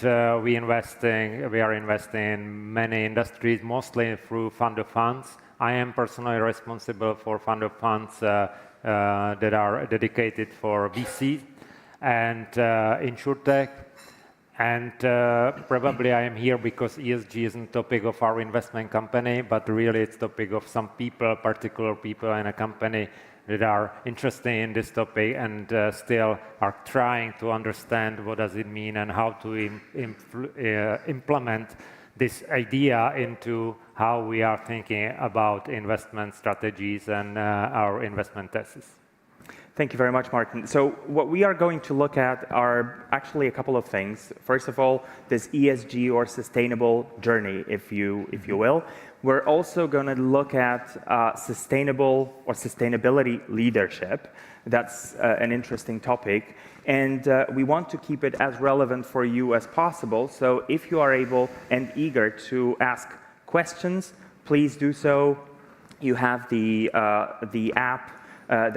we are investing in many industries, mostly through fund of funds. I am personally responsible for fund of funds that are dedicated for VC and InsurTech. And probably I am here because ESG isn't a topic of our investment company, but really it's a topic of some people, particular people in a company that are interested in this topic and still are trying to understand what does it mean and how to implement this idea into how we are thinking about investment strategies and our investment thesis. Thank you very much, Martin. So what we are going to look at are actually a couple of things. First of all, this ESG or sustainable journey, if you will. We're also going to look at sustainable or sustainability leadership. That's an interesting topic. And we want to keep it as relevant for you as possible. So if you are able and eager to ask questions, please do so. You have the app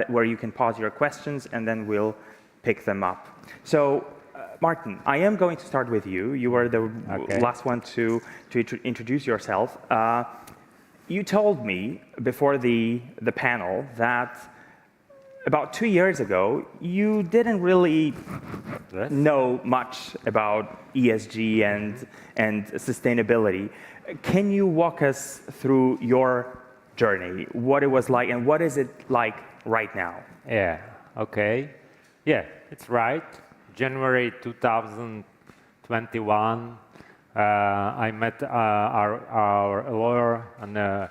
where you can pause your questions, and then we'll pick them up. So, Martin, I am going to start with you. You are the last one to introduce yourself. You told me before the panel that about 2 years ago, you didn't really know much about ESG and sustainability. Can you walk us through your journey, what it was like, and what is it like right now? Yeah, okay. Yeah, it's right. January 2021, I met our lawyer in the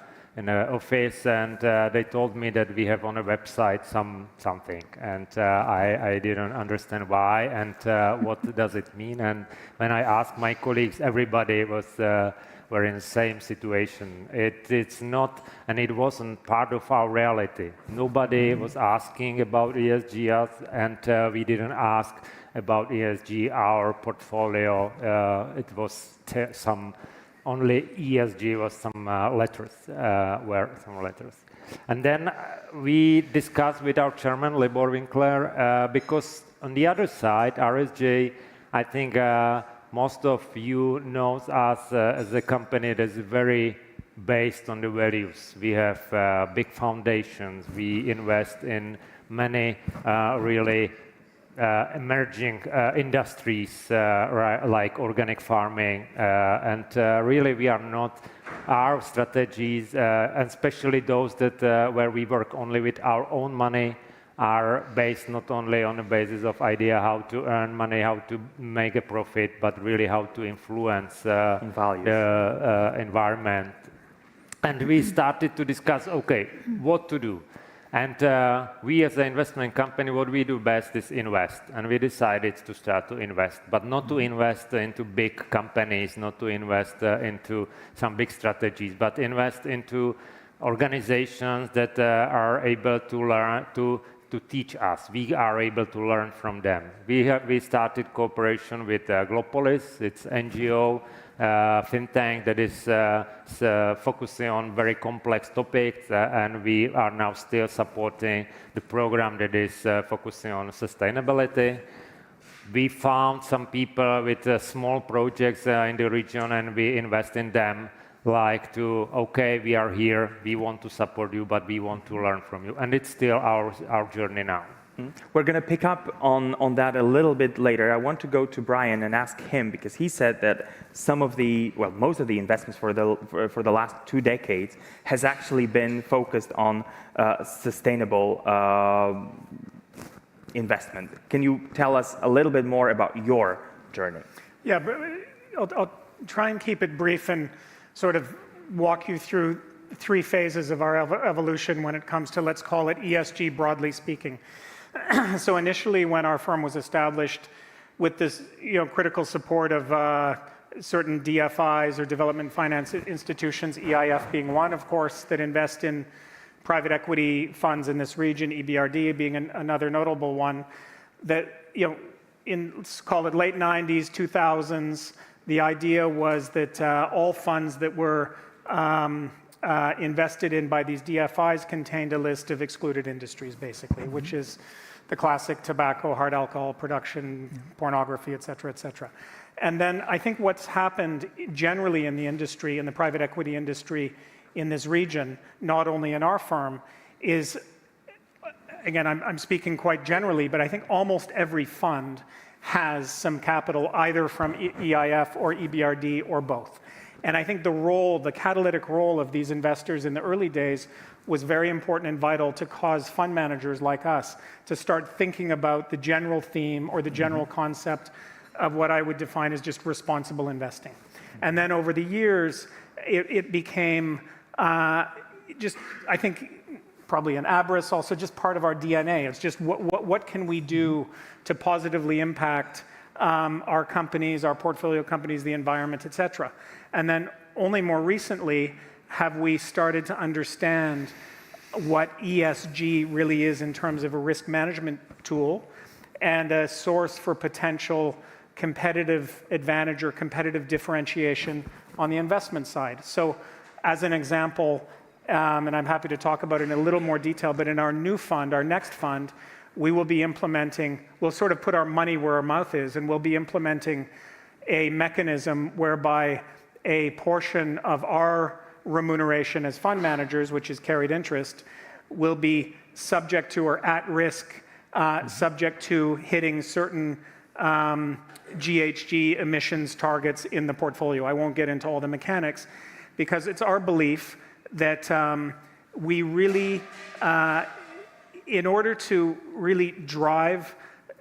office, and they told me that we have on a website something, and I didn't understand why and what does it mean. And when I asked my colleagues, everybody were in the same situation. It's not, and it wasn't part of our reality. Nobody was asking about ESG, and we didn't ask about ESG, our portfolio. It was only ESG was some letters, And then we discussed with our chairman, Libor Winkler, because on the other side, RSJ, I think most of you knows us as a company that is very based on the values. We have big foundations. We invest in many really emerging industries like organic farming, and really we are not, our strategies, and especially those that where we work only with our own money, are based not only on the basis of idea how to earn money, how to make a profit, but really how to influence the environment. And we started to discuss, okay, what to do. And we as an investment company, what we do best is invest. And we decided to start to invest, but not to invest into big companies, not to invest into some big strategies, but invest into organizations that are able to learn, to teach us. We are able to learn from them. We started cooperation with Glopolis. It's NGO, think tank that is focusing on very complex topics, and we are now still supporting the program that is focusing on sustainability. We found some people with small projects in the region, and we invest in them. Like okay, we are here, we want to support you, but we want to learn from you. And it's still our journey now. We're going to pick up on that a little bit later. I want to go to Brian and ask him, because he said that most of the investments for the last 2 decades has actually been focused on sustainable investment. Can you tell us a little bit more about your journey? Yeah, but I'll try and keep it brief and sort of walk you through 3 phases of our evolution when it comes to, let's call it ESG broadly speaking. So initially, when our firm was established with this critical support of certain DFIs or development finance institutions, EIF being one, of course, that invest in private equity funds in this region, EBRD being another notable one, that in, let's call it late 90s, 2000s, the idea was that all funds that were invested in by these DFIs contained a list of excluded industries, basically, which is the classic tobacco, hard alcohol production, pornography, et cetera, et cetera. And then I think what's happened generally in the industry, in the private equity industry in this region, not only in our firm, is, again, I'm speaking quite generally, but I think almost every fund has some capital either from EIF or EBRD or both. And I think the catalytic role of these investors in the early days was very important and vital to cause fund managers like us to start thinking about the general theme or the general concept of what I would define as just responsible investing. And then over the years, it became just, I think, probably in Abris, also just part of our DNA. It's just what can we do to positively impact our companies, our portfolio companies, the environment, et cetera. And then only more recently have we started to understand what ESG really is in terms of a risk management tool and a source for potential competitive advantage or competitive differentiation on the investment side. So as an example, and I'm happy to talk about it in a little more detail, but in our new fund, our next fund, we will be implementing, we'll sort of put our money where our mouth is, and we'll be implementing a mechanism whereby a portion of our remuneration as fund managers, which is carried interest, will be subject to or at risk, subject to hitting certain GHG emissions targets in the portfolio. I won't get into all the mechanics, because it's our belief that we really, in order to really drive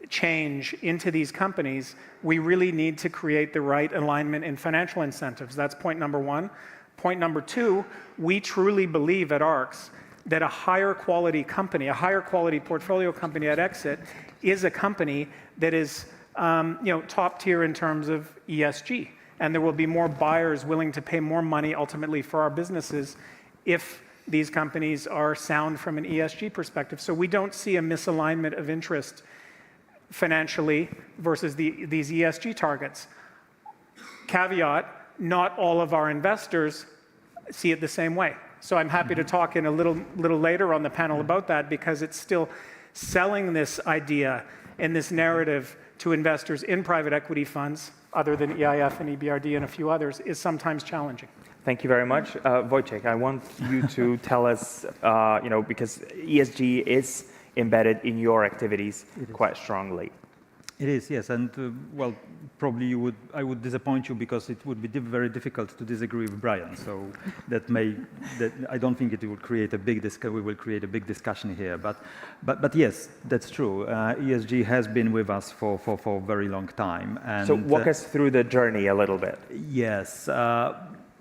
change into these companies, we really need to create the right alignment in financial incentives. That's point number one. Point number two, we truly believe at ARX that a higher quality company, a higher quality portfolio company at exit is a company that is top tier in terms of ESG. And there will be more buyers willing to pay more money ultimately for our businesses if these companies are sound from an ESG perspective. So we don't see a misalignment of interest financially versus these ESG targets. Caveat, not all of our investors see it the same way. So I'm happy to talk in a little later on the panel about that, because it's still selling this idea and this narrative to investors in private equity funds, other than EIF and EBRD and a few others, is sometimes challenging. Thank you very much. Wojciech, I want you to tell us, because ESG is embedded in your activities quite strongly. It is, yes, and well, probably I would disappoint you, because it would be very difficult to disagree with Brian. So I don't think it would create a big we will create a big discussion here. But yes, that's true. ESG has been with us for a very long time. And so walk us through the journey a little bit. Yes.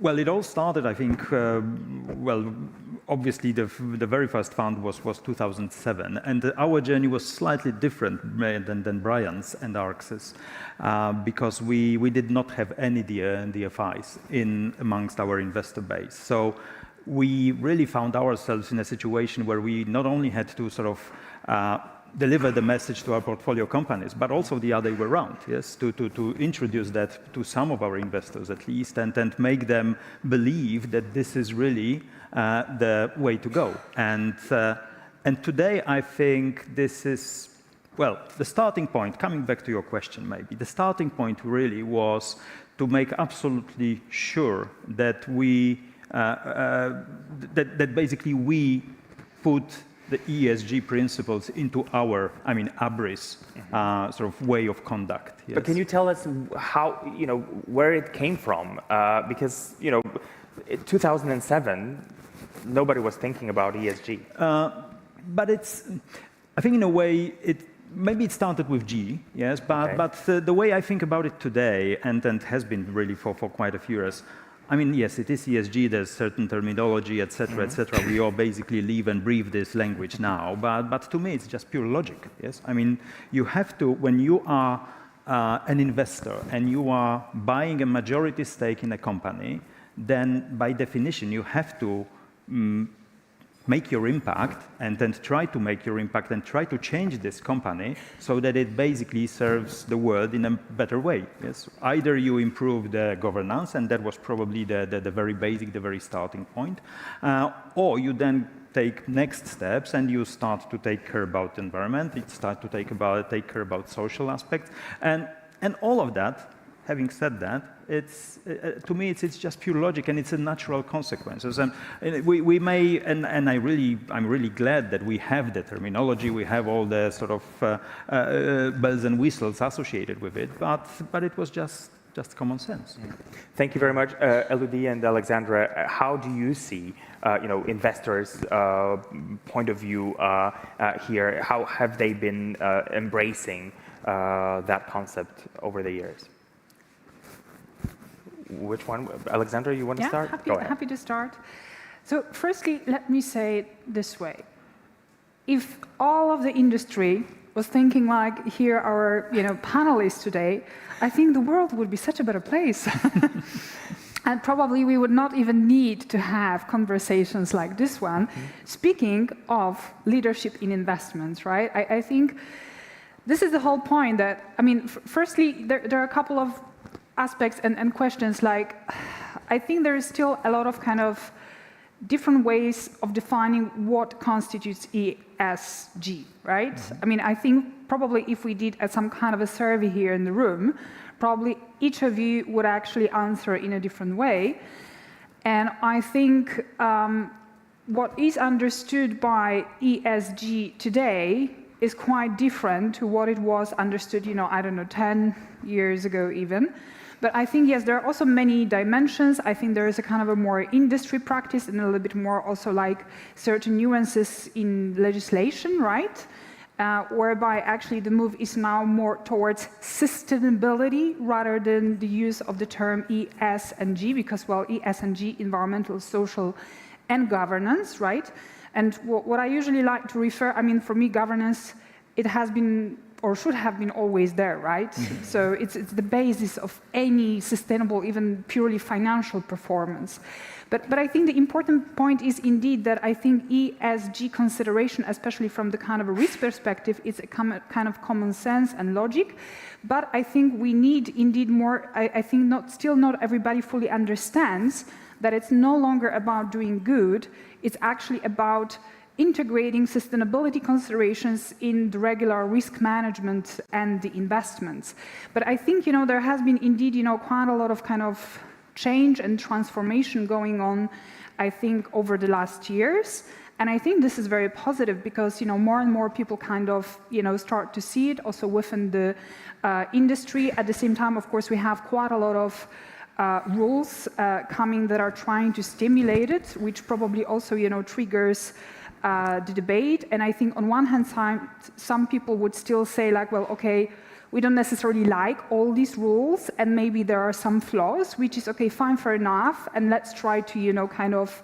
Well, it all started, I think, obviously the very first fund was 2007, and our journey was slightly different than Brian's and ARX's, because we did not have any DFIs amongst our investor base. So we really found ourselves in a situation where we not only had to sort of deliver the message to our portfolio companies, but also the other way around, yes, to introduce that to some of our investors at least, and make them believe that this is really the way to go. And today I think this is, well, the starting point, coming back to your question maybe, the starting point really was to make absolutely sure that we, that basically we put the ESG principles into our, Abris sort of way of conduct. Yes. But can you tell us how, where it came from? Because, in 2007, nobody was thinking about ESG. But I think in a way, maybe it started with G, yes, but the way I think about it today, and has been really for quite a few years, yes, it is ESG, there's certain terminology, et cetera, et cetera. We all basically live and breathe this language now, but to me, it's just pure logic, yes? You have to, when you are an investor and you are buying a majority stake in a company, then by definition, you have to make your impact and then try to make your impact and try to change this company so that it basically serves the world in a better way. Yes, either you improve the governance, and that was probably the very basic, the very starting point, or you then take next steps and you start to take care about environment, you start to take care about social aspects, and all of that. Having said that, to me it's just pure logic, and it's a natural consequences. And we may, and I'm really glad that we have the terminology, we have all the sort of bells and whistles associated with it, but it was just common sense. Thank you very much, Elodie and Alexandra. How do you see, investors' point of view here? How have they been embracing that concept over the years? Which one? Alexandra, you want to start? Happy to start. So firstly, let me say it this way. if all of the industry was thinking like here our panelists today, I think the world would be such a better place. And probably we would not even need to have conversations like this one. Speaking of leadership in investments, right? I think this is the whole point that, I mean, firstly, there are a couple of aspects and questions like, I think there is still a lot of kind of different ways of defining what constitutes ESG, right? I mean, I think probably if we did some kind of a survey here in the room, probably each of you would actually answer in a different way. And I think what is understood by ESG today is quite different to what it was understood, I don't know, 10 years ago even. But I think, yes, there are also many dimensions. I think there is a kind of a more industry practice and a little bit more also like certain nuances in legislation, right? Whereby actually the move is now more towards sustainability rather than the use of the term ES and G, because, well, ES and G, environmental, social, and governance, right? And what I usually like to refer, I mean, for me, governance, it has been or should have been always there, right? So it's the basis of any sustainable, even purely financial performance. But I think the important point is indeed that I think ESG consideration, especially from the kind of a risk perspective, is a kind of common sense and logic. But I think we need indeed more, I think still not everybody fully understands that it's no longer about doing good, it's actually about integrating sustainability considerations in the regular risk management and the investments. But I think, there has been indeed, quite a lot of kind of change and transformation going on, I think, over the last years. And I think this is very positive because, more and more people kind of, start to see it also within the industry. At the same time, of course, we have quite a lot of rules coming that are trying to stimulate it, which probably also, triggers the debate. And I think on one hand side, some people would still say like, well, okay, we don't necessarily like all these rules and maybe there are some flaws, which is okay, fine, fair enough. And let's try to, kind of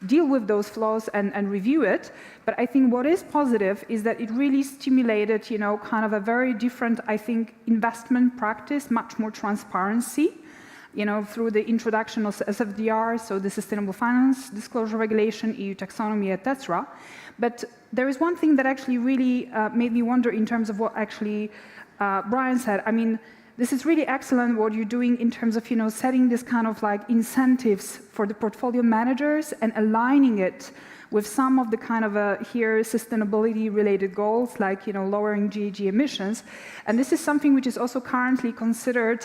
deal with those flaws and review it. But I think what is positive is that it really stimulated, kind of a very different, I think, investment practice, much more transparency. Through the introduction of SFDR, so the Sustainable Finance Disclosure Regulation, EU Taxonomy, etc. But there is one thing that actually really made me wonder in terms of what actually Brian said. I mean, this is really excellent what you're doing in terms of, setting this kind of like incentives for the portfolio managers and aligning it with some of the kind of here sustainability-related goals, like, lowering GHG emissions. And this is something which is also currently considered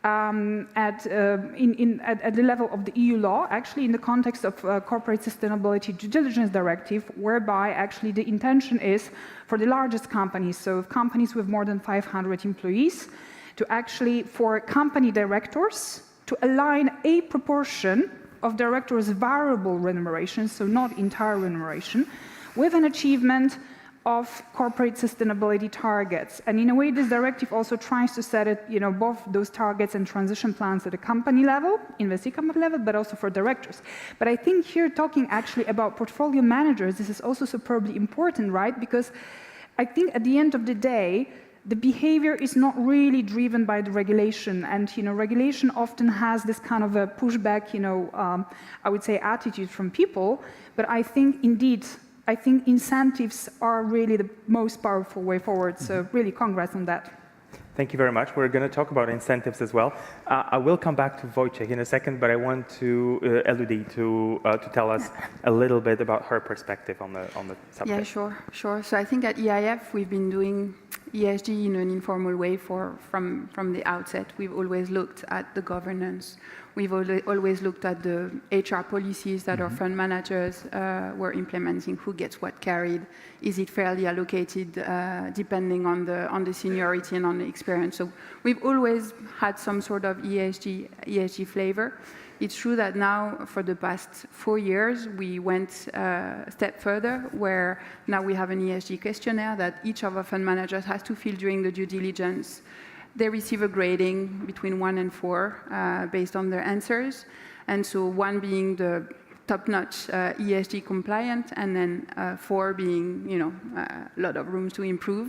at the level of the EU law, actually in the context of Corporate Sustainability Due Diligence Directive, whereby actually the intention is for the largest companies, so companies with more than 500 employees, to actually, for company directors, to align a proportion of directors' variable remuneration, so not entire remuneration, with an achievement of corporate sustainability targets. And in a way, this directive also tries to set it, both those targets and transition plans at a company level, investee company level, but also for directors. But I think here talking actually about portfolio managers, this is also superbly important, right? Because I think at the end of the day, the behavior is not really driven by the regulation. And, regulation often has this kind of a pushback, I would say attitude from people. But I think indeed, incentives are really the most powerful way forward. So really congrats on that. Thank you very much. We're going to talk about incentives as well. I will come back to Wojciech in a second, but I want to Elodie to tell us a little bit about her perspective on the subject. Yeah, sure. So I think at EIF we've been doing ESG in an informal way from the outset. We've always looked at the governance. We've always looked at the HR policies that our fund managers were implementing, who gets what carried, is it fairly allocated depending on the seniority and on the experience. So we've always had some sort of ESG flavor. It's true that now, for the past 4 years, we went a step further, where now we have an ESG questionnaire that each of our fund managers has to fill during the due diligence. They receive a grading between 1 and 4 based on their answers. And so 1 being the top-notch ESG compliant, and then 4 being, a lot of room to improve.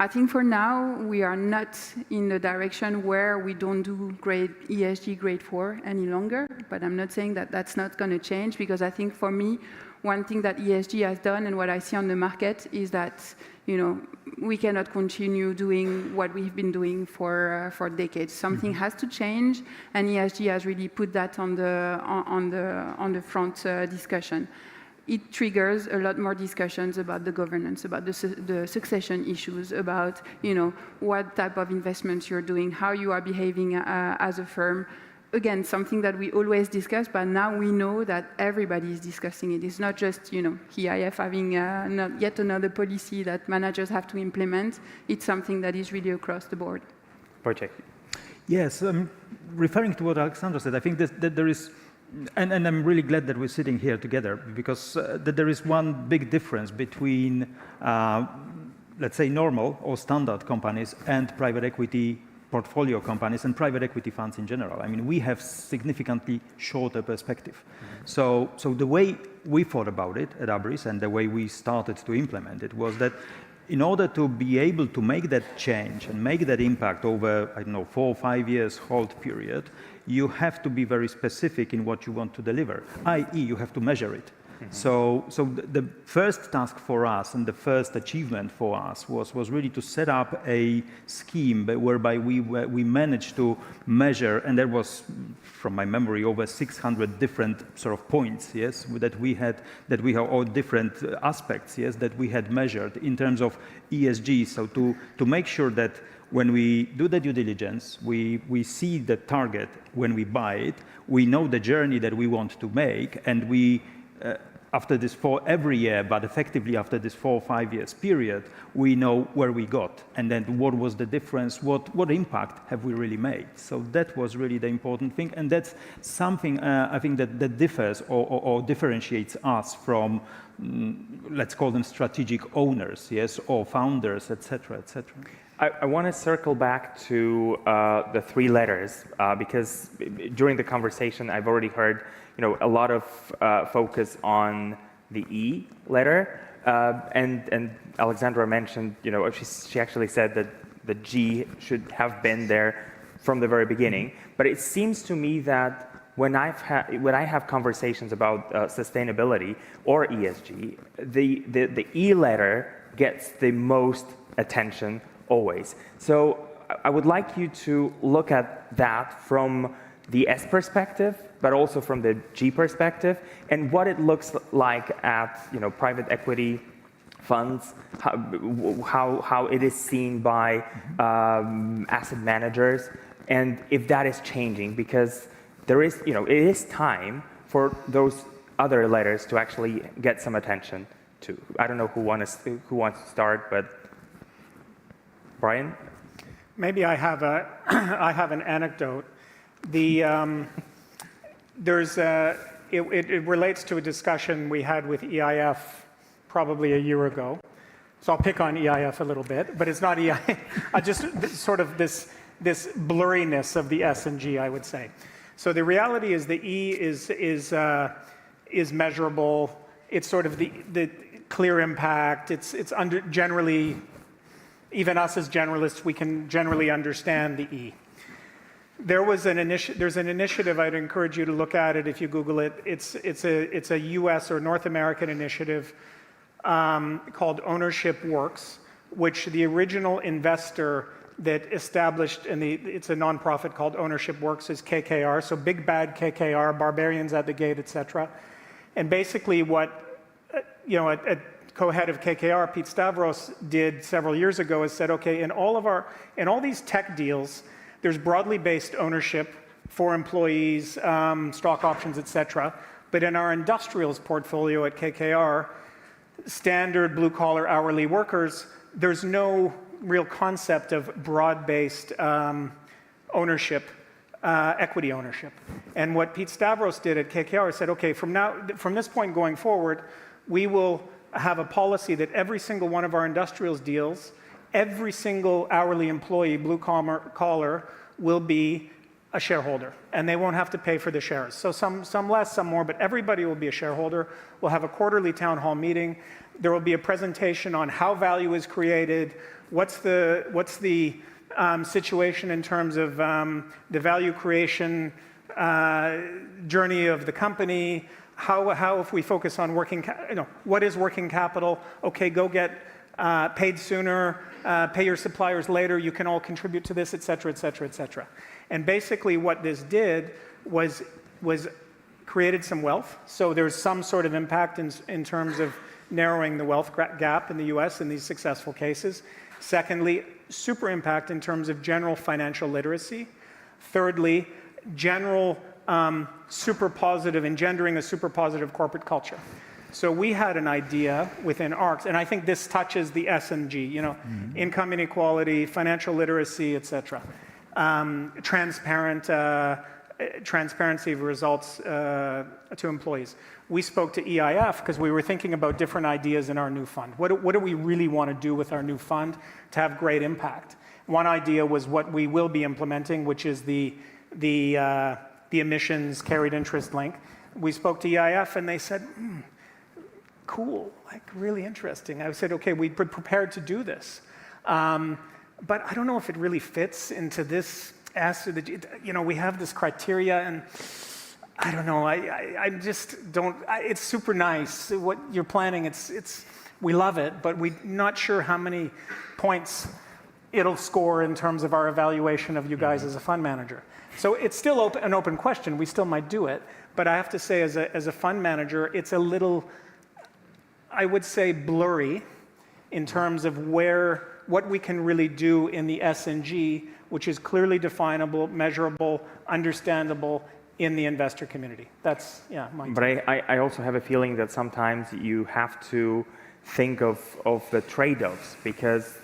I think for now, we are not in the direction where we don't do ESG grade 4 any longer, but I'm not saying that that's not going to change, because I think for me, one thing that ESG has done and what I see on the market is that, we cannot continue doing what we've been doing for decades. Something has to change, and ESG has really put that on the front discussion. It triggers a lot more discussions about the governance, about the succession issues, about what type of investments you're doing, how you are behaving as a firm. Again, something that we always discuss, but now we know that everybody is discussing it. It's not just EIF having yet another policy that managers have to implement. It's something that is really across the board. Boháček. Yes, referring to what Alexandra said, I think that there is, and I'm really glad that we're sitting here together, because that there is one big difference between, let's say, normal or standard companies and private equity portfolio companies and private equity funds in general. I mean, we have significantly shorter perspective. So the way we thought about it at Abris and the way we started to implement it was that in order to be able to make that change and make that impact over, 4 or 5 years hold period, you have to be very specific in what you want to deliver, i.e. you have to measure it. So the first task for us and the first achievement for us was really to set up a scheme whereby we managed to measure, and there was, from my memory, over 600 different sort of points, yes, that we have all different aspects, yes, that we had measured in terms of ESG. So to make sure that when we do the due diligence, we see the target when we buy it, we know the journey that we want to make, and we after this every year, but effectively after this 4 or 5 years period, we know where we got, and then what was the difference, what impact have we really made. So that was really the important thing, and that's something I think that differs or differentiates us from, let's call them strategic owners, yes, or founders, etc., etc. I want to circle back to the 3 letters because during the conversation I've already heard a lot of focus on the E letter, and Alexandra mentioned she actually said that the G should have been there from the very beginning. But it seems to me that when I have conversations about sustainability or ESG, the E letter gets the most attention always. So I would like you to look at that from the S perspective, but also from the G perspective, and what it looks like at private equity funds, how it is seen by asset managers, and if that is changing, because there is it is time for those other letters to actually get some attention too. I don't know who wants to start, but Brian? Maybe I have an anecdote. It relates to a discussion we had with EIF probably a year ago. So I'll pick on EIF a little bit, but it's not EIF. Just sort of this blurriness of the S and G, I would say. So the reality is the E is measurable. It's sort of the clear impact. It's generally, even us as generalists, we can generally understand the E. There's an initiative, I'd encourage you to look at it if you Google it. It's a US or North American initiative called Ownership Works, which the original investor that established, and it's a nonprofit called Ownership Works, is KKR. So big bad KKR, barbarians at the gate, etc. And basically what a co-head of KKR, Pete Stavros, did several years ago is said, okay, in all these tech deals, there's broadly based ownership for employees, stock options, etc. But in our industrials portfolio at KKR, standard blue-collar hourly workers, there's no real concept of broad-based ownership, equity ownership. And what Pete Stavros did at KKR said, okay, from this point going forward, we will have a policy that every single one of our industrials deals, every single hourly employee, blue collar, will be a shareholder, and they won't have to pay for the shares. So some less, some more, but everybody will be a shareholder. We'll have a quarterly town hall meeting. There will be a presentation on how value is created, what's the situation in terms of the value creation journey of the company, how if we focus on what is working capital, okay, go get paid sooner, pay your suppliers later, you can all contribute to this, et cetera, et cetera, et cetera. And basically what this did was created some wealth. So there's some sort of impact in terms of narrowing the wealth gap in the US in these successful cases. Secondly, super impact in terms of general financial literacy. Thirdly, general super positive, engendering a super positive corporate culture. So we had an idea within ARCS, and I think this touches the S and G, income inequality, financial literacy, et cetera. Transparency of results to employees. We spoke to EIF because we were thinking about different ideas in our new fund. What do we really want to do with our new fund to have great impact? One idea was what we will be implementing, which is the emissions carried interest link. We spoke to EIF and they said, cool, like really interesting. I said, okay, we're prepared to do this. But I don't know if it really fits into this S or the G. We have this criteria and I don't know, I just don't, it's super nice. What you're planning, we love it, but we're not sure how many points it'll score in terms of our evaluation of you guys as a fund manager. So it's still an open question. We still might do it, but I have to say as a fund manager, it's a little, I would say, blurry in terms of what we can really do in the S&G, which is clearly definable, measurable, understandable in the investor community. That's, my take. But I also have a feeling that sometimes you have to think of the trade-offs because,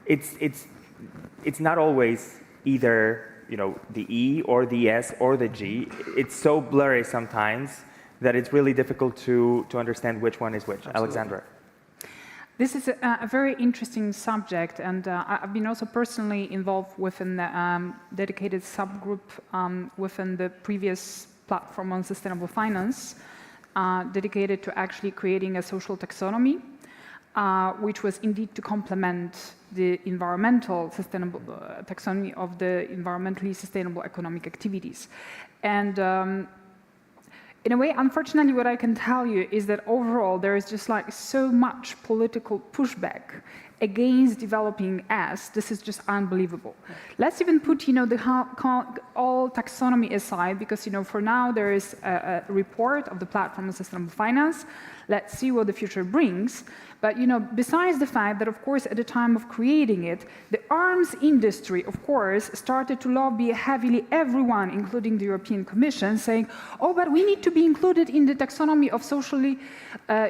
it's not always either, the E or the S or the G. It's so blurry sometimes that it's really difficult to understand which one is which. Absolutely. Alexandra. This is a very interesting subject, and I've been also personally involved within the dedicated subgroup within the previous platform on sustainable finance, dedicated to actually creating a social taxonomy, which was indeed to complement the environmental sustainable taxonomy of the environmentally sustainable economic activities. And in a way, unfortunately, what I can tell you is that overall, there is just like so much political pushback against developing S. This is just unbelievable. Let's even put, all taxonomy aside, because, for now, there is a report of the platform on sustainable finance. Let's see what the future brings. But, besides the fact that, of course, at the time of creating it, the arms industry, of course, started to lobby heavily everyone, including the European Commission, saying, oh, but we need to be included in the taxonomy of socially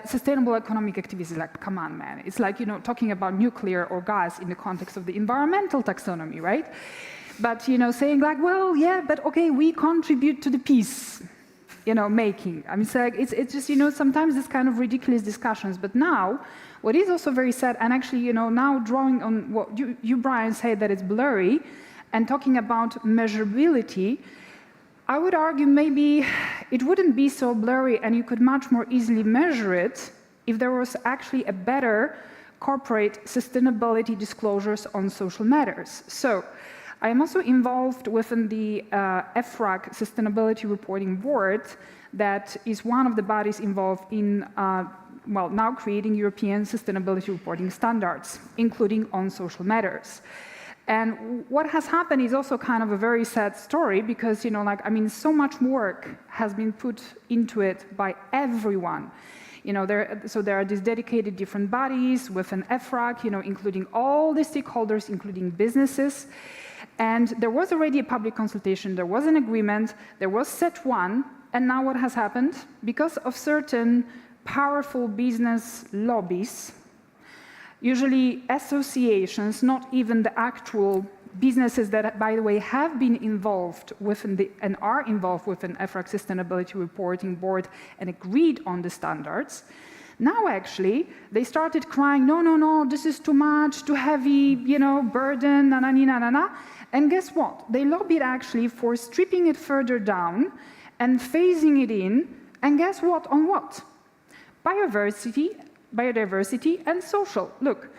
sustainable economic activities. Like, come on, man. It's like, talking about nuclear or gas in the context of the environmental taxonomy, right? But, saying like, well, yeah, but okay, we contribute to the peace. Making. I mean, it's just, sometimes it's kind of ridiculous discussions. But now, what is also very sad, and actually, now drawing on what you, Brian, said that it's blurry, and talking about measurability, I would argue maybe it wouldn't be so blurry and you could much more easily measure it if there was actually a better corporate sustainability disclosures on social matters. So, I am also involved within the EFRAG Sustainability Reporting Board that is one of the bodies involved in, now creating European sustainability reporting standards, including on social matters. And what has happened is also kind of a very sad story because, so much work has been put into it by everyone. There are these dedicated different bodies within EFRAG, including all the stakeholders, including businesses. And there was already a public consultation, there was an agreement, there was set one, and now what has happened? Because of certain powerful business lobbies, usually associations, not even the actual businesses that, by the way, have been involved within and are involved within EFRAG Sustainability Reporting Board and agreed on the standards, Now, actually, they started crying, no, no, no, this is too much, too heavy, burden, na-na-na-na-na. And guess what? They lobbied actually for stripping it further down and phasing it in. And guess what? On what? Biodiversity, and social. Look,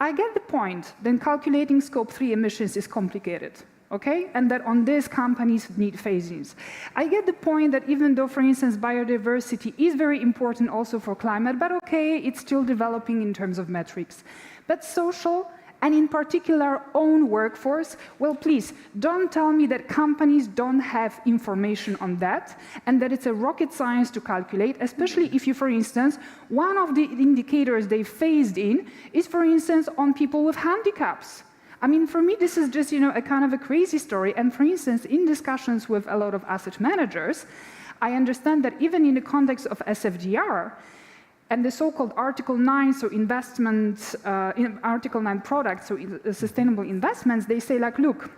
I get the point that calculating Scope 3 emissions is complicated. Okay, and that on this companies need phasings. I get the point that even though, for instance, biodiversity is very important also for climate, but okay, it's still developing in terms of metrics. But social, and in particular own workforce, well, please, don't tell me that companies don't have information on that, and that it's a rocket science to calculate, especially if you, for instance, one of the indicators they phased in is, for instance, on people with handicaps. I mean, for me, this is just, a kind of a crazy story. And for instance, in discussions with a lot of asset managers, I understand that even in the context of SFDR and the so-called Article 9, so investments, in Article 9 products, so sustainable investments, they say, like, look,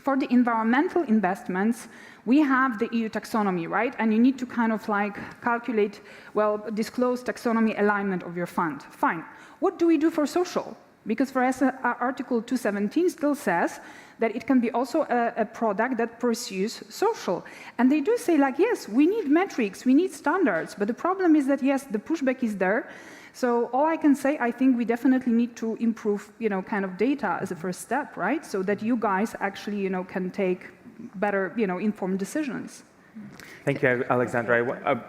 for the environmental investments, we have the EU taxonomy, right? And you need to kind of like calculate, well, disclose taxonomy alignment of your fund. Fine. What do we do for social? Because for us, Article 217 still says that it can be also a product that pursues social. And they do say, like, yes, we need metrics, we need standards. But the problem is that, yes, the pushback is there. So all I can say, I think we definitely need to improve, kind of data as a first step, right? So that you guys actually, can take better, informed decisions. Thank you, Alexandra.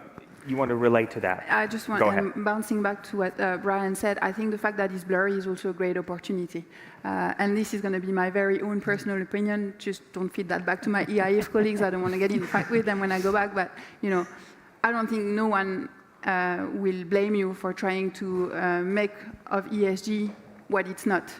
You want to relate to that? I just want, bouncing back to what Brian said, I think the fact that it's blurry is also a great opportunity. And this is going to be my very own personal opinion. Just don't feed that back to my EIF colleagues. I don't want to get in a fight with them when I go back. But, I don't think no one will blame you for trying to make of ESG what it's not.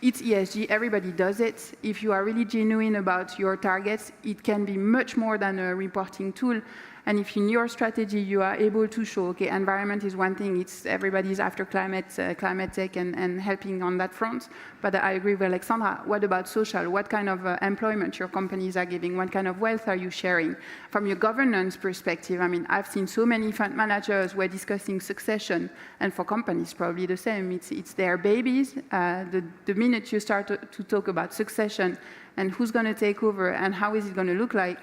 It's ESG, everybody does it. If you are really genuine about your targets, it can be much more than a reporting tool. And if in your strategy you are able to show, okay, environment is one thing, it's everybody's after climate tech and helping on that front. But I agree with Alexandra, what about social? What kind of employment your companies are giving? What kind of wealth are you sharing? From your governance perspective, I mean, I've seen so many fund managers who are discussing succession, and for companies probably the same. It's their babies. The minute you start to talk about succession and who's going to take over and how is it going to look like,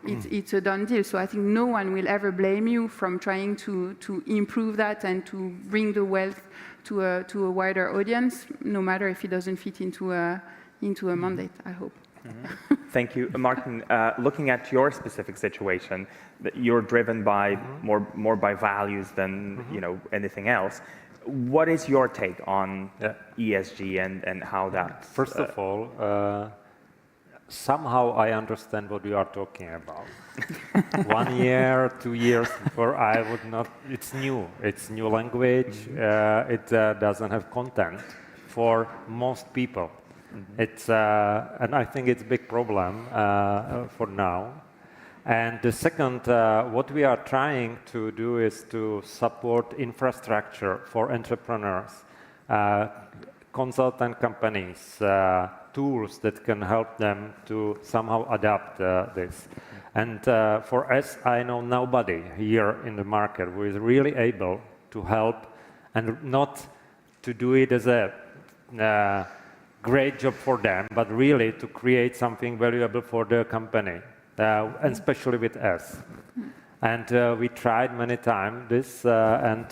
it's a done deal. So I think no one will ever blame you from trying to improve that and to bring the wealth to a wider audience, no matter if it doesn't fit into a mandate, I hope. Mm-hmm. Thank you. Martin, looking at your specific situation, that you're driven by more by values than anything else. What is your take on ESG and how that? First of all, somehow I understand what you are talking about. 1 year, 2 years before, I would not. It's new language. It doesn't have content for most people. It's and I think it's a big problem for now. And the second, what we are trying to do is to support infrastructure for entrepreneurs, consultant companies, tools that can help them to somehow adapt this. And for us, I know nobody here in the market who is really able to help and not to do it as a great job for them, but really to create something valuable for the company, and especially with us. And we tried many times this, and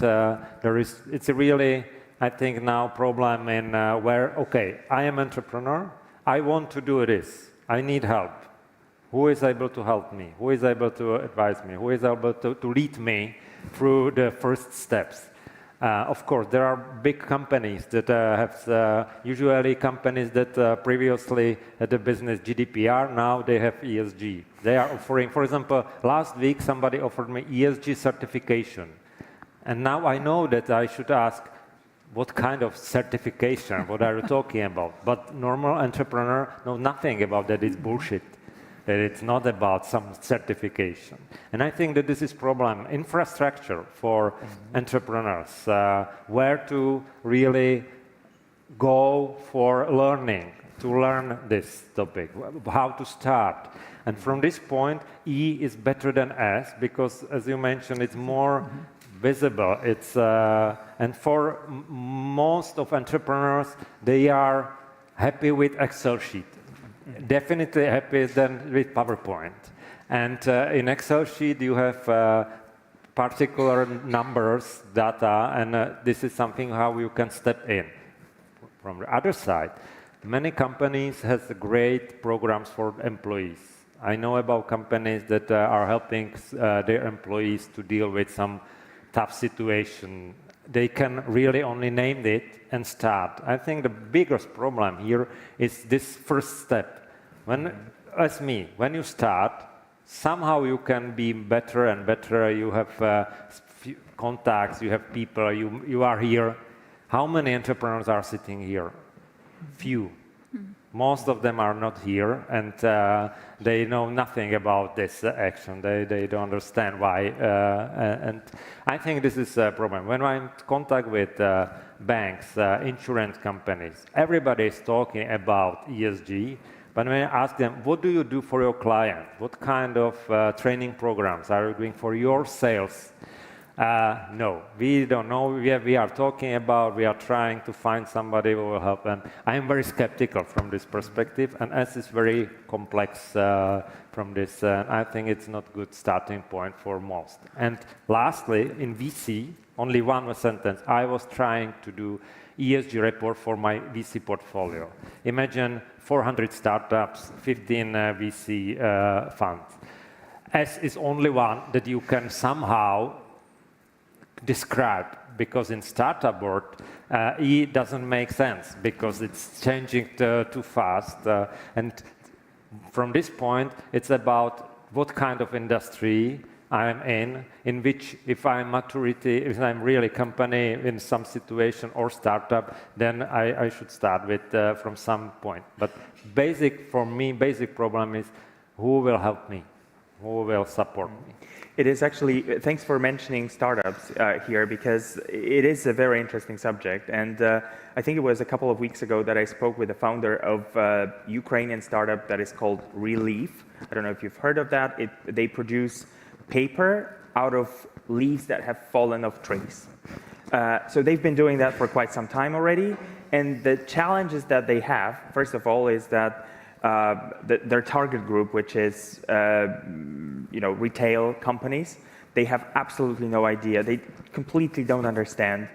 it's a really, I think now, problem in where, okay, I am entrepreneur, I want to do this, I need help. Who is able to help me? Who is able to advise me? Who is able to lead me through the first steps? Of course, there are big companies that have, usually companies that previously had a business GDPR, now they have ESG. They are offering, for example, last week somebody offered me ESG certification. And now I know that I should ask, what kind of certification, what are you talking about? But normal entrepreneur knows nothing about that, it's bullshit. That it's not about some certification. And I think that this is problem, infrastructure for entrepreneurs, where to really go for learning, to learn this topic, how to start. And from this point, E is better than S, because as you mentioned, it's more visible. It's and for most of entrepreneurs, they are happy with Excel sheet. Definitely happier than with PowerPoint. And in Excel sheet, you have particular numbers, data, and this is something how you can step in. From the other side, many companies has great programs for employees. I know about companies that are helping their employees to deal with some tough situation. They can really only name it and start. I think the biggest problem here is this first step. When you start, somehow you can be better and better. You have contacts, you have people, you are here. How many entrepreneurs are sitting here? Few. Most of them are not here, and they know nothing about this action. They don't understand why. And I think this is a problem. When I'm in contact with banks, insurance companies, everybody is talking about ESG. But when I ask them, what do you do for your client? What kind of training programs are you doing for your sales? No, we don't know. We are talking about, we are trying to find somebody who will help. And I am very skeptical from this perspective. And as it's very complex from this, I think it's not a good starting point for most. And lastly, in VC, only one sentence, I was trying to do ESG report for my VC portfolio. Imagine 400 startups, 15 VC funds. S is only one that you can somehow describe, because in startup world, E doesn't make sense because it's changing too fast. And from this point, it's about what kind of industry I'm in which, if I'm maturity, if I'm really company in some situation or startup, then I should start with from some point. But for me, basic problem is who will help me, who will support me. It is actually, thanks for mentioning startups here, because it is a very interesting subject. And I think it was a couple of weeks ago that I spoke with the founder of a Ukrainian startup that is called Relief. I don't know if you've heard of that. They produce paper out of leaves that have fallen off trees. So they've been doing that for quite some time already. And the challenges that they have, first of all, is that their target group, which is retail companies, they have absolutely no idea. They completely don't understand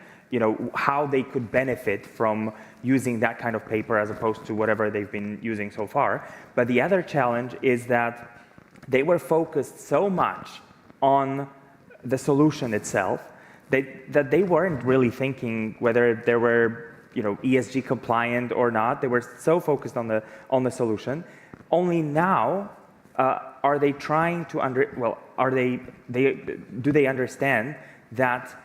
how they could benefit from using that kind of paper as opposed to whatever they've been using so far. But the other challenge is that they were focused so much on the solution itself that they weren't really thinking whether there were ESG compliant or not. They were so focused on the solution. Only now are they trying to do they understand that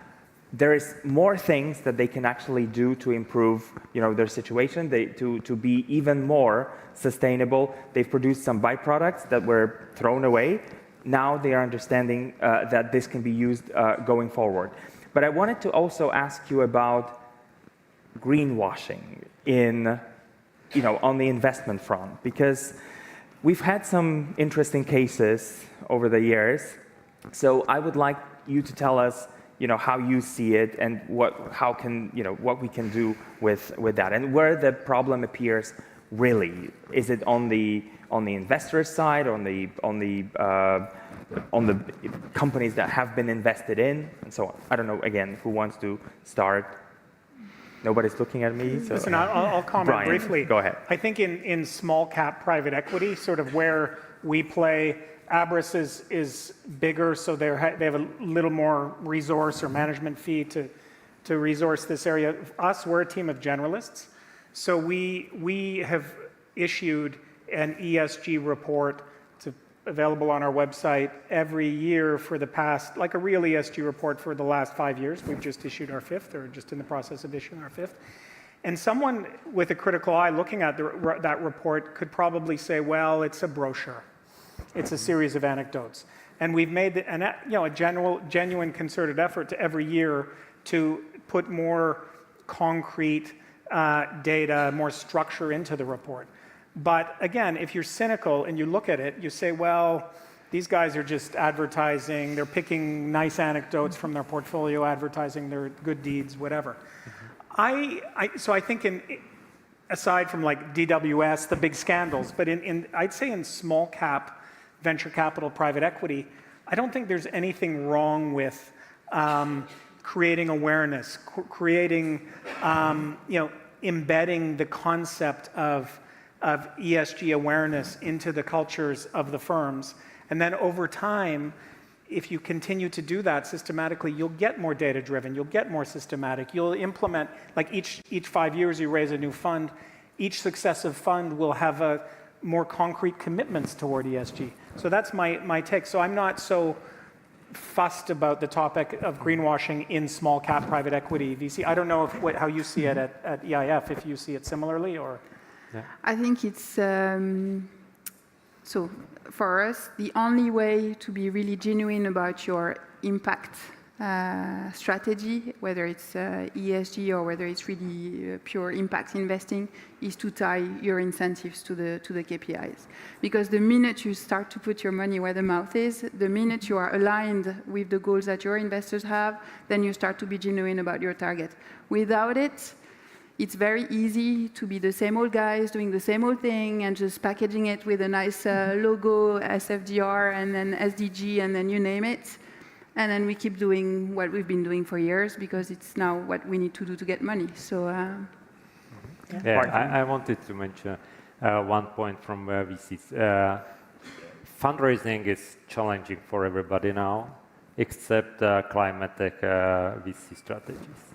there is more things that they can actually do to improve their situation, to be even more sustainable. They've produced some byproducts that were thrown away. Now they are understanding that this can be used going forward. But I wanted to also ask you about greenwashing on the investment front, because we've had some interesting cases over the years. So I would like you to tell us, how you see it and what we can do with that, and where the problem appears really. Is it on the investor side, on the companies that have been invested in, and so on? I don't know. Again, who wants to start? Nobody's looking at me. So. Listen, I'll comment Brian, briefly. Go ahead. I think in small cap private equity, sort of where we play, Abris is bigger, so they have a little more resource or management fee to resource this area. Us, we're a team of generalists, so we have issued an ESG report available on our website every year for the past, like a real ESG report for the last 5 years. We've just issued our 5th, or just in the process of issuing our 5th. And someone with a critical eye looking at that report could probably say, well, it's a brochure. It's a series of anecdotes. And we've made a genuine concerted effort to every year to put more concrete data, more structure into the report. But again, if you're cynical and you look at it, you say, well, These guys are just advertising. They're picking nice anecdotes from their portfolio, advertising their good deeds, whatever. So I think aside from like DWS, the big scandals, but I'd say in small cap venture capital private equity, I don't think there's anything wrong with creating awareness, creating, embedding the concept of ESG awareness into the cultures of the firms. And then over time, if you continue to do that systematically, you'll get more data-driven, you'll get more systematic, you'll implement, like each 5 years you raise a new fund, each successive fund will have more concrete commitments toward ESG. So that's my take. So I'm not so fussed about the topic of greenwashing in small cap private equity VC. I don't know how you see it at EIF, if you see it similarly or? Yeah. I think it's, so for us, the only way to be really genuine about your impact strategy, whether it's ESG or whether it's really pure impact investing, is to tie your incentives to the KPIs. Because the minute you start to put your money where the mouth is, the minute you are aligned with the goals that your investors have, then you start to be genuine about your target. Without it, it's very easy to be the same old guys doing the same old thing and just packaging it with a nice logo, SFDR, and then SDG, and then you name it. And then we keep doing what we've been doing for years because it's now what we need to do to get money. So, I wanted to mention one point from VCs. Fundraising is challenging for everybody now, except climate tech VC strategies.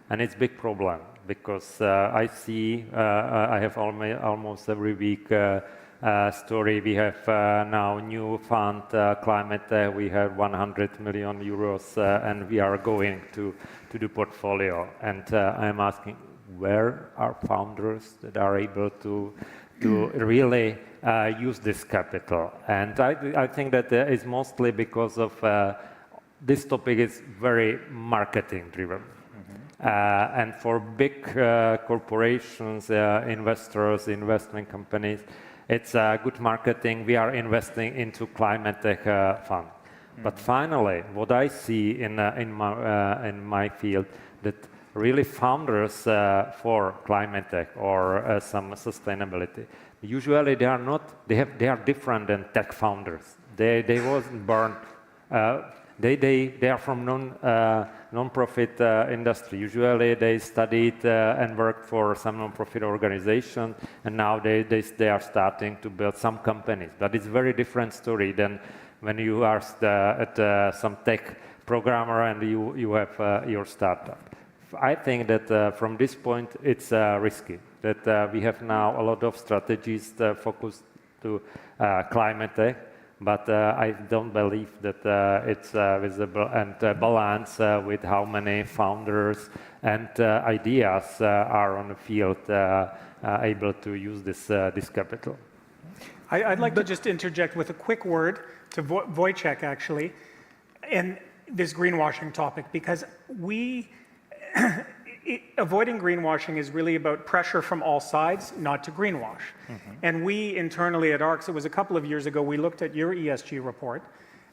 And it's a big problem because I see, I have almost every week story. We have now new fund, climate, we have 100 million euros and we are going to the portfolio. And I'm asking, where are founders that are able to really use this capital? And I think that is mostly because of this topic is very marketing driven. And for big corporations, investors, investment companies, it's good marketing. We are investing into climate tech fund. But finally, what I see in my field, that really founders for climate tech or some sustainability, usually they are not. They are different than tech founders. They wasn't born. They are from non-profit industry. Usually they studied and worked for some non-profit organization, and now they are starting to build some companies. But it's a very different story than when you are at some tech programmer and you have your startup. I think that from this point it's risky, that we have now a lot of strategies focused to climate tech, but I don't believe that it's visible and balance with how many founders and ideas are on the field able to use this capital. I'd like to just interject with a quick word to Wojciech, actually, and this greenwashing topic, because avoiding greenwashing is really about pressure from all sides not to greenwash. And we internally at ARCS, it was a couple of years ago, we looked at your ESG report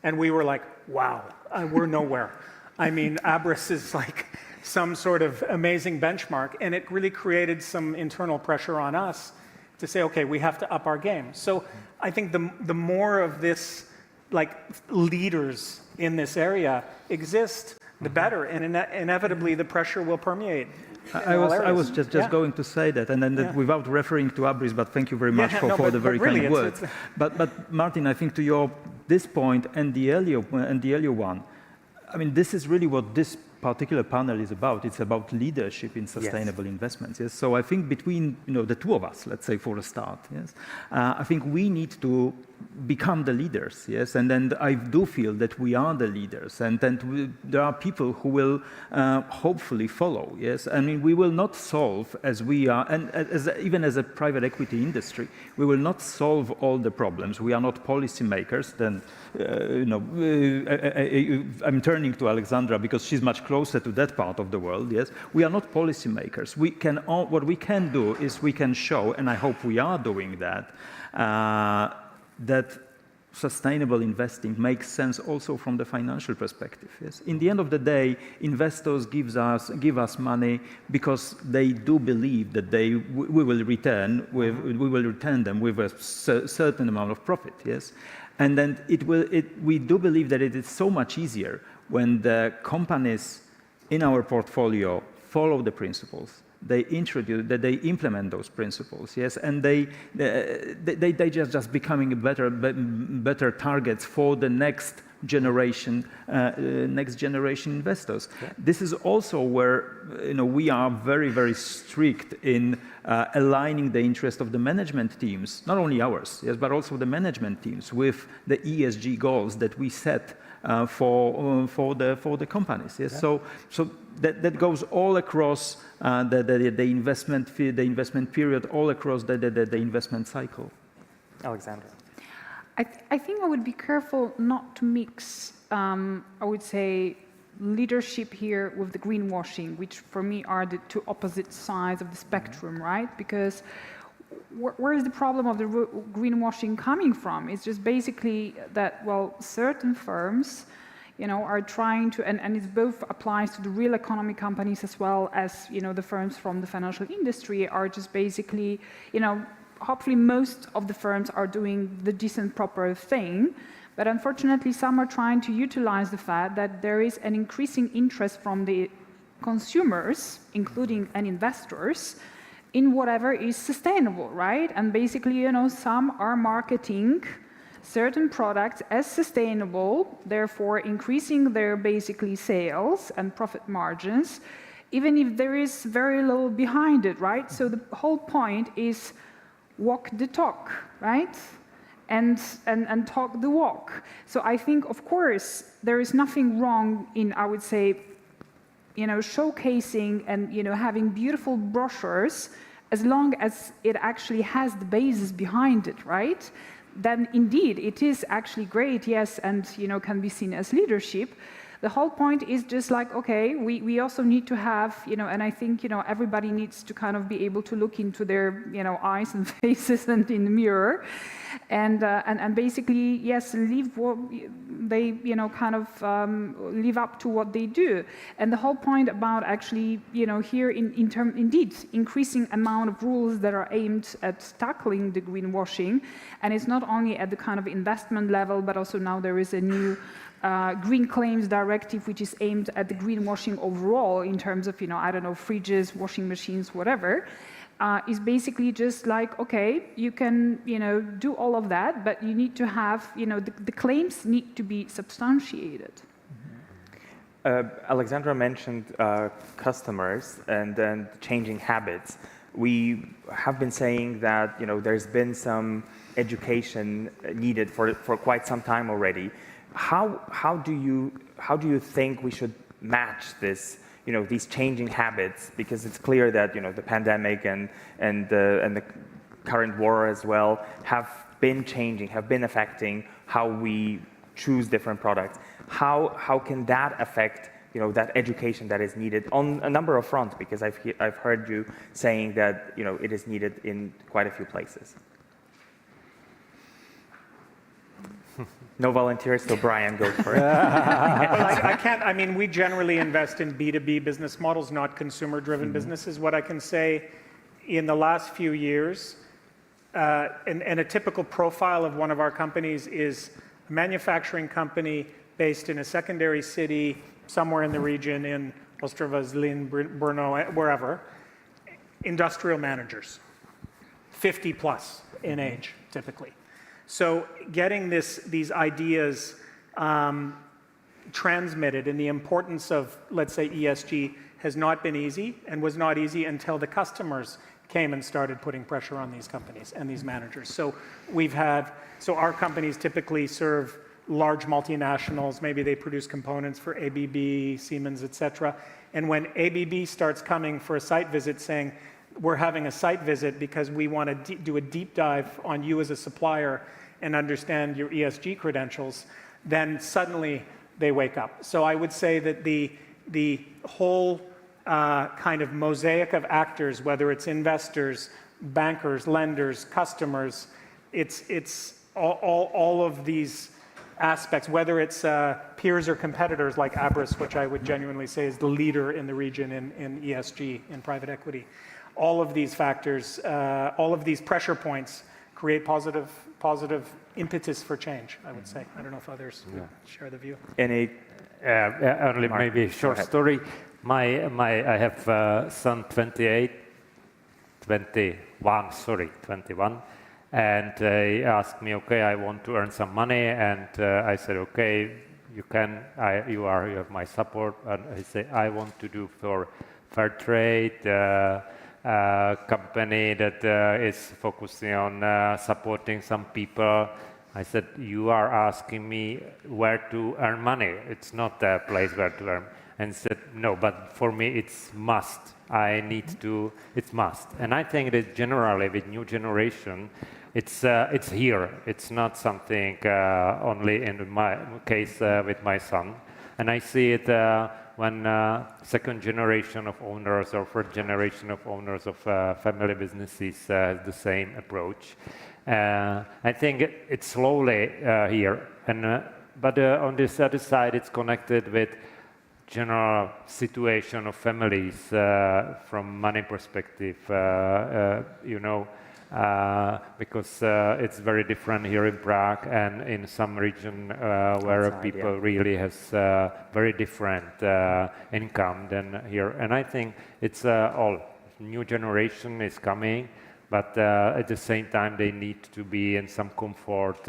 and we were like, wow, we're nowhere. I mean, Abris is like some sort of amazing benchmark, and it really created some internal pressure on us to say, okay, we have to up our game. So I think the more of this, like leaders in this area exist, the better, and inevitably the pressure will permeate. I was just going to say that, and then without referring to Abris, but thank you very much for the very kind words. But Martin, I think to this point and the earlier one, I mean, this is really what this particular panel is about. It's about leadership in sustainable investments. Yes. So I think between the two of us, let's say for a start, yes, I think we need to become the leaders. Yes, and then I do feel that we are the leaders, and then there are people who will hopefully follow. Yes, I mean we will not solve as we are, and even as a private equity industry, we will not solve all the problems. We are not policymakers. Then I'm turning to Alexandra because she's much closer to that part of the world. Yes, we are not policymakers. What we can do is we can show, and I hope we are doing that, that sustainable investing makes sense also from the financial perspective. Yes? In the end of the day, investors give us money because they do believe that we will return them with a certain amount of profit. Yes, and then we do believe that it is so much easier when the companies in our portfolio follow the principles. They implement those principles, yes, and they just becoming better targets for the next generation investors. Yeah. This is also where we are very, very strict in aligning the interest of the management teams, not only ours, yes, but also the management teams with the ESG goals that we set for the companies. Yes, yeah. So that goes all across the investment period, all across the investment cycle. Alexandra. I think I would be careful not to mix, I would say, leadership here with the greenwashing, which for me are the two opposite sides of the spectrum, right? Because where is the problem of the greenwashing coming from? It's just basically that, well, certain firms, are trying to, and it both applies to the real economy companies as well as, the firms from the financial industry are just basically, hopefully most of the firms are doing the decent, proper thing. But unfortunately, some are trying to utilize the fact that there is an increasing interest from the consumers, including and investors, in whatever is sustainable, right? And basically, some are marketing certain products as sustainable, therefore increasing their basically sales and profit margins, even if there is very little behind it, right? So the whole point is walk the talk, right? And talk the walk. So I think, of course, there is nothing wrong in, I would say, showcasing and having beautiful brochures, as long as it actually has the basis behind it, right? Then indeed it is actually great, yes, and can be seen as leadership. The whole point is just like, okay, we also need to have, and I think everybody needs to kind of be able to look into their eyes and faces and in the mirror, and basically, yes, live what they kind of live up to what they do. And the whole point about actually here indeed increasing amount of rules that are aimed at tackling the greenwashing, and it's not only at the kind of investment level, but also now there is a new Green Claims Directive, which is aimed at the greenwashing overall in terms of, I don't know, fridges, washing machines, whatever, is basically just like, okay, you can, do all of that, but you need to have, the claims need to be substantiated. Alexandra mentioned customers and then changing habits. We have been saying that, there's been some education needed for quite some time already. How do you think we should match this, these changing habits? Because it's clear that the pandemic and the current war as well have been changing, have been affecting how we choose different products. How can that affect that education that is needed on a number of fronts? Because I've heard you saying that it is needed in quite a few places. No volunteers, so Brian goes for it. Well, we generally invest in B2B business models, not consumer-driven businesses. What I can say in the last few years, and a typical profile of one of our companies is a manufacturing company based in a secondary city, somewhere in the region, in Ostrava, Zlin, Brno, wherever, industrial managers, 50 plus in age, typically. So getting these ideas transmitted and the importance of, let's say, ESG has not been easy, and was not easy until the customers came and started putting pressure on these companies and these managers. So our companies typically serve large multinationals. Maybe they produce components for ABB, Siemens, etc. And when ABB starts coming for a site visit saying, we're having a site visit because we want to do a deep dive on you as a supplier and understand your ESG credentials, then suddenly they wake up. So I would say that the whole kind of mosaic of actors, whether it's investors, bankers, lenders, customers, it's all of these aspects, whether it's peers or competitors like Abris, which I would genuinely say is the leader in the region in ESG, in private equity. All of these factors, all of these pressure points create positive impetus for change, I would say. I don't know if others would share the view. Any? Only maybe a short story. I have son 21, and he asked me, okay, I want to earn some money, and I said, okay, you can, you have my support, and he said, I want to do for fair trade, company that is focusing on supporting some people. I said, you are asking me where to earn money. It's not a place where to earn. And he said, no, but for me it's must. I need to, it's must. And I think that generally with new generation, it's here. It's not something only in my case with my son. And I see it when second generation of owners or third generation of owners of family businesses has the same approach. I think it's slowly here, and but on this other side, it's connected with general situation of families from money perspective. You know, because it's very different here in Prague and in some region where people really has very different income than here. And I think it's all new generation is coming. But at the same time, they need to be in some comfort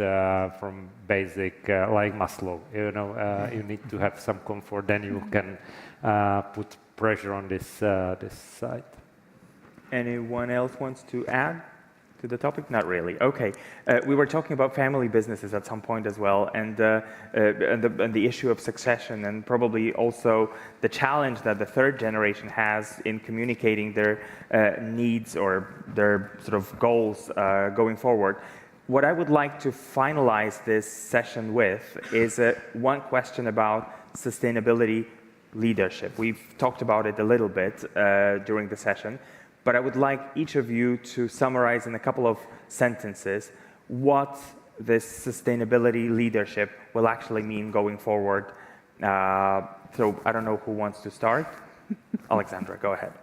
from basic, like Maslow. You know, you need to have some comfort, then you can put pressure on this side. Anyone else wants to add to the topic? Not really. Okay. We were talking about family businesses at some point as well, and the issue of succession, and probably also the challenge that the third generation has in communicating their needs or their sort of goals going forward. What I would like to finalize this session with is one question about sustainability leadership. We've talked about it a little bit during the session. But I would like each of you to summarize in a couple of sentences what this sustainability leadership will actually mean going forward. So I don't know who wants to start. Alexandra, go ahead.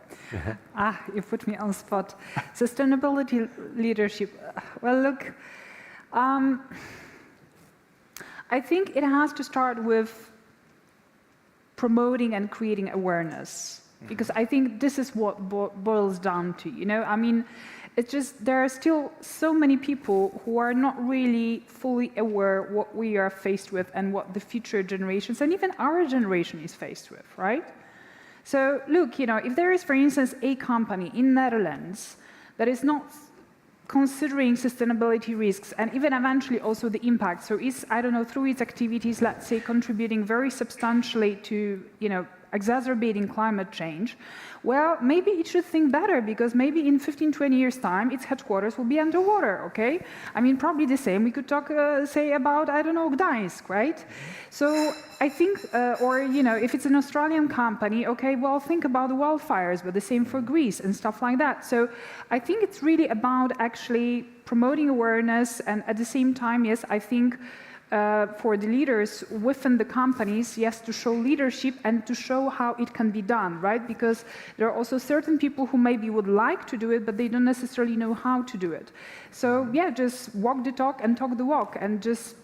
You put me on the spot. Sustainability leadership. Well, look, I think it has to start with promoting and creating awareness. Because I think this is what boils down to, you know? I mean, it's just there are still so many people who are not really fully aware what we are faced with and what the future generations and even our generation is faced with, right? So look, you know, if there is, for instance, a company in Netherlands that is not considering sustainability risks and even eventually also the impact, so is, I don't know, through its activities, let's say, contributing very substantially to, you know, exacerbating climate change, well, maybe it should think better, because maybe in 15, 20 years' time, its headquarters will be underwater, okay? I mean, probably the same we could talk, say, about, I don't know, Gdańsk, right? So I think, or, you know, if it's an Australian company, okay, well, think about the wildfires, but the same for Greece and stuff like that. So I think it's really about actually promoting awareness, and at the same time, yes, I think for the leaders within the companies, yes, to show leadership and to show how it can be done, right? Because there are also certain people who maybe would like to do it, but they don't necessarily know how to do it. So yeah, just walk the talk and talk the walk, and just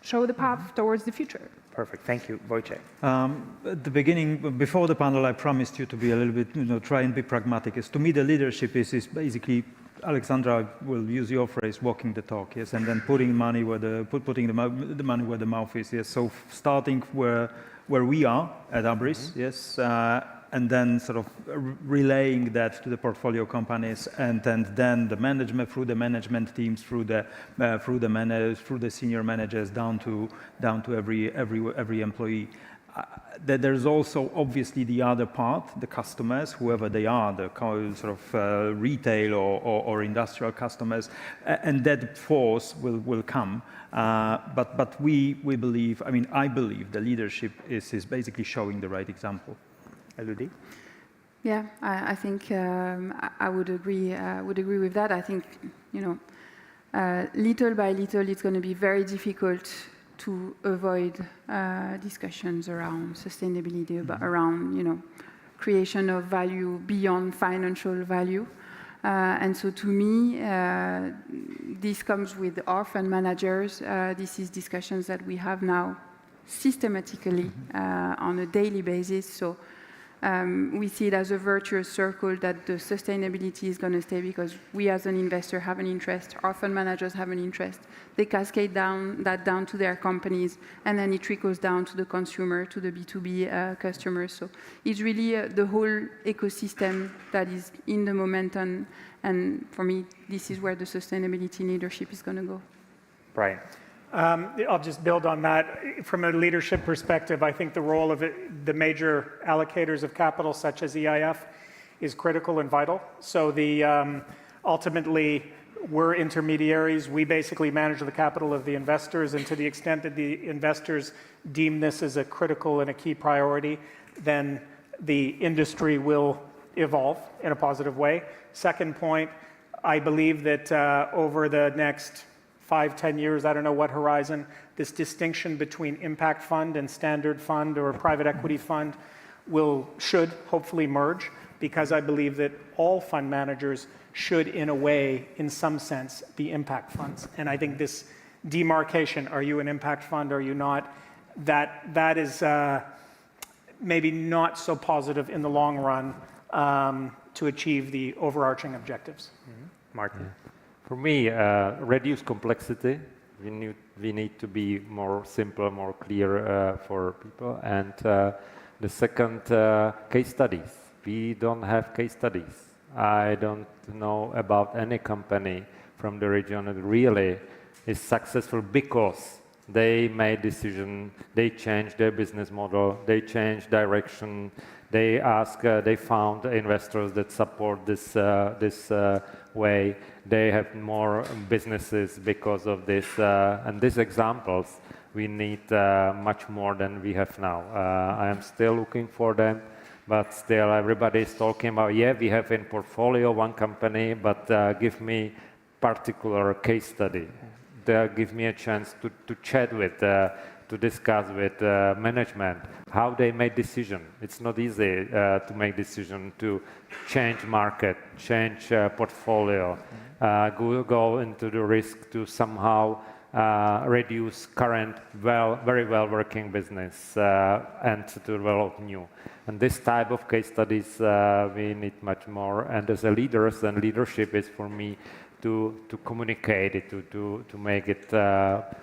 show the path towards the future. Perfect. Thank you. Wojciech. At the beginning, before the panel, I promised you to be a little bit, you know, try and be pragmatic. To me, the leadership is basically, Alexandra will use your phrase, walking the talk, yes, and then putting money where putting the money where the mouth is, yes. So starting where we are at Abris, yes, and then sort of relaying that to the portfolio companies, and then the management, through the management teams, through the senior managers, down to every employee. There's also obviously the other part, the customers, whoever they are, the sort of retail or industrial customers, and that force will come. But we believe, I mean, I believe the leadership is basically showing the right example. Elodie? Yeah, I think I would agree with that. I think, you know, little by little, it's going to be very difficult to avoid discussions around sustainability, around creation of value beyond financial value. And so to me, this comes with our fund managers. This is discussions that we have now systematically on a daily basis. So we see it as a virtuous circle that the sustainability is going to stay because we as an investor have an interest, our fund managers have an interest. They cascade that down to their companies, and then it trickles down to the consumer, to the B2B customers. So it's really the whole ecosystem that is in the momentum, and for me, this is where the sustainability leadership is going to go. Brian. I'll just build on that. From a leadership perspective, I think the role of the major allocators of capital, such as EIF, is critical and vital. So ultimately, we're intermediaries. We basically manage the capital of the investors, and to the extent that the investors deem this as a critical and a key priority, then the industry will evolve in a positive way. Second point, I believe that over the next 5-10 years, I don't know what horizon, this distinction between impact fund and standard fund or private equity fund should hopefully merge, because I believe that all fund managers should, in a way, in some sense, be impact funds. And I think this demarcation, are you an impact fund, are you not, that is maybe not so positive in the long run to achieve the overarching objectives. Martin. For me, reduce complexity. We need to be more simple, more clear for people. And the second, case studies. We don't have case studies. I don't know about any company from the region that really is successful because they made decision, they changed their business model, they changed direction, they found investors that support this way. They have more businesses because of this. And these examples, we need much more than we have now. I am still looking for them, but still everybody is talking about, yeah, we have in portfolio one company, but give me particular case study. Give me a chance to chat with, to discuss with management how they made decision. It's not easy to make decision to change market, change portfolio, go into the risk to somehow reduce current very well working business and to develop new. And this type of case studies we need much more. And as a leaders, and leadership is for me to communicate it, to make it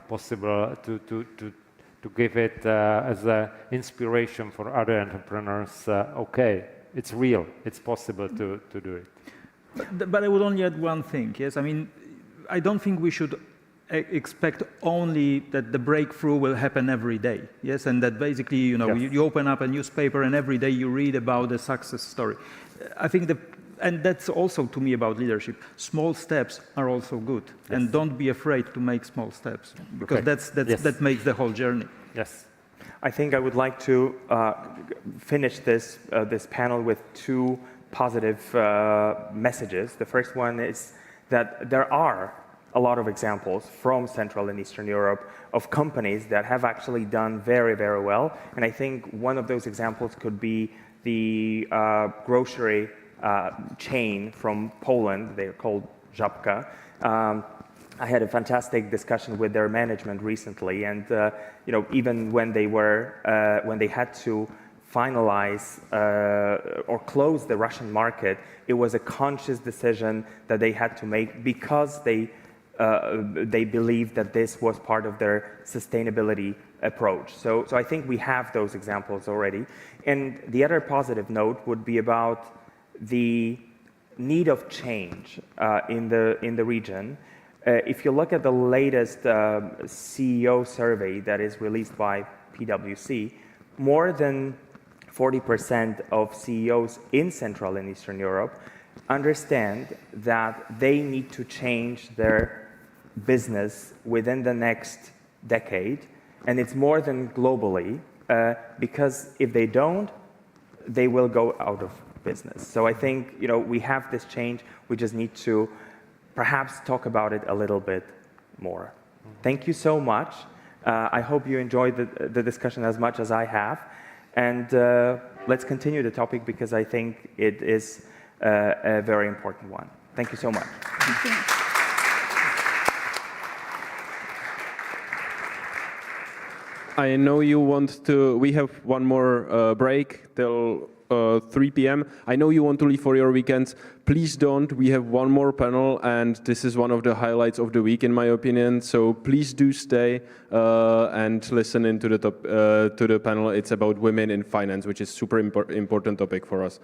possible, to give it as an inspiration for other entrepreneurs. Okay, it's real, it's possible to do it. But I would only add one thing. Yes, I mean, I don't think we should expect only that the breakthrough will happen every day. Yes, and that basically, you open up a newspaper and every day you read about a success story. I think and that's also to me about leadership. Small steps are also good, and don't be afraid to make small steps, because that makes the whole journey. Yes, I think I would like to finish this panel with two positive messages. The first one is that there are a lot of examples from Central and Eastern Europe of companies that have actually done very, very well. And I think one of those examples could be the grocery chain from Poland. They're called Żabka. I had a fantastic discussion with their management recently, and even when they had to finalize or close the Russian market, it was a conscious decision that they had to make because they believed that this was part of their sustainability approach. So I think we have those examples already. And the other positive note would be about the need of change in the region. If you look at the latest CEO survey that is released by PwC, more than 40% of CEOs in Central and Eastern Europe understand that they need to change their business within the next decade, and it's more than globally, because if they don't, they will go out of business. So I think we have this change. We just need to perhaps talk about it a little bit more. Thank you so much. I hope you enjoyed the discussion as much as I have. And let's continue the topic because I think it is a very important one. Thank you so much. Thank you. I know you want to, we have one more break till 3 p.m. I know you want to leave for your weekends. Please don't. We have one more panel, and this is one of the highlights of the week, in my opinion. So please do stay and listen into the panel. It's about women in finance, which is super important topic for us.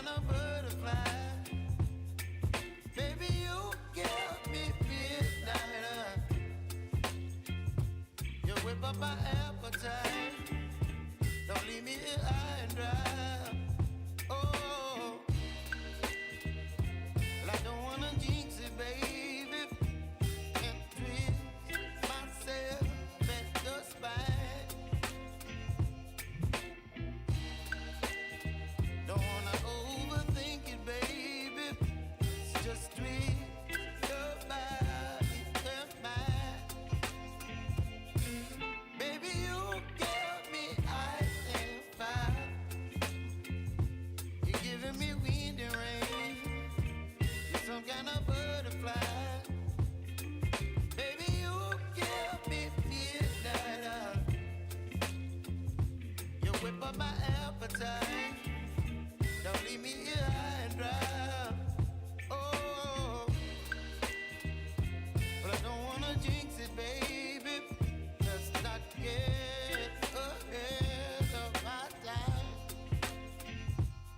kind of butterfly. Baby, you give me midnight. You whip up my appetite. Don't leave me here high and dry. Oh, well, I don't wanna jinx it, baby, and twist myself at the spine. Don't wanna overthink it, baby. It's just twist your body and mine. Baby, you give me ice and fire. You're giving me wind and rain. You're some kind of butterfly. Baby, you give me midnight. You whip up my appetite. Don't leave me here high and dry. Oh, but I don't wanna jinx it, baby. Let's not get ahead of my time.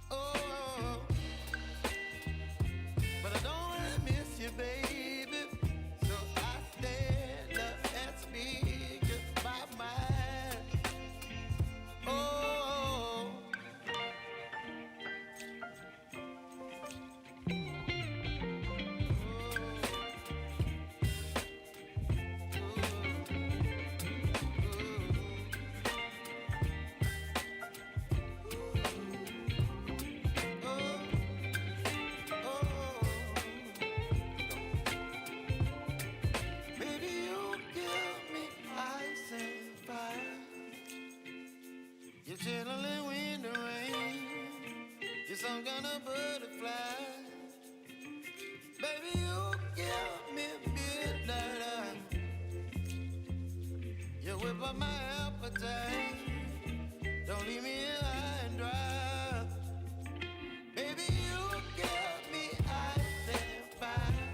Oh, but I don't wanna miss you, baby. So I stand up and speak my mind. Oh. Baby, you give me ice and fire. You're chilling wind and rain. You're some kind of butterfly. Baby, you give me midnight. You whip up my appetite. Don't leave me here high and dry. Baby, you give me ice and fire.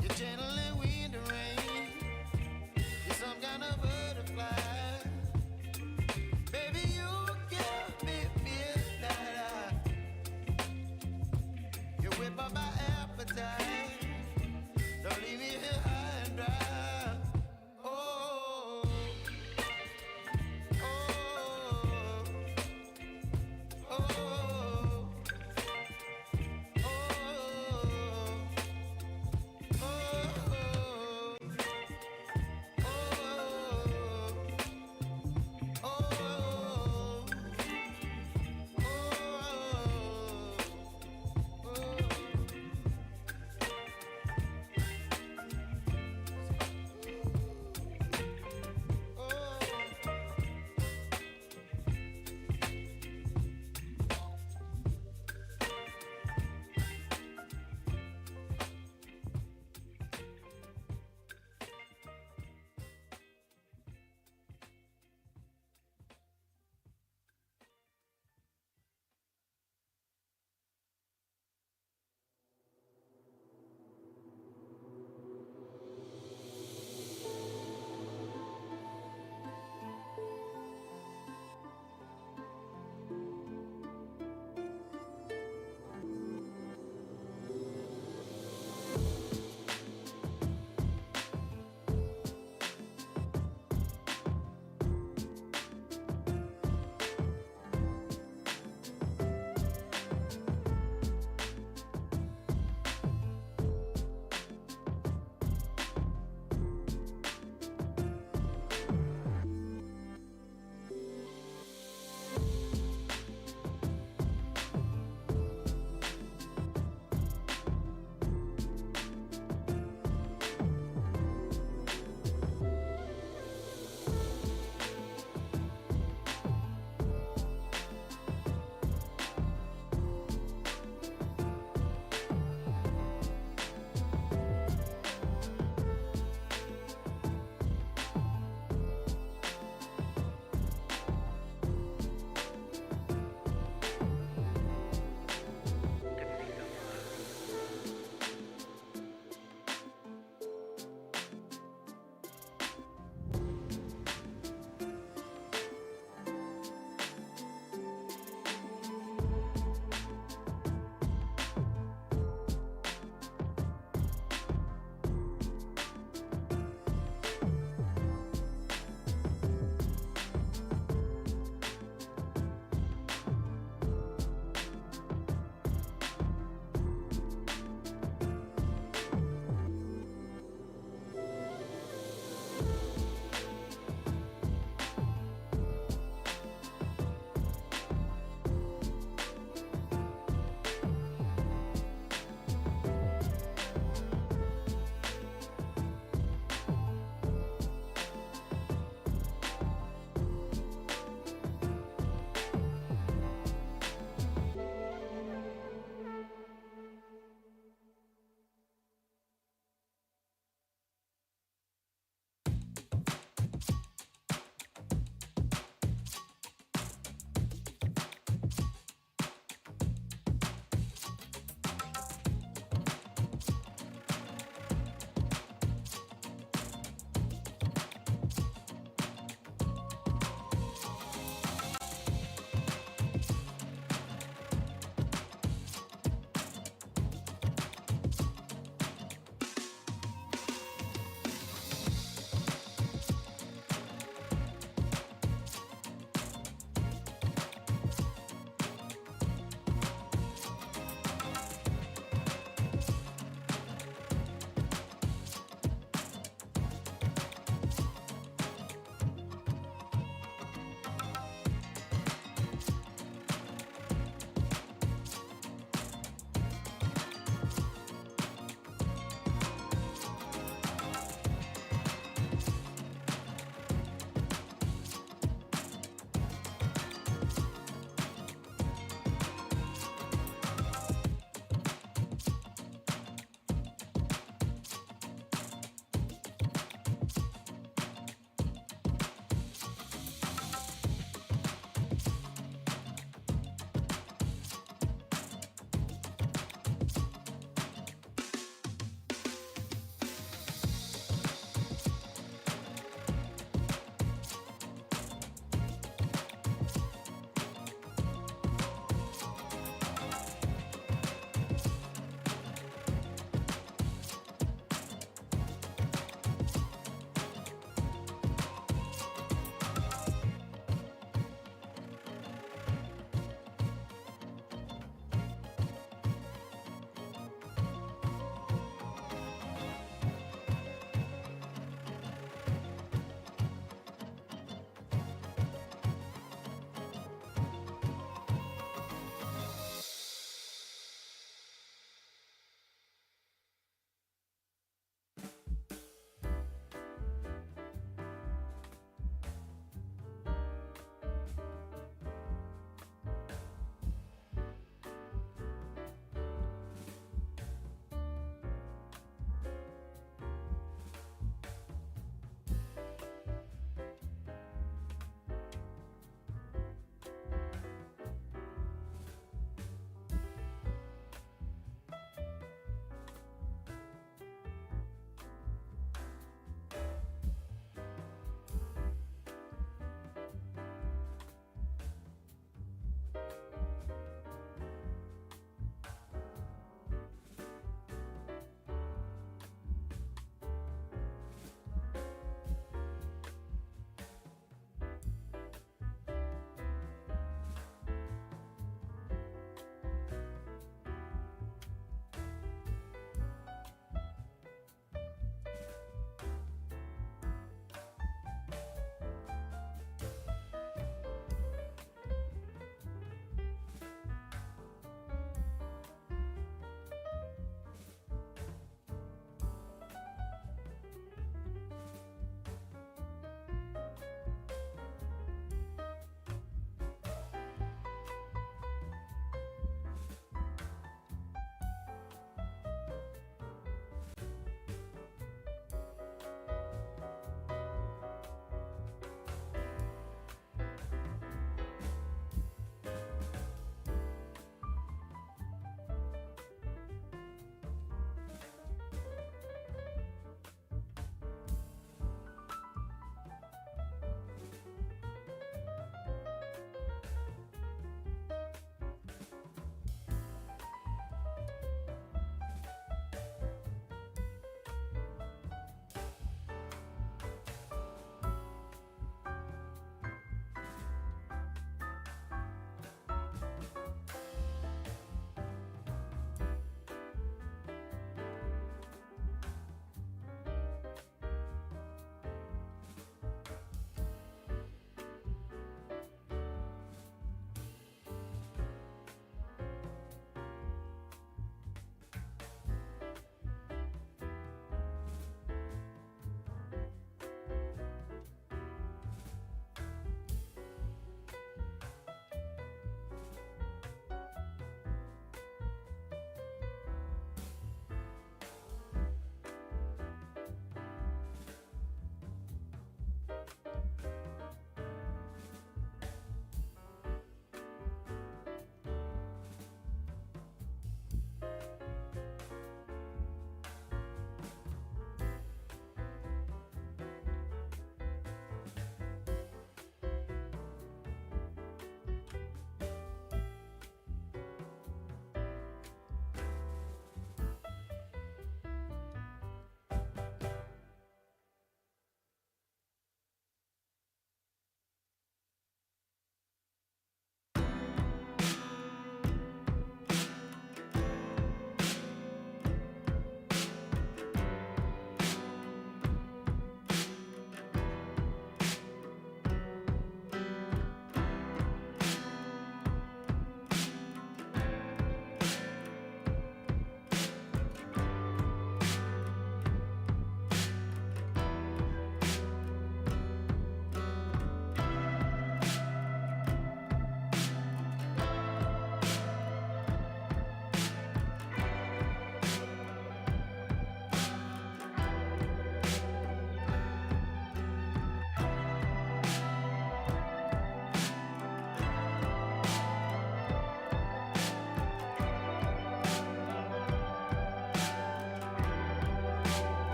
You're channeling wind and rain. You're some kind of butterfly. Baby, you give me midnight. You whip up my appetite. Don't leave me here high and dry. Oh, oh,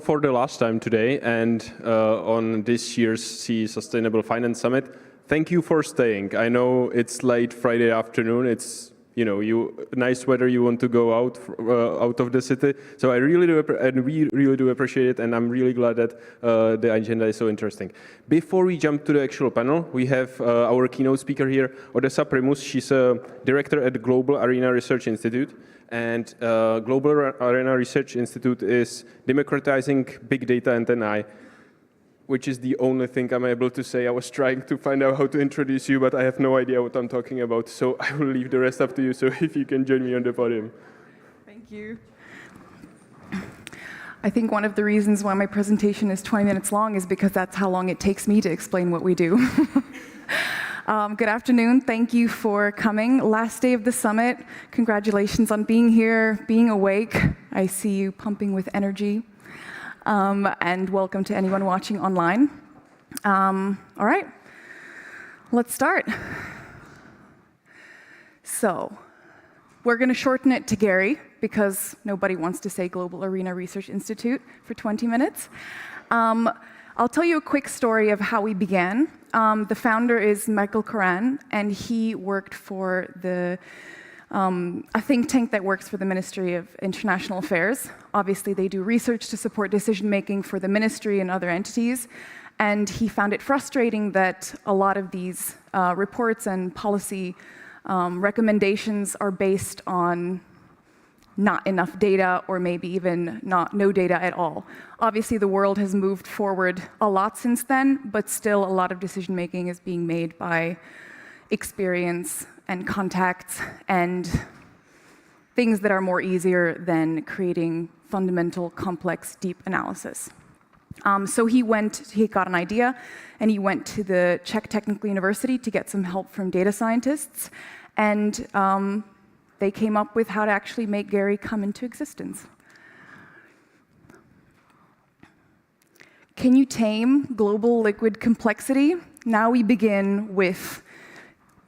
for the last time today and on this year's CEE Sustainable Finance Summit. Thank you for staying. I know it's late Friday afternoon. It's nice weather. You want to go out of the city. So I really do, and we really do appreciate it. And I'm really glad that the agenda is so interesting. Before we jump to the actual panel, we have our keynote speaker here, Odessa Primus. She's a director at the Global Arena Research Institute. And Global Arena Research Institute is democratizing big data and AI, which is the only thing I'm able to say. I was trying to find out how to introduce you, but I have no idea what I'm talking about. So I will leave the rest up to you. So if you can join me on the podium. Thank you. I think one of the reasons why my presentation is 20 minutes long is because that's how long it takes me to explain what we do. Good afternoon. Thank you for coming. Last day of the summit. Congratulations on being here, being awake. I see you pumping with energy. And welcome to anyone watching online. All right, let's start. So we're going to shorten it to Gary because nobody wants to say Global Arena Research Institute for 20 minutes. I'll tell you a quick story of how we began. The founder is Michael Coran, and he worked for a think tank that works for the Ministry of International Affairs. Obviously, they do research to support decision-making for the ministry and other entities. And he found it frustrating that a lot of these reports and policy recommendations are based on not enough data or maybe even no data at all. Obviously, the world has moved forward a lot since then, but still a lot of decision-making is being made by experience and contacts and things that are more easier than creating fundamental, complex, deep analysis. So he got an idea, and he went to the Czech Technical University to get some help from data scientists, and they came up with how to actually make Gary come into existence. Can you tame global liquid complexity? Now we begin with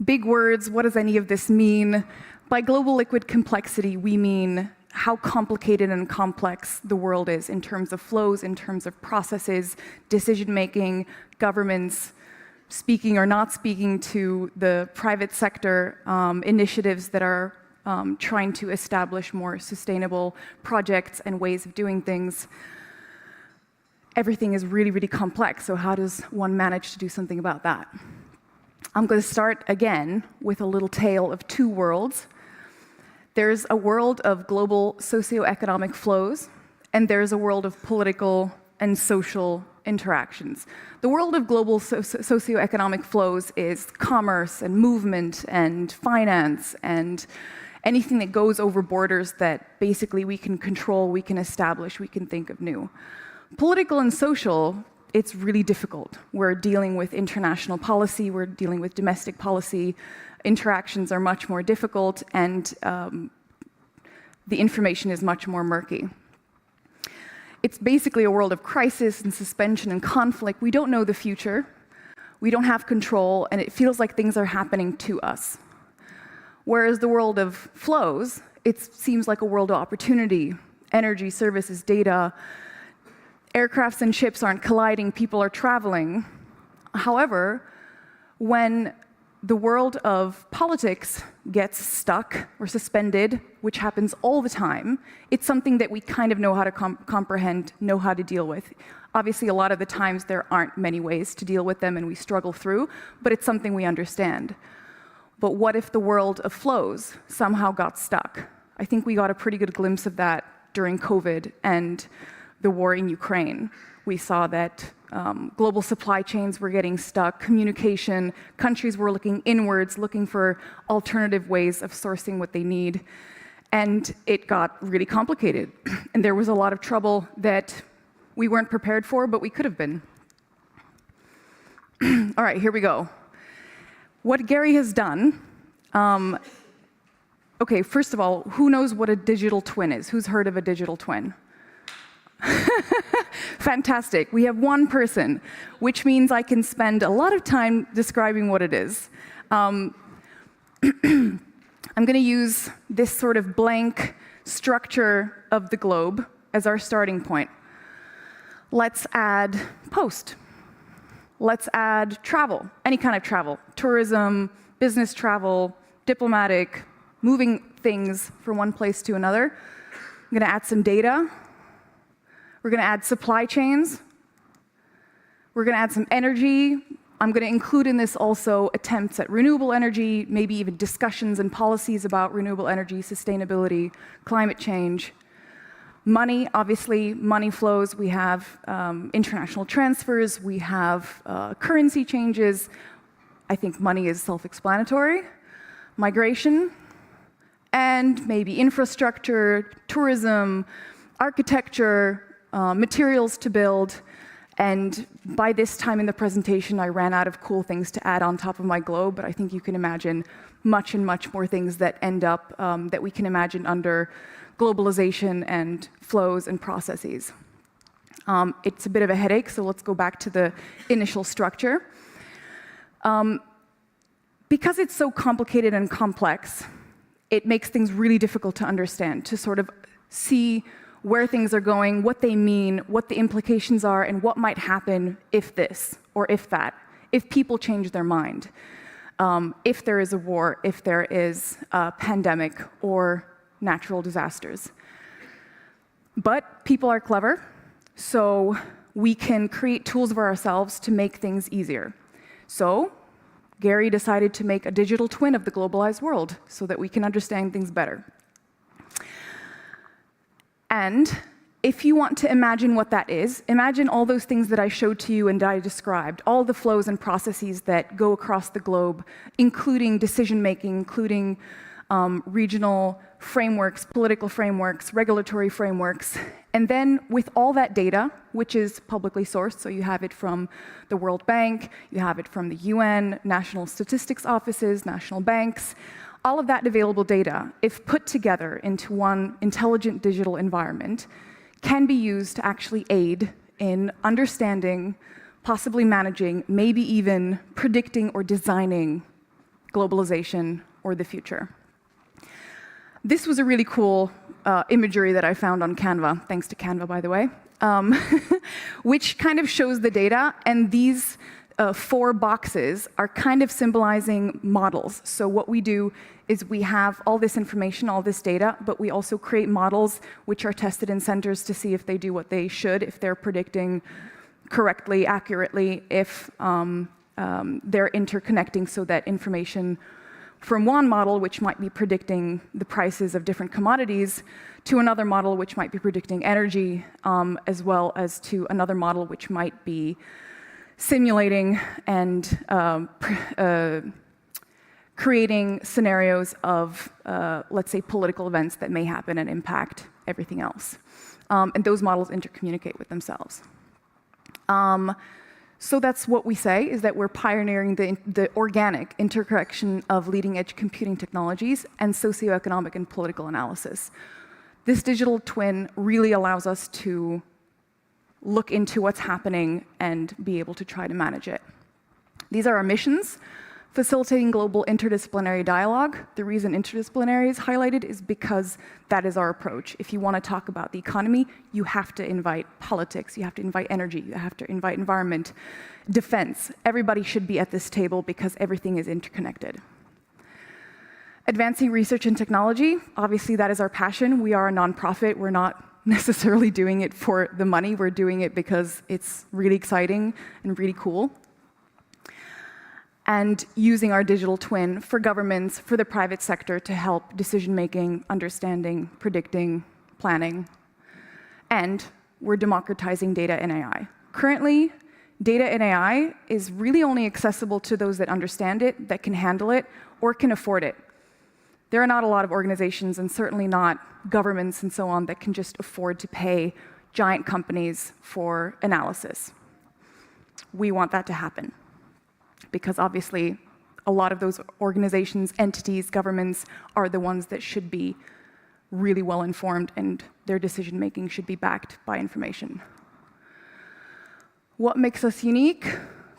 big words. What does any of this mean? By global liquid complexity, we mean how complicated and complex the world is in terms of flows, in terms of processes, decision-making, governments speaking or not speaking to the private sector, initiatives that are trying to establish more sustainable projects and ways of doing things. Everything is really, really complex, so how does one manage to do something about that? I'm going to start again with a little tale of two worlds. There's a world of global socioeconomic flows, and there's a world of political and social interactions. The world of global socioeconomic flows is commerce and movement and finance and anything that goes over borders that basically we can control, we can establish, we can think of new. Political and social, it's really difficult. We're dealing with international policy, we're dealing with domestic policy. Interactions are much more difficult, and the information is much more murky. It's basically a world of crisis and suspension and conflict. We don't know the future, we don't have control, and it feels like things are happening to us. Whereas the world of flows, it seems like a world of opportunity, energy, services, data. Aircrafts and ships aren't colliding, people are traveling. However, when the world of politics gets stuck or suspended, which happens all the time, it's something that we kind of know how to comprehend, know how to deal with. Obviously, a lot of the times there aren't many ways to deal with them and we struggle through, but it's something we understand. But what if the world of flows somehow got stuck? I think we got a pretty good glimpse of that during COVID and the war in Ukraine. We saw that global supply chains were getting stuck, communication, countries were looking inwards, looking for alternative ways of sourcing what they need, and it got really complicated. And there was a lot of trouble that we weren't prepared for, but we could have been. All right, here we go. What Gary has done, okay, first of all, who knows what a digital twin is? Who's heard of a digital twin? Fantastic. We have one person, which means I can spend a lot of time describing what it is. I'm going to use this sort of blank structure of the globe as our starting point. Let's add post. Let's add travel, any kind of travel, tourism, business travel, diplomatic, moving things from one place to another. I'm going to add some data. We're going to add supply chains. We're going to add some energy. I'm going to include in this also attempts at renewable energy, maybe even discussions and policies about renewable energy, sustainability, climate change. Money, obviously, money flows. We have international transfers. We have currency changes. I think money is self-explanatory. Migration, and maybe infrastructure, tourism, architecture, materials to build. And by this time in the presentation, I ran out of cool things to add on top of my globe, but I think you can imagine much and much more things that end up, that we can imagine under globalization and flows and processes. It's a bit of a headache, so let's go back to the initial structure. Because it's so complicated and complex, it makes things really difficult to understand, to sort of see where things are going, what they mean, what the implications are, and what might happen if this or if that, if people change their mind, if there is a war, if there is a pandemic or natural disasters. But people are clever, so we can create tools for ourselves to make things easier. So Gary decided to make a digital twin of the globalized world so that we can understand things better. And if you want to imagine what that is, imagine all those things that I showed to you and that I described, all the flows and processes that go across the globe, including decision-making, including regional frameworks, political frameworks, regulatory frameworks. And then with all that data, which is publicly sourced, so you have it from the World Bank, you have it from the UN, national statistics offices, national banks, all of that available data, if put together into one intelligent digital environment, can be used to actually aid in understanding, possibly managing, maybe even predicting or designing globalization or the future. This was a really cool imagery that I found on Canva, thanks to Canva, by the way, which kind of shows the data, and these 4 boxes are kind of symbolizing models. So what we do is we have all this information, all this data, but we also create models which are tested in centers to see if they do what they should, if they're predicting correctly, accurately, if they're interconnecting so that information from one model, which might be predicting the prices of different commodities, to another model, which might be predicting energy, as well as to another model, which might be simulating and creating scenarios of, let's say, political events that may happen and impact everything else. And those models intercommunicate with themselves. So that's what we say, is that we're pioneering the organic interconnection of leading-edge computing technologies and socioeconomic and political analysis. This digital twin really allows us to look into what's happening and be able to try to manage it. These are our missions: facilitating global interdisciplinary dialogue. The reason interdisciplinary is highlighted is because that is our approach. If you want to talk about the economy, you have to invite politics, you have to invite energy, you have to invite environment, defense. Everybody should be at this table because everything is interconnected. Advancing research and technology, obviously that is our passion. We are a nonprofit. We're not necessarily doing it for the money. We're doing it because it's really exciting and really cool. And using our digital twin for governments, for the private sector to help decision-making, understanding, predicting, planning. And we're democratizing data and AI. Currently, data and AI is really only accessible to those that understand it, that can handle it, or can afford it. There are not a lot of organizations, and certainly not governments and so on, that can just afford to pay giant companies for analysis. We want that to happen, because obviously a lot of those organizations, entities, governments are the ones that should be really well informed, and their decision-making should be backed by information. What makes us unique?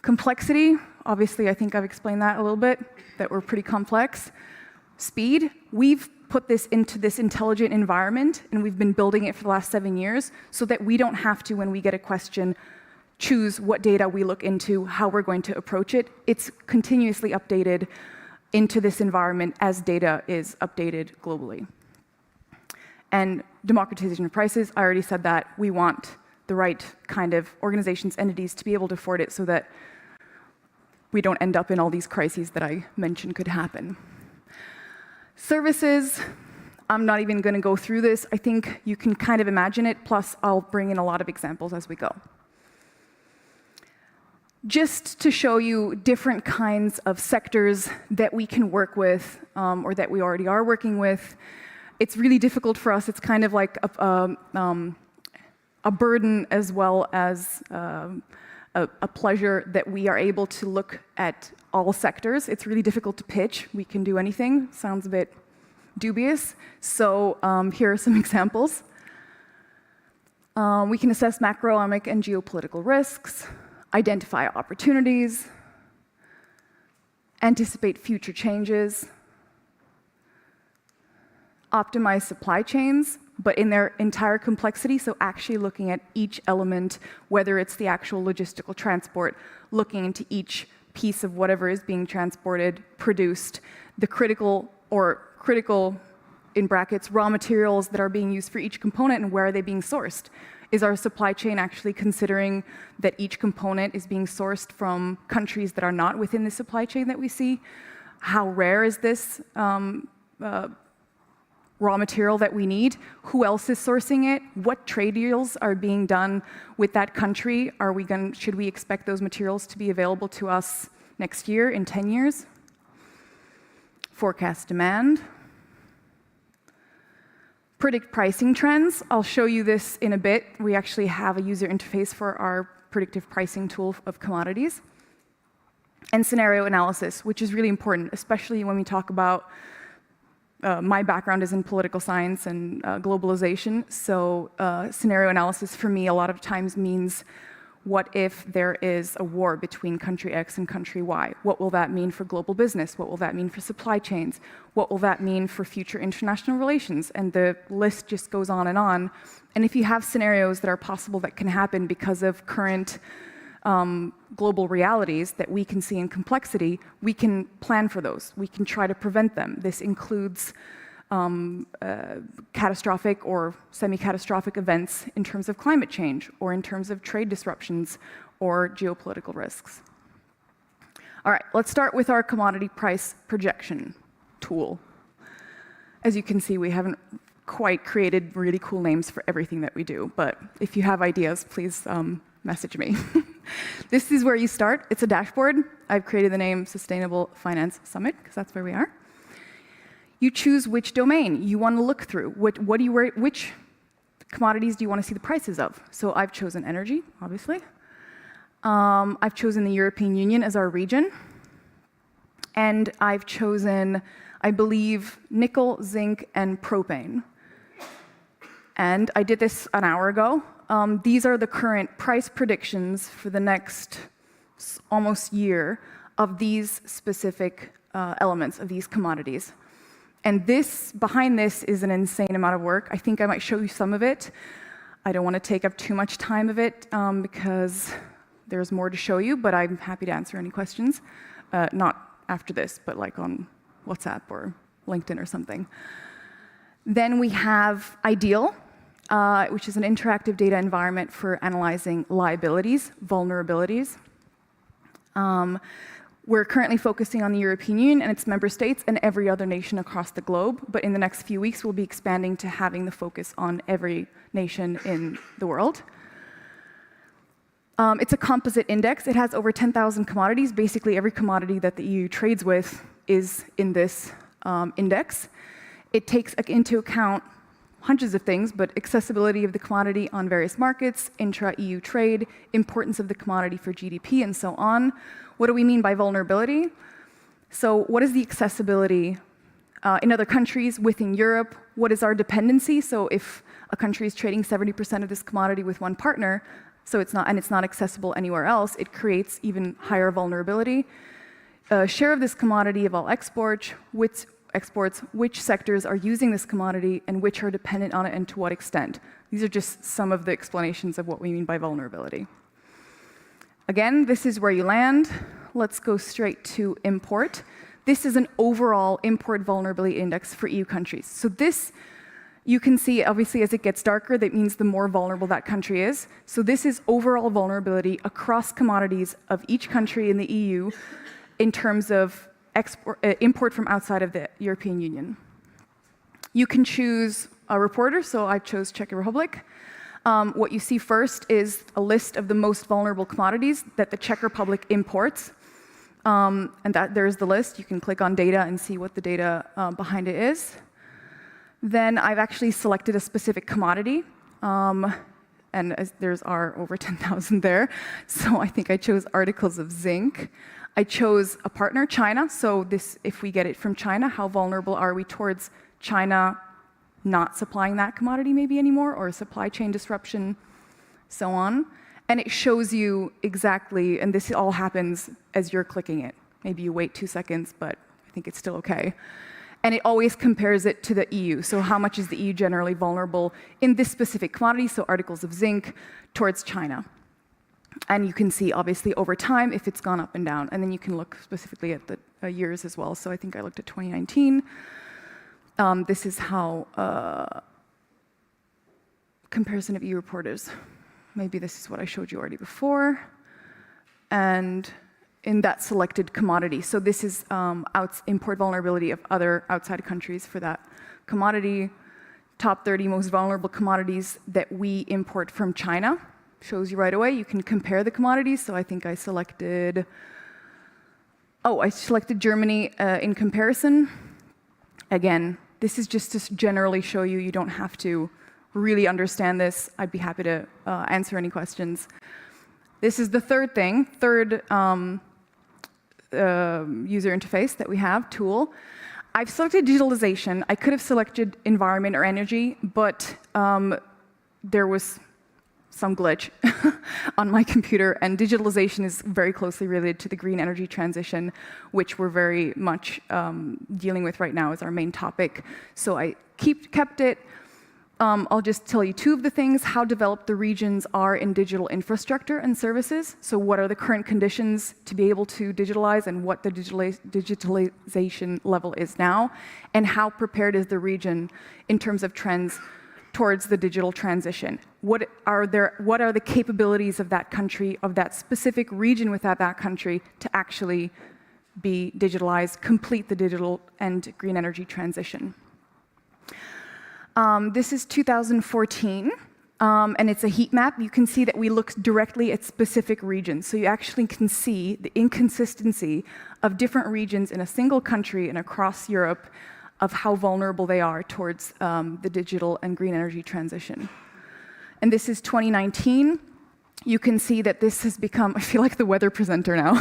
Complexity. Obviously, I think I've explained that a little bit, that we're pretty complex. Speed. We've put this into this intelligent environment, and we've been building it for the last 7 years, so that we don't have to, when we get a question, choose what data we look into, how we're going to approach it. It's continuously updated into this environment as data is updated globally. And democratization of prices, I already said that. We want the right kind of organizations, entities to be able to afford it so that we don't end up in all these crises that I mentioned could happen. Services, I'm not even going to go through this. I think you can kind of imagine it, plus I'll bring in a lot of examples as we go. Just to show you different kinds of sectors that we can work with, or that we already are working with. It's really difficult for us. It's kind of like a burden as well as a pleasure that we are able to look at all sectors. It's really difficult to pitch. We can do anything. Sounds a bit dubious. So here are some examples. We can assess macroeconomic and geopolitical risks, identify opportunities, anticipate future changes, optimize supply chains, but in their entire complexity, so actually looking at each element, whether it's the actual logistical transport, looking into each piece of whatever is being transported, produced, the critical in brackets, raw materials that are being used for each component, and where are they being sourced? Is our supply chain actually considering that each component is being sourced from countries that are not within the supply chain that we see? How rare is this raw material that we need? Who else is sourcing it? What trade deals are being done with that country? Should we expect those materials to be available to us next year, in 10 years? Forecast demand. Predict pricing trends. I'll show you this in a bit. We actually have a user interface for our predictive pricing tool of commodities. And scenario analysis, which is really important, especially when we talk about my background is in political science and globalization, so scenario analysis for me a lot of times means, what if there is a war between country X and country Y? What will that mean for global business? What will that mean for supply chains? What will that mean for future international relations? And the list just goes on. And if you have scenarios that are possible that can happen because of current global realities that we can see in complexity, we can plan for those. We can try to prevent them. This includes catastrophic or semi-catastrophic events in terms of climate change, or in terms of trade disruptions, or geopolitical risks. All right, let's start with our commodity price projection tool. As you can see, we haven't quite created really cool names for everything that we do, but if you have ideas, please message me. This is where you start. It's a dashboard. I've created the name Sustainable Finance Summit, because that's where we are. You choose which domain you want to look through. Which commodities do you want to see the prices of? So I've chosen energy, obviously. I've chosen the European Union as our region. And I've chosen, I believe, nickel, zinc, and propane. And I did this an hour ago. These are the current price predictions for the next almost year of these specific elements, of these commodities. And behind this is an insane amount of work. I think I might show you some of it. I don't want to take up too much time of it because there's more to show you, but I'm happy to answer any questions. Not after this, but like on WhatsApp or LinkedIn or something. Then we have Ideal, which is an interactive data environment for analyzing liabilities, vulnerabilities. We're currently focusing on the European Union and its member states and every other nation across the globe, but in the next few weeks we'll be expanding to having the focus on every nation in the world. It's a composite index. It has over 10,000 commodities. Basically every commodity that the EU trades with is in this index. It takes into account hundreds of things, but accessibility of the commodity on various markets, intra-EU trade, importance of the commodity for GDP, and so on. What do we mean by vulnerability? So what is the accessibility in other countries within Europe? What is our dependency? So if a country is trading 70% of this commodity with one partner, so it's not accessible anywhere else, it creates even higher vulnerability. Share of this commodity of all exports, exports, which sectors are using this commodity, and which are dependent on it, and to what extent. These are just some of the explanations of what we mean by vulnerability. Again, this is where you land. Let's go straight to import. This is an overall import vulnerability index for EU countries. So this, you can see, obviously, as it gets darker, that means the more vulnerable that country is. So this is overall vulnerability across commodities of each country in the EU in terms of import from outside of the European Union. You can choose a reporter, so I chose Czech Republic. What you see first is a list of the most vulnerable commodities that the Czech Republic imports. And there's the list. You can click on data and see what the data behind it is. Then I've actually selected a specific commodity. And there's over 10,000 there. So I think I chose articles of zinc. I chose a partner, China. So this, if we get it from China, how vulnerable are we towards China not supplying that commodity maybe anymore, or supply chain disruption, so on. And it shows you exactly, and this all happens as you're clicking it. Maybe you wait 2 seconds, but I think it's still okay. And it always compares it to the EU. So how much is the EU generally vulnerable in this specific commodity, so articles of zinc, towards China. And you can see, obviously, over time, if it's gone up and down. And then you can look specifically at the years as well. So I think I looked at 2019. This is how comparison of EU reporters. Maybe this is what I showed you already before. And in that selected commodity. So this is import vulnerability of other outside countries for that commodity. Top 30 most vulnerable commodities that we import from China. Shows you right away. You can compare the commodities. So I think I selected Germany in comparison. Again, this is just to generally show you, you don't have to really understand this. I'd be happy to answer any questions. This is the third user interface that we have, tool. I've selected digitalization. I could have selected environment or energy, but there was some glitch on my computer, and digitalization is very closely related to the green energy transition, which we're very much dealing with right now as our main topic. So I kept it. I'll just tell you two of the things: how developed the regions are in digital infrastructure and services. So what are the current conditions to be able to digitalize, and what the digitalization level is now, and how prepared is the region in terms of trends towards the digital transition. What are the capabilities of that country, of that specific region within that country, to actually be digitalized, complete the digital and green energy transition. This is 2014, and it's a heat map. You can see that we look directly at specific regions. So you actually can see the inconsistency of different regions in a single country and across Europe of how vulnerable they are towards the digital and green energy transition. And this is 2019. You can see that this has become, I feel like the weather presenter now.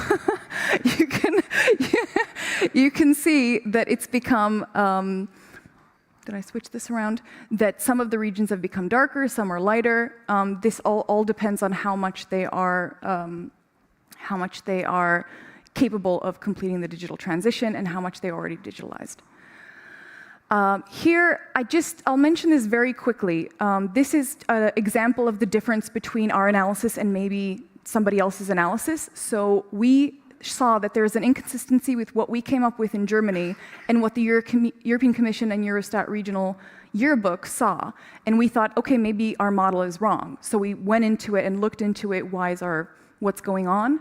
You can see that it's become, did I switch this around? That some of the regions have become darker, some are lighter. This all depends on how much they are capable of completing the digital transition and how much they already digitalized. Here, I'll mention this very quickly. This is an example of the difference between our analysis and maybe somebody else's analysis. So we saw that there's an inconsistency with what we came up with in Germany and what the European Commission and Eurostat regional yearbook saw. And we thought, okay, maybe our model is wrong. So we went into it and looked into it, what's going on.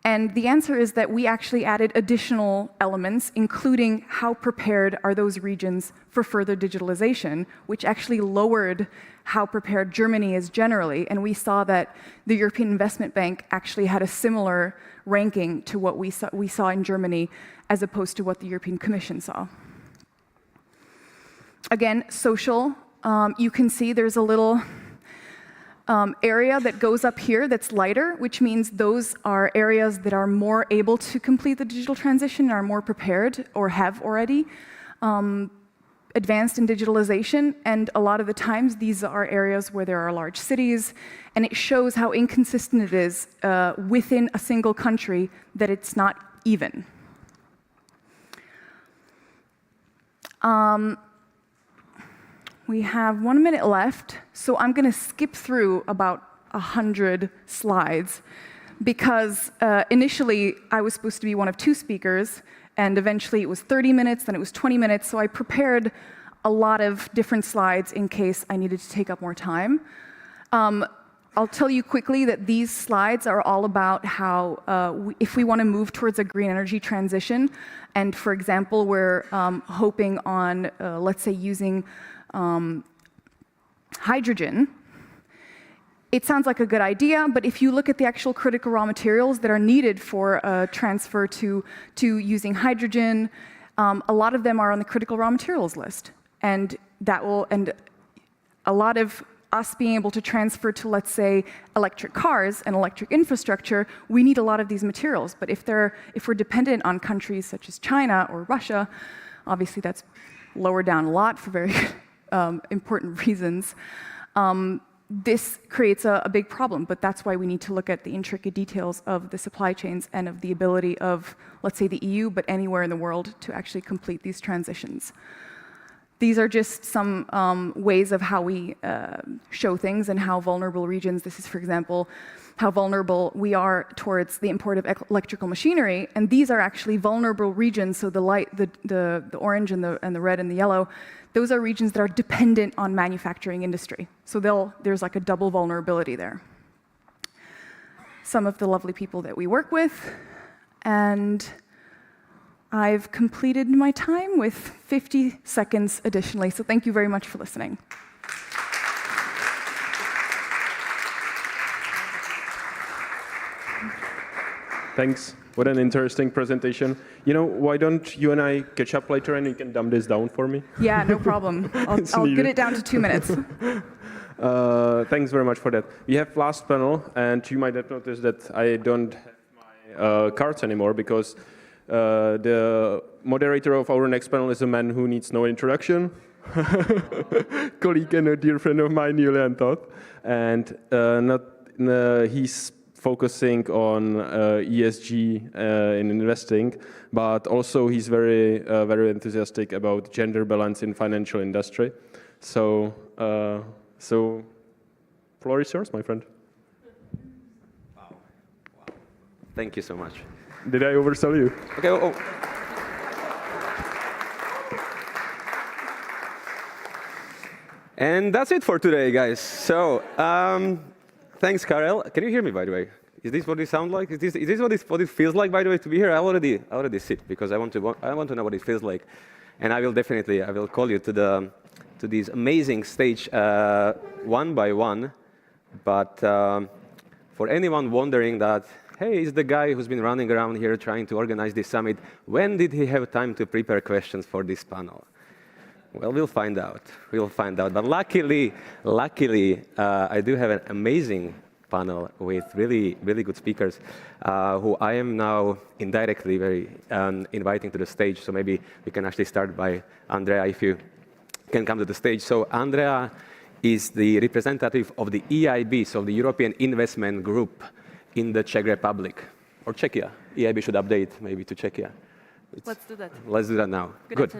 And the answer is that we actually added additional elements, including how prepared are those regions for further digitalization, which actually lowered how prepared Germany is generally. And we saw that the European Investment Bank actually had a similar ranking to what we saw in Germany, as opposed to what the European Commission saw. Again, social. You can see there's a little area that goes up here that's lighter, which means those are areas that are more able to complete the digital transition, are more prepared, or have already advanced in digitalization. And a lot of the times, these are areas where there are large cities, and it shows how inconsistent it is within a single country, that it's not even. We have 1 minute left, so I'm going to skip through about 100 slides because initially I was supposed to be one of 2 speakers, and eventually it was 30 minutes, then it was 20 minutes, so I prepared a lot of different slides in case I needed to take up more time. I'll tell you quickly that these slides are all about how, if we want to move towards a green energy transition, and for example, we're hoping on, let's say, using hydrogen, it sounds like a good idea, but if you look at the actual critical raw materials that are needed for transfer to using hydrogen, a lot of them are on the critical raw materials list. And a lot of us being able to transfer to, let's say, electric cars and electric infrastructure, we need a lot of these materials. But if we're dependent on countries such as China or Russia, obviously that's lower down a lot for very important reasons. This creates a big problem, but that's why we need to look at the intricate details of the supply chains and of the ability of, let's say, the EU, but anywhere in the world to actually complete these transitions. These are just some ways of how we show things and how vulnerable regions, this is, for example, how vulnerable we are towards the import of electrical machinery, and these are actually vulnerable regions, so the light, the orange and the red and the yellow, those are regions that are dependent on manufacturing industry. So there's like a double vulnerability there. Some of the lovely people that we work with, and I've completed my time with 50 seconds additionally, so thank you very much for listening. Thanks. What an interesting presentation. You know, why don't you and I catch up later and you can dumb this down for me? Yeah, no problem. I'll get it down to 2 minutes. Thanks very much for that. We have last panel, and you might have noticed that I don't have my cards anymore because the moderator of our next panel is a man who needs no introduction. Colleague and a dear friend of mine, Julian Todd. And he's focusing on ESG in investing, but also he's very, very enthusiastic about gender balance in financial industry. So, floor is yours, my friend. Wow. Thank you so much. Did I oversell you? Okay. Oh. And that's it for today, guys. So, thanks, Karel. Can you hear me, by the way? Is this what it sounds like? Is this what it feels like, by the way, to be here? I already sit because I want to know what it feels like, and I will call you to this amazing stage one by one. But for anyone wondering that, hey, he's the guy who's been running around here trying to organize this summit. When did he have time to prepare questions for this panel? Well, we'll find out. We'll find out. But luckily, I do have an amazing panel with really, really good speakers who I am now indirectly inviting to the stage. So maybe we can actually start by Andrea, if you can come to the stage. So Andrea is the representative of the EIB, so the European Investment Group in the Czech Republic, or Czechia. EIB should update maybe to Czechia. Let's do that. Let's do that now. Good.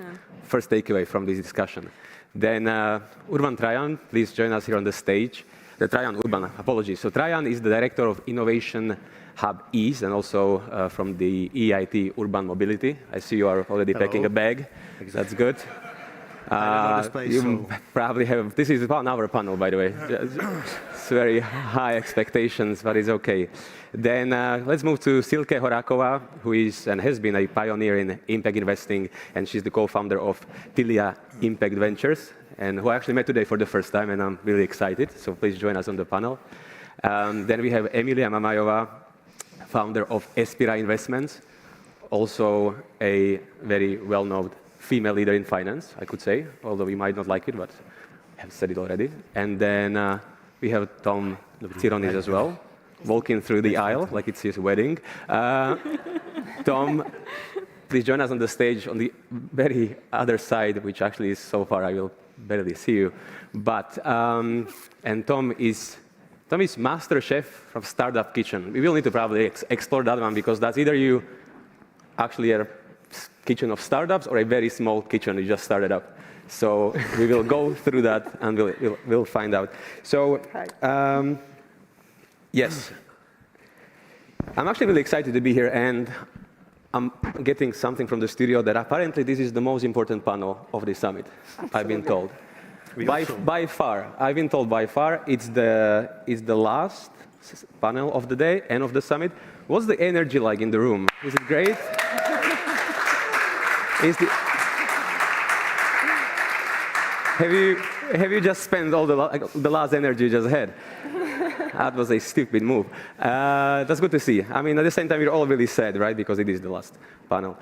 First takeaway from this discussion. Then Urban Trajan, please join us here on the stage. Urban, apologies. So Trajan is the director of Innovation Hub East and also from the EIT Urban Mobility. I see you are already packing a bag. Exactly. That's good. You probably have, this is about our panel, by the way. It's very high expectations, but it's okay. Then let's move to Silke Horáková, who is and has been a pioneer in impact investing, and she's the co-founder of Tilia Impact Ventures, and who I actually met today for the first time, and I'm really excited. So please join us on the panel. Then we have Emilia Mamajová, founder of Espira Investments, also a very well-known female leader in finance, I could say, although you might not like it, but I have said it already. And then we have Tom Tsironis as well, walking through the aisle like it's his wedding. Tom, please join us on the stage on the very other side, which actually is so far I will barely see you. But, and Tom is master chef from Startup Kitchen. We will need to probably explore that one because that's either you actually are kitchen of startups or a very small kitchen you just started up. So we will go through that and we'll find out. So yes, I'm actually really excited to be here, and I'm getting something from the studio that apparently this is the most important panel of the summit. Absolutely. I've been told. By far, I've been told by far it's the last panel of the day and of the summit. What's the energy like in the room? Is it great? Have you just spent all the last energy you just had? That was a stupid move. That's good to see. I mean, at the same time, we're all really sad, right? Because it is the last panel.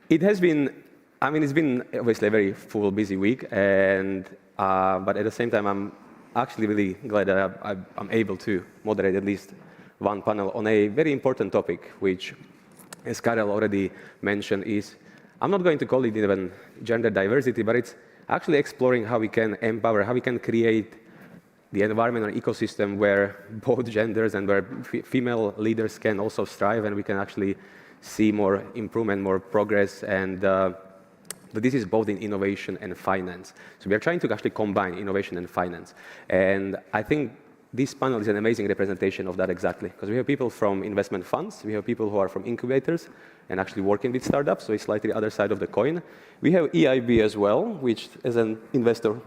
It has been, I mean, it's been obviously a very full, busy week, and but at the same time, I'm actually really glad that I'm able to moderate at least one panel on a very important topic, which, as Karel already mentioned, is, I'm not going to call it even gender diversity, but it's actually exploring how we can empower, how we can create the environment or ecosystem where both genders and where female leaders can also strive, and we can actually see more improvement, more progress, and but this is both in innovation and finance. So we are trying to actually combine innovation and finance. And I think this panel is an amazing representation of that exactly, because we have people from investment funds, we have people who are from incubators and actually working with startups, so it's slightly the other side of the coin. We have EIB as well, which as an investor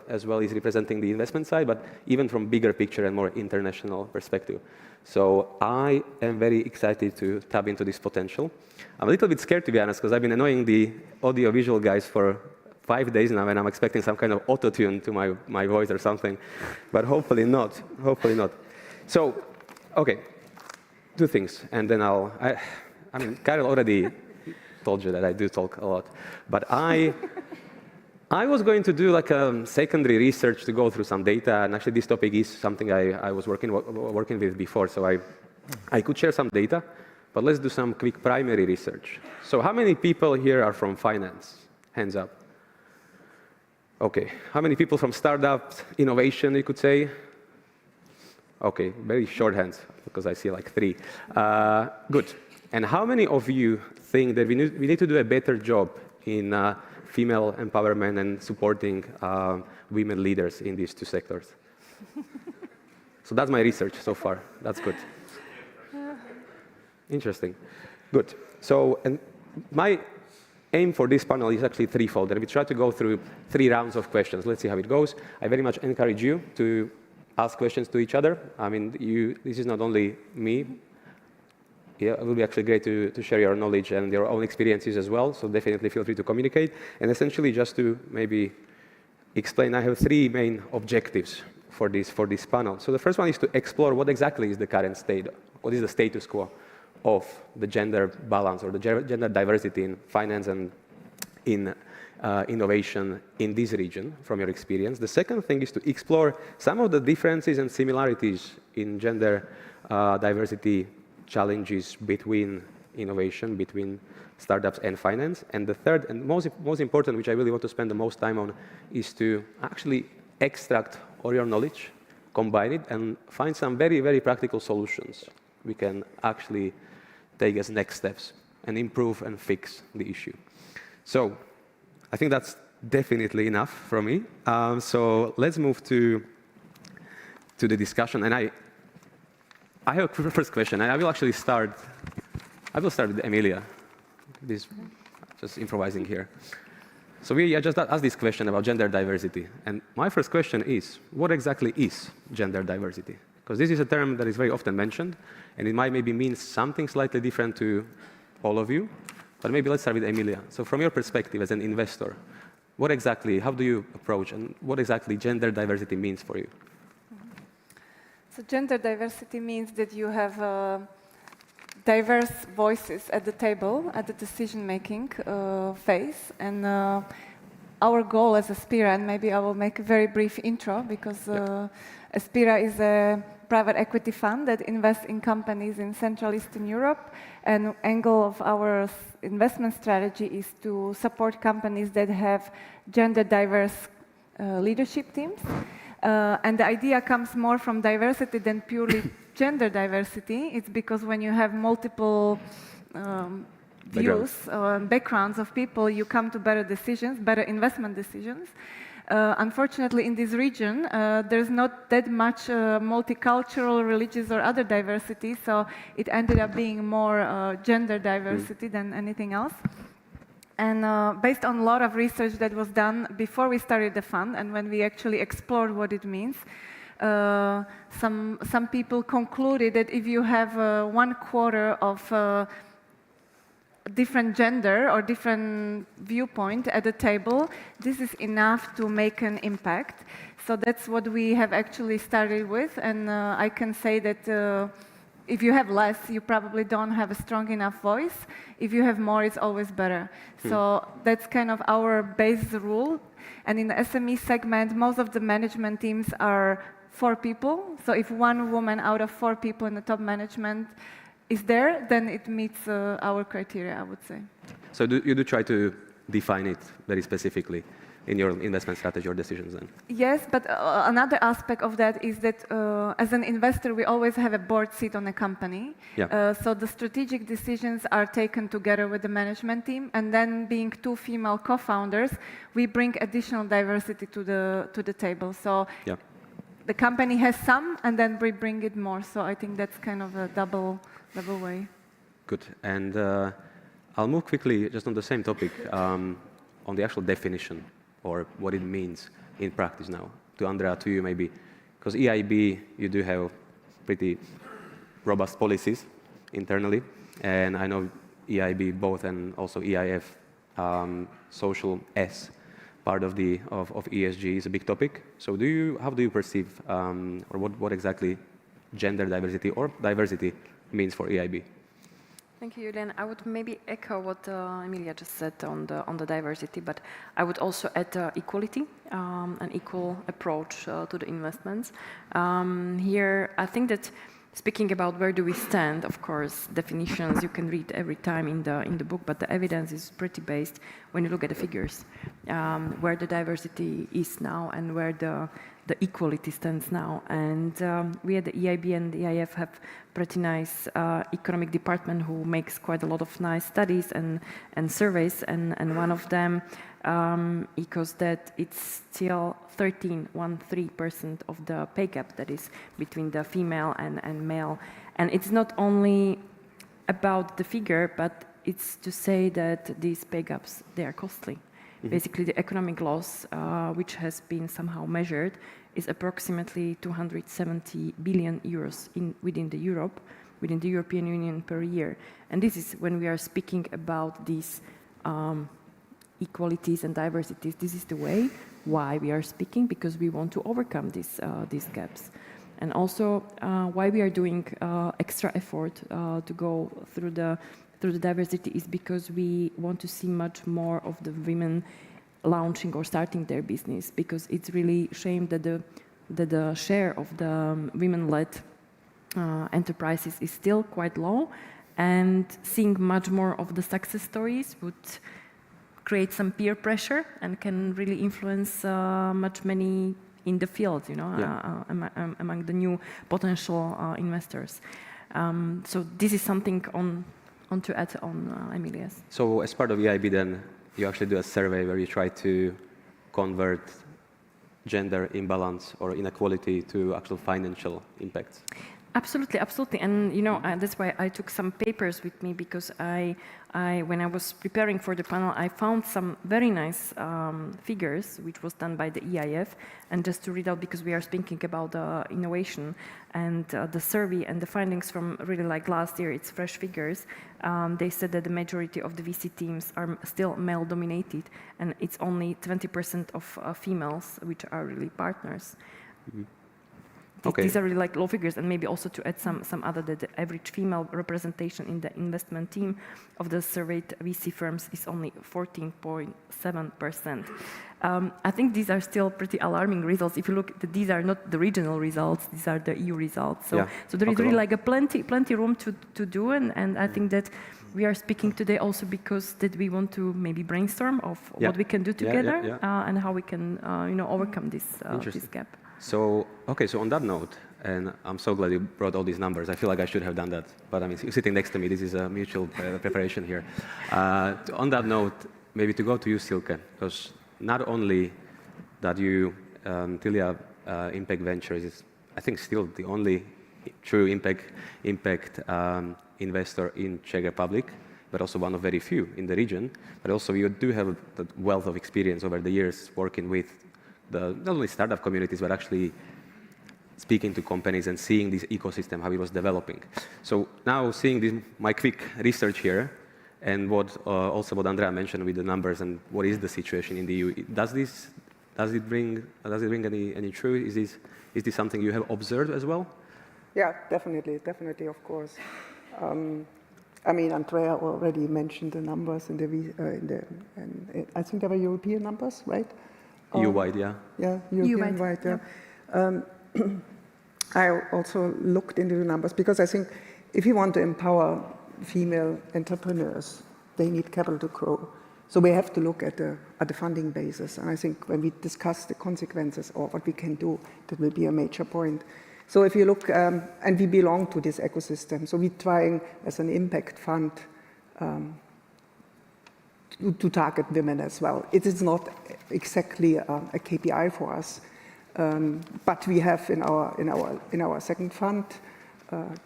as well is representing the investment side, but even from bigger picture and more international perspective. So I am very excited to tap into this potential. I'm a little bit scared, to be honest, because I've been annoying the audio-visual guys for 5 days now, and I'm expecting some kind of auto-tune to my voice or something, but hopefully not, hopefully not. So, okay, two things, and then I mean, Karel already told you that I do talk a lot, but I was going to do like a secondary research to go through some data, and actually this topic is something I was working with before, so I could share some data, but let's do some quick primary research. So how many people here are from finance? Hands up. Okay, how many people from startups, innovation, you could say? Okay, very short hands, because I see like 3. Good. And how many of you think that we need to do a better job in female empowerment and supporting women leaders in these 2 sectors? So that's my research so far. That's good. Interesting. Good. So, and my aim for this panel is actually threefold, and we try to go through 3 rounds of questions. Let's see how it goes. I very much encourage you to ask questions to each other. I mean, this is not only me. Yeah, it will be actually great to share your knowledge and your own experiences as well, so definitely feel free to communicate. And essentially, just to maybe explain, I have 3 main objectives for this panel. So the first one is to explore what exactly is the current state, what is the status quo of the gender balance or the gender diversity in finance and in innovation in this region from your experience. The second thing is to explore some of the differences and similarities in gender diversity challenges between innovation, between startups and finance. And the third and most important, which I really want to spend the most time on, is to actually extract all your knowledge, combine it, and find some very, very practical solutions we can actually take as next steps and improve and fix the issue. So I think that's definitely enough from me. So let's move to the discussion. And I have a first question, and I will actually start. I will start with Emilia. Just improvising here. So I just asked this question about gender diversity, and my first question is, what exactly is gender diversity? Because this is a term that is very often mentioned, and it might maybe mean something slightly different to all of you. But maybe let's start with Emilia. So from your perspective as an investor, what exactly, how do you approach, and what exactly gender diversity means for you? So gender diversity means that you have diverse voices at the table, at the decision-making phase. And our goal as Aspira, and maybe I will make a very brief intro, because Aspira is a private equity fund that invests in companies in Central Eastern Europe. And angle of our investment strategy is to support companies that have gender diverse leadership teams. And the idea comes more from diversity than purely gender diversity. It's because when you have multiple views, backgrounds of people, you come to better decisions, better investment decisions. Unfortunately, in this region, there's not that much multicultural, religious, or other diversity, so it ended up being more gender diversity than anything else. And based on a lot of research that was done before we started the fund, and when we actually explored what it means, some people concluded that if you have 1/4 of different gender or different viewpoint at the table, this is enough to make an impact. So that's what we have actually started with, and I can say that if you have less, you probably don't have a strong enough voice. If you have more, it's always better. So that's kind of our base rule. And in the SME segment, most of the management teams are 4 people. So if 1 woman out of 4 people in the top management is there, then it meets our criteria, I would say. So you do try to define it very specifically in your investment strategy or decisions then? Yes, but another aspect of that is that as an investor, we always have a board seat on a company. Yeah. So the strategic decisions are taken together with the management team, and then being 2 female co-founders, we bring additional diversity to the table. So yeah. The company has some, and then we bring it more. So I think that's kind of a double way. Good. And I'll move quickly just on the same topic, on the actual definition or what it means in practice now. To Andrea, to you maybe, because EIB, you do have pretty robust policies internally, and I know EIB both and also EIF, social S, part of ESG is a big topic. So how do you perceive, or what exactly gender diversity or diversity means for EIB? Thank you, Julian. I would maybe echo what Emilia just said on the diversity, but I would also add equality, an equal approach to the investments. Here, I think that speaking about where do we stand, of course, definitions you can read every time in the book, but the evidence is pretty based when you look at the figures, where the diversity is now and where the equality stands now. And we at the EIB and the EIF have pretty nice economic department who makes quite a lot of nice studies and surveys, and one of them echoes that it's still 13% of the pay gap that is between the female and male. And it's not only about the figure, but it's to say that these pay gaps, they are costly. Mm-hmm. Basically, the economic loss, which has been somehow measured, is approximately 270 billion euros within the European Union per year. And this is when we are speaking about these equalities and diversities. This is the way why we are speaking, because we want to overcome these gaps. And also why we are doing extra effort to go through the diversity is because we want to see much more of the women launching or starting their business, because it's really a shame that the share of the women-led enterprises is still quite low, and seeing much more of the success stories would create some peer pressure and can really influence much many in the field, among the new potential investors. So this is something on to add on Emilia's. So as part of EIB then, you actually do a survey where you try to convert gender imbalance or inequality to actual financial impacts. Absolutely, absolutely, and that's why I took some papers with me, because when I was preparing for the panel, I found some very nice figures, which was done by the EIF, and just to read out, because we are speaking about innovation and the survey and the findings from really like last year, it's fresh figures. They said that the majority of the VC teams are still male-dominated, and it's only 20% of females which are really partners. Mm-hmm. Okay. These are really like low figures, and maybe also to add some other, that the average female representation in the investment team of the surveyed VC firms is only 14.7%. I think these are still pretty alarming results. If you look, these are not the regional results; these are the EU results. So, so there is really like a plenty room to do, and I think that we are speaking today also because that we want to maybe brainstorm of what we can do together and how we can overcome this gap. So, okay, so on that note, And I'm so glad you brought all these numbers. I feel like I should have done that. But I mean, you're sitting next to me. This is a mutual preparation here. On that note, maybe to go to you, Silke, because not only that you, Tilia Impact Ventures is, I think, still the only true impact investor in Czech Republic, but also one of very few in the region. But also you do have a wealth of experience over the years working with not only startup communities, but actually speaking to companies and seeing this ecosystem, how it was developing. So now seeing this, my quick research here, and also what Andrea mentioned with the numbers and what is the situation in the EU, does it bring any truth? Is this something you have observed as well? Yeah, definitely, of course. I mean, Andrea already mentioned the numbers and I think they were European numbers, right? EU-wide, yeah. Yeah, European-wide, yeah. I also looked into the numbers because I think if you want to empower female entrepreneurs, they need capital to grow. So we have to look at the funding basis. And I think when we discuss the consequences or what we can do, that will be a major point. So if you look, and we belong to this ecosystem, so we're trying as an impact fund to target women as well. It is not exactly a KPI for us, but we have in our second fund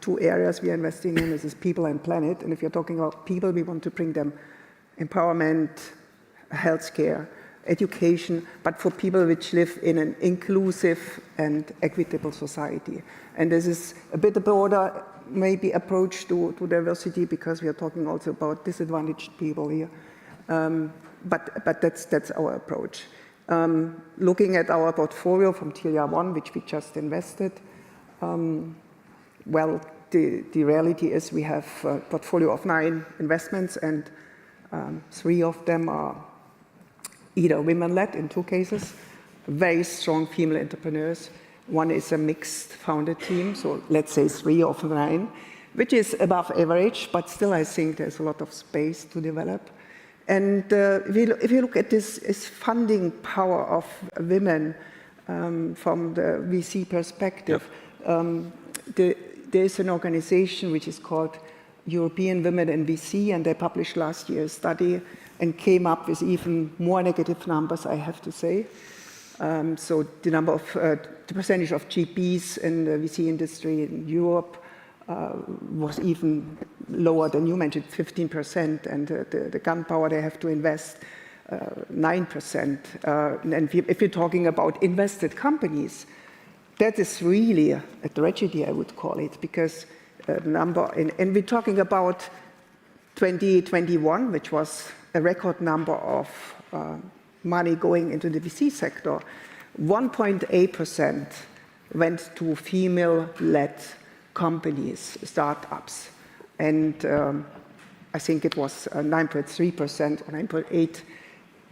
2 areas we are investing in. This is people and planet. And if you're talking about people, we want to bring them empowerment, healthcare, education, but for people which live in an inclusive and equitable society. And this is a bit broader, maybe, approach to diversity, because we are talking also about disadvantaged people here. But that's our approach. Looking at our portfolio from Tilia 1, which we just invested, well, the reality is we have a portfolio of 9 investments, and 3 of them are either women-led in 2 cases, very strong female entrepreneurs. One is a mixed founded team, so let's say 3 of 9, which is above average, but still I think there's a lot of space to develop. And if you look at this funding power of women from the VC perspective, there is an organization which is called European Women in VC, and they published last year a study and came up with even more negative numbers, I have to say. So the percentage of GPs in the VC industry in Europe was even lower than you mentioned, 15%, and the gunpowder they have to invest, 9%. And if you're talking about invested companies, that is really a tragedy, I would call it, because the number, and we're talking about 2021, which was a record number of money going into the VC sector, 1.8% went to female-led companies, startups. And I think it was 9.3% or 9.8%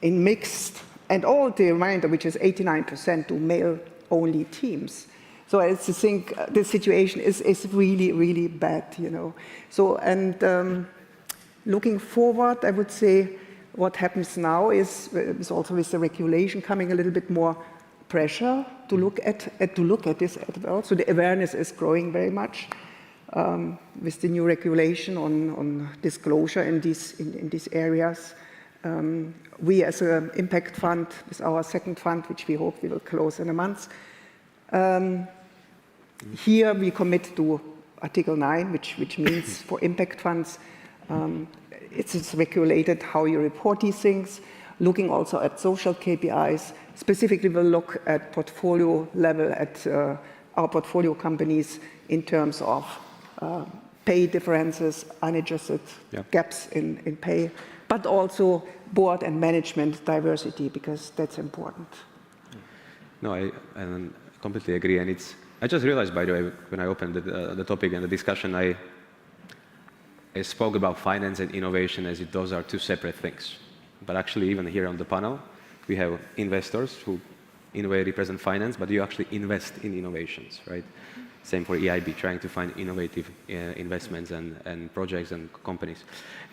in mixed, and all the remainder, which is 89%, to male-only teams. So I think the situation is really, really bad, you know. So, and looking forward, I would say what happens now is also with the regulation coming a little bit more pressure to look at this as well. So the awareness is growing very much with the new regulation on disclosure in these areas. We as an impact fund, with our second fund, which we hope we will close in a month, here we commit to Article 9, which means for impact funds, it's regulated how you report these things, looking also at social KPIs. Specifically, we'll look at portfolio level at our portfolio companies in terms of pay differences, unadjusted gaps in pay, but also board and management diversity, because that's important. No, I completely agree. And I just realized, by the way, when I opened the topic and the discussion, I spoke about finance and innovation as if those are 2 separate things. But actually, even here on the panel, we have investors who, in a way, represent finance, but you actually invest in innovations, right? Same for EIB, trying to find innovative investments and projects and companies.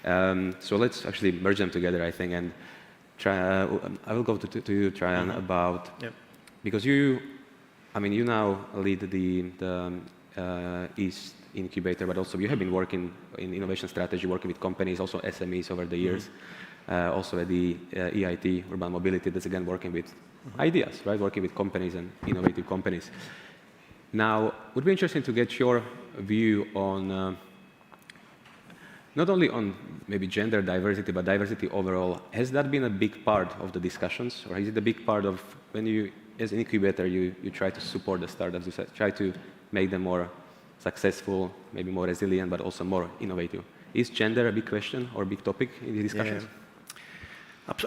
So let's actually merge them together, I think, and try. I will go to you, Trajan, about because you I mean, you now lead the East Incubator, but also you have been working in innovation strategy, working with companies, also SMEs over the years. Also at the EIT, Urban Mobility, that's again working with ideas, right? Working with companies and innovative companies. Now, it would be interesting to get your view on not only on maybe gender diversity, but diversity overall. Has that been a big part of the discussions, or is it a big part of when you, as an incubator, you try to support the startups, you try to make them more successful, maybe more resilient, but also more innovative? Is gender a big question or a big topic in the discussions? Yeah.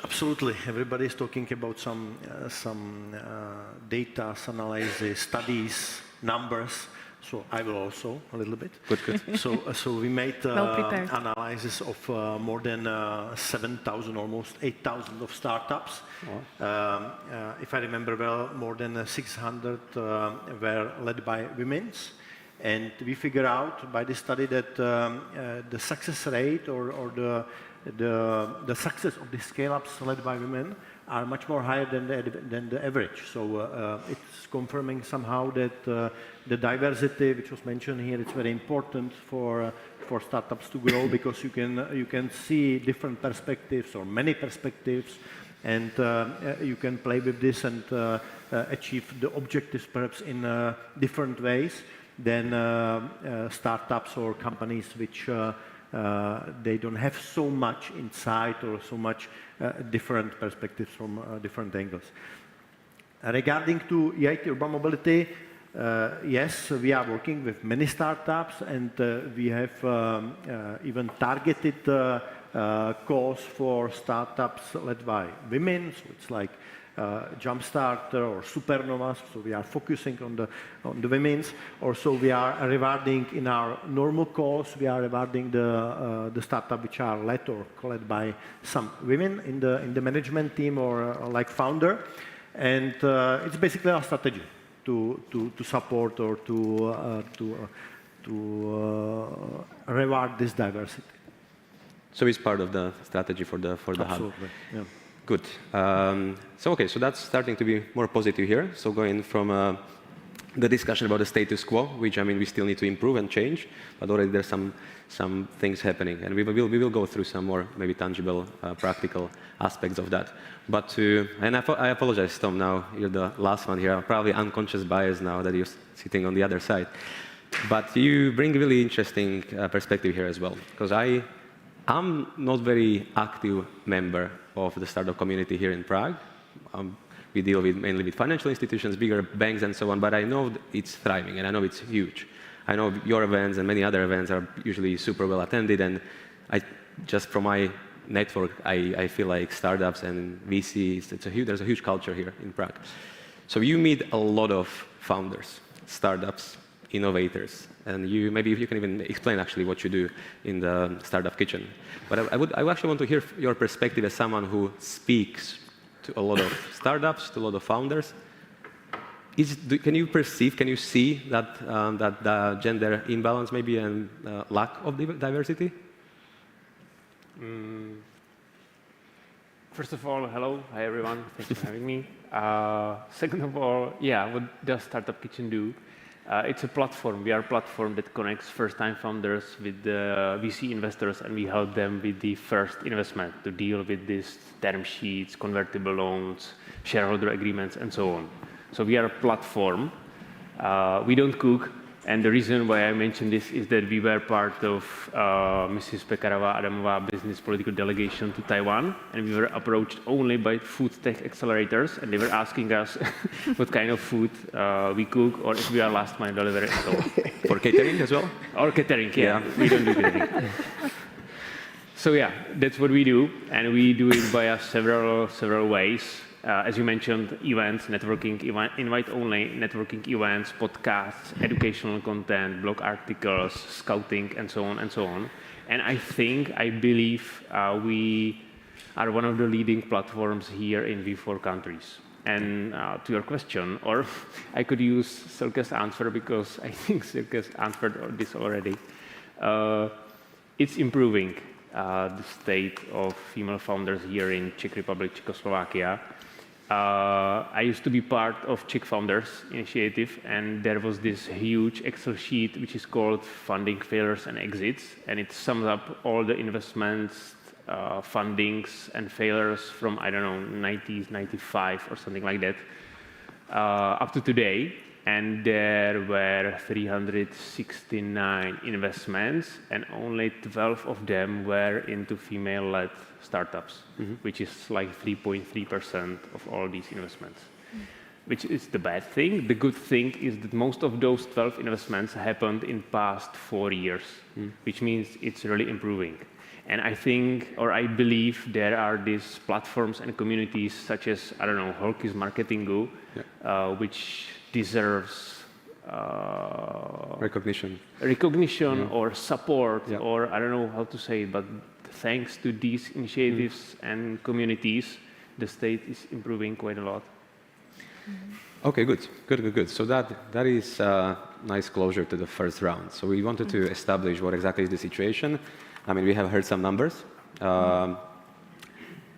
Absolutely. Everybody is talking about some data, analysis, studies, numbers. So I will also a little bit. Good. So we made analysis of more than 7,000, almost 8,000 of startups. Wow. If I remember well, more than 600 were led by women. And we figure out by this study that the success rate or the success of the scale-ups led by women are much more higher than the average. So it's confirming somehow that the diversity, which was mentioned here, it's very important for startups to grow because you can see different perspectives or many perspectives, and you can play with this and achieve the objectives perhaps in different ways than startups or companies which they don't have so much insight or so much different perspectives from different angles. Regarding to EIT Urban Mobility, yes, we are working with many startups, and we have even targeted calls for startups led by women. So it's like Jumpstarter or Supernovas, so we are focusing on the women's. Also, we are rewarding in our normal calls. We are rewarding the startup which are led or co-led by some women in the management team or like founder, and it's basically our strategy to support or to reward this diversity. So it's part of the strategy for the hub. Absolutely. Yeah. Good. So that's starting to be more positive here. So going from the discussion about the status quo, which I mean we still need to improve and change, but already there's some things happening, and we will go through some more maybe tangible, practical aspects of that. But and I apologize, Tom. Now you're the last one here. I'm probably unconscious bias now that you're sitting on the other side, but you bring a really interesting perspective here as well, because I'm not very active member of the startup community here in Prague. We deal mainly with financial institutions, bigger banks and so on, but I know it's thriving and I know it's huge. I know your events and many other events are usually super well attended, and just from my network, I feel like startups and VCs, there's a huge culture here in Prague. So you meet a lot of founders, startups, innovators, and maybe if you can even explain actually what you do in the startup kitchen. But I actually want to hear your perspective as someone who speaks to a lot of startups, to a lot of founders. Can you see that gender imbalance maybe and lack of diversity? First of all, hello, hi everyone, thanks for having me. Second of all, what does Startup Kitchen do? It's a platform. We are a platform that connects first-time founders with the VC investors, and we help them with the first investment to deal with these term sheets, convertible loans, shareholder agreements, and so on. So we are a platform. We don't cook, and the reason why I mentioned this is that we were part of Mrs. Pekarová-Adamová business political delegation to Taiwan, and we were approached only by food tech accelerators, and they were asking us what kind of food we cook, or if we are last mile delivery. So for catering as well? Or catering, yeah. We don't do catering. So that's what we do, and we do it via several ways. As you mentioned, events, networking, invite-only networking events, podcasts, educational content, blog articles, scouting, and so on and so on. And I believe we are one of the leading platforms here in V4 countries. And to your question, or I could use Silke's answer because I think Silke answered this already. It's improving the state of female founders here in Czech Republic, Czechoslovakia. I used to be part of Czech Founders Initiative, and there was this huge Excel sheet which is called Funding Failures and Exits, and it sums up all the investments, fundings, and failures from, I don't know, 90s, 95 or something like that, up to today. And there were 369 investments, and only 12 of them were into female-led startups, which is like 3.3% of all these investments, which is the bad thing. The good thing is that most of those 12 investments happened in past 4 years, which means it's really improving. And I think, or I believe, there are these platforms and communities such as, I don't know, Holkis Marketingu, which deserves recognition or support, or I don't know how to say it, but thanks to these initiatives and communities, the state is improving quite a lot. Okay, good. So that is a nice closure to the first round. So we wanted to establish what exactly is the situation. I mean, we have heard some numbers. Not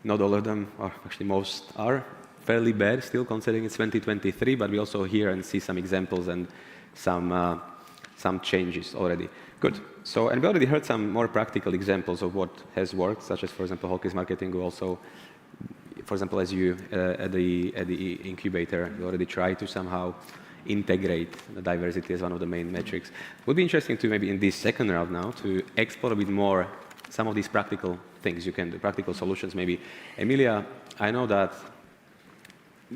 all of them, or actually most are fairly bad still, considering it's 2023, but we also hear and see some examples and some changes already. Good. So, and we already heard some more practical examples of what has worked, such as, for example, Holkis Marketingu. Also, for example, as you at the incubator, you already try to somehow integrate the diversity as one of the main metrics. It would be interesting to maybe in this second round now to explore a bit more some of these practical things you can do, practical solutions maybe. Emilia, I know that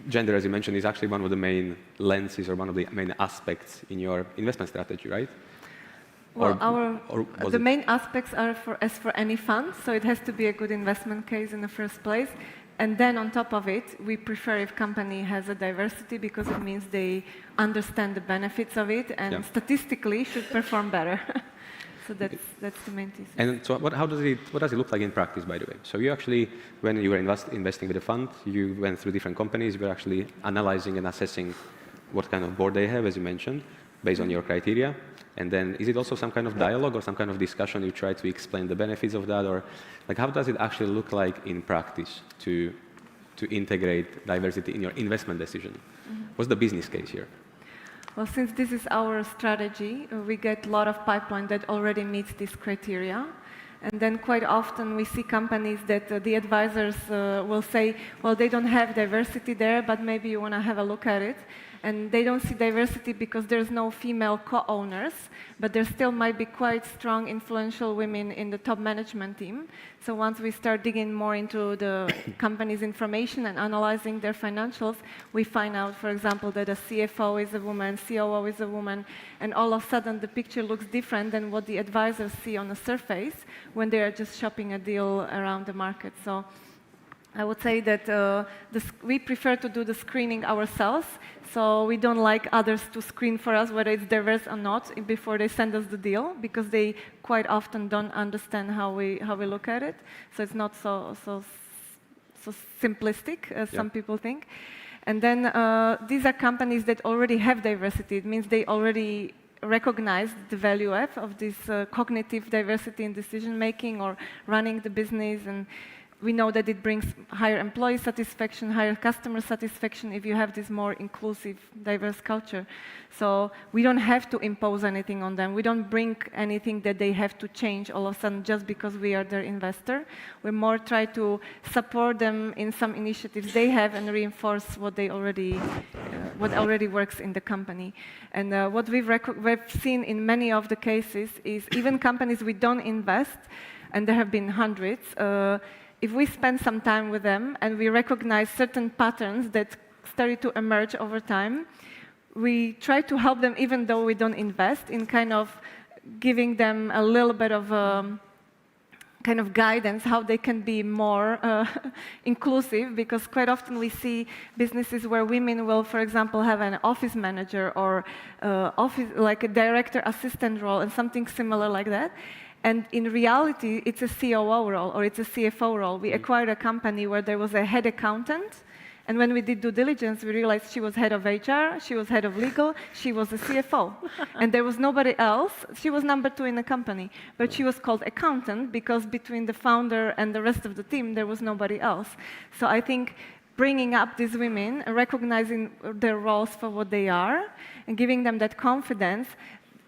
gender, as you mentioned, is actually one of the main lenses or one of the main aspects in your investment strategy, right? Well, the main aspects are as for any fund, so it has to be a good investment case in the first place. And then on top of it, we prefer if company has a diversity because it means they understand the benefits of it and statistically should perform better. So that's the main thesis. And so what does it look like in practice, by the way? So you actually, when you were investing with a fund, you went through different companies, you were actually analyzing and assessing what kind of board they have, as you mentioned, based on your criteria. And then is it also some kind of dialogue or some kind of discussion? You try to explain the benefits of that, or like how does it actually look like in practice to integrate diversity in your investment decision? What's the business case here? Well, since this is our strategy, we get a lot of pipeline that already meets this criteria. And then quite often we see companies that the advisors will say, well, they don't have diversity there, but maybe you want to have a look at it. And they don't see diversity because there's no female co-owners, but there still might be quite strong, influential women in the top management team. So once we start digging more into the company's information and analyzing their financials, we find out, for example, that a CFO is a woman, COO is a woman, and all of a sudden the picture looks different than what the advisors see on the surface when they are just shopping a deal around the market. So I would say that we prefer to do the screening ourselves, so we don't like others to screen for us whether it's diverse or not before they send us the deal, because they quite often don't understand how we look at it. So it's not so simplistic as some people think. And then these are companies that already have diversity. It means they already recognize the value of this cognitive diversity in decision making or running the business, and we know that it brings higher employee satisfaction, higher customer satisfaction if you have this more inclusive, diverse culture. So we don't have to impose anything on them. We don't bring anything that they have to change all of a sudden just because we are their investor. We more try to support them in some initiatives they have and reinforce what already works in the company. And what we've seen in many of the cases is even companies we don't invest, and there have been hundreds, if we spend some time with them and we recognize certain patterns that started to emerge over time, we try to help them even though we don't invest, in kind of giving them a little bit of kind of guidance how they can be more inclusive, because quite often we see businesses where women will, for example, have an office manager or like a director assistant role and something similar like that. And in reality, it's a COO role or it's a CFO role. We acquired a company where there was a head accountant, and when we did due diligence, we realized she was head of HR, she was head of legal, she was a CFO. And there was nobody else. She was number 2 in the company, but she was called accountant because between the founder and the rest of the team, there was nobody else. So I think bringing up these women, recognizing their roles for what they are, and giving them that confidence.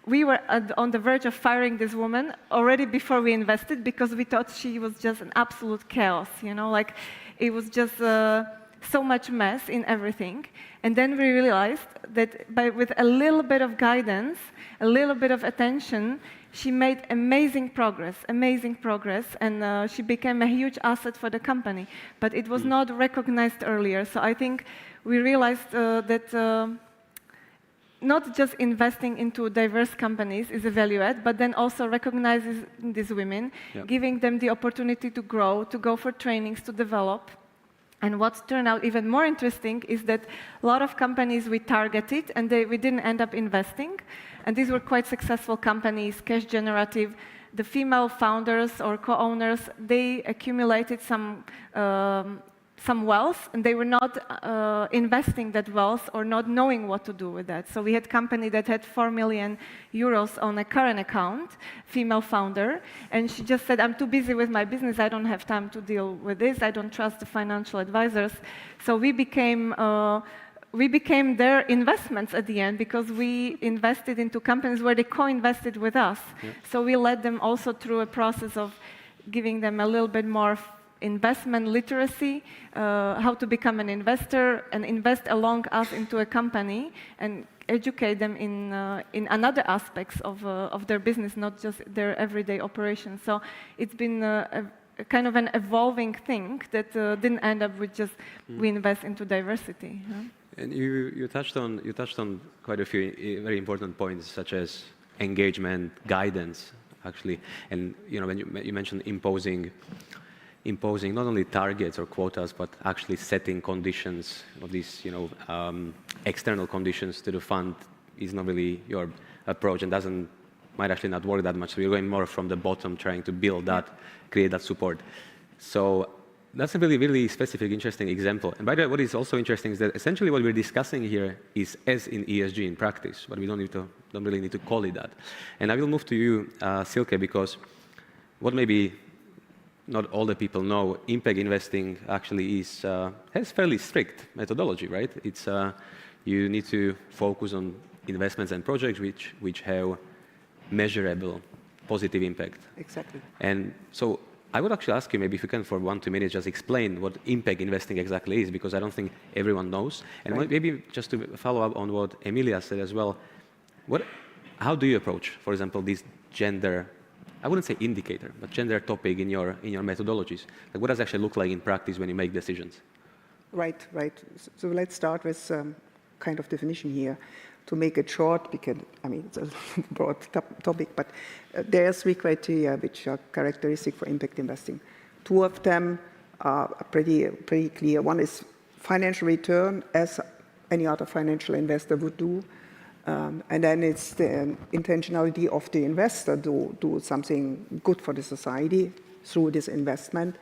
We were on the verge of firing this woman already before we invested because we thought she was just an absolute chaos, you know, like it was just so much mess in everything. And then we realized that with a little bit of guidance, a little bit of attention, she made amazing progress, and she became a huge asset for the company. But it was not recognized earlier. So I think we realized that not just investing into diverse companies is a value add, but then also recognizing these women, giving them the opportunity to grow, to go for trainings, to develop. And what's turned out even more interesting is that a lot of companies we targeted and we didn't end up investing. And these were quite successful companies, cash generative. The female founders or co-owners, they accumulated some wealth, and they were not investing that wealth or not knowing what to do with that. So we had a company that had 4 million euros on a current account, female founder, and she just said, I'm too busy with my business, I don't have time to deal with this, I don't trust the financial advisors. So we became their investments at the end because we invested into companies where they co-invested with us. So we led them also through a process of giving them a little bit more investment literacy, how to become an investor and invest along us into a company and educate them in another aspects of their business, not just their everyday operations. So it's been a kind of an evolving thing that didn't end up with just we invest into diversity. And you touched on quite a few very important points, such as engagement, guidance, actually, and when you mentioned imposing not only targets or quotas, but actually setting conditions of these, external conditions to the fund is not really your approach and might actually not work that much. So you're going more from the bottom, trying to build that, create that support. So that's a really, really specific, interesting example. And by the way, what is also interesting is that essentially what we're discussing here is as in ESG in practice, but we don't really need to call it that. And I will move to you, Silke, because what maybe not all the people know, impact investing actually has fairly strict methodology, right? It's you need to focus on investments and projects which have measurable positive impact. Exactly. And so I would actually ask you, maybe if you can for 1-2 minutes just explain what impact investing exactly is, because I don't think everyone knows. And maybe just to follow up on what Emilia said as well, how do you approach, for example, this gender, I wouldn't say indicator, but gender topic in your methodologies? Like, what does it actually look like in practice when you make decisions? Right. So let's start with some kind of definition here. To make it short, because it's a broad topic, but there are 3 criteria which are characteristic for impact investing. 2 of them are pretty clear. One is financial return, as any other financial investor would do. And then it's the intentionality of the investor to do something good for the society through this investment.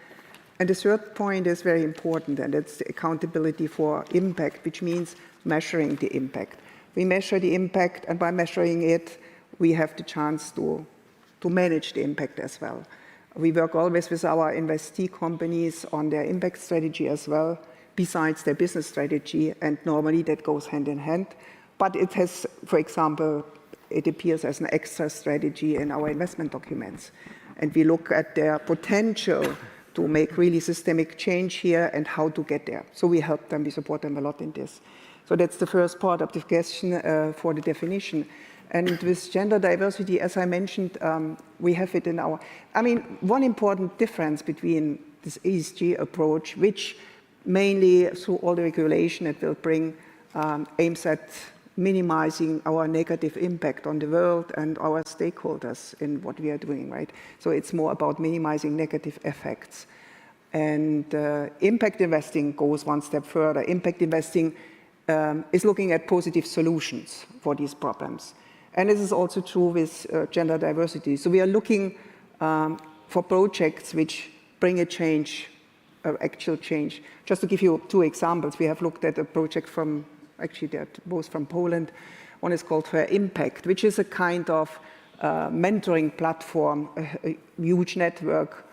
And the 3rd point is very important, and it's the accountability for impact, which means measuring the impact. We measure the impact, and by measuring it, we have the chance to manage the impact as well. We work always with our investee companies on their impact strategy as well, besides their business strategy, and normally that goes hand in hand. But it has, for example, it appears as an extra strategy in our investment documents. And we look at their potential to make really systemic change here and how to get there. So we help them, we support them a lot in this. So that's the first part of the question for the definition. And with gender diversity, as I mentioned, we have it in our, one important difference between this ESG approach, which mainly through all the regulation it will bring, aims at minimizing our negative impact on the world and our stakeholders in what we are doing, right? So it's more about minimizing negative effects. And impact investing goes one step further. Impact investing is looking at positive solutions for these problems. And this is also true with gender diversity. So we are looking for projects which bring a change, actual change. Just to give you 2 examples, we have looked at a project from, actually they're both from Poland. One is called Fair Impact, which is a kind of mentoring platform, a huge network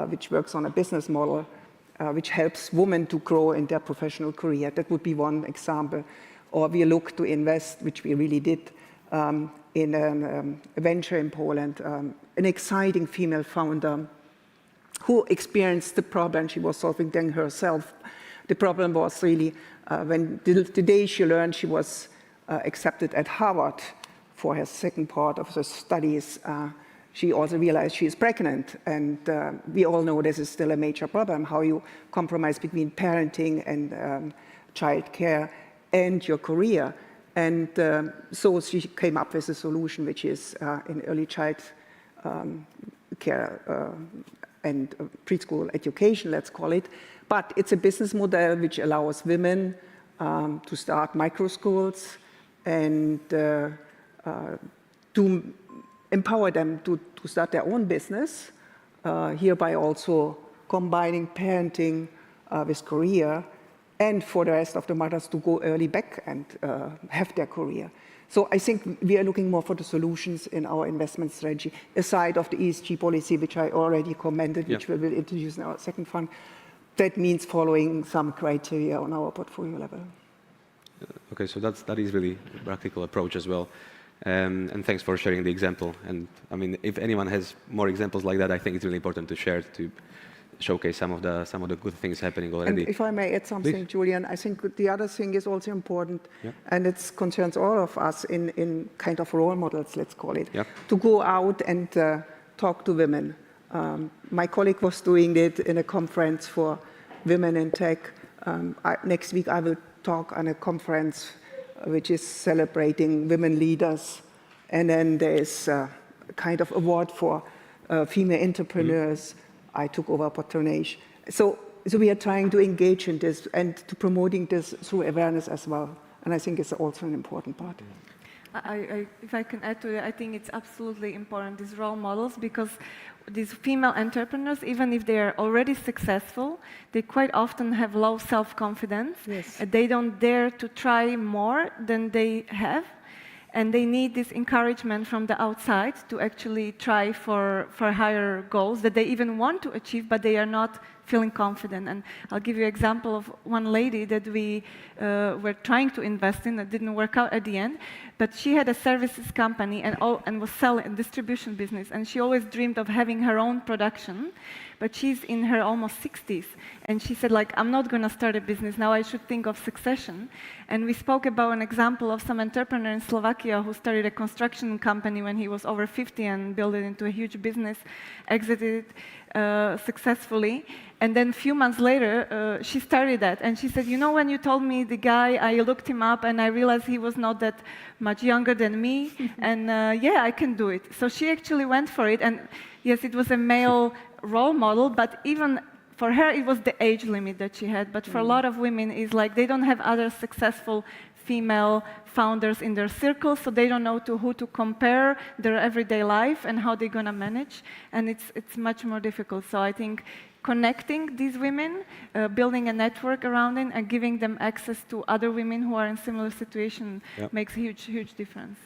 which works on a business model. which helps women to grow in their professional career. That would be one example. Or we look to invest, which we really did, in a venture in Poland, an exciting female founder who experienced the problem she was solving then herself. The problem was really when the day she learned she was accepted at Harvard for her second part of the studies, she also realized she is pregnant. And we all know this is still a major problem, how you compromise between parenting and childcare and your career. And so she came up with a solution, which is in early child care and preschool education, let's call it. But it's a business model which allows women to start micro schools and to empower them to start their own business, hereby also combining parenting with career, and for the rest of the mothers to go early back and have their career. So I think we are looking more for the solutions in our investment strategy, aside of the ESG policy, which I already commented, which we will introduce in our second fund. That means following some criteria on our portfolio level. Okay, so that is really a practical approach as well. And thanks for sharing the example. And I mean, if anyone has more examples like that, I think it's really important to share to showcase some of the good things happening already. And if I may add something, please. Julian, I think the other thing is also important, and it concerns all of us in kind of role models, let's call it, to go out and talk to women. My colleague was doing it in a conference for women in tech. Next week I will talk on a conference which is celebrating women leaders. And then there's a kind of award for female entrepreneurs. I took over Bartosh. So we are trying to engage in this and to promoting this through awareness as well. And I think it's also an important part. If I can add to that, I think it's absolutely important, these role models, because these female entrepreneurs, even if they are already successful, they quite often have low self-confidence. Yes. They don't dare to try more than they have. And they need this encouragement from the outside to actually try for higher goals that they even want to achieve, but they are not feeling confident. And I'll give you an example of one lady that we were trying to invest in that didn't work out at the end. But she had a services company and was selling a distribution business. And she always dreamed of having her own production. But she's in her almost 60s. And she said, like, I'm not going to start a business. Now I should think of succession. And we spoke about an example of some entrepreneur in Slovakia who started a construction company when he was over 50 and built it into a huge business, exited successfully. And then a few months later, she started that. And she said, you know, when you told me the guy, I looked him up and I realized he was not that much younger than me. And yeah, I can do it. So she actually went for it. And yes, it was a male role model, but even for her, it was the age limit that she had. But for a lot of women, it's like they don't have other successful female founders in their circle, so they don't know to who to compare their everyday life and how they're going to manage. And it's much more difficult. So I think connecting these women, building a network around them, and giving them access to other women who are in similar situation makes a huge, huge difference.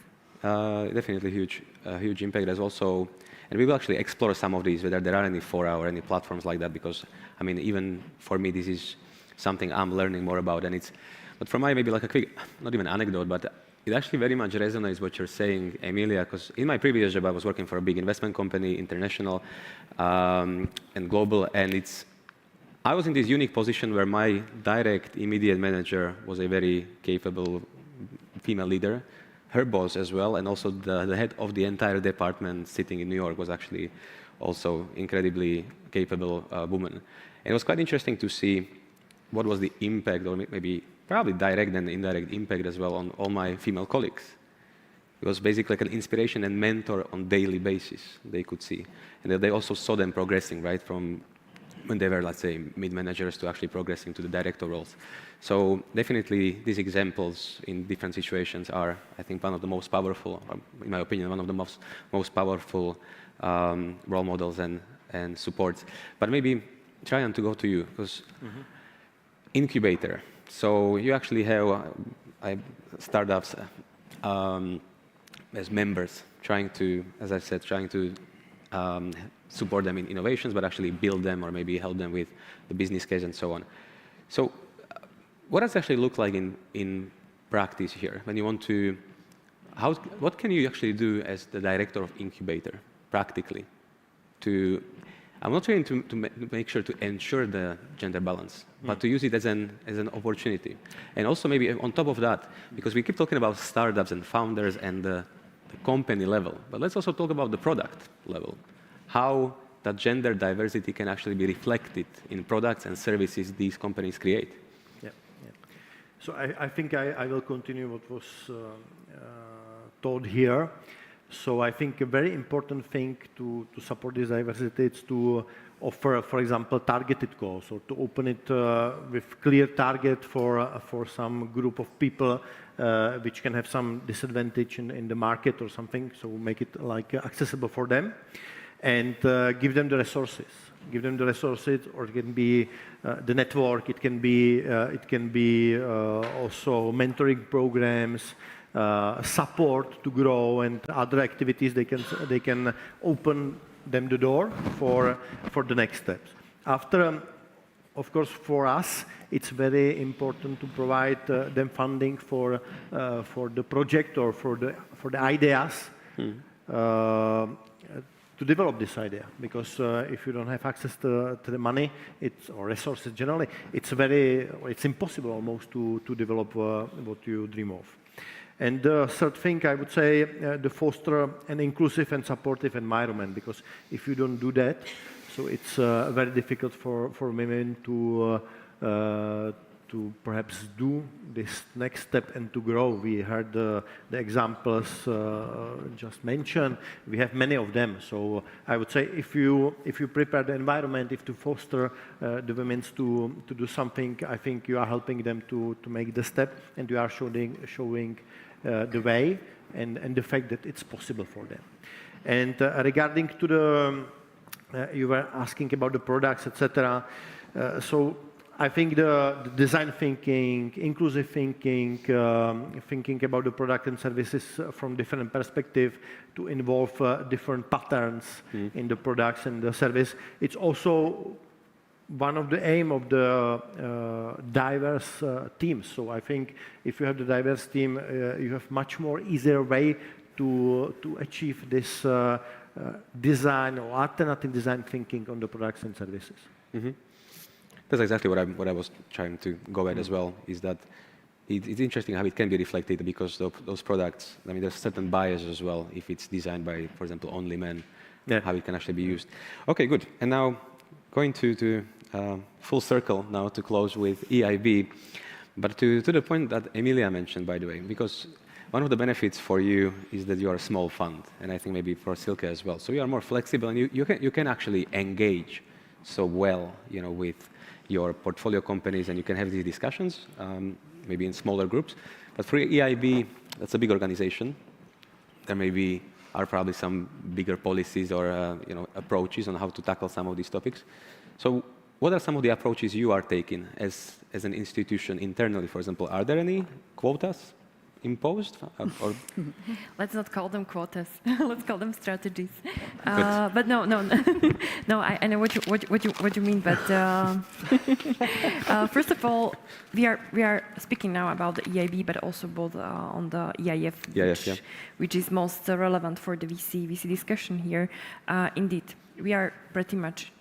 Definitely huge impact. There's also, and we will actually explore some of these, whether there are any fora or any platforms like that, because, I mean, even for me, this is something I'm learning more about. And but for my, maybe like a quick, not even anecdote, but it actually very much resonates what you're saying, Emilia, because in my previous job, I was working for a big investment company, international and global, and I was in this unique position where my direct, immediate manager was a very capable female leader, her boss as well, and also the head of the entire department sitting in New York was actually also incredibly capable woman. And it was quite interesting to see what was the impact, or maybe probably direct and indirect impact as well on all my female colleagues. It was basically like an inspiration and mentor on daily basis they could see. And they also saw them progressing, right, from when they were, let's say, mid-managers to actually progressing to the director roles. So definitely these examples in different situations are, I think, one of the most powerful, in my opinion, one of the most powerful role models and supports. But maybe, Trajan, to go to you, because incubator. So you actually have startups as members trying to, as I said, support them in innovations, but actually build them or maybe help them with the business case and so on. So what does it actually look like in practice here? When you want to, what can you actually do as the director of incubator, practically? I'm not trying to make sure to ensure the gender balance, but to use it as an opportunity. And also maybe on top of that, because we keep talking about startups and founders and the company level, but let's also talk about the product level. How that gender diversity can actually be reflected in products and services these companies create. Yeah. So I think I will continue what was told here. So I think a very important thing to support this diversity is to offer, for example, targeted calls, or to open it with clear target for some group of people which can have some disadvantage in the market or something. So make it like accessible for them, and give them the resources. Give them the resources, or it can be the network. It can be also mentoring programs. Support to grow and other activities. They can open them the door for the next steps. After, of course, for us, it's very important to provide them funding for the project or for the ideas to develop this idea. Because if you don't have access to the money, or resources generally, it's impossible almost to develop what you dream of. And the third thing, I would say, to foster an inclusive and supportive environment, because if you don't do that, so it's very difficult for women to perhaps do this next step and to grow. We heard the examples just mentioned. We have many of them. So I would say if you prepare the environment, if to foster the women to do something, I think you are helping them to make the step, and you are showing the way and the fact that it's possible for them. And regarding to the, you were asking about the products, etc. So I think the design thinking, inclusive thinking, thinking about the product and services from different perspectives to involve different patterns in the products and the service. It's also one of the aim of the diverse teams. So I think if you have the diverse team, you have much more easier way to achieve this design or alternative design thinking on the products and services. Mm-hmm. That's exactly what I was trying to go at as well, is that it's interesting how it can be reflected, because those products, I mean, there's certain bias as well if it's designed by, for example, only men, how it can actually be used. Okay, good. And now going to full circle now to close with EIB, but to the point that Emilia mentioned, by the way, because one of the benefits for you is that you are a small fund, and I think maybe for Silke as well. So you are more flexible, and you can actually engage so well, with your portfolio companies, and you can have these discussions, maybe in smaller groups. But for EIB, that's a big organization. There are probably some bigger policies or approaches on how to tackle some of these topics. So what are some of the approaches you are taking as an institution internally, for example? Are there any quotas imposed? Or Let's not call them quotas. Let's call them strategies. But no. No, I know what you mean. But first of all, we are speaking now about the EIB, but also both on the EIF, which is most relevant for the VC discussion here. Indeed, we are pretty much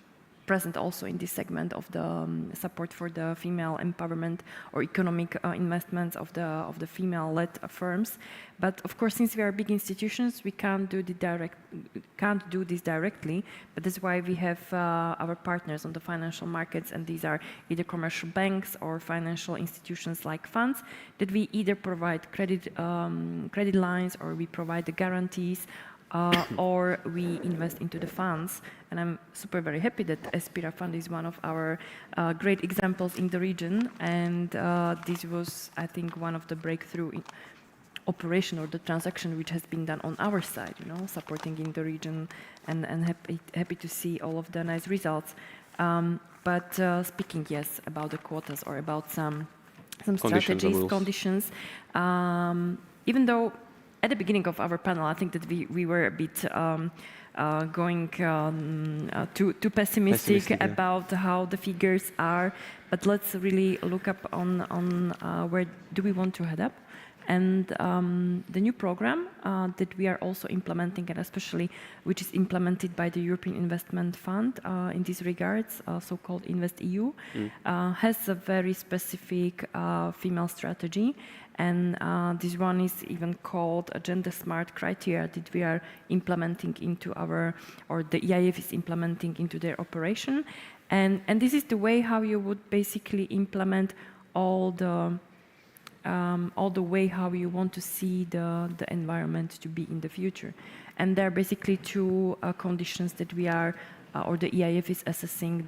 present also in this segment of the support for the female empowerment or economic investments of the female-led firms. But of course, since we are big institutions, we can't do this directly. But that's why we have our partners on the financial markets, and these are either commercial banks or financial institutions like funds that we either provide credit lines, or we provide the guarantees, or we invest into the funds. And I'm very happy that Espira Fund is one of our great examples in the region. And this was, I think, one of the breakthrough operation or the transaction which has been done on our side, supporting in the region, and happy to see all of the nice results. But speaking, yes, about the quotas or about some strategies, conditions, even though at the beginning of our panel, I think that we were a bit going too pessimistic about how the figures are, but let's really look up on where do we want to head up. And the new program that we are also implementing, and especially which is implemented by the European Investment Fund in these regards, so-called InvestEU, has a very specific female strategy. And this one is even called a gender smart criteria that we are implementing into our, or the EIF is implementing into their operation. And this is the way how you would basically implement all the way how you want to see the environment to be in the future. And there are basically two conditions that we are, or the EIF is assessing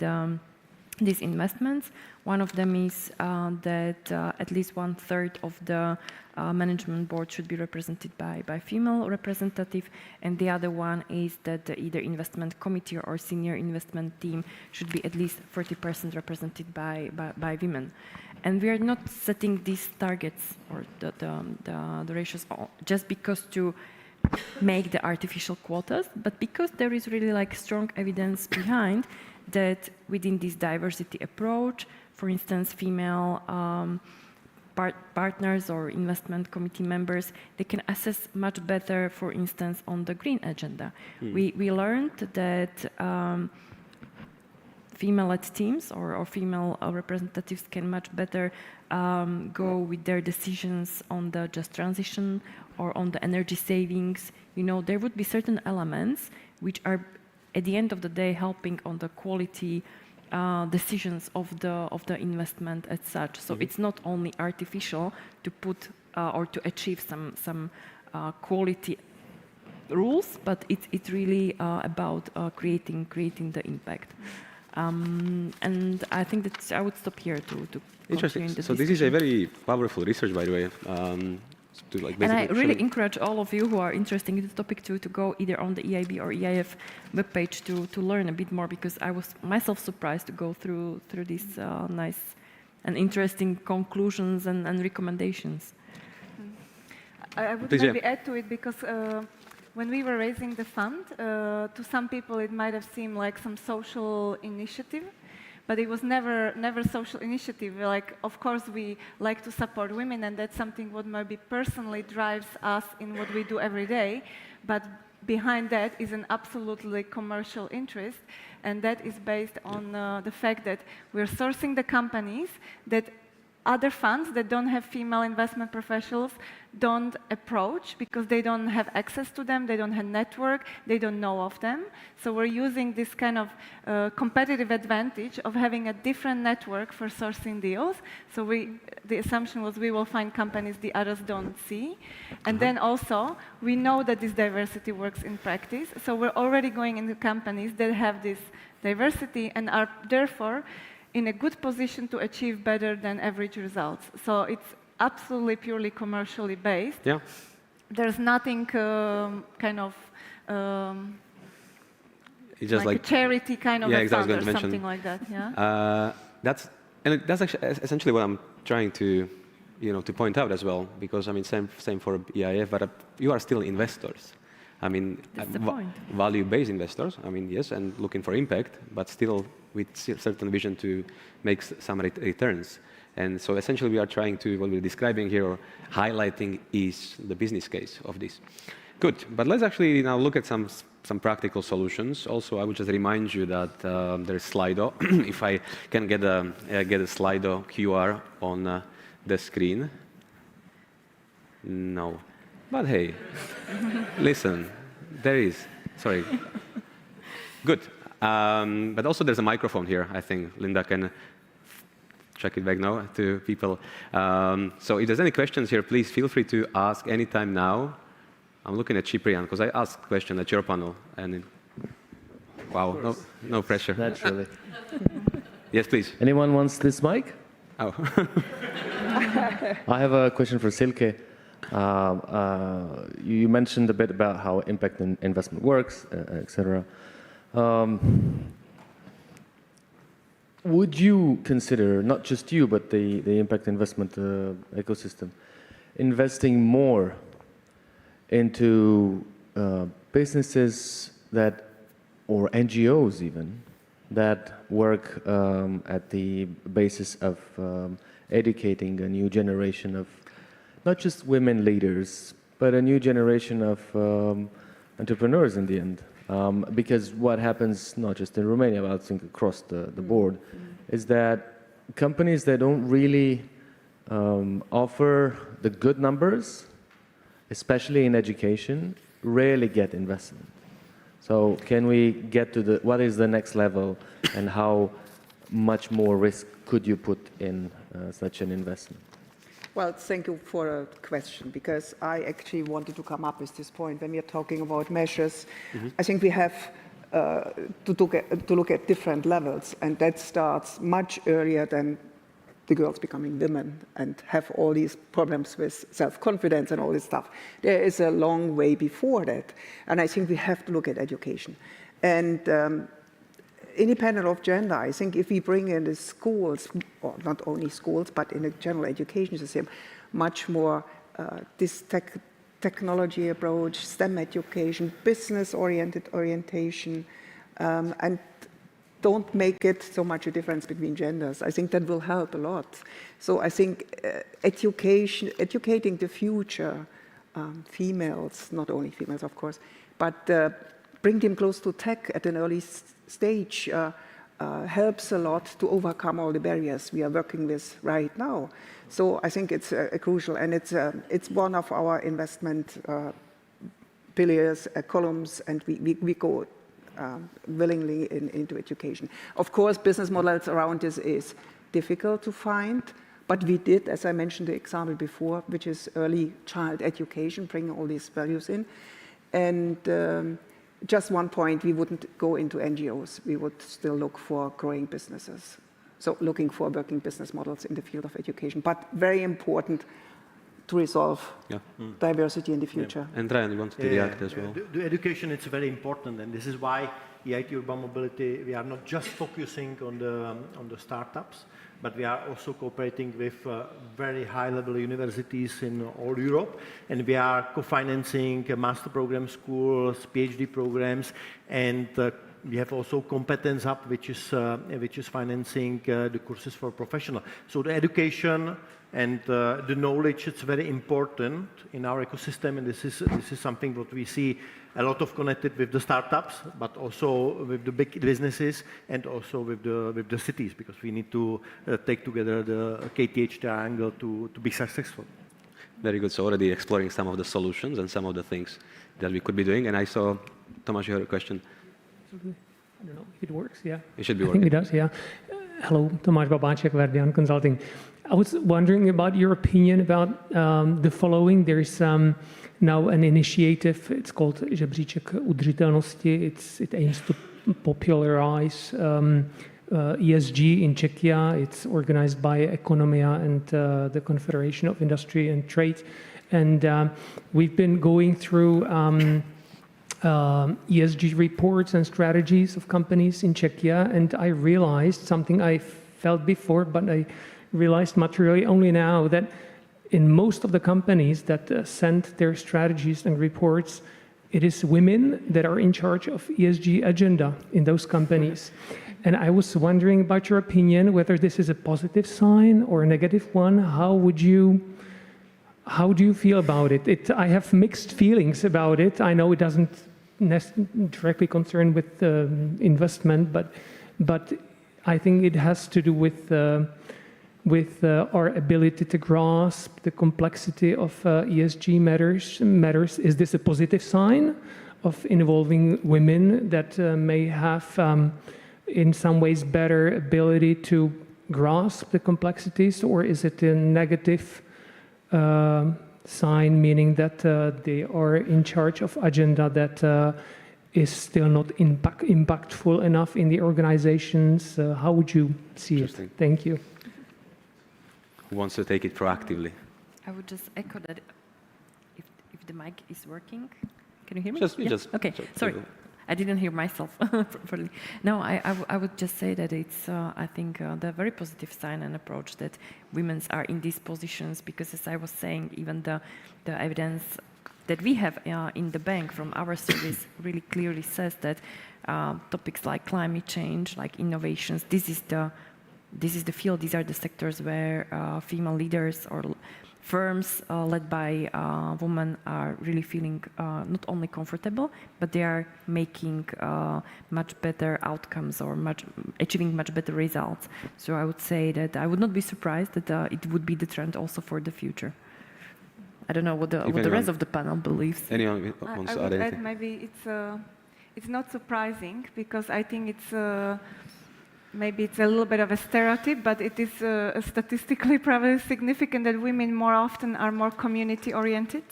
these investments. One of them is that at least 1/3 of the management board should be represented by female representative, and the other one is that either investment committee or senior investment team should be at least 40% represented by women. And we are not setting these targets or the ratios just because to make the artificial quotas, but because there is really like strong evidence behind that within this diversity approach, for instance, female partners or investment committee members, they can assess much better, for instance, on the green agenda. We learned that female-led teams or female representatives can much better go with their decisions on the just transition or on the energy savings. You know, there would be certain elements which are at the end of the day helping on the quality decisions of the investment as such. So it's not only artificial to put or to achieve some quality rules, but it's really about creating the impact. And I think that I would stop here to Interesting. So this is a very powerful research, by the way. And I really encourage all of you who are interested in the topic to go either on the EIB or EIF webpage to learn a bit more, because I was myself surprised to go through these nice and interesting conclusions and recommendations. I would maybe add to it, because when we were raising the fund, to some people it might have seemed like some social initiative, but it was never social initiative. Like, of course, we like to support women, and that's something what maybe personally drives us in what we do every day. But behind that is an absolutely commercial interest, and that is based on the fact that we're sourcing the companies that other funds that don't have female investment professionals don't approach, because they don't have access to them, they don't have network, they don't know of them. So we're using this kind of competitive advantage of having a different network for sourcing deals. So the assumption was we will find companies the others don't see. And then also, we know that this diversity works in practice. So we're already going into companies that have this diversity and are therefore in a good position to achieve better than average results. So it's absolutely purely commercially based. Yeah. There's nothing kind of it's just like a charity kind of a fund or something like that. Yeah. That's actually essentially what I'm trying to point out as well, because I mean same for EIF, but you are still investors. I mean, value-based investors. I mean, yes, and looking for impact, but still with certain vision to make some returns. And so essentially we are trying to, what we're describing here or highlighting is the business case of this. Good, but let's actually now look at some practical solutions. Also, I would just remind you that there's Slido. If I can get a Slido QR on the screen. No, but hey, listen, there is, sorry. Good. But also there's a microphone here. I think Linda can check it back now to people. So if there's any questions here, please feel free to ask anytime now. I'm looking at Ciprian because I asked a question at your panel. And wow, no pressure. Naturally. Yes, please. Anyone wants this mic? Oh. I have a question for Silke. You mentioned a bit about how impact investment works, etc. Would you consider, not just you, but the impact investment ecosystem, investing more into businesses that, or NGOs even, that work at the basis of educating a new generation of not just women leaders, but a new generation of entrepreneurs in the end. Because what happens, not just in Romania, but I think across the board, is that companies that don't really offer the good numbers, especially in education, rarely get investment. So can we get to what is the next level, and how much more risk could you put in such an investment? Well, thank you for a question, because I actually wanted to come up with this point. When we are talking about measures, I think we have to look at different levels, and that starts much earlier than the girls becoming women and have all these problems with self-confidence and all this stuff. There is a long way before that, and I think we have to look at education. And independent of gender, I think if we bring in the schools, or not only schools, but in a general education system, much more this technology approach, STEM education, business-oriented orientation, and don't make it so much a difference between genders. I think that will help a lot. So I think educating the future females, not only females, of course, but bring them close to tech at an early stage helps a lot to overcome all the barriers we are working with right now. So I think it's crucial, and it's one of our investment pillars, columns, and we go willingly into education. Of course, business models around this is difficult to find, but we did, as I mentioned the example before, which is early child education, bringing all these values in. And just one point, we wouldn't go into NGOs. We would still look for growing businesses. So looking for working business models in the field of education, but very important to resolve diversity in the future. And Ryan, you want to react as well? The education is very important, and this is why EIT Urban Mobility, we are not just focusing on the startups, but we are also cooperating with very high-level universities in all Europe, and we are co-financing master program schools, PhD programs, and we have also Competence Hub, which is financing the courses for professionals. So the education and the knowledge, it's very important in our ecosystem, and this is something what we see a lot of connected with the startups, but also with the big businesses and also with the cities, because we need to take together the KTH triangle to be successful. Very good. So already exploring some of the solutions and some of the things that we could be doing. And I saw, Tomáš, you had a question. I don't know if it works, yeah. It should be working. I think it does, yeah. Hello, Tomáš Boháček, Verdian Consulting. I was wondering about your opinion about the following. There's now an initiative, it's called Žebříček udržitelnosti. It aims to popularize ESG in Czechia. It's organized by Economia and the Confederation of Industry and Trade. And we've been going through ESG reports and strategies of companies in Czechia, and I realized something I felt before, but I realized materially only now, that in most of the companies that send their strategies and reports, it is women that are in charge of ESG agenda in those companies. And I was wondering about your opinion, whether this is a positive sign or a negative one. How do you feel about it? I have mixed feelings about it. I know it doesn't directly concern with investment, but I think it has to do with our ability to grasp the complexity of ESG matters. Is this a positive sign of involving women that may have in some ways better ability to grasp the complexities, or is it a negative sign, meaning that they are in charge of agenda that is still not impactful enough in the organizations? How would you see it? Thank you. Who wants to take it proactively? I would just echo that if the mic is working. Can you hear me? Okay, sorry. I didn't hear myself properly. No, I would just say that it's, I think, the very positive sign and approach that women are in these positions, because as I was saying, even the evidence that we have in the bank from our service really clearly says that topics like climate change, like innovations, this is the field, these are the sectors where female leaders or firms led by women are really feeling not only comfortable, but they are making much better outcomes or achieving much better results. So I would say that I would not be surprised that it would be the trend also for the future. I don't know what the rest of the panel believes. Anyone wants to add anything? Maybe it's not surprising, because I think maybe it's a little bit of a stereotype, but it is statistically probably significant that women more often are more community-oriented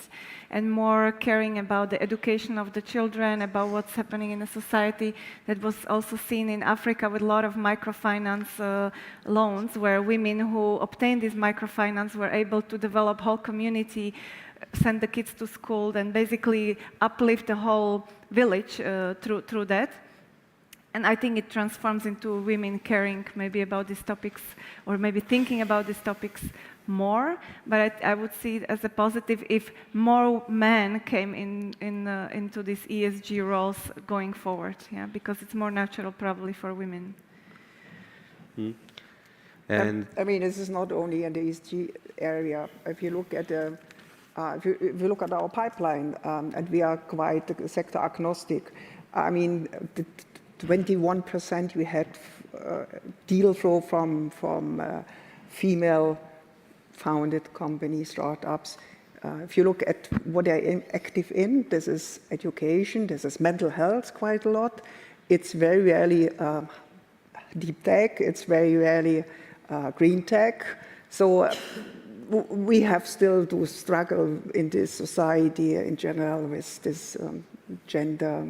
and more caring about the education of the children, about what's happening in the society. That was also seen in Africa with a lot of microfinance loans, where women who obtained this microfinance were able to develop whole community, send the kids to school, and basically uplift the whole village through that. And I think it transforms into women caring maybe about these topics, or maybe thinking about these topics more. But I would see it as a positive if more men came into these ESG roles going forward, because it's more natural probably for women. And I mean, this is not only in the ESG area. If you look at if you look at our pipeline, and we are quite sector agnostic. I mean, 21% we had deal flow from female-founded companies, startups. If you look at what they're active in, this is education, this is mental health quite a lot. It's very rarely deep tech, it's very rarely green tech. So we have still to struggle in this society in general with this gender,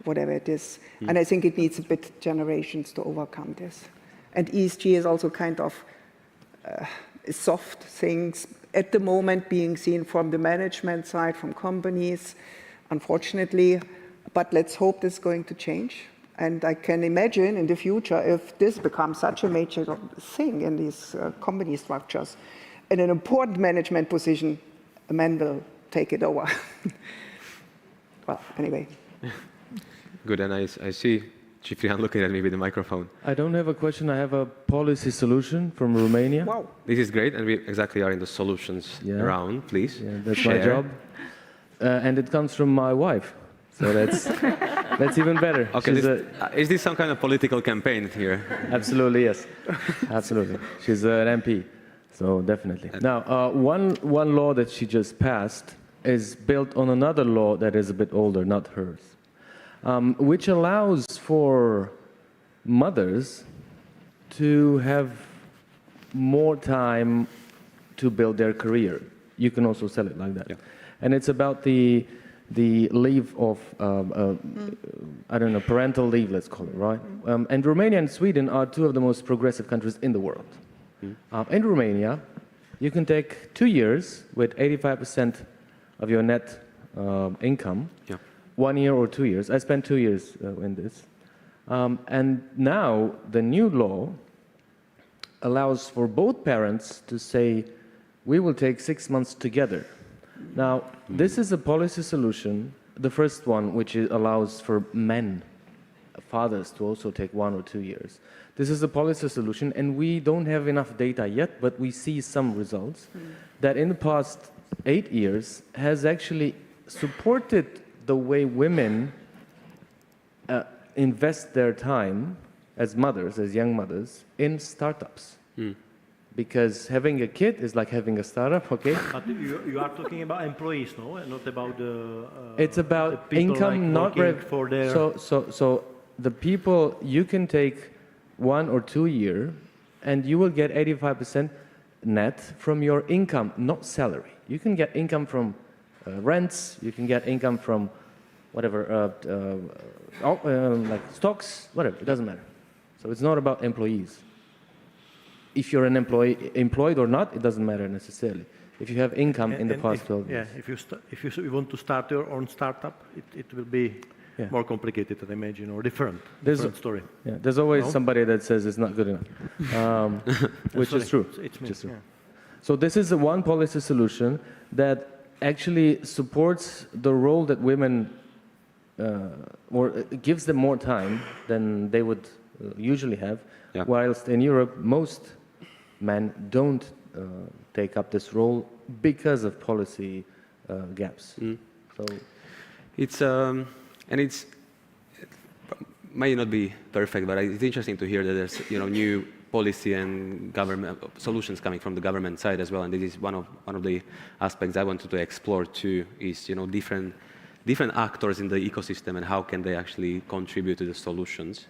whatever it is. And I think it needs a bit generations to overcome this. And ESG is also kind of soft things at the moment being seen from the management side, from companies, unfortunately. But let's hope this is going to change. And I can imagine in the future, if this becomes such a major thing in these company structures, in an important management position, a man will take it over. Well, anyway. Good, and I see Ciprian looking at me with the microphone. I don't have a question, I have a policy solution from Romania. Wow. This is great, and we exactly are in the solutions round, please. Yeah, that's my job. And it comes from my wife, so that's even better. Okay, is this some kind of political campaign here? Absolutely, yes. Absolutely. She's an MP, so definitely. Now, one law that she just passed is built on another law that is a bit older, not hers. Which allows for mothers to have more time to build their career. You can also sell it like that. Yeah. And it's about the leave of, I don't know, parental leave, let's call it, right? And Romania and Sweden are two of the most progressive countries in the world. In Romania, you can take 2 years with 85% of your net income. Yeah. 1 year or 2 years. I spent 2 years in this. And now the new law allows for both parents to say, we will take 6 months together. Now, this is a policy solution, the first one, which allows for men, fathers, to also take 1 or 2 years. This is a policy solution, and we don't have enough data yet, but we see some results that in the past 8 years has actually supported the way women invest their time as mothers, as young mothers, in startups. Because having a kid is like having a startup, okay? But you are talking about employees, no? Not about the it's about the people, income, like, not for their... So the people, you can take 1 or 2 years, and you will get 85% net from your income, not salary. You can get income from rents, you can get income from whatever, like stocks, whatever, it doesn't matter. So it's not about employees. If you're an employed or not, it doesn't matter necessarily. If you have income in the past 12 years. Yeah, if you want to start your own startup, it will be more complicated, I imagine, or different story. Yeah, there's always somebody that says it's not good enough, which is true. It's me. So this is one policy solution that actually supports the role that women, or gives them more time than they would usually have, whilst in Europe most men don't take up this role because of policy gaps. So it's and it's may not be perfect, but it's interesting to hear that there's new policy and government solutions coming from the government side as well. And this is one of the aspects I wanted to explore too. Is different actors in the ecosystem and how can they actually contribute to the solutions.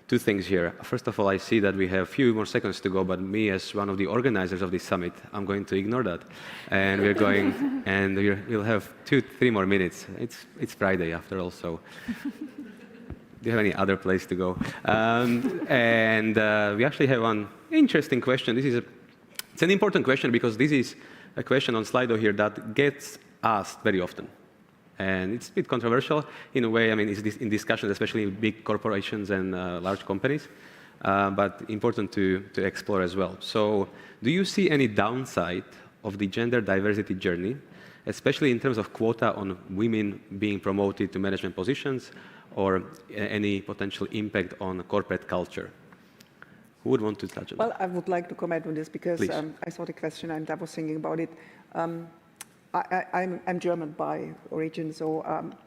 Two things here. First of all, I see that we have a few more seconds to go, but me as one of the organizers of this summit, I'm going to ignore that. And we're going, and we'll have 2-3 more minutes. It's Friday after all, so do you have any other place to go? We actually have one interesting question. It's an important question because this is a question on Slido here that gets asked very often. And it's a bit controversial in a way. I mean, it's in discussions, especially in big corporations and large companies, but important to explore as well. So do you see any downside of the gender diversity journey, especially in terms of quota on women being promoted to management positions, or any potential impact on corporate culture? Who would want to touch on that? Well, I would like to comment on this because I saw the question and I was thinking about it. I'm German by origin, so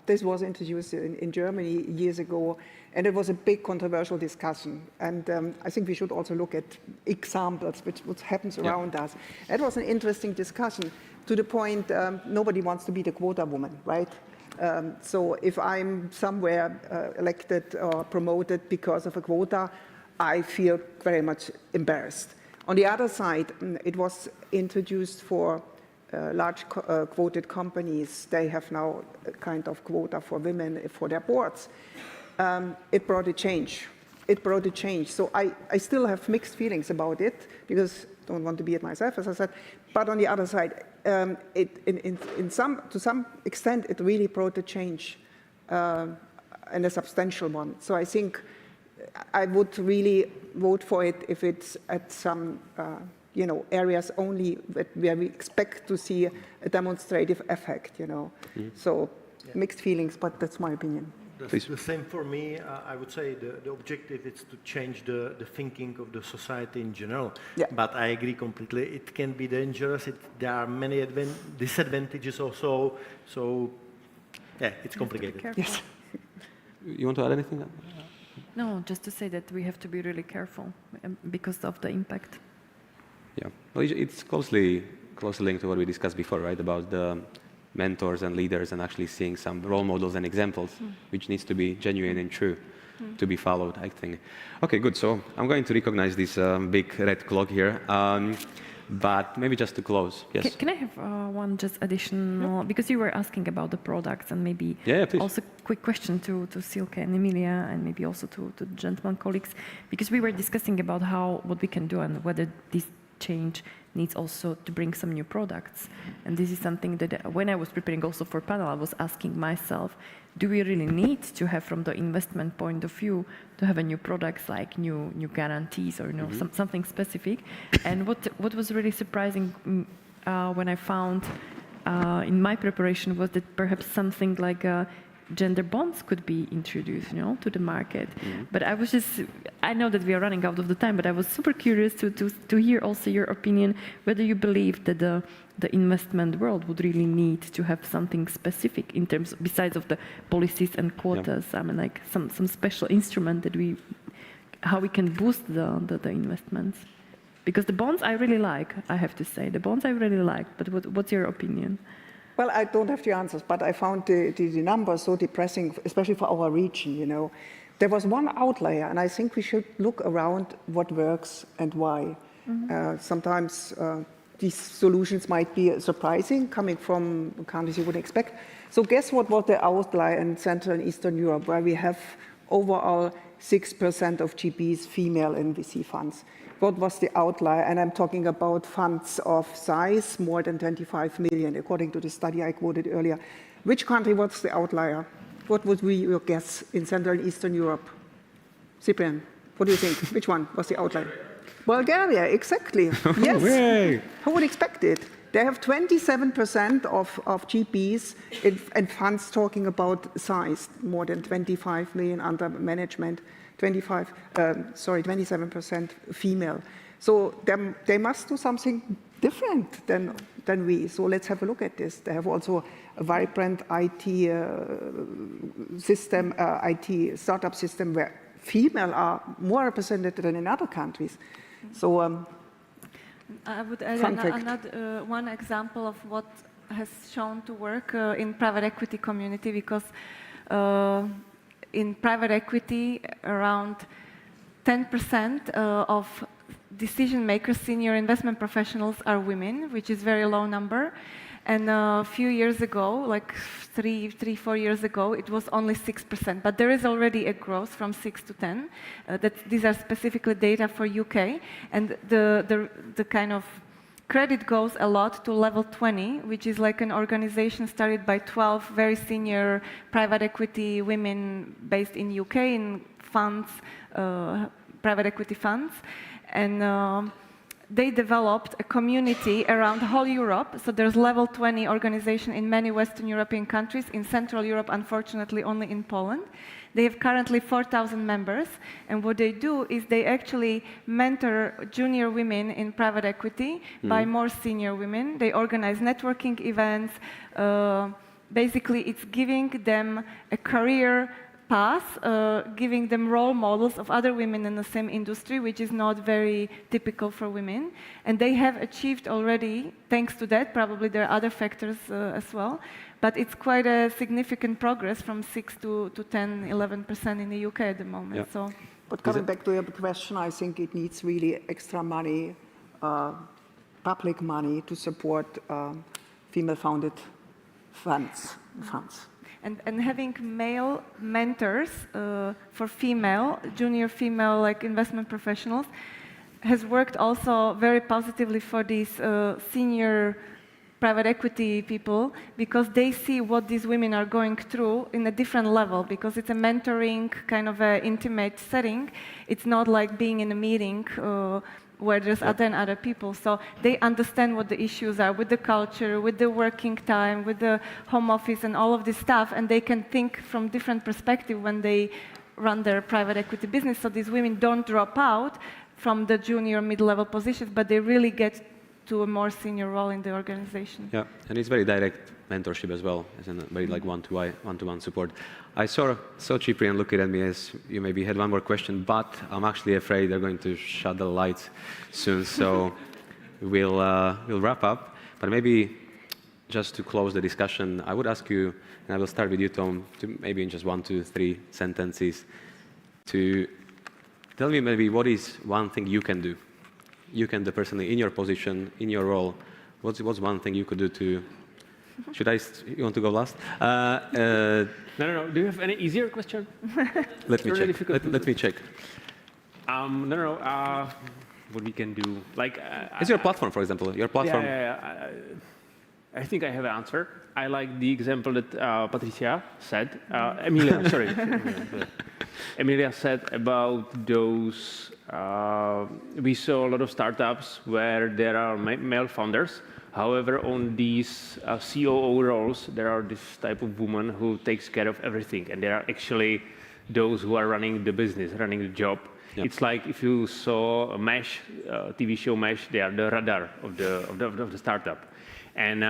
this was introduced in Germany years ago, and it was a big controversial discussion. And I think we should also look at examples, what happens around us. It was an interesting discussion to the point nobody wants to be the quota woman, right? So if I'm somewhere elected or promoted because of a quota, I feel very much embarrassed. On the other side, it was introduced for large quoted companies. They have now a kind of quota for women for their boards. It brought a change. It brought a change. So I still have mixed feelings about it because I don't want to be it myself, as I said. But on the other side, to some extent, it really brought a change and a substantial one. So I think I would really vote for it if it's at some areas only where we expect to see a demonstrative effect, So mixed feelings, but that's my opinion. That's the same for me. I would say the objective is to change the thinking of the society in general. Yeah. But I agree completely. It can be dangerous. There are many disadvantages also. So, yeah, it's complicated. Yes. You want to add anything? No, just to say that we have to be really careful because of the impact. Yeah, well, it's closely linked to what we discussed before, right? About the mentors and leaders and actually seeing some role models and examples, which needs to be genuine and true to be followed, I think. Okay, good. So I'm going to recognize this big red clock here. But maybe just to close, yes. Can I have one just additional, because you were asking about the products and maybe also quick question to Silke and Emilia and maybe also to the gentlemen colleagues, because we were discussing about what we can do and whether this change needs also to bring some new products. And this is something that when I was preparing also for panel, I was asking myself, do we really need to have from the investment point of view to have a new products like new guarantees or something specific? And what was really surprising when I found in my preparation was that perhaps something like gender bonds could be introduced, to the market. But I know that we are running out of the time, but I was super curious to hear also your opinion, whether you believe that the investment world would really need to have something specific in terms, besides of the policies and quotas, I mean, like some special instrument that how we can boost the investments. Because the bonds I really like, I have to say, but what's your opinion? Well, I don't have the answers, but I found the numbers so depressing, especially for our region, There was one outlier, and I think we should look around what works and why. Sometimes these solutions might be surprising, coming from countries you wouldn't expect. So guess what was the outlier in Central and Eastern Europe, where we have overall 6% of GPs female in VC funds. What was the outlier? And I'm talking about funds of size more than 25 million, according to the study I quoted earlier. Which country was the outlier? What would be your guess in Central and Eastern Europe? Cyprian, what do you think? Which one was the outlier? Bulgaria, exactly. Yes. Who would expect it? They have 27% of GPs and funds talking about size, more than 25 million under management, 27% female. So they must do something different than we. So let's have a look at this. They have also a vibrant IT system, IT startup system where female are more represented than in other countries. So I would add one example of what has shown to work in private equity community, because in private equity, around 10% of decision makers, senior investment professionals, are women, which is a very low number. And a few years ago, like 4 years ago, it was only 6%. But there is already a growth from 6 to 10. These are specifically data for UK. And the kind of credit goes a lot to Level 20, which is like an organization started by 12 very senior private equity women based in UK in funds, private equity funds. And they developed a community around whole Europe. So there's Level 20 organization in many Western European countries. In Central Europe, unfortunately, only in Poland. They have currently 4,000 members. And what they do is they actually mentor junior women in private equity by more senior women. They organize networking events. Basically, it's giving them a career path, giving them role models of other women in the same industry, which is not very typical for women. And they have achieved already, thanks to that, probably there are other factors as well, but it's quite a significant progress from 6 to 10, 11% in the UK at the moment. Yeah. So, but coming back to your question, I think it needs really extra money, public money to support female-founded funds. And having male mentors for junior female like investment professionals has worked also very positively for these senior private equity people, because they see what these women are going through in a different level, because it's a mentoring kind of a intimate setting. It's not like being in a meeting where there's 10 other people. So they understand what the issues are with the culture, with the working time, with the home office and all of this stuff, and they can think from different perspective when they run their private equity business. So these women don't drop out from the junior mid-level positions, but they really get to a more senior role in the organization. Yeah, and it's very direct mentorship as well, as in very like one-to-one support. I saw Cyprian looking at me as you maybe had one more question, but I'm actually afraid they're going to shut the lights soon, so we'll wrap up. But maybe just to close the discussion, I would ask you, and I will start with you, Tom, to maybe in just 1, 2, 3 sentences, to tell me maybe what is one thing you can do. You can do personally in your position, in your role. What's one thing you could do to? You want to go last? No. Do you have any easier question? Let me check. Let me check. What we can do? Like, it's your platform, for example. Your platform. Yeah. I think I have an answer. I like the example that Patricia said. Emilia, sorry. Emilia said about those. We saw a lot of startups where there are male founders. However, on these COO roles, there are this type of woman who takes care of everything, and there are actually those who are running the business, running the job. Yep. It's like if you saw a MASH, TV show MASH, they are the radar of the startup. And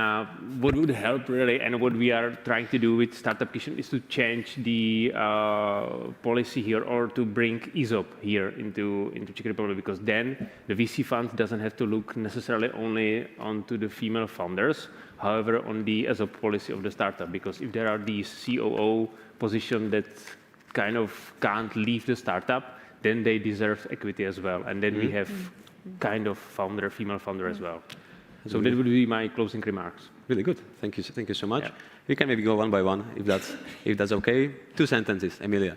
what would help really, and what we are trying to do with Startup Kitchen, is to change the policy here, or to bring ESOP here into Czech Republic, because then the VC fund doesn't have to look necessarily only onto the female founders, however, on the ESOP policy of the startup, because if there are these COO positions that kind of can't leave the startup, then they deserve equity as well, and then we have kind of female founder as well. So that would be my closing remarks. Really good. Thank you so much. Yeah. We can maybe go one by one, if that's okay. 2 sentences, Emilia.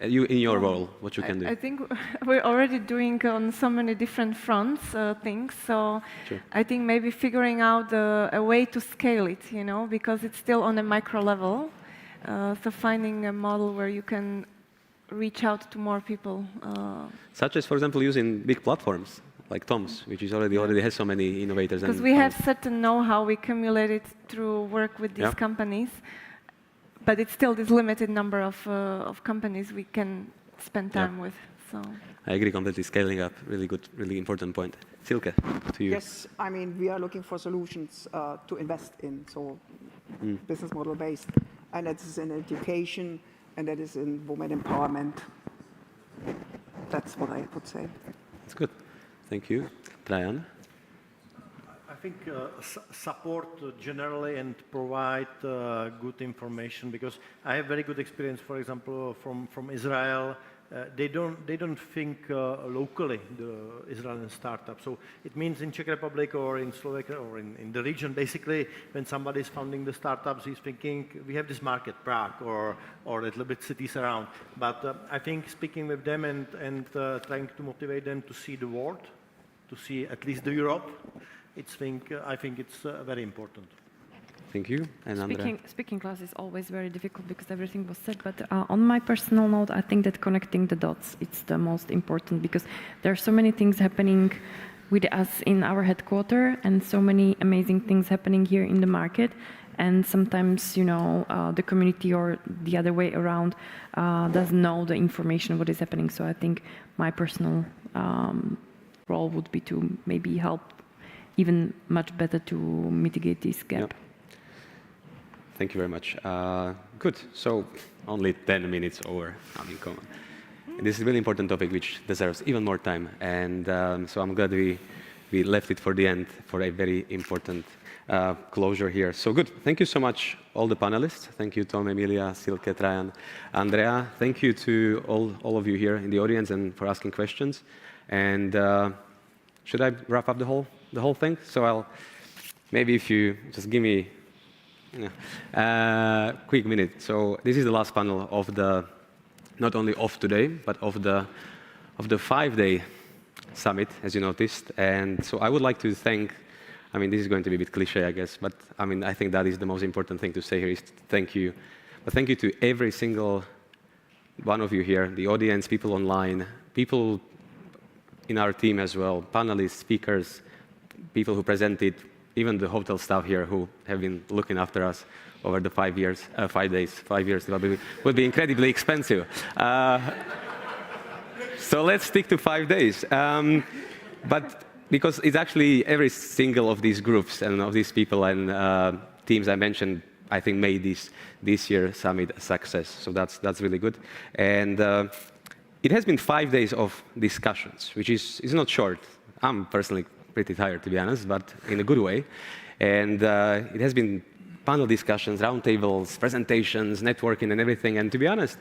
You in your role, what you can do. I think we're already doing on so many different fronts things. So sure. I think maybe figuring out a way to scale it, because it's still on a micro level. So finding a model where you can reach out to more people. Such as, for example, using big platforms. like Tom's, which is already has so many innovators. Because we have certain know-how we accumulated through work with these companies, but it's still this limited number of companies we can spend time with. So I agree completely. Scaling up, really good, really important point. Silke, to you. Yes, I mean, we are looking for solutions to invest in, so business model based. And that is in education, and that is in women empowerment. That's what I would say. That's good. Thank you. Trajan? I think support generally and provide good information, because I have very good experience, for example, from Israel. They don't think locally, the Israeli startup. So it means in Czech Republic or in Slovakia or in the region, basically, when somebody is founding the startups, he's thinking, we have this market, Prague, or a little bit cities around. But I think speaking with them and trying to motivate them to see the world, to see at least the Europe, I think it's very important. Thank you. And Speaking class is always very difficult because everything was said, but on my personal note, I think that connecting the dots, it's the most important, because there are so many things happening with us in our headquarters and so many amazing things happening here in the market. And sometimes, the community or the other way around doesn't know the information, what is happening. So I think my personal role would be to maybe help even much better to mitigate this gap. Yep. Thank you very much. Good. So only 10 minutes over. I mean, come on. This is a really important topic which deserves even more time. And so I'm glad we left it for the end for a very important closure here. So good. Thank you so much, all the panelists. Thank you, Tom, Emilia, Silke, Trajan, Andrea. Thank you to all of you here in the audience and for asking questions. And should I wrap up the whole thing? So maybe if you just give me quick minute. So this is the last panel of not only of today, but of the 5-day summit, as you noticed. And so I would like to thank, I mean, this is going to be a bit cliche, I guess, but I mean, I think that is the most important thing to say here is thank you. But thank you to every single one of you here, the audience, people online, people in our team as well, panelists, speakers, people who presented, even the hotel staff here who have been looking after us over the 5 years, 5 days. 5 years would be incredibly expensive. So let's stick to 5 days. But because it's actually every single of these groups and of these people and teams I mentioned, I think made this year's summit a success. So that's really good. And it has been 5 days of discussions, which is not short. I'm personally pretty tired, to be honest, but in a good way. And it has been panel discussions, roundtables, presentations, networking, and everything. And to be honest,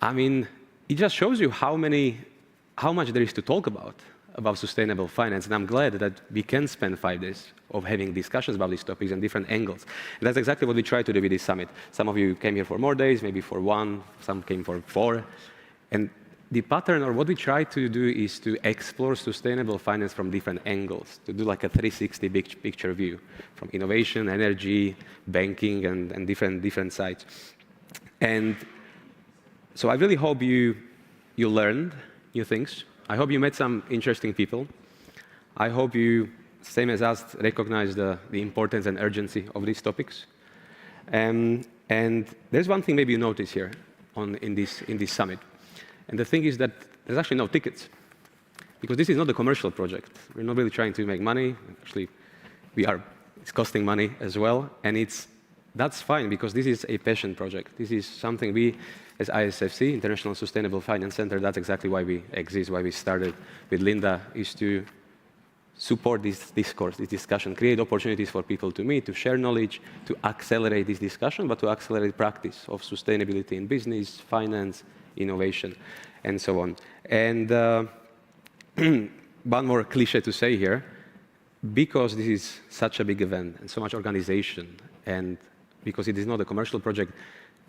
I mean, it just shows you how much there is to talk about sustainable finance. And I'm glad that we can spend 5 days of having discussions about these topics and different angles. And that's exactly what we try to do with this summit. Some of you came here for more days, maybe for 1, some came for 4. And the pattern, or what we try to do, is to explore sustainable finance from different angles, to do like a 360 big picture view from innovation, energy, banking, and different sides. And so I really hope you learned new things. I hope you met some interesting people. I hope you, same as us, recognize the importance and urgency of these topics. And there's one thing maybe you notice here in this summit. And the thing is that there's actually no tickets, because this is not a commercial project. We're not really trying to make money. Actually, it's costing money as well. And that's fine, because this is a passion project. This is something we, as ISFC, International Sustainable Finance Center, that's exactly why we exist, why we started with Linda, is to support this discourse, this discussion, create opportunities for people to meet, to share knowledge, to accelerate this discussion, but to accelerate practice of sustainability in business, finance, innovation, and so on. And one more cliche to say here, because this is such a big event and so much organization, and because it is not a commercial project,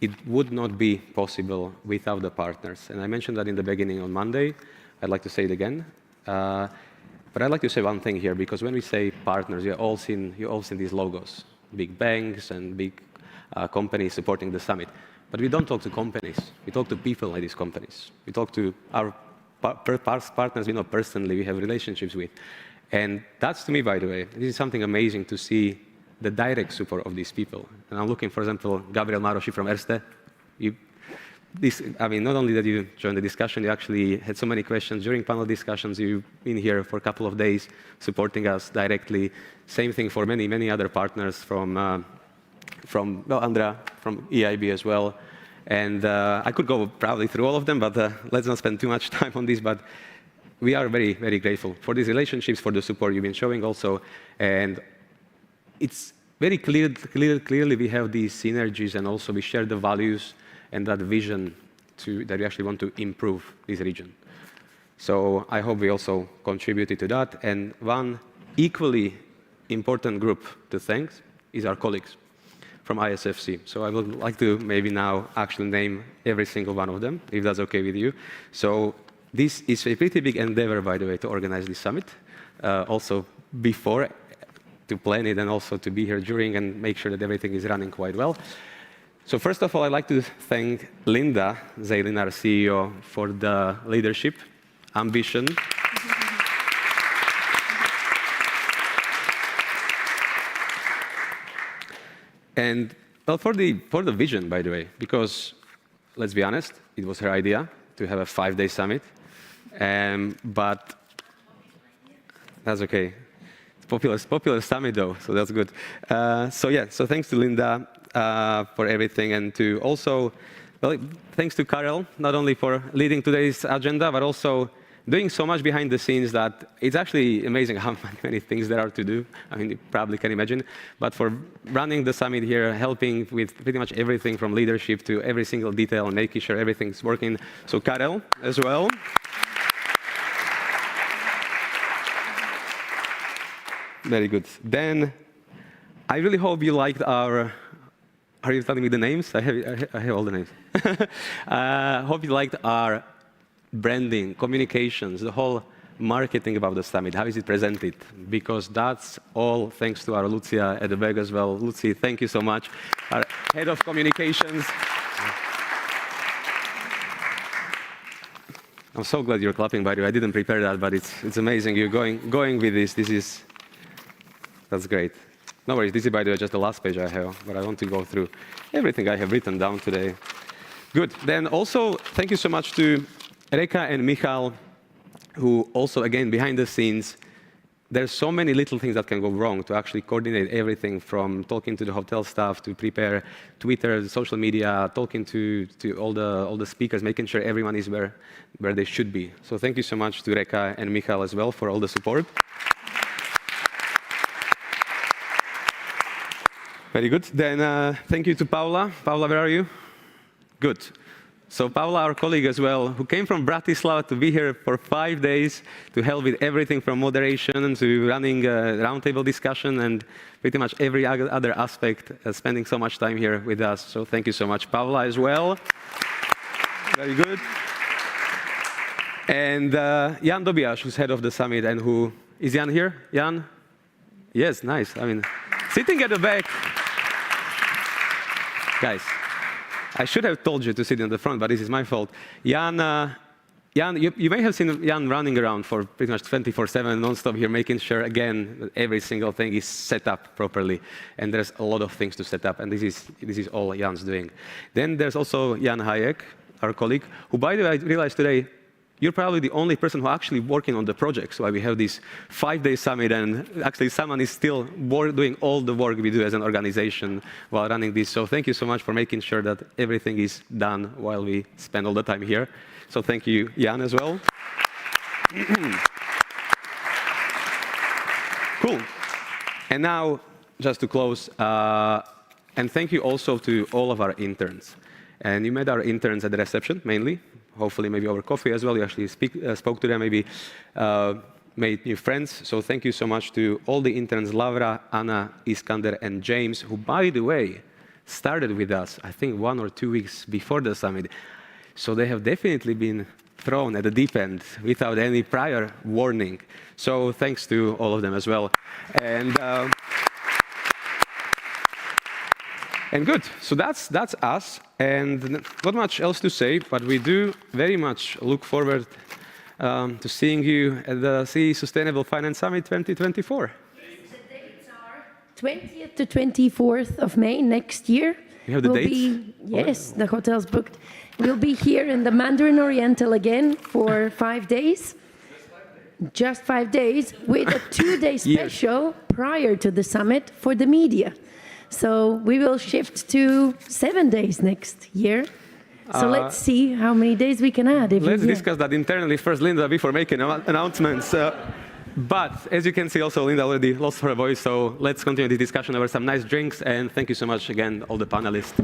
it would not be possible without the partners. And I mentioned that in the beginning on Monday. I'd like to say it again. But I'd like to say one thing here, because when we say partners, you've all seen these logos, big banks and big companies supporting the summit. But we don't talk to companies. We talk to people at these companies. We talk to our partners we know personally, we have relationships with. And that's, to me, by the way, this is something amazing to see the direct support of these people. And I'm looking, for example, Gabriel Maroshi from Erste. Not only that you joined the discussion, you actually had so many questions during panel discussions. You've been here for a couple of days supporting us directly. Same thing for many, many other partners from Andrea, from EIB as well. And I could go probably through all of them, but let's not spend too much time on this. But we are very, very grateful for these relationships, for the support you've been showing also. And it's very clearly we have these synergies, and also we share the values and that vision that we actually want to improve this region. So I hope we also contributed to that. And one equally important group to thank is our colleagues from ISFC. So I would like to maybe now actually name every single one of them, if that's okay with you. So this is a pretty big endeavor, by the way, to organize this summit. Also before, to plan it, and also to be here during and make sure that everything is running quite well. So first of all, I'd like to thank Linda Zaylin, our CEO, for the leadership, ambition, and well, for the vision, by the way, because let's be honest, it was her idea to have a 5-day summit, but that's okay. It's popular summit though, so that's good. So thanks to Linda for everything, and to also, well, thanks to Karel, not only for leading today's agenda, but also doing so much behind the scenes that it's actually amazing how many things there are to do. I mean, you probably can imagine. But for running the summit here, helping with pretty much everything from leadership to every single detail and making sure everything's working. So Karel as well. Very good. Then I really hope you liked our, are you telling me the names? I have all the names. Hope you liked our branding, communications, the whole marketing about the summit. How is it presented? Because that's all thanks to our Lucia at the back as well. Lucy, thank you so much. Our head of communications. I'm so glad you're clapping, by the way. I didn't prepare that, but it's amazing. You're going with this. That's great. No worries. This is, by the way, just the last page I have, but I want to go through everything I have written down today. Good. Then also, thank you so much to Reka and Michal, who also, again, behind the scenes, there's so many little things that can go wrong to actually coordinate everything from talking to the hotel staff to prepare Twitter, social media, talking to all the speakers, making sure everyone is where they should be. So thank you so much to Reka and Michal as well for all the support. Very good. Then thank you to Paula. Paula, where are you? Good. So Paula, our colleague as well, who came from Bratislava to be here for 5 days to help with everything from moderation to running a roundtable discussion and pretty much every other aspect, spending so much time here with us. So thank you so much, Paula, as well. Very good. And Jan Dobiasz, who's head of the summit, and who, is Jan here? Jan? Yes, nice. I mean, sitting at the back. Guys, I should have told you to sit in the front, but this is my fault. Jan, you may have seen Jan running around for pretty much 24/7, non-stop here, making sure, again, that every single thing is set up properly. And there's a lot of things to set up, and this is all Jan's doing. Then there's also Jan Hayek, our colleague, who, by the way, I realized today, you're probably the only person who actually working on the project. So we have this 5-day summit, and actually someone is still doing all the work we do as an organization while running this. So thank you so much for making sure that everything is done while we spend all the time here. So thank you, Jan, as well. Cool. And now, just to close, and thank you also to all of our interns. And you met our interns at the reception, mainly. Hopefully maybe over coffee as well. You actually spoke to them, maybe made new friends. So thank you so much to all the interns, Laura, Anna, Iskander, and James, who, by the way, started with us, I think 1 or 2 weeks before the summit. So they have definitely been thrown at the deep end without any prior warning. So thanks to all of them as well. And good, so that's us, and not much else to say, but we do very much look forward to seeing you at the CEE Sustainable Finance Summit 2024. The dates are 20th to 24th of May next year. You have the dates? Yes, the hotel's booked. We'll be here in the Mandarin Oriental again for 5 days. Just 5 days, with a 2-day special prior to the summit for the media. So we will shift to 7 days next year. So let's see how many days we can add. Let's discuss that internally first, Linda, before making announcements. But as you can see, also, Linda already lost her voice, so let's continue this discussion over some nice drinks. And thank you so much again, all the panelists.